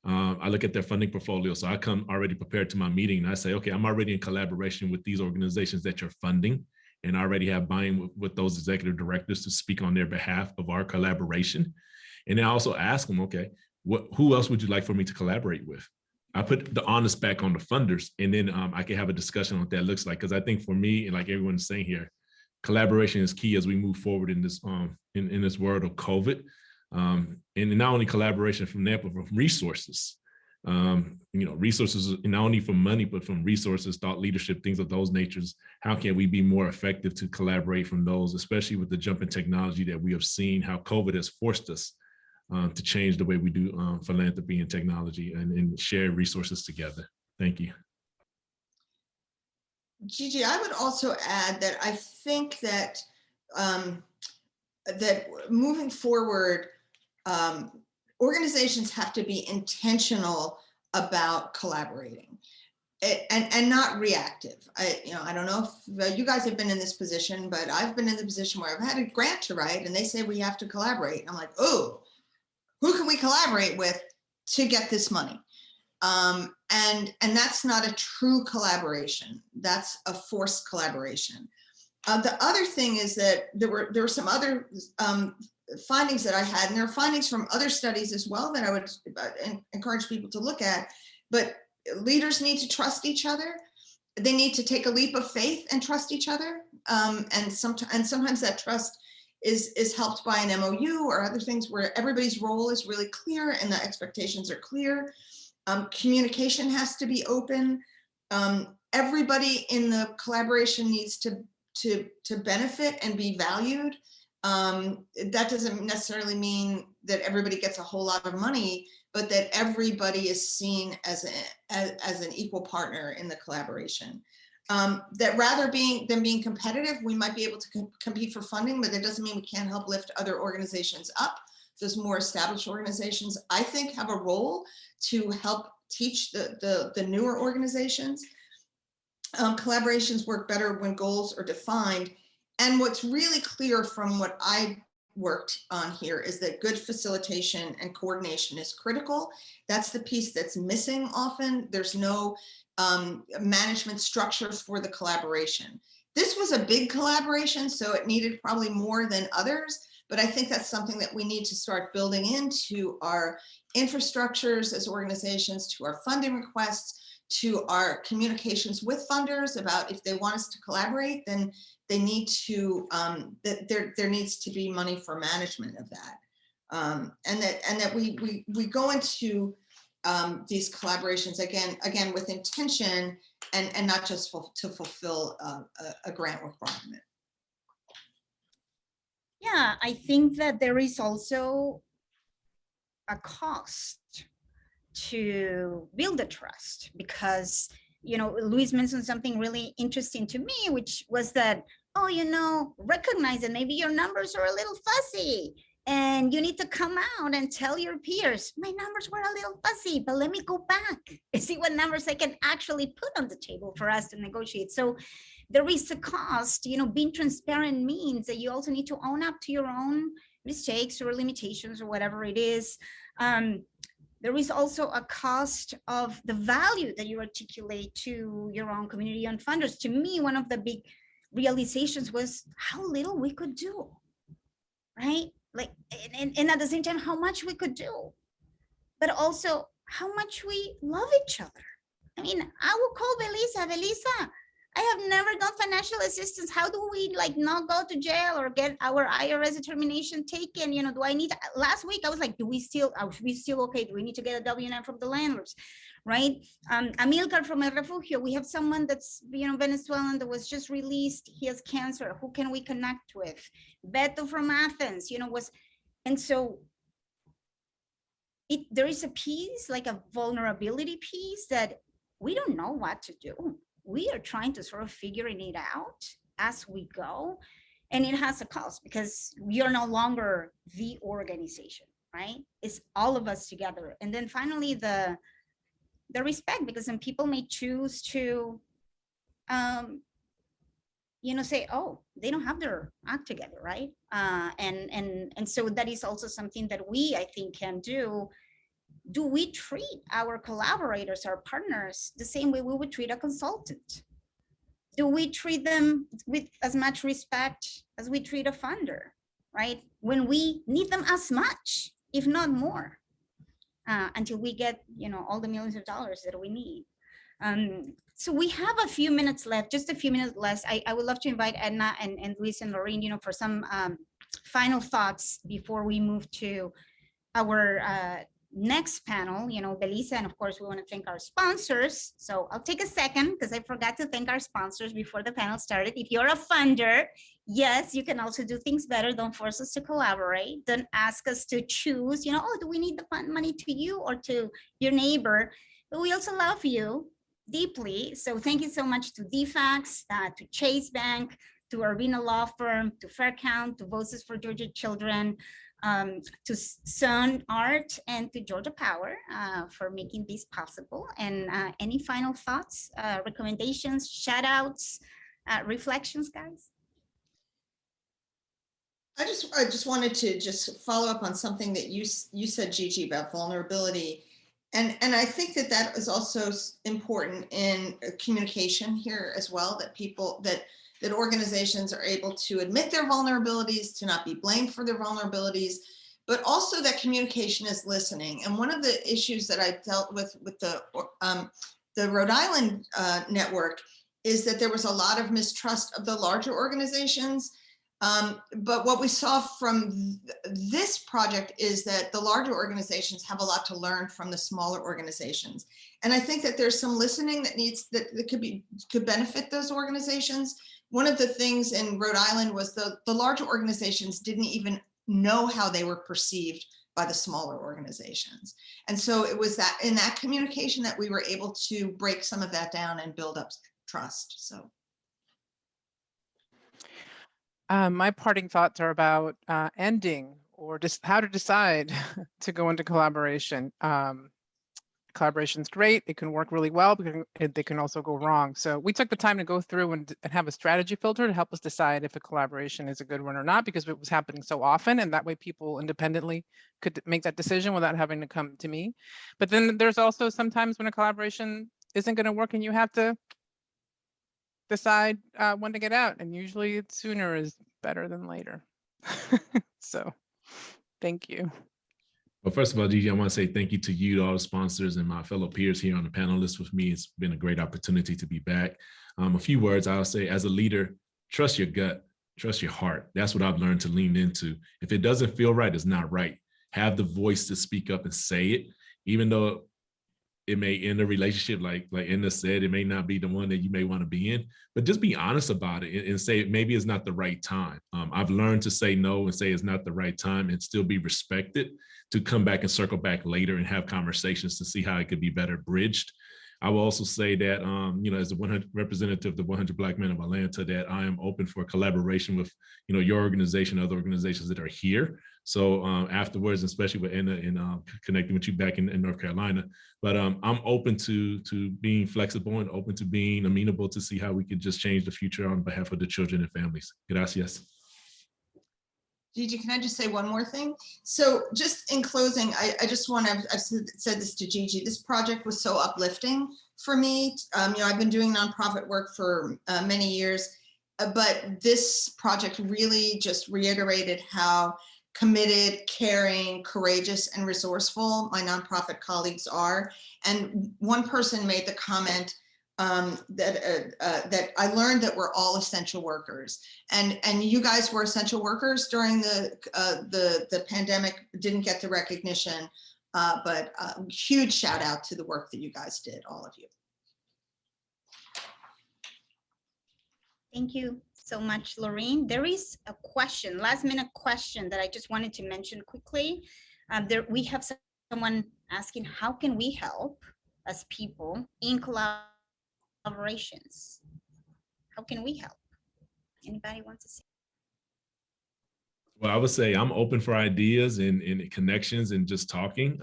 I look at their funding portfolio. So I come already prepared to my meeting and I say, okay, I'm already in collaboration with these organizations that you're funding, and I already have buy-in with those executive directors to speak on their behalf of our collaboration. And then I also ask them, okay, who else would you like for me to collaborate with? I put the honest back on the funders, and then I can have a discussion on what that looks like. Because I think for me, and like everyone's saying here, collaboration is key as we move forward in this in this world of COVID. And not only collaboration from that, but from resources. Resources not only from money, but from resources, thought leadership, things of those natures. How can we be more effective to collaborate from those, especially with the jump in technology that we have seen, how COVID has forced us to change the way we do philanthropy and technology and share resources together. Thank you. Gigi, I would also add that I think that that moving forward, organizations have to be intentional about collaborating and not reactive. I don't know if you guys have been in this position, but I've been in the position where I've had a grant to write and they say we have to collaborate. I'm like, oh, who can we collaborate with to get this money? And that's not a true collaboration. That's a forced collaboration. The other thing is that there were some other findings that I had, and there are findings from other studies as well that I would encourage people to look at. But leaders need to trust each other. They need to take a leap of faith and trust each other. And sometimes that trust is helped by an MOU or other things where everybody's role is really clear and the expectations are clear. Communication has to be open. Everybody in the collaboration needs to benefit and be valued. That doesn't necessarily mean that everybody gets a whole lot of money, but that everybody is seen as an equal partner in the collaboration. That rather than being competitive, we might be able to compete for funding, but that doesn't mean we can't help lift other organizations up. Those more established organizations, I think, have a role to help teach the newer organizations. Collaborations work better when goals are defined. And what's really clear from what I worked on here is that good facilitation and coordination is critical. That's the piece that's missing often. There's no management structure for the collaboration. This was a big collaboration, so it needed probably more than others, but I think that's something that we need to start building into our infrastructures as organizations, to our funding requests, to our communications with funders about if they want us to collaborate, then they need to, there needs to be money for management of that. And that we go into these collaborations again with intention and not just to fulfill a grant requirement. Yeah, I think that there is also a cost to build the trust, because, you know, Luis mentioned something really interesting to me, which was that, oh, you know, recognize that maybe your numbers are a little fuzzy and you need to come out and tell your peers, my numbers were a little fuzzy, but let me go back and see what numbers I can actually put on the table for us to negotiate. So there is a cost. You know, being transparent means that you also need to own up to your own mistakes or limitations or whatever it is. There is also a cost of the value that you articulate to your own community and funders. To me, one of the big realizations was how little we could do, right? Like, and at the same time, how much we could do, but also how much we love each other. I mean, I will call Belisa, I have never done financial assistance. How do we like not go to jail or get our IRS determination taken? You know, do I need, last week I was like, are we still okay? Do we need to get a W-9 from the landlords, right? Amilcar from El Refugio, we have someone that's, you know, Venezuelan that was just released. He has cancer. Who can we connect with? Beto from Athens, you know, and so there is a piece, like a vulnerability piece, that we don't know what to do. We are trying to sort of figuring it out as we go. And it has a cost because you're no longer the organization, right? It's all of us together. And then finally, the respect, because some people may choose to, you know, say, oh, they don't have their act together, right? And so that is also something that we, I think, can do. Do we treat our collaborators, our partners, the same way we would treat a consultant? Do we treat them with as much respect as we treat a funder, right? When we need them as much, if not more, until we get, you know, all the millions of dollars that we need. So we have a few minutes left, just a few minutes left. I would love to invite Edna and Luis and Lorraine, you know, for some final thoughts before we move to our next panel. You know, Belisa, and of course we want to thank our sponsors. So I'll take a second because I forgot to thank our sponsors before the panel started. If you're a funder, yes, you can also do things better. Don't force us to collaborate. Don't ask us to choose, you know, oh, do we need the fund money to you or to your neighbor? But we also love you deeply. So thank you so much to DFAX, to Chase Bank, to Urbina Law Firm, to Faircount, to Voices for Georgia Children, to Sun Art and to Georgia Power for making this possible. And any final thoughts, recommendations, shout outs, reflections, guys? I just wanted to just follow up on something that you said, Gigi, about vulnerability. And I think that is also important in communication here as well, that people, that organizations are able to admit their vulnerabilities, to not be blamed for their vulnerabilities, but also that communication is listening. And one of the issues that I dealt with the Rhode Island network is that there was a lot of mistrust of the larger organizations. But what we saw from this project is that the larger organizations have a lot to learn from the smaller organizations. And I think that there's some listening that could benefit those organizations. One of the things in Rhode Island was the larger organizations didn't even know how they were perceived by the smaller organizations. And so it was that in that communication that we were able to break some of that down and build up trust. So. My parting thoughts are about ending or just how to decide to go into collaboration. Collaboration is great. It can work really well, but they can also go wrong. So we took the time to go through and have a strategy filter to help us decide if a collaboration is a good one or not, because it was happening so often, and that way people independently could make that decision without having to come to me. But then there's also sometimes when a collaboration isn't going to work and you have to decide when to get out, and usually it's sooner is better than later. So thank you. Well, first of all, Gigi, I want to say thank you to you, to all the sponsors and my fellow peers here on the panel list with me. It's been a great opportunity to be back. A few words I'll say: as a leader, trust your gut, trust your heart. That's what I've learned to lean into. If it doesn't feel right, it's not right. Have the voice to speak up and say it, even though it may end a relationship, like Enna said, it may not be the one that you may want to be in, but just be honest about it and say maybe it's not the right time. I've learned to say no and say it's not the right time and still be respected, to come back and circle back later and have conversations to see how it could be better bridged. I will also say that, as the 100 representative of the 100 Black Men of Atlanta, that I am open for collaboration with, your organization, other organizations that are here. So afterwards, especially with Enna and connecting with you back in North Carolina, but I'm open to being flexible and open to being amenable to see how we could just change the future on behalf of the children and families. Gracias. Gigi, can I just say one more thing? So just in closing, I just want to, I've said this to Gigi, this project was so uplifting for me. I've been doing nonprofit work for many years, but this project really just reiterated how committed, caring, courageous, and resourceful my nonprofit colleagues are. And one person made the comment that I learned that we're all essential workers, and you guys were essential workers during the pandemic. Didn't get the recognition, but huge shout out to the work that you guys did, all of you. Thank you so much, Lorraine. There is a question, last minute question that I just wanted to mention quickly. We have someone asking, how can we help as people in collaborations? How can we help? Anybody want to say? Well, I would say I'm open for ideas and connections and just talking.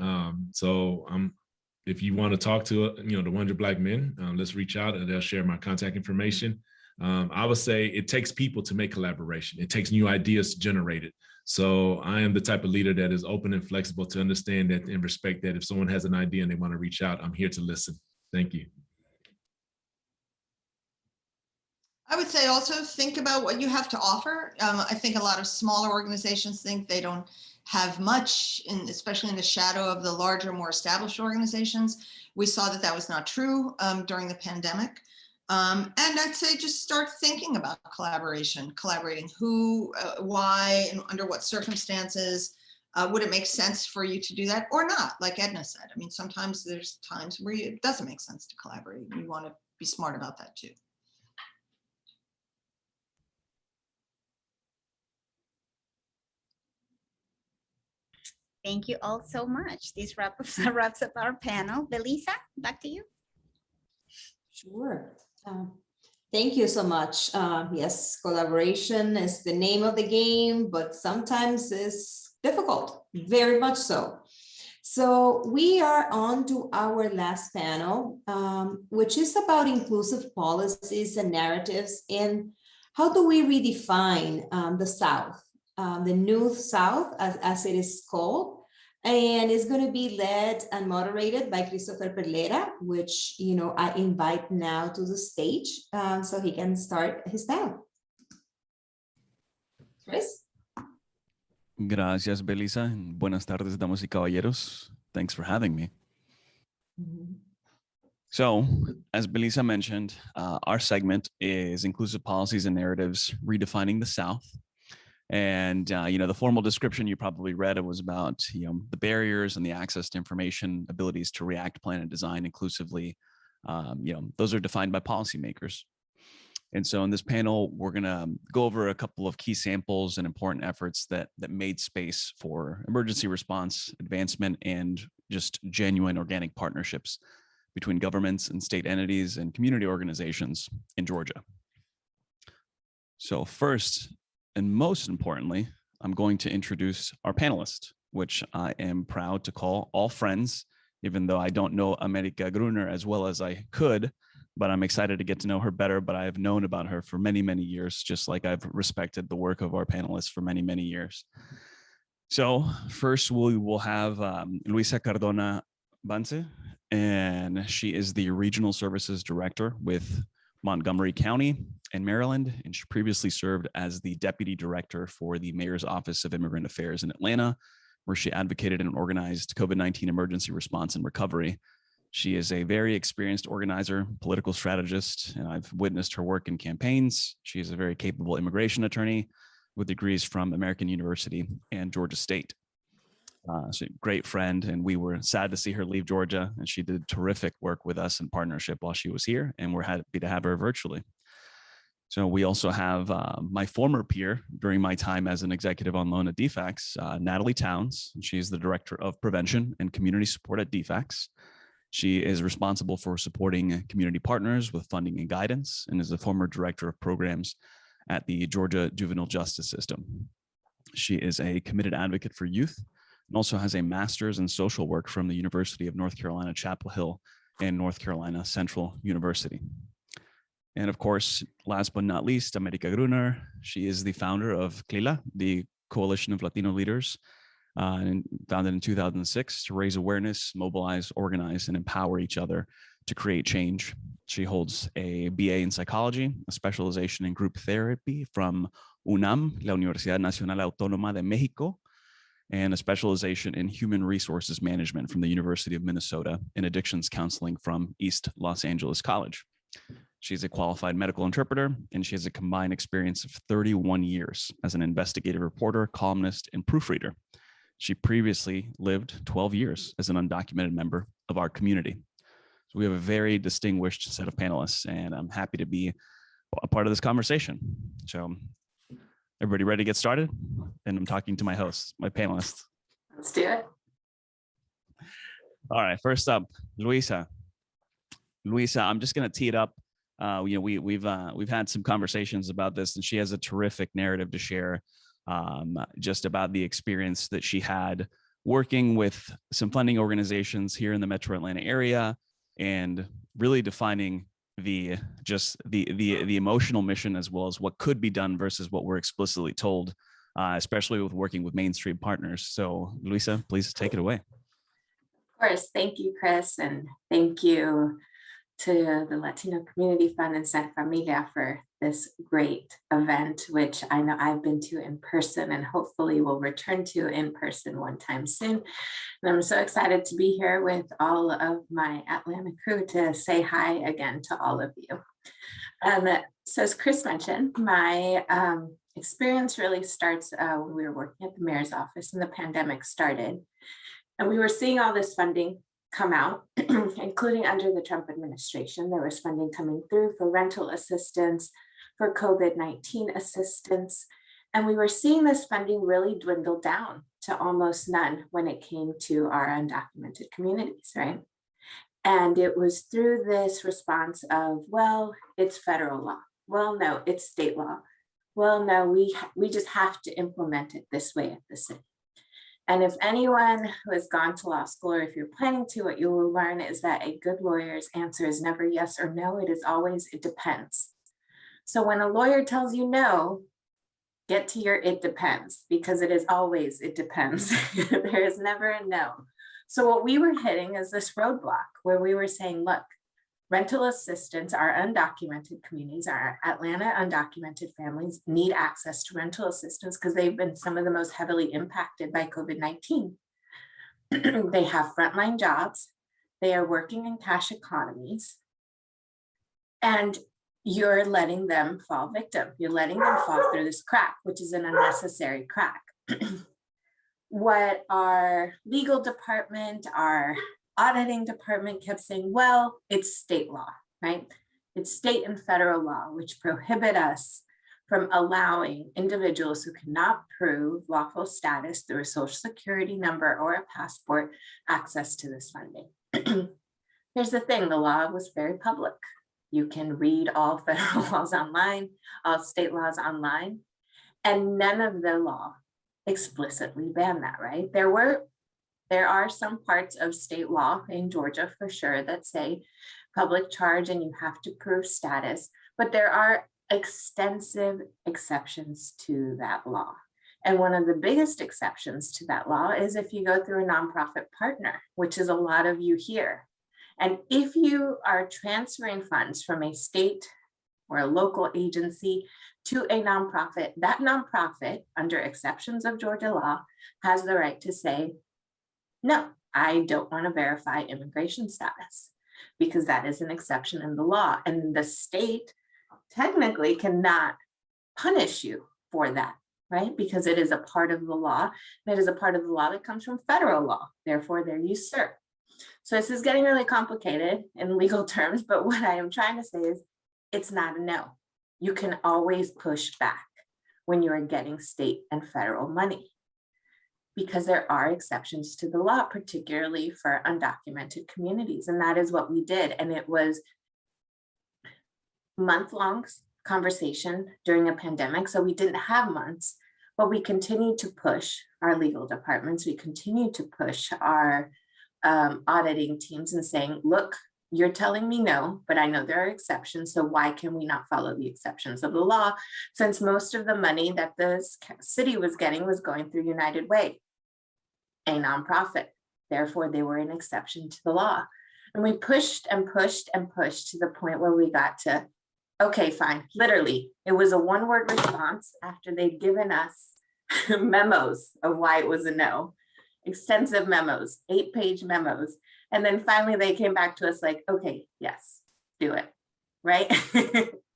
If you want to talk to the 100 Black Men, let's reach out and they'll share my contact information. I would say it takes people to make collaboration. It takes new ideas to generate it. So I am the type of leader that is open and flexible to understand that and respect that if someone has an idea and they want to reach out, I'm here to listen. Thank you. I would say also think about what you have to offer. I think a lot of smaller organizations think they don't have much, especially in the shadow of the larger, more established organizations. We saw that was not true during the pandemic. And I'd say just start thinking about collaborating who, why, and under what circumstances. Would it make sense for you to do that or not? Like Edna said, I mean, sometimes there's times where it doesn't make sense to collaborate. You want to be smart about that too. Thank you all so much. This wraps up our panel. Belisa, back to you. Sure. Thank you so much. Yes, collaboration is the name of the game, but sometimes it's difficult, very much so. So we are on to our last panel, which is about inclusive policies and narratives, and how do we redefine the South, the New South, as it is called. And it's going to be led and moderated by Christopher Perlera, which, you know, I invite now to the stage so he can start his panel. Chris? Gracias, Belisa. Buenas tardes, damas y caballeros. Thanks for having me. So, as Belisa mentioned, our segment is Inclusive Policies and Narratives, Redefining the South. And, you know, the formal description you probably read, it was about, you know, the barriers and the access to information, abilities to react, plan, and design inclusively. You know, those are defined by policymakers. And so in this panel, we're going to go over a couple of key samples and important efforts that made space for emergency response, advancement, and just genuine organic partnerships between governments and state entities and community organizations in Georgia. So first, and most importantly, I'm going to introduce our panelists, which I am proud to call all friends, even though I don't know America Gruner as well as I could, but I'm excited to get to know her better. But I have known about her for many, many years, just like I've respected the work of our panelists for many, many years. So first we will have Luisa Cardona Banse, and she is the Regional Services Director with Montgomery County in Maryland, and she previously served as the Deputy Director for the Mayor's Office of Immigrant Affairs in Atlanta, where she advocated and organized COVID-19 emergency response and recovery. She is a very experienced organizer, political strategist, and I've witnessed her work in campaigns. She is a very capable immigration attorney with degrees from American University and Georgia State. She's a great friend, and we were sad to see her leave Georgia, and she did terrific work with us in partnership while she was here, and we're happy to have her virtually. So we also have my former peer during my time as an executive on loan at DFACS, Natalie Towns. She is the Director of Prevention and Community Support at DFACS. She is responsible for supporting community partners with funding and guidance, and is the former Director of Programs at the Georgia Juvenile Justice System. She is a committed advocate for youth, and also has a master's in social work from the University of North Carolina, Chapel Hill, and North Carolina Central University. And of course, last but not least, America Gruner. She is the founder of CLILA, the Coalition of Latino Leaders, and founded in 2006 to raise awareness, mobilize, organize, and empower each other to create change. She holds a BA in psychology, a specialization in group therapy from UNAM, la Universidad Nacional Autónoma de México, and a specialization in human resources management from the University of Minnesota, and addictions counseling from East Los Angeles College. She's a qualified medical interpreter, and she has a combined experience of 31 years as an investigative reporter, columnist, and proofreader. She previously lived 12 years as an undocumented member of our community. So we have a very distinguished set of panelists, and I'm happy to be a part of this conversation. So everybody ready to get started? And I'm talking to my hosts, my panelists. Let's do it. All right, first up, Luisa. Luisa, I'm just going to tee it up. You know, we've had some conversations about this, and she has a terrific narrative to share just about the experience that she had working with some funding organizations here in the Metro Atlanta area, and really defining the emotional mission, as well as what could be done versus what we're explicitly told, especially with working with mainstream partners. So Luisa, please take it away. Of course. Thank you, Chris. And thank you to the Latino Community Fund and Ser Familia for this great event, which I know I've been to in person and hopefully will return to in person one time soon. And I'm so excited to be here with all of my Atlanta crew to say hi again to all of you. So as Chris mentioned, my experience really starts when we were working at the mayor's office and the pandemic started. And we were seeing all this funding come out, including under the Trump administration. There was funding coming through for rental assistance, for COVID-19 assistance. And we were seeing this funding really dwindle down to almost none when it came to our undocumented communities, right? And it was through this response of, well, it's federal law. Well, no, it's state law. Well, no, we just have to implement it this way at the city. And if anyone who has gone to law school, or if you're planning to, what you will learn is that a good lawyer's answer is never yes or no. It is always, it depends. So when a lawyer tells you no, get to your it depends, because it is always, it depends. There is never a no. So what we were hitting is this roadblock where we were saying, look, rental assistance, our undocumented communities, our Atlanta undocumented families need access to rental assistance because they've been some of the most heavily impacted by COVID-19. They have frontline jobs. They are working in cash economies. And you're letting them fall victim. You're letting them fall through this crack, which is an unnecessary crack. What our legal department, our auditing department kept saying, well, it's state law, right? It's state and federal law, which prohibit us from allowing individuals who cannot prove lawful status through a social security number or a passport access to this funding. Here's the thing, the law was very public. You can read all federal laws online, all state laws online, and none of the law explicitly banned that, right? There are some parts of state law in Georgia for sure that say public charge and you have to prove status, but there are extensive exceptions to that law. And one of the biggest exceptions to that law is if you go through a nonprofit partner, which is a lot of you here. And if you are transferring funds from a state or a local agency to a nonprofit, that nonprofit, under exceptions of Georgia law, has the right to say, no, I don't want to verify immigration status, because that is an exception in the law. And the state technically cannot punish you for that, right? Because it is a part of the law. That is a part of the law that comes from federal law. Therefore, they're usurped. So this is getting really complicated in legal terms, but what I am trying to say is it's not a no. You can always push back when you are getting state and federal money, because there are exceptions to the law, particularly for undocumented communities. And that is what we did. And it was month-long conversation during a pandemic. So we didn't have months, but we continued to push our legal departments. We continued to push our auditing teams and saying, look, you're telling me no, but I know there are exceptions. So why can we not follow the exceptions of the law? Since most of the money that the city was getting was going through United Way, a nonprofit. Therefore, they were an exception to the law. And we pushed and pushed and pushed to the point where we got to, okay, fine. Literally, it was a one-word response after they'd given us memos of why it was a no. Extensive memos, 8-page memos. And then finally they came back to us like, okay, yes, do it, right?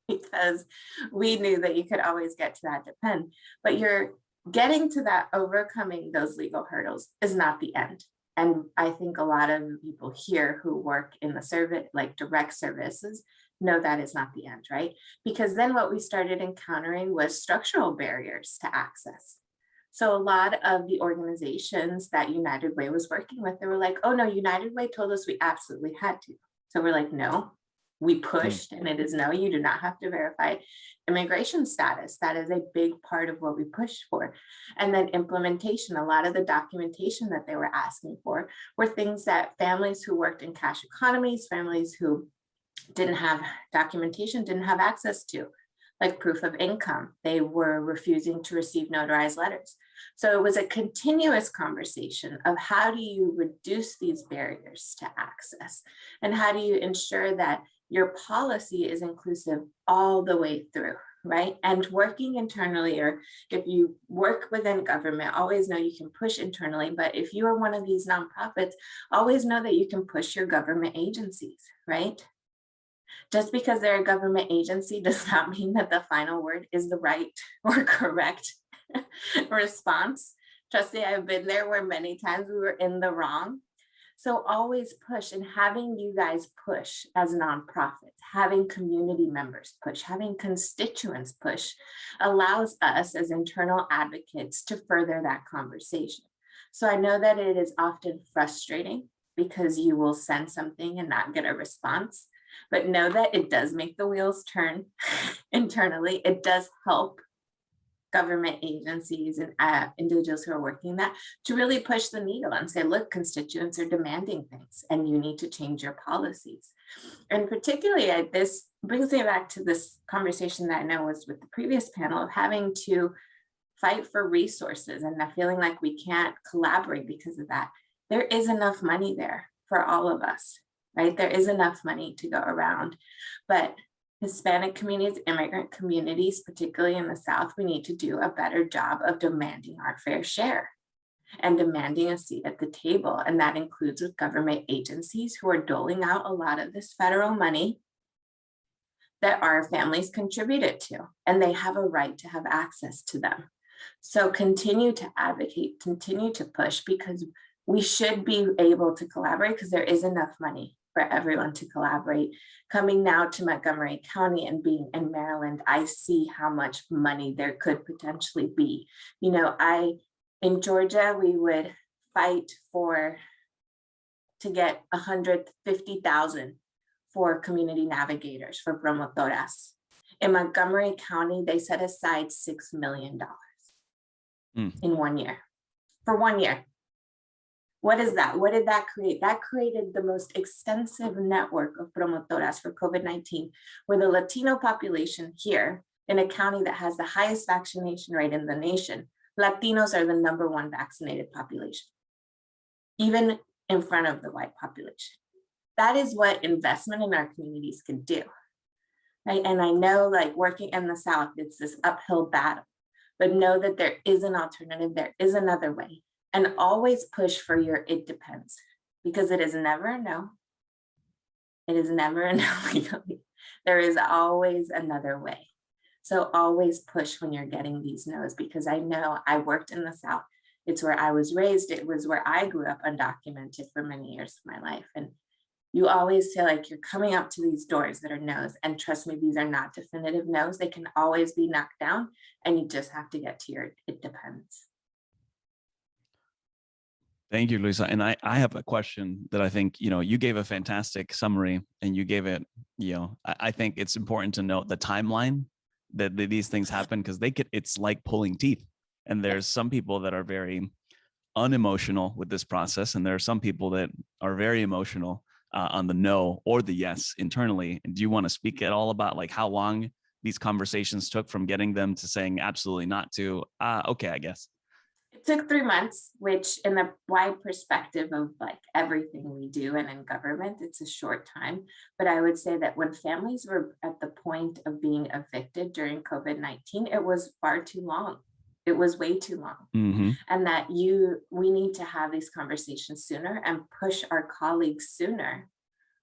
Because we knew that you could always get to that depend, but you're getting to that, overcoming those legal hurdles is not the end. And I think a lot of people here who work in the service, like direct services, know that is not the end, right? Because then what we started encountering was structural barriers to access. So a lot of the organizations that United Way was working with, they were like, oh no, United Way told us we absolutely had to. So we're like, no, we pushed and it is no, you do not have to verify immigration status. That is a big part of what we pushed for. And then implementation, a lot of the documentation that they were asking for were things that families who worked in cash economies, families who didn't have documentation, didn't have access to, like proof of income. They were refusing to receive notarized letters. So it was a continuous conversation of how do you reduce these barriers to access? And how do you ensure that your policy is inclusive all the way through, right? And working internally, or if you work within government, always know you can push internally. But if you are one of these nonprofits, always know that you can push your government agencies, right? Just because they're a government agency does not mean that the final word is the right or correct response. Trust me, I've been there where many times we were in the wrong. So always push, and having you guys push as nonprofits, having community members push, having constituents push allows us as internal advocates to further that conversation. So I know that it is often frustrating because you will send something and not get a response. But know that it does make the wheels turn internally. It does help government agencies and individuals who are working that to really push the needle and say, look, constituents are demanding things and you need to change your policies. And particularly this brings me back to this conversation that I know was with the previous panel of having to fight for resources and not feeling like we can't collaborate because of that. There is enough money there for all of us, right? There is enough money to go around, but Hispanic communities, immigrant communities, particularly in the South, we need to do a better job of demanding our fair share and demanding a seat at the table. And that includes with government agencies who are doling out a lot of this federal money that our families contributed to, and they have a right to have access to them. So continue to advocate, continue to push, because we should be able to collaborate because there is enough money for everyone to collaborate. Coming now to Montgomery County and being in Maryland, I see how much money there could potentially be. You know, in Georgia, we would fight to get 150,000 for community navigators, for promotoras. In Montgomery County, they set aside $6 million in 1 year, for 1 year. What is that? What did that create? That created the most extensive network of promotoras for COVID-19, where the Latino population here in a county that has the highest vaccination rate in the nation, Latinos are the #1 vaccinated population, even in front of the white population. That is what investment in our communities can do, right? And I know, like, working in the South, it's this uphill battle, but know that there is an alternative, there is another way. And always push for your it depends, because it is never a no. It is never a no legally. There is always another way. So always push when you're getting these no's, because I know I worked in the South. It's where I was raised. It was where I grew up undocumented for many years of my life. And you always feel like you're coming up to these doors that are no's. And trust me, these are not definitive no's. They can always be knocked down, and you just have to get to your it depends. Thank you, Luisa. And I have a question that I think, you gave a fantastic summary, and you gave it, I think it's important to note the timeline that these things happen, because it's like pulling teeth. And there's some people that are very unemotional with this process, and there are some people that are very emotional on the no or the yes internally. And do you want to speak at all about like how long these conversations took from getting them to saying absolutely not to, okay, I guess? It took 3 months, which in the wide perspective of like everything we do and in government, it's a short time. But I would say that when families were at the point of being evicted during COVID-19, it was far too long. It was way too long. Mm-hmm. And that we need to have these conversations sooner and push our colleagues sooner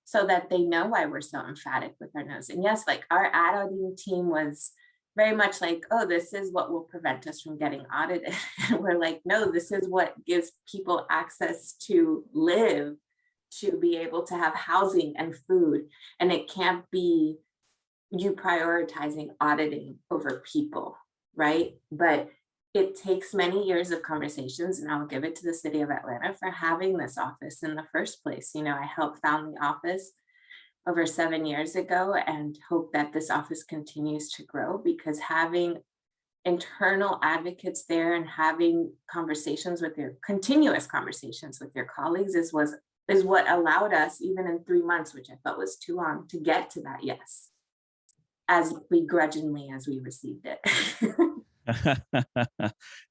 so that they know why we're so emphatic with our no's. And yes, like our auditing team was very much like, oh, this is what will prevent us from getting audited. And we're like, no, this is what gives people access to live, to be able to have housing and food. And it can't be you prioritizing auditing over people, right? But it takes many years of conversations, and I'll give it to the city of Atlanta for having this office in the first place. I helped found the office over 7 years ago and hope that this office continues to grow, because having internal advocates there and having continuous conversations with your colleagues is what allowed us, even in 3 months, which I thought was too long, to get to that yes, as begrudgingly as we received it.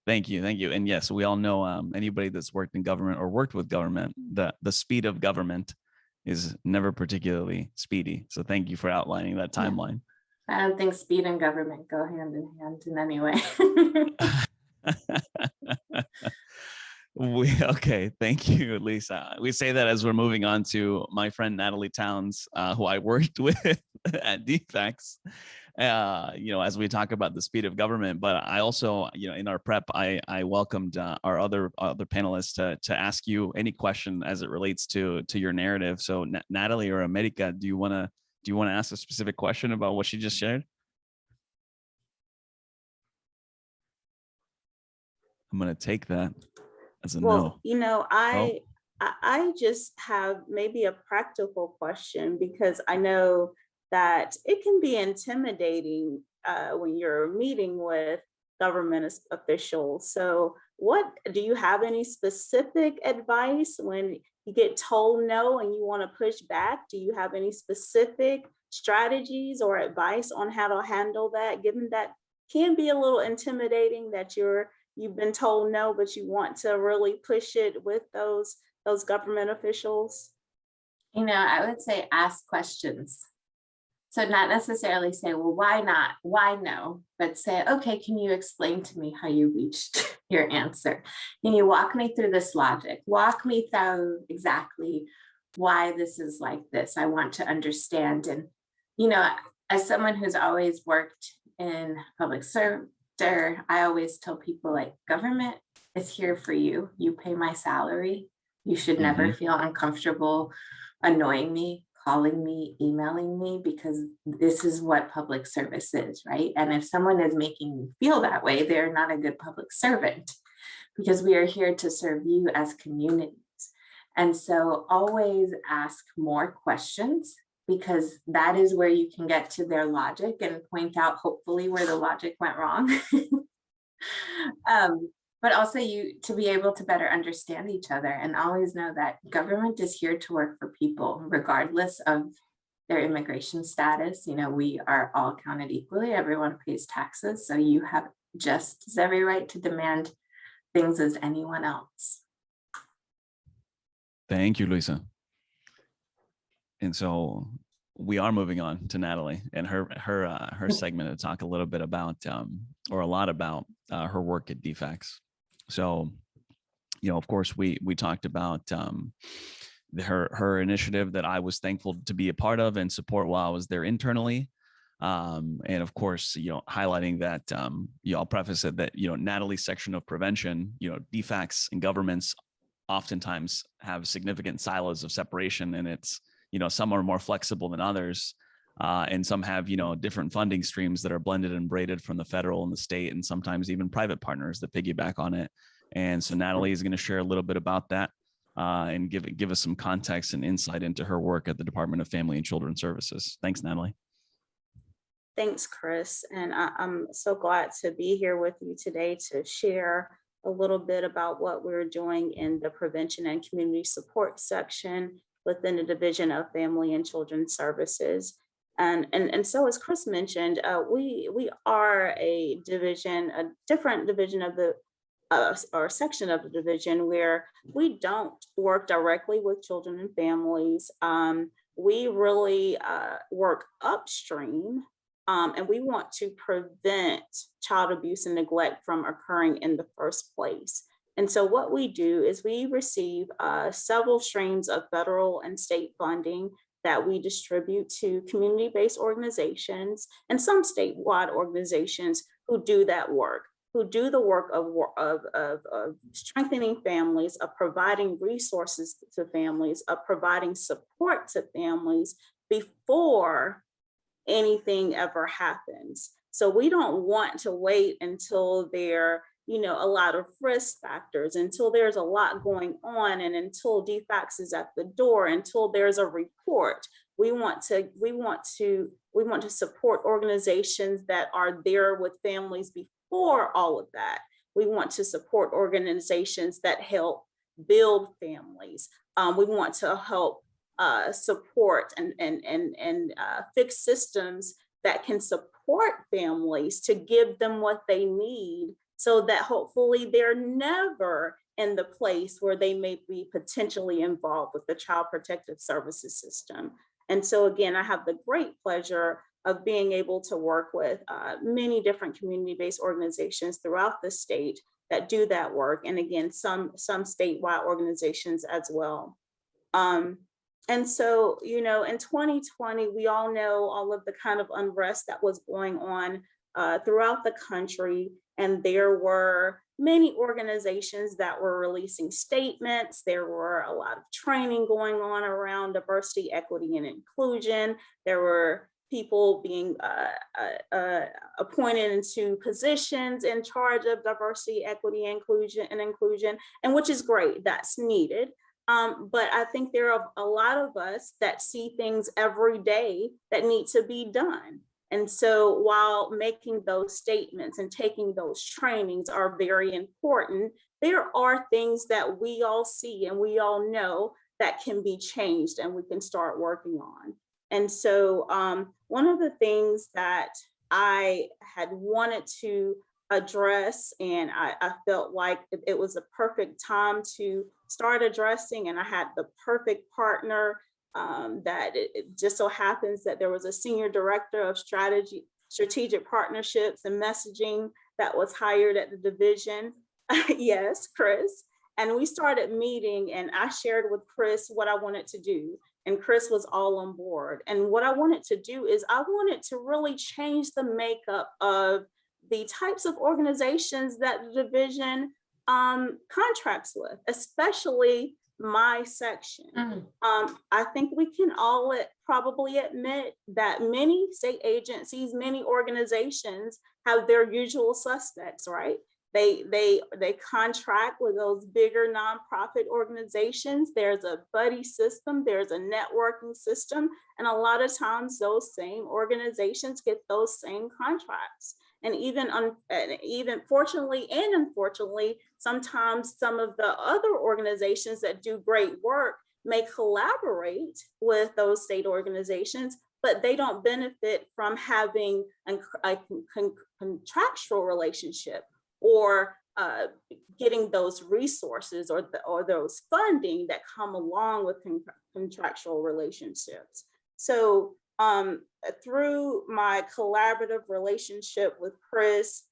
Thank you. And yes, we all know anybody that's worked in government or worked with government, the speed of government is never particularly speedy. So thank you for outlining that timeline. I don't think speed and government go hand in hand in any way. Okay, thank you, Lisa. We say that as we're moving on to my friend Natalie Towns, who I worked with at DFAX, as we talk about the speed of government. But I also, in our prep, I welcomed our other panelists to ask you any question as it relates to your narrative. So Natalie or America, do you want to ask a specific question about what she just shared? I'm going to take that as a no. I just have maybe a practical question, because I know that it can be intimidating when you're meeting with government officials. So do you have any specific advice when you get told no and you want to push back? Do you have any specific strategies or advice on how to handle that, given that can be a little intimidating that you've been told no, but you want to really push it with those government officials? You know, I would say ask questions. So not necessarily say, well, why not? Why no? But say, okay, can you explain to me how you reached your answer? Can you walk me through this logic? Walk me through exactly why this is like this. I want to understand. And, you know, as someone who's always worked in public sector, I always tell people, like, government is here for you. You pay my salary. You should never feel uncomfortable annoying me, calling me, emailing me, because this is what public service is, right? And if someone is making you feel that way, they're not a good public servant, because we are here to serve you as communities. And so always ask more questions, because that is where you can get to their logic and point out hopefully where the logic went wrong. But also to be able to better understand each other, and always know that government is here to work for people, regardless of their immigration status. You know, we are all counted equally. Everyone pays taxes. So you have just as every right to demand things as anyone else. Thank you, Luisa. And so we are moving on to Natalie and her segment to talk a little bit about, or a lot about her work at DFACS. So, you know, of course, we talked about her initiative that I was thankful to be a part of and support while I was there internally. And of course, you know, highlighting that, you know, I'll preface it that, you know, Natalie's section of prevention, you know, DFACS and governments oftentimes have significant silos of separation, and it's, you know, some are more flexible than others. And some have, you know, different funding streams that are blended and braided from the federal and the state, and sometimes even private partners that piggyback on it. And so Natalie is going to share a little bit about that and give us some context and insight into her work at the Department of Family and Children Services. Thanks, Natalie. Thanks, Chris. And I'm so glad to be here with you today to share a little bit about what we're doing in the prevention and community support section within the Division of Family and Children Services. And so, as Chris mentioned, we are a different division of the or section of the division where we don't work directly with children and families. We really work upstream, and we want to prevent child abuse and neglect from occurring in the first place. And so what we do is we receive several streams of federal and state funding that we distribute to community-based organizations and some statewide organizations who do that work, who do the work of strengthening families, of providing resources to families, of providing support to families before anything ever happens. So we don't want to wait until there, you know, a lot of risk factors, until there's a lot going on, and until DFACS is at the door, until there's a report. We want to support organizations that are there with families before all of that. We want to support organizations that help build families. We want to help support and fix systems that can support families to give them what they need, so that hopefully they're never in the place where they may be potentially involved with the Child Protective Services system. And so again, I have the great pleasure of being able to work with many different community-based organizations throughout the state that do that work. And again, some statewide organizations as well. And so, you know, in 2020, we all know all of the kind of unrest that was going on throughout the country. And there were many organizations that were releasing statements. There were a lot of training going on around diversity, equity, and inclusion. There were people being appointed into positions in charge of diversity, equity, inclusion, and which is great, that's needed. But I think there are a lot of us that see things every day that need to be done. And so while making those statements and taking those trainings are very important, there are things that we all see and we all know that can be changed and we can start working on. And so one of the things that I had wanted to address, and I felt like it was a perfect time to start addressing, and I had the perfect partner, that it just so happens that there was a senior director of strategic partnerships and messaging that was hired at the division. Yes, Chris. And we started meeting, and I shared with Chris what I wanted to do. And Chris was all on board. And what I wanted to do is I wanted to really change the makeup of the types of organizations that the division contracts with, especially my section. I think we can all probably admit that many state agencies, many organizations have their usual suspects, right? They contract with those bigger nonprofit organizations. There's a buddy system, there's a networking system, and a lot of times those same organizations get those same contracts. And even fortunately and unfortunately, sometimes some of the other organizations that do great work may collaborate with those state organizations, but they don't benefit from having a contractual relationship or getting those resources or those funding that come along with contractual relationships. So through my collaborative relationship with Chris,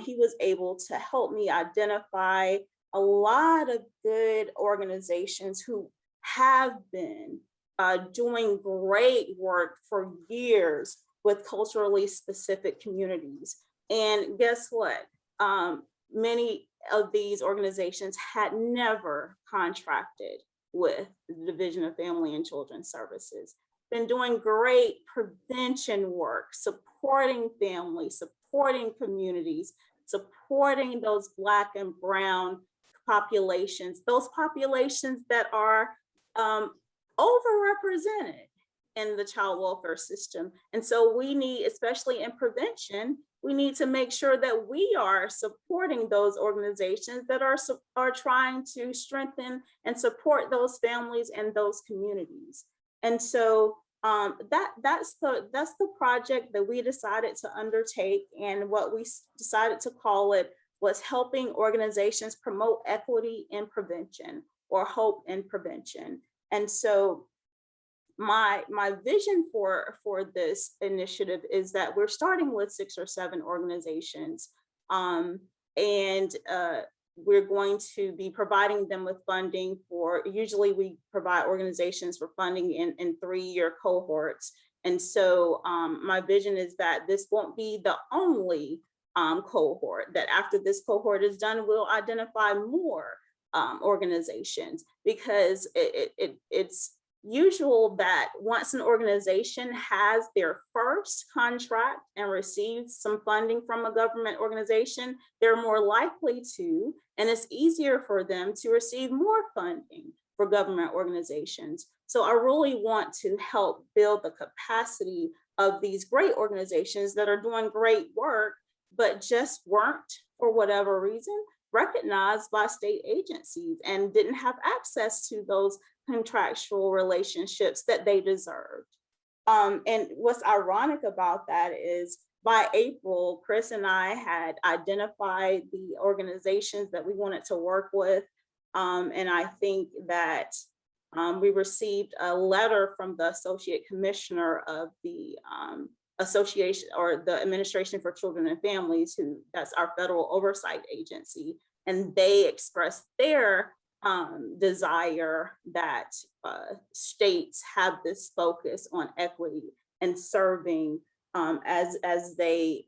he was able to help me identify a lot of good organizations who have been doing great work for years with culturally specific communities. And guess what? Many of these organizations had never contracted with the Division of Family and Children's Services. Been doing great prevention work, supporting families, supporting communities, supporting those Black and Brown populations, those populations that are overrepresented in the child welfare system. And so we need, especially in prevention, we need to make sure that we are supporting those organizations that are trying to strengthen and support those families and those communities. And so that's the project that we decided to undertake, and what we decided to call it was helping organizations promote equity in prevention, or hope in prevention. And so my vision for this initiative is that we're starting with 6 or 7 organizations, and we're going to be providing them with funding for, usually we provide organizations for funding in 3-year cohorts. And so my vision is that this won't be the only cohort, that after this cohort is done, we'll identify more organizations, because it's usual that once an organization has their first contract and receives some funding from a government organization, they're more likely to, and it's easier for them to receive more funding for government organizations. So I really want to help build the capacity of these great organizations that are doing great work, but just weren't, for whatever reason, recognized by state agencies and didn't have access to those contractual relationships that they deserved. And what's ironic about that is by April, Chris and I had identified the organizations that we wanted to work with. And I think that we received a letter from the Associate Commissioner of the Association, or the Administration for Children and Families, that's our federal oversight agency. And they expressed their desire that states have this focus on equity and serving as they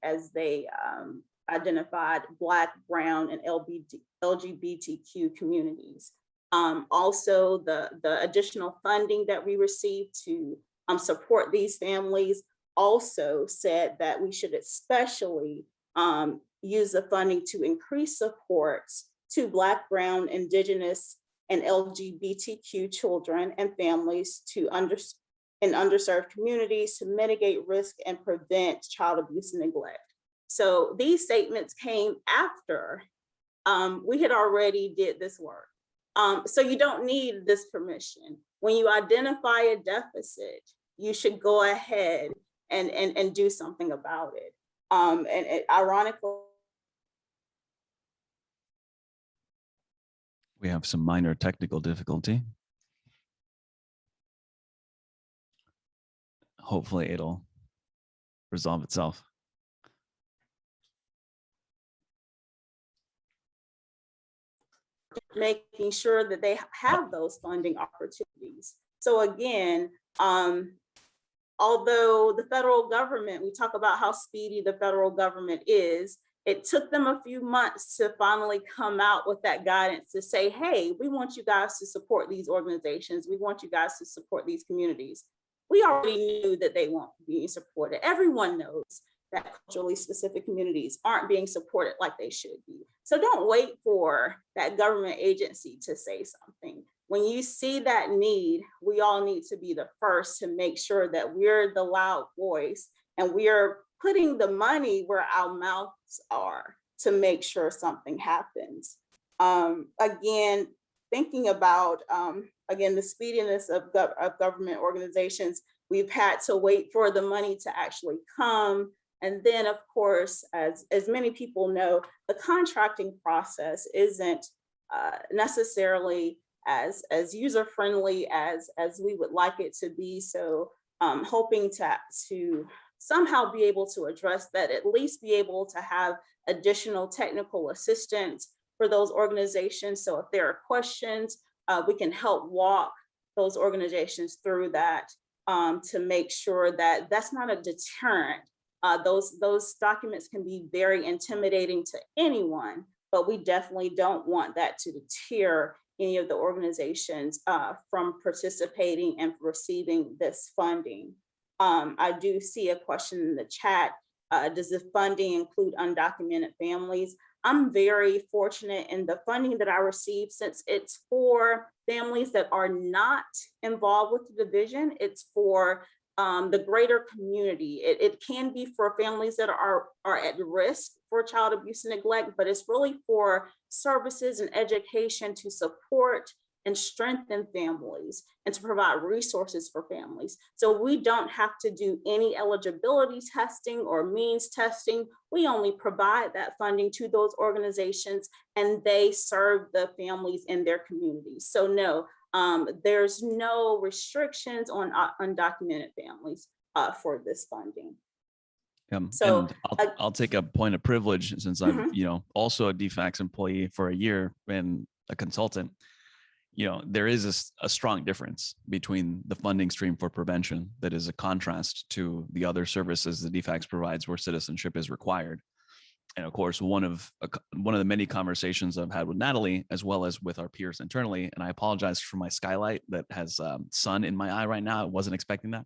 identified Black, Brown, and LGBTQ communities. Also, the additional funding that we received to support these families also said that we should especially use the funding to increase supports to Black, Brown, Indigenous, and LGBTQ children and families to in underserved communities to mitigate risk and prevent child abuse and neglect. So these statements came after we had already did this work. So you don't need this permission. When you identify a deficit, you should go ahead and do something about it. And ironically, We have some minor technical difficulty. Hopefully it'll resolve itself. making sure that they have those funding opportunities. So again, although the federal government, we talk about how speedy the federal government is, it took them a few months to finally come out with that guidance to say, hey, we want you guys to support these organizations. We want you guys to support these communities. We already knew that they weren't being supported. Everyone knows that culturally specific communities aren't being supported like they should be. So don't wait for that government agency to say something. When you see that need, we all need to be the first to make sure that we're the loud voice and we are putting the money where our mouths are to make sure something happens. Again, thinking about, again, the speediness of government organizations, we've had to wait for the money to actually come. And then, of course, as many people know, the contracting process isn't necessarily as user-friendly as we would like it to be. So hoping to somehow be able to address that, at least be able to have additional technical assistance for those organizations. So if there are questions, we can help walk those organizations through that to make sure that that's not a deterrent. Those documents can be very intimidating to anyone, but we definitely don't want that to deter any of the organizations from participating and receiving this funding. I do see a question in the chat. Does the funding include undocumented families? I'm very fortunate in the funding that I received, since it's for families that are not involved with the division. It's for the greater community. It can be for families that are at risk for child abuse and neglect, but it's really for services and education to support and strengthen families and to provide resources for families. So we don't have to do any eligibility testing or means testing. We only provide that funding to those organizations and they serve the families in their communities. So no, there's no restrictions on undocumented families for this funding. So I'll take a point of privilege, since I'm also a DFACS employee for a year and a consultant. There is a strong difference between the funding stream for prevention that is a contrast to the other services the DFACS provides where citizenship is required. And of course, one of the many conversations I've had with Natalie, as well as with our peers internally, and I apologize for my skylight that has sun in my eye right now. I wasn't expecting that.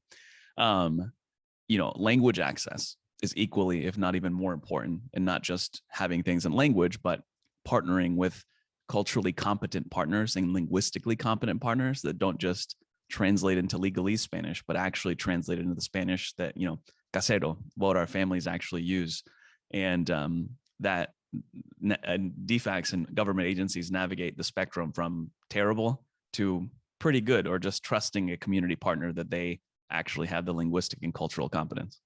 Language access is equally, if not even more important, and not just having things in language, but partnering with culturally competent partners and linguistically competent partners that don't just translate into legalese Spanish, but actually translate into the Spanish that, casero, what our families actually use. And that DFACS and government agencies navigate the spectrum from terrible to pretty good, or just trusting a community partner that they actually have the linguistic and cultural competence.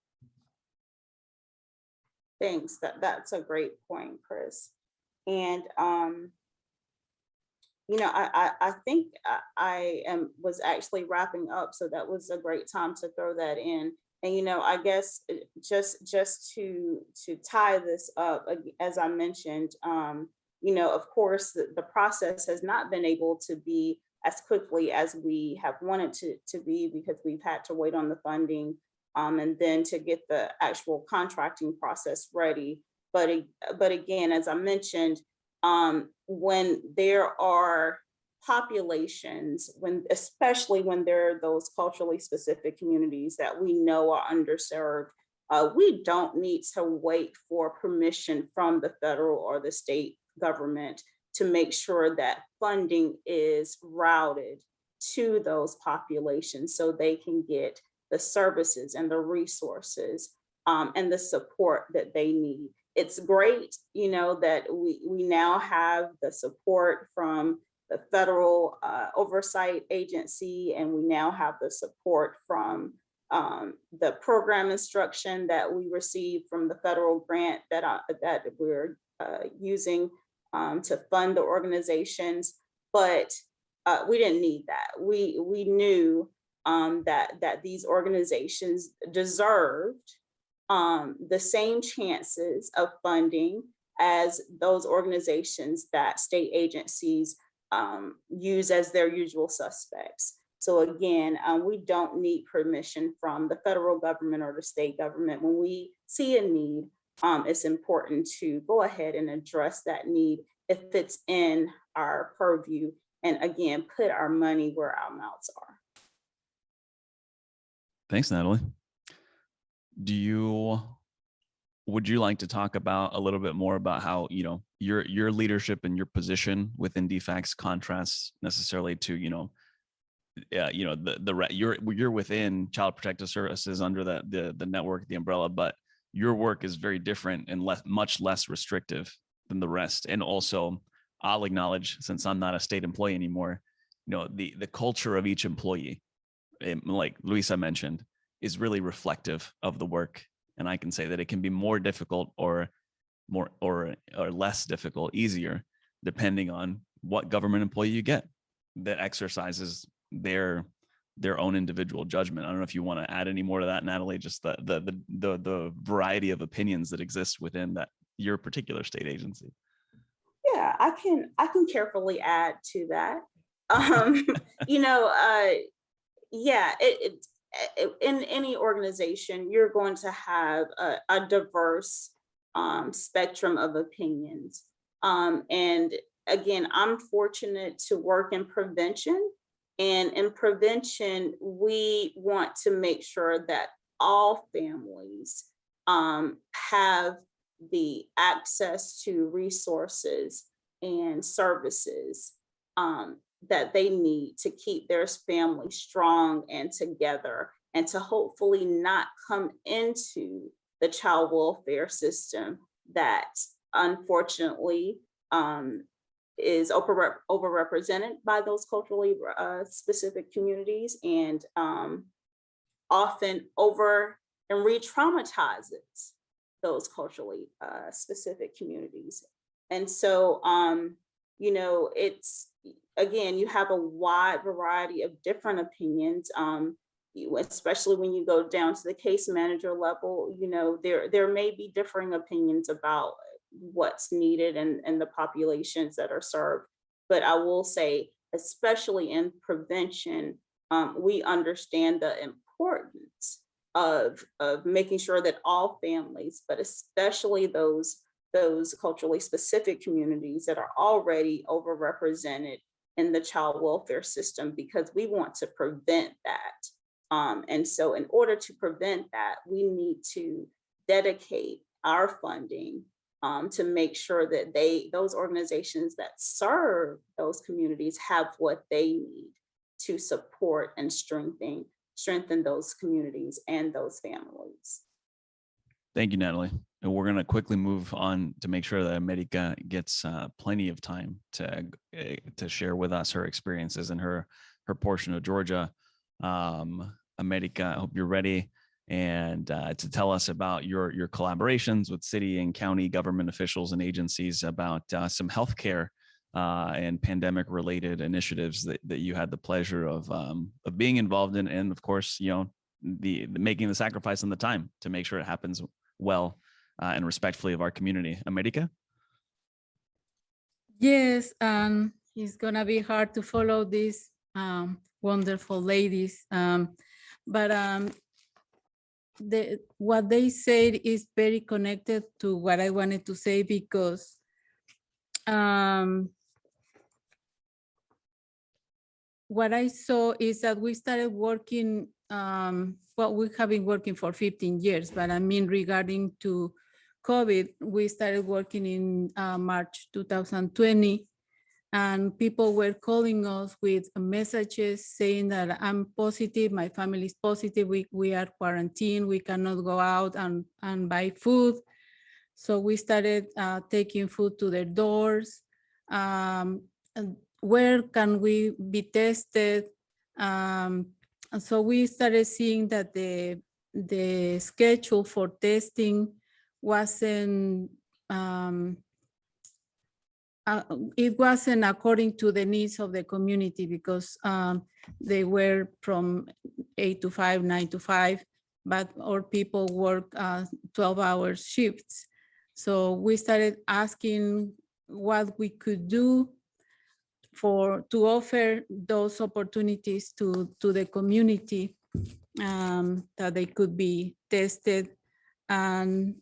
Thanks, that's a great point, Chris. And I think I was actually wrapping up, so that was a great time to throw that in. And I guess just to tie this up, as I mentioned, of course, the process has not been able to be as quickly as we have wanted to be, because we've had to wait on the funding and then to get the actual contracting process ready. But again, as I mentioned, when there are populations, especially when there are those culturally specific communities that we know are underserved, we don't need to wait for permission from the federal or the state government to make sure that funding is routed to those populations so they can get the services and the resources and the support that they need. It's great, you know, that we now have the support from the federal oversight agency, and we now have the support from the program instruction that we received from the federal grant that we're using to fund the organizations. But we didn't need that. We knew that these organizations deserved the same chances of funding as those organizations that state agencies use as their usual suspects. So again, we don't need permission from the federal government or the state government. When we see a need, it's important to go ahead and address that need if it's in our purview, and again, put our money where our mouths are. Thanks, Natalie. Would you like to talk about a little bit more about how, you know, your leadership and your position within DFACS contrasts necessarily to, you're within Child Protective Services under the network, the umbrella, but your work is very different and much less restrictive than the rest. And also, I'll acknowledge, since I'm not a state employee anymore, you know, the culture of each employee, like Luisa mentioned, is really reflective of the work. And I can say that it can be more difficult or less difficult, easier, depending on what government employee you get that exercises their own individual judgment. I don't know if you want to add any more to that, Natalie, just the variety of opinions that exist within your particular state agency. Yeah, I can carefully add to that. In any organization, you're going to have a diverse spectrum of opinions. And again, I'm fortunate to work in prevention. And in prevention, we want to make sure that all families have the access to resources and services that they need to keep their family strong and together, and to hopefully not come into the child welfare system that unfortunately is overrepresented by those culturally specific communities, and often re-traumatizes those culturally specific communities. And so, it's, again, you have a wide variety of different opinions, especially when you go down to the case manager level. There may be differing opinions about what's needed and the populations that are served. But I will say, especially in prevention, we understand the importance of making sure that all families, but especially those culturally specific communities that are already overrepresented in the child welfare system, because we want to prevent that. And so in order to prevent that, we need to dedicate our funding to make sure that those organizations that serve those communities have what they need to support and strengthen those communities and those families. Thank you, Natalie. And we're going to quickly move on to make sure that America gets plenty of time to share with us her experiences and her portion of Georgia. America, I hope you're ready, and to tell us about your collaborations with city and county government officials and agencies about some healthcare and pandemic related initiatives that you had the pleasure of being involved in, and of course, the making the sacrifice and the time to make sure it happens well and respectfully of our community. America? Yes, it's gonna be hard to follow these wonderful ladies, but what they said is very connected to what I wanted to say, because what I saw is that we started working, we have been working for 15 years, but I mean, regarding to COVID, we started working in March 2020, And people were calling us with messages saying that I'm positive, my family is positive, we are quarantined, we cannot go out and buy food. So we started taking food to their doors. And where can we be tested? And so we started seeing that the schedule for testing wasn't, it wasn't according to the needs of the community, because they were from 8 to 5, 9 to 5, but our people work 12-hour shifts. So we started asking what we could do to offer those opportunities to the community, that they could be tested. And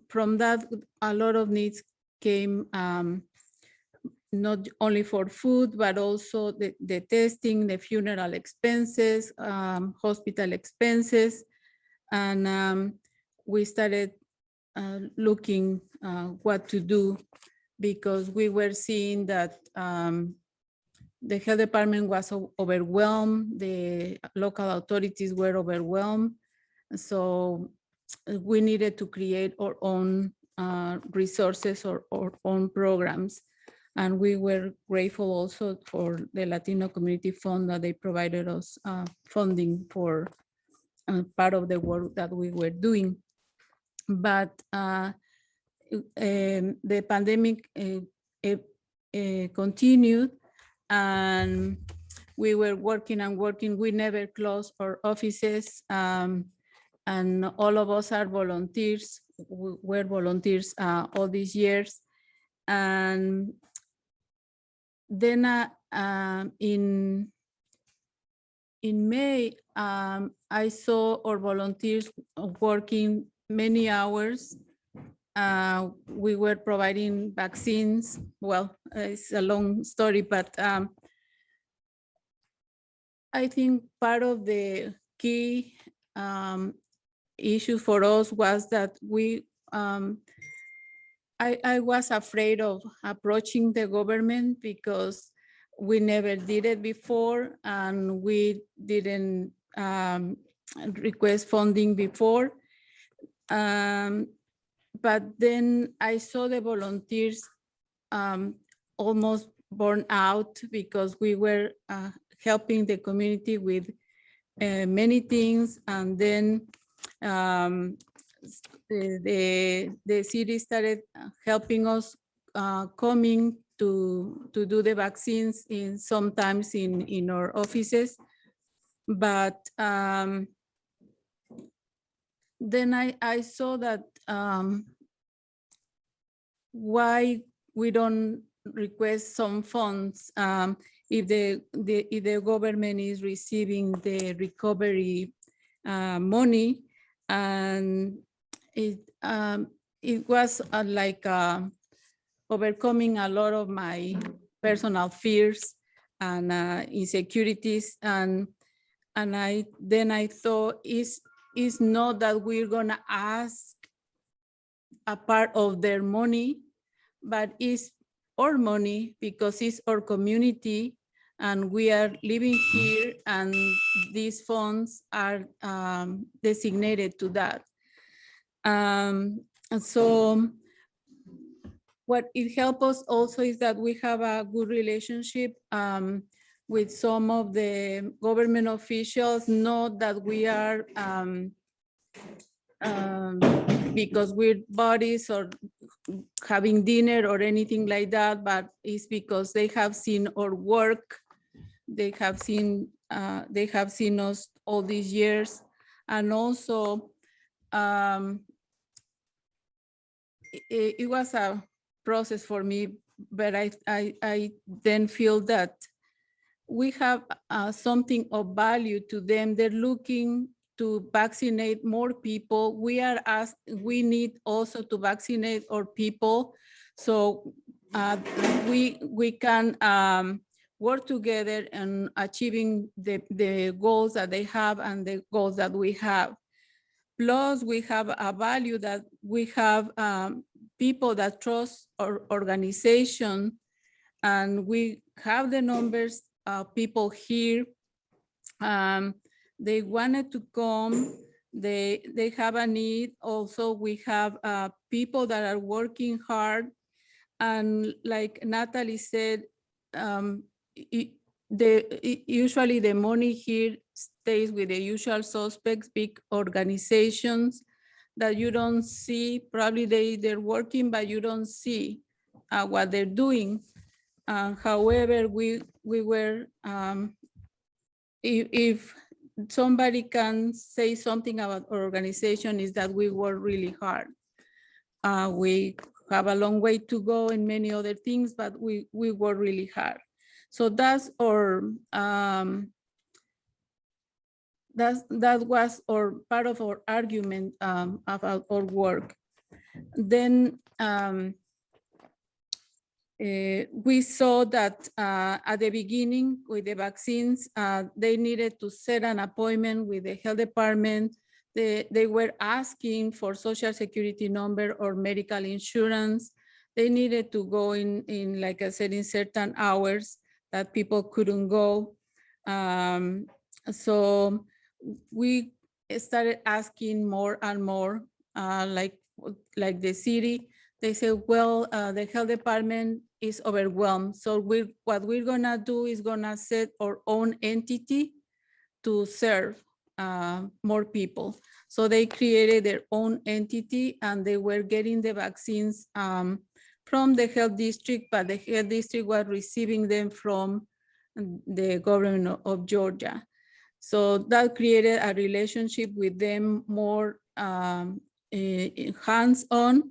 from that, a lot of needs came, not only for food, but also the testing, the funeral expenses, hospital expenses. And we started looking what to do, because we were seeing that the health department was overwhelmed, the local authorities were overwhelmed. So we needed to create our own resources or our own programs. And we were grateful also for the Latino Community Fund that they provided us funding for part of the work that we were doing. But the pandemic continued, and we were working and working. We never closed our offices, and all of us are volunteers. We're volunteers all these years. And then in May, I saw our volunteers working many hours. We were providing vaccines. Well, it's a long story, but I think part of the key issue for us was that I was afraid of approaching the government, because we never did it before, and we didn't request funding before. But then I saw the volunteers almost burn out, because we were helping the community with many things. And then the city started helping us coming to do the vaccines sometimes in our offices. But then I saw that why we don't request some funds if the government is receiving the recovery money. And it was like overcoming a lot of my personal fears and insecurities. And then I thought, it's not that we're gonna ask a part of their money, but it's our money, because it's our community and we are living here, and these funds are designated to that. And so what it helps us also is that we have a good relationship with some of the government officials, not that we are because we're buddies or having dinner or anything like that, but it's because they have seen our work. They have seen us all these years. And also it was a process for me, but I then feel that we have something of value to them. They're looking to vaccinate more people. We need also to vaccinate our people, so we can work together in achieving the goals that they have and the goals that we have. Plus, we have a value that we have people that trust our organization, and we have the numbers, people here. They wanted to come. They have a need. Also, we have people that are working hard. And like Natalie said, usually the money here stays with the usual suspects, big organizations that you don't see. Probably they're working, but you don't see what they're doing. However, we were, if somebody can say something about our organization, is that we work really hard. We have a long way to go in many other things, but we work really hard. So that's our, that was our part of our argument about our work. Then we saw that at the beginning with the vaccines, they needed to set an appointment with the health department. They were asking for social security number or medical insurance. They needed to go in, like I said, in certain hours that people couldn't go. So we started asking more and more, like the city. They said, well, the health department is overwhelmed. So what we're gonna do is gonna set our own entity to serve more people. So they created their own entity and they were getting the vaccines from the health district, but the health district was receiving them from the government of Georgia. So that created a relationship with them more hands-on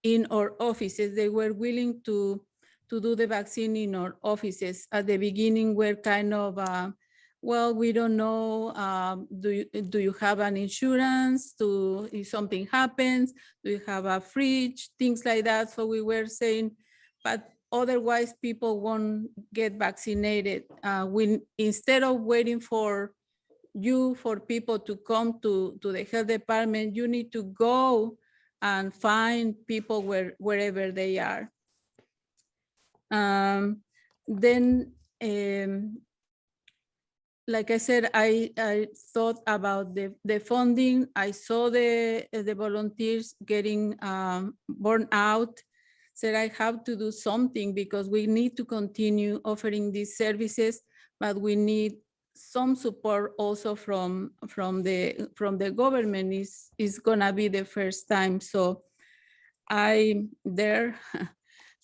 in our offices. They were willing to do the vaccine in our offices. At the beginning, we're kind of, well, we don't know, do you have an insurance if something happens? Do you have a fridge? Things like that. So we were saying, but otherwise people won't get vaccinated. Instead of waiting for people to come to the health department, you need to go and find people wherever they are. Then, like I said, I thought about the funding. I saw the volunteers getting burned out. Said I have to do something because we need to continue offering these services, but we need some support also from the government. Is gonna be the first time. So I'm there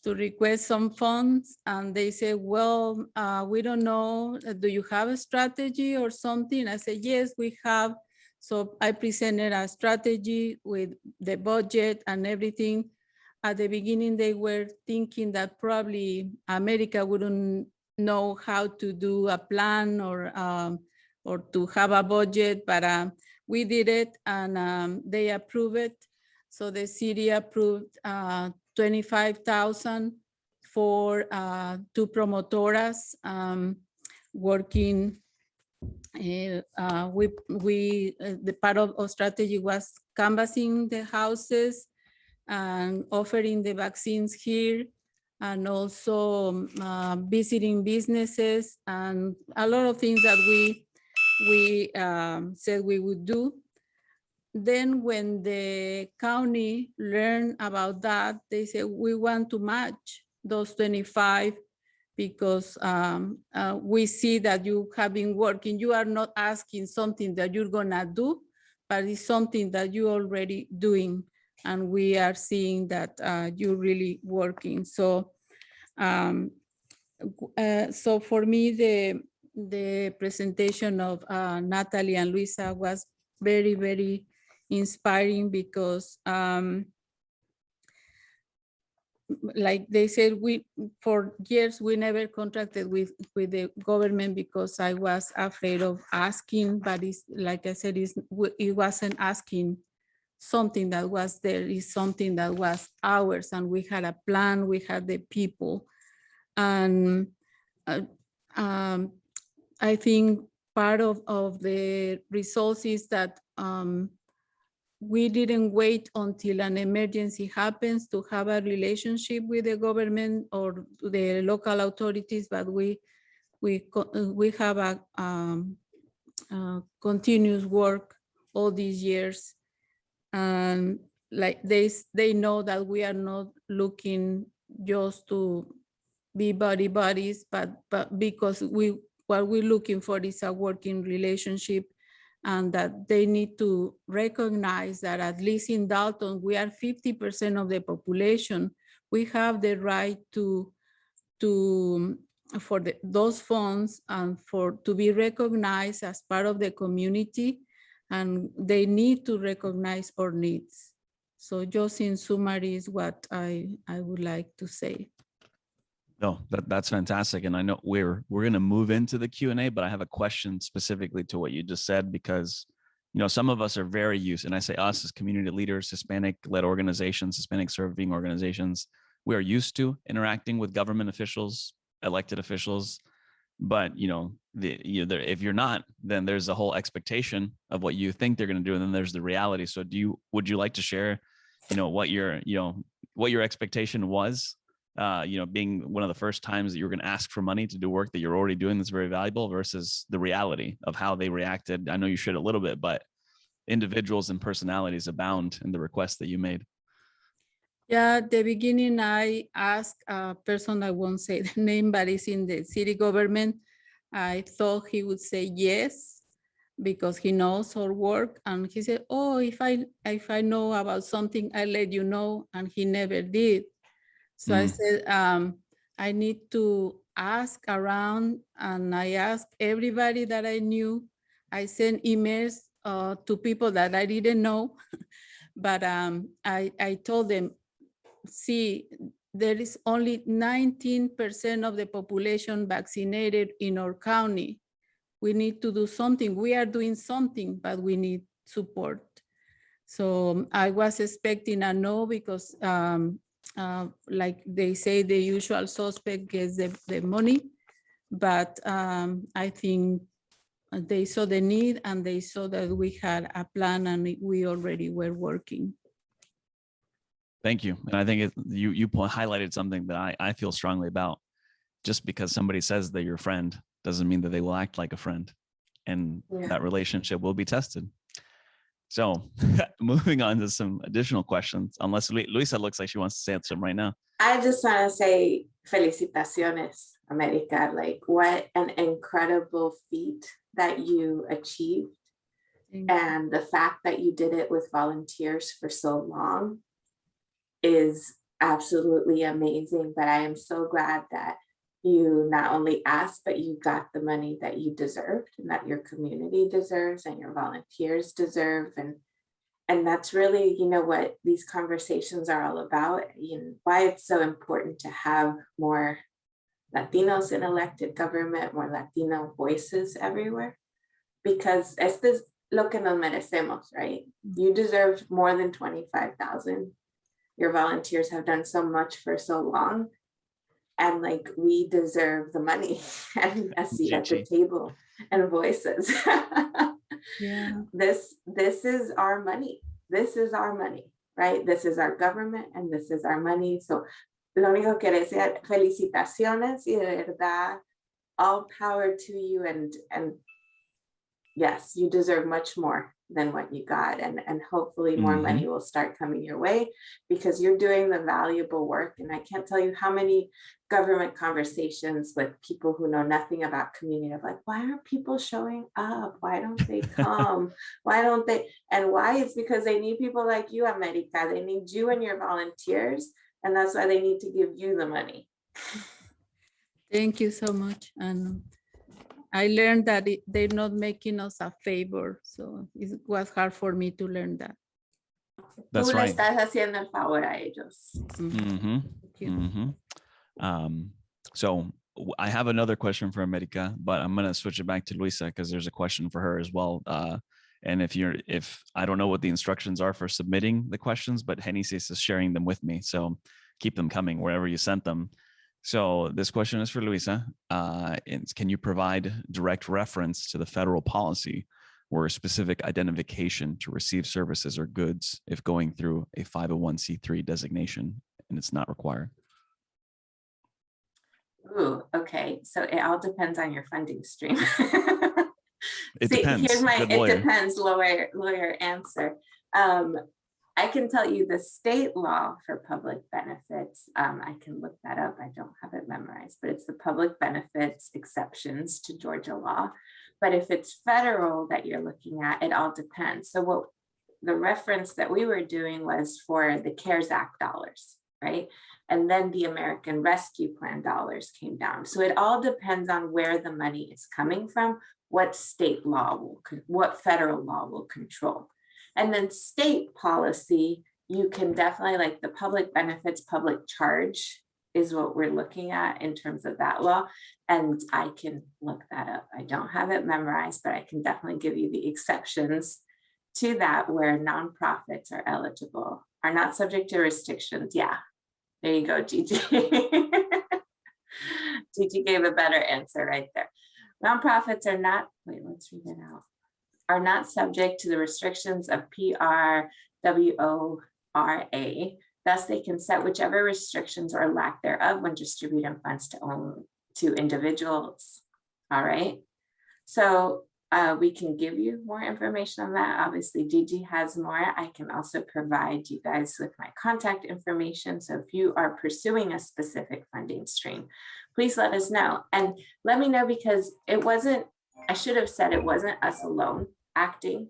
to request some funds, and they say, well, we don't know, do you have a strategy or something? I said, yes, we have. So I presented a strategy with the budget and everything. At the beginning, they were thinking that probably America wouldn't know how to do a plan or to have a budget, but we did it and they approved it. So the city approved 25,000 for 2 promotoras working. The part of our strategy was canvassing the houses and offering the vaccines here, and also visiting businesses and a lot of things that we said we would do. Then when the county learned about that, they said, we want to match those 25 because we see that you have been working. You are not asking something that you're gonna do, but it's something that you're already doing. And we are seeing that you're really working. So, so for me, the presentation of Natalie and Luisa was very, very inspiring because like they said, for years we never contracted with the government because I was afraid of asking, but it's like I said, it wasn't asking something that was there, is something that was ours, and we had a plan, we had the people. And I think part of the results is that we didn't wait until an emergency happens to have a relationship with the government or the local authorities, but we have a continuous work all these years. And like they know that we are not looking just to be buddies, but because what we're looking for is a working relationship, and that they need to recognize that at least in Dalton, we are 50% of the population. We have the right for those funds and to be recognized as part of the community, and they need to recognize our needs. So just in summary is what I would like to say. No, that's fantastic. And I know we're going to move into the Q&A, but I have a question specifically to what you just said, because, you know, some of us are very used, and I say us as community leaders, Hispanic-led organizations, Hispanic serving organizations, we are used to interacting with government officials, elected officials. But, you know, if you're not, then there's a whole expectation of what you think they're going to do. And then there's the reality. So would you like to share, you know, what your expectation was? You know, being one of the first times that you're going to ask for money to do work that you're already doing that's very valuable versus the reality of how they reacted. I know you shared a little bit, but individuals and personalities abound in the request that you made. Yeah, at the beginning, I asked a person, I won't say the name, but it's in the city government. I thought he would say yes, because he knows our work. And he said, oh, if I know about something, I'll let you know. And he never did. So I said, I need to ask around, and I asked everybody that I knew. I sent emails to people that I didn't know, but I told them, see, there is only 19% of the population vaccinated in our county. We need to do something. We are doing something, but we need support. So I was expecting a no, because like they say, the usual suspect gets the money, but I think they saw the need, and they saw that we had a plan, and we already were working. Thank you. And I think you highlighted something that I feel strongly about. Just because somebody says they're your friend doesn't mean that they will act like a friend, and that relationship will be tested. So moving on to some additional questions, unless Luisa looks like she wants to say some right now. I just want to say felicitaciones, America. Like, what an incredible feat that you achieved. And the fact that you did it with volunteers for so long is absolutely amazing. But I am so glad that you not only asked, but you got the money that you deserved, and that your community deserves, and your volunteers deserve. And that's really, you know, what these conversations are all about, and why it's so important to have more Latinos in elected government, more Latino voices everywhere, because esto es lo que nos merecemos, right? You deserve more than 25,000. Your volunteers have done so much for so long. And like, we deserve the money and a seat at the table and voices. Yeah. This is our money. This is our money, right? This is our government, and this is our money. So lo único que decía, felicitaciones, y de verdad, all power to you. And yes, you deserve much more than what you got. And hopefully more money will start coming your way, because you're doing the valuable work. And I can't tell you how many government conversations with people who know nothing about community of like, why aren't people showing up? Why don't they come? Why don't they? And why? It's because they need people like you, America. They need you and your volunteers. And that's why they need to give you the money. Thank you so much. And I learned that they're not making us a favor. So it was hard for me to learn that. That's Tú right. le estás haciendo el favor a ellos. So I have another question for America, but I'm going to switch it back to Luisa, because there's a question for her as well. And if I don't know what the instructions are for submitting the questions, but Genesis is sharing them with me. So keep them coming wherever you sent them. So this question is for Luisa. Can you provide direct reference to the federal policy or a specific identification to receive services or goods if going through a 501c3 designation and it's not required? Ooh, okay. So it all depends on your funding stream. It See, depends. here's my Good it lawyer. depends lawyer answer. I can tell you the state law for public benefits. I can look that up. I don't have it memorized, but it's the public benefits exceptions to Georgia law. But if it's federal that you're looking at, it all depends. So what the reference that we were doing was for the CARES Act dollars, right? And then the American Rescue Plan dollars came down. So it all depends on where the money is coming from, what state law will, what federal law will control. And then state policy, you can definitely, like the public benefits, public charge is what we're looking at in terms of that law. And I can look that up. I don't have it memorized, but I can definitely give you the exceptions to that where nonprofits are eligible, are not subject to restrictions. Yeah, there you go, Gigi. Gigi gave a better answer right there. Nonprofits are not, wait, let's read it out, are not subject to the restrictions of PRWORA. Thus, they can set whichever restrictions or lack thereof when distributing funds to individuals. All right. So we can give you more information on that. Obviously, Gigi has more. I can also provide you guys with my contact information. So if you are pursuing a specific funding stream, please let us know. And let me know, because it wasn't, I should have said it wasn't us alone acting.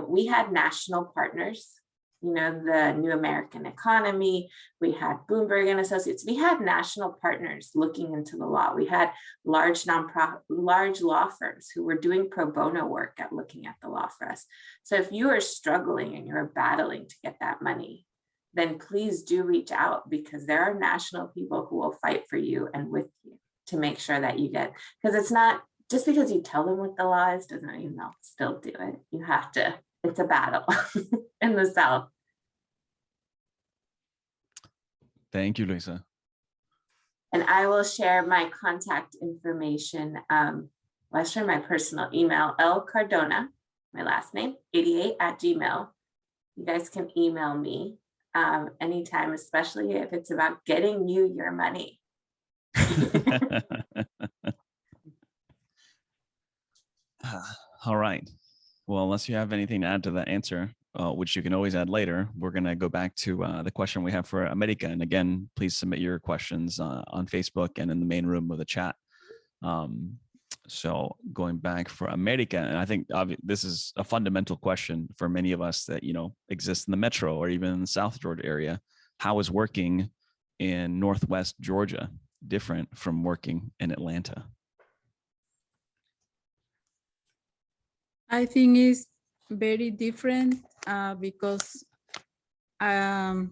We had national partners, you know, the New American Economy, we had Bloomberg and Associates, we had national partners looking into the law. We had large law firms who were doing pro bono work at looking at the law for us. So if you are struggling and you're battling to get that money, then please do reach out, because there are national people who will fight for you and with you to make sure that you get, because it's not just because you tell them what the law is doesn't mean they'll still do it. You have to, it's a battle in the South. Thank you, Luisa. And I will share my contact information. I'll share my personal email, L Cardona, my last name, 88@gmail. You guys can email me anytime, especially if it's about getting you your money. All right. Well, unless you have anything to add to that answer, which you can always add later, we're going to go back to the question we have for America. And again, please submit your questions on Facebook and in the main room of the chat. So going back for America, and I think this is a fundamental question for many of us that, you know, exist in the metro or even in the South Georgia area. How is working in Northwest Georgia different from working in Atlanta? I think it's very different because I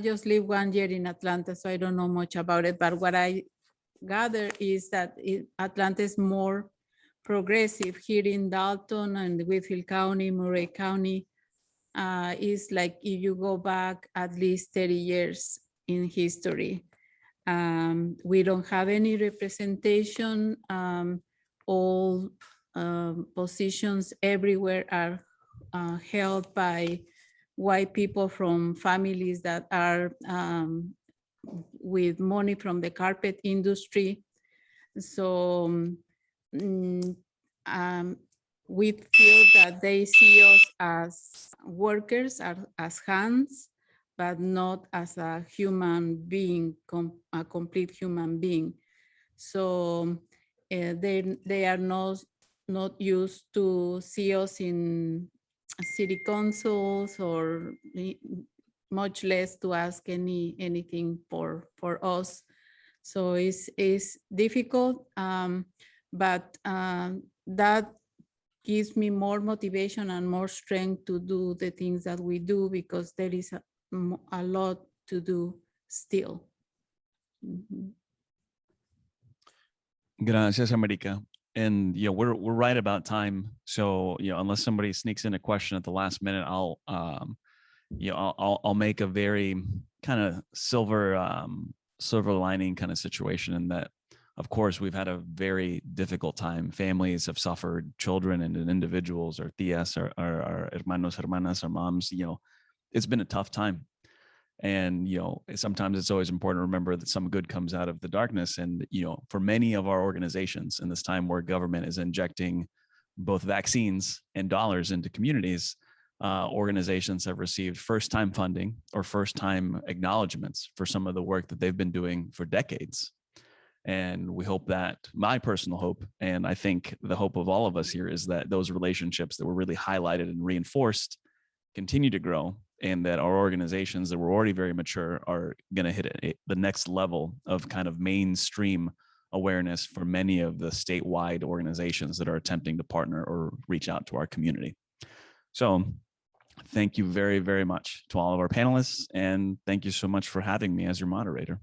just lived 1 year in Atlanta, so I don't know much about it. But what I gather is that Atlanta is more progressive. Here in Dalton and Whitfield County, Murray County, is like if you go back at least 30 years in history. We don't have any representation. All positions everywhere are held by white people from families that are with money from the carpet industry. So we feel that they see us as workers, as hands, but not as a human being, a complete human being. So they are not used to see us in city councils or much less to ask anything for us. So it's difficult, but that gives me more motivation and more strength to do the things that we do, because there is a lot to do still. Gracias, America. And yeah, we're right about time. So unless somebody sneaks in a question at the last minute, I'll make a very kind of silver lining kind of situation in that Of course, we've had a very difficult time. Families have suffered, children and individuals, our tias, our hermanos, hermanas, our moms, it's been a tough time. And, sometimes it's always important to remember that some good comes out of the darkness. And, for many of our organizations in this time where government is injecting both vaccines and dollars into communities, organizations have received first-time funding or first-time acknowledgements for some of the work that they've been doing for decades. And we hope that, my personal hope, and I think the hope of all of us here, is that those relationships that were really highlighted and reinforced continue to grow, and that our organizations that were already very mature are going to hit the next level of kind of mainstream awareness for many of the statewide organizations that are attempting to partner or reach out to our community. So thank you very, very much to all of our panelists, and thank you so much for having me as your moderator.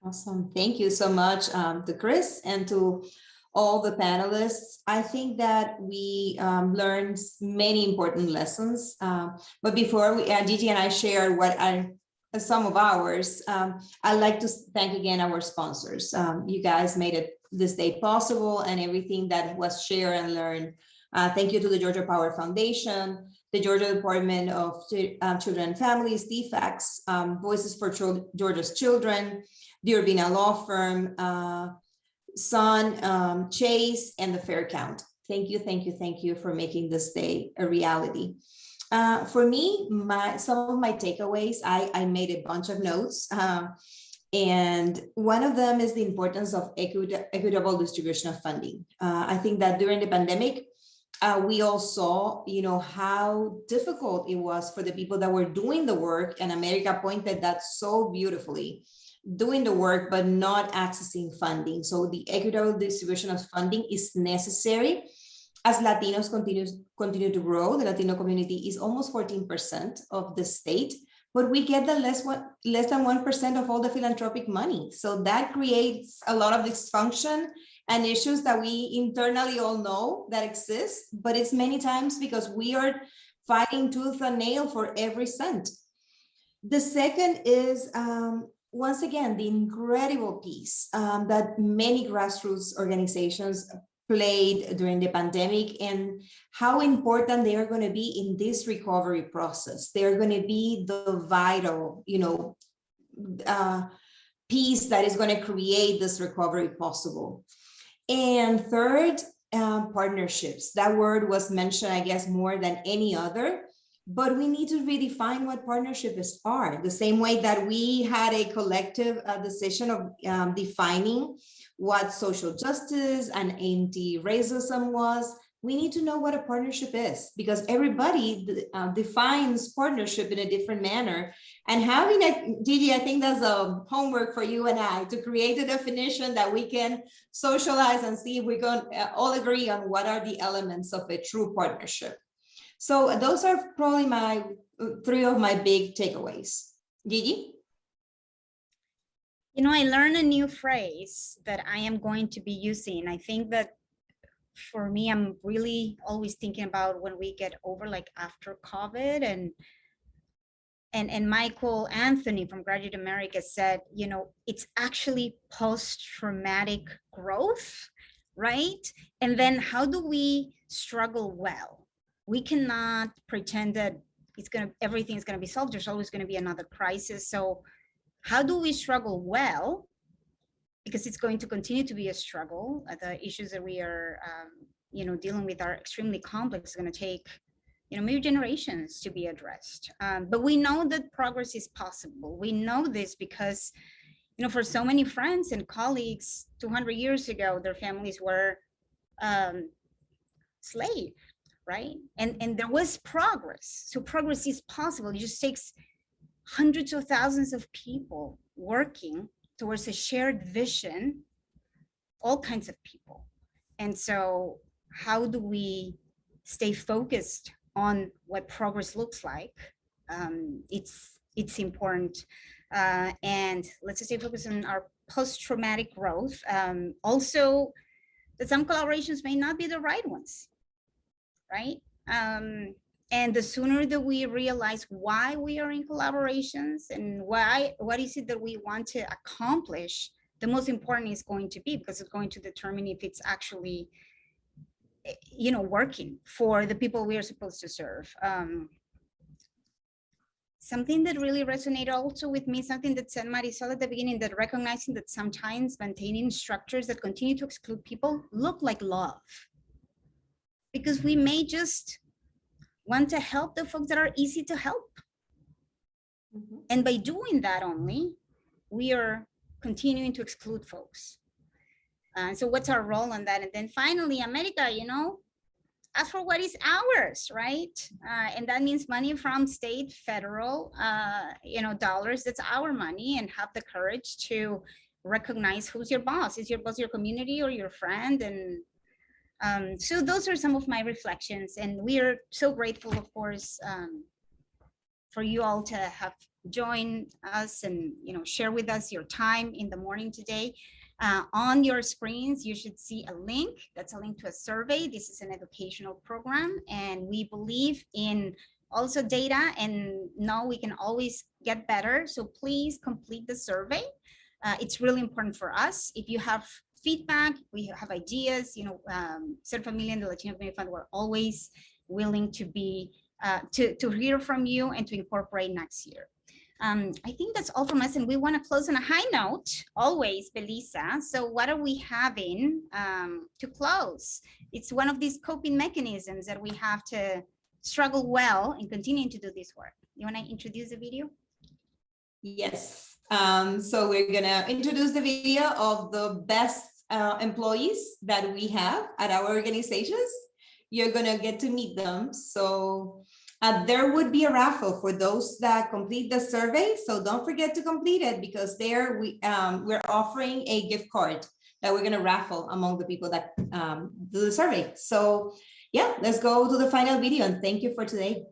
Awesome. Thank you so much to Chris and to all the panelists. I think that we learned many important lessons. But before Gigi and I share what are some of ours, I'd like to thank again our sponsors. You guys made this day possible, and everything that was shared and learned. Thank you to the Georgia Power Foundation, the Georgia Department of Children and Families, DFACS, Voices for Georgia's Children, the Urbina Law Firm, Son, Chase, and the Fair Count. Thank you, thank you, thank you for making this day a reality. For me, some of my takeaways, I made a bunch of notes, and one of them is the importance of equitable distribution of funding. I think that during the pandemic, we all saw, how difficult it was for the people that were doing the work, and America pointed that so beautifully, doing the work but not accessing funding. So the equitable distribution of funding is necessary as Latinos continue to grow. The Latino community is almost 14% of the state, but we get the less than 1% of all the philanthropic money. So that creates a lot of dysfunction and issues that we internally all know that exist, but it's many times because we are fighting tooth and nail for every cent. The second is, once again, the incredible piece that many grassroots organizations played during the pandemic, and how important they are going to be in this recovery process. They're going to be the vital, piece that is going to create this recovery possible. And third, partnerships. That word was mentioned, I guess, more than any other. But we need to redefine what partnerships are. The same way that we had a collective decision of defining what social justice and anti-racism was, we need to know what a partnership is, because everybody defines partnership in a different manner. And having a, Gigi, I think that's a homework for you and I to create a definition that we can socialize and see if we can all agree on what are the elements of a true partnership. So those are probably three of my big takeaways. Gigi? I learned a new phrase that I am going to be using. I think that for me, I'm really always thinking about when we get over, like after COVID, and Michael Anthony from Graduate America said, it's actually post-traumatic growth, right? And then how do we struggle well? We cannot pretend that everything's going to be solved. There's always going to be another crisis. So how do we struggle well? Because it's going to continue to be a struggle. The issues that we are, dealing with are extremely complex. It's going to take, maybe generations to be addressed. But we know that progress is possible. We know this because, for so many friends and colleagues, 200 years ago, their families were slaves. Right? And there was progress. So progress is possible. It just takes hundreds of thousands of people working towards a shared vision, all kinds of people. And so how do we stay focused on what progress looks like? It's important. And let's just stay focused on our post-traumatic growth. Also, that some collaborations may not be the right ones. Right? And the sooner that we realize why we are in collaborations and what is it that we want to accomplish, the most important is going to be, because it's going to determine if it's actually, working for the people we are supposed to serve. Something that really resonated also with me, something that said Marisol at the beginning, that recognizing that sometimes maintaining structures that continue to exclude people look like love. Because we may just want to help the folks that are easy to help. And by doing that only, we are continuing to exclude folks. So what's our role on that? And then finally, America, ask for what is ours, right? And that means money from state, federal, dollars. That's our money, and have the courage to recognize who's your boss. Is your boss your community or your friend? And so those are some of my reflections, and we are so grateful, of course, for you all to have joined us and share with us your time in the morning today. On your screens, you should see a link. That's a link to a survey. This is an educational program, and we believe in also data, and know we can always get better. So please complete the survey. It's really important for us. If you have feedback, we have ideas, Ser Familia and the Latino Community Fund, we're always willing to be, to hear from you and to incorporate next year. I think that's all from us, and we want to close on a high note, always, Belisa. So what are we having to close? It's one of these coping mechanisms that we have to struggle well and continuing to do this work. You want to introduce the video? Yes. So we're going to introduce the video of the best employees that we have at our organizations. You're going to get to meet them. So there would be a raffle for those that complete the survey. So don't forget to complete it, because there we're offering a gift card that we're going to raffle among the people that do the survey. So yeah, let's go to the final video, and thank you for today.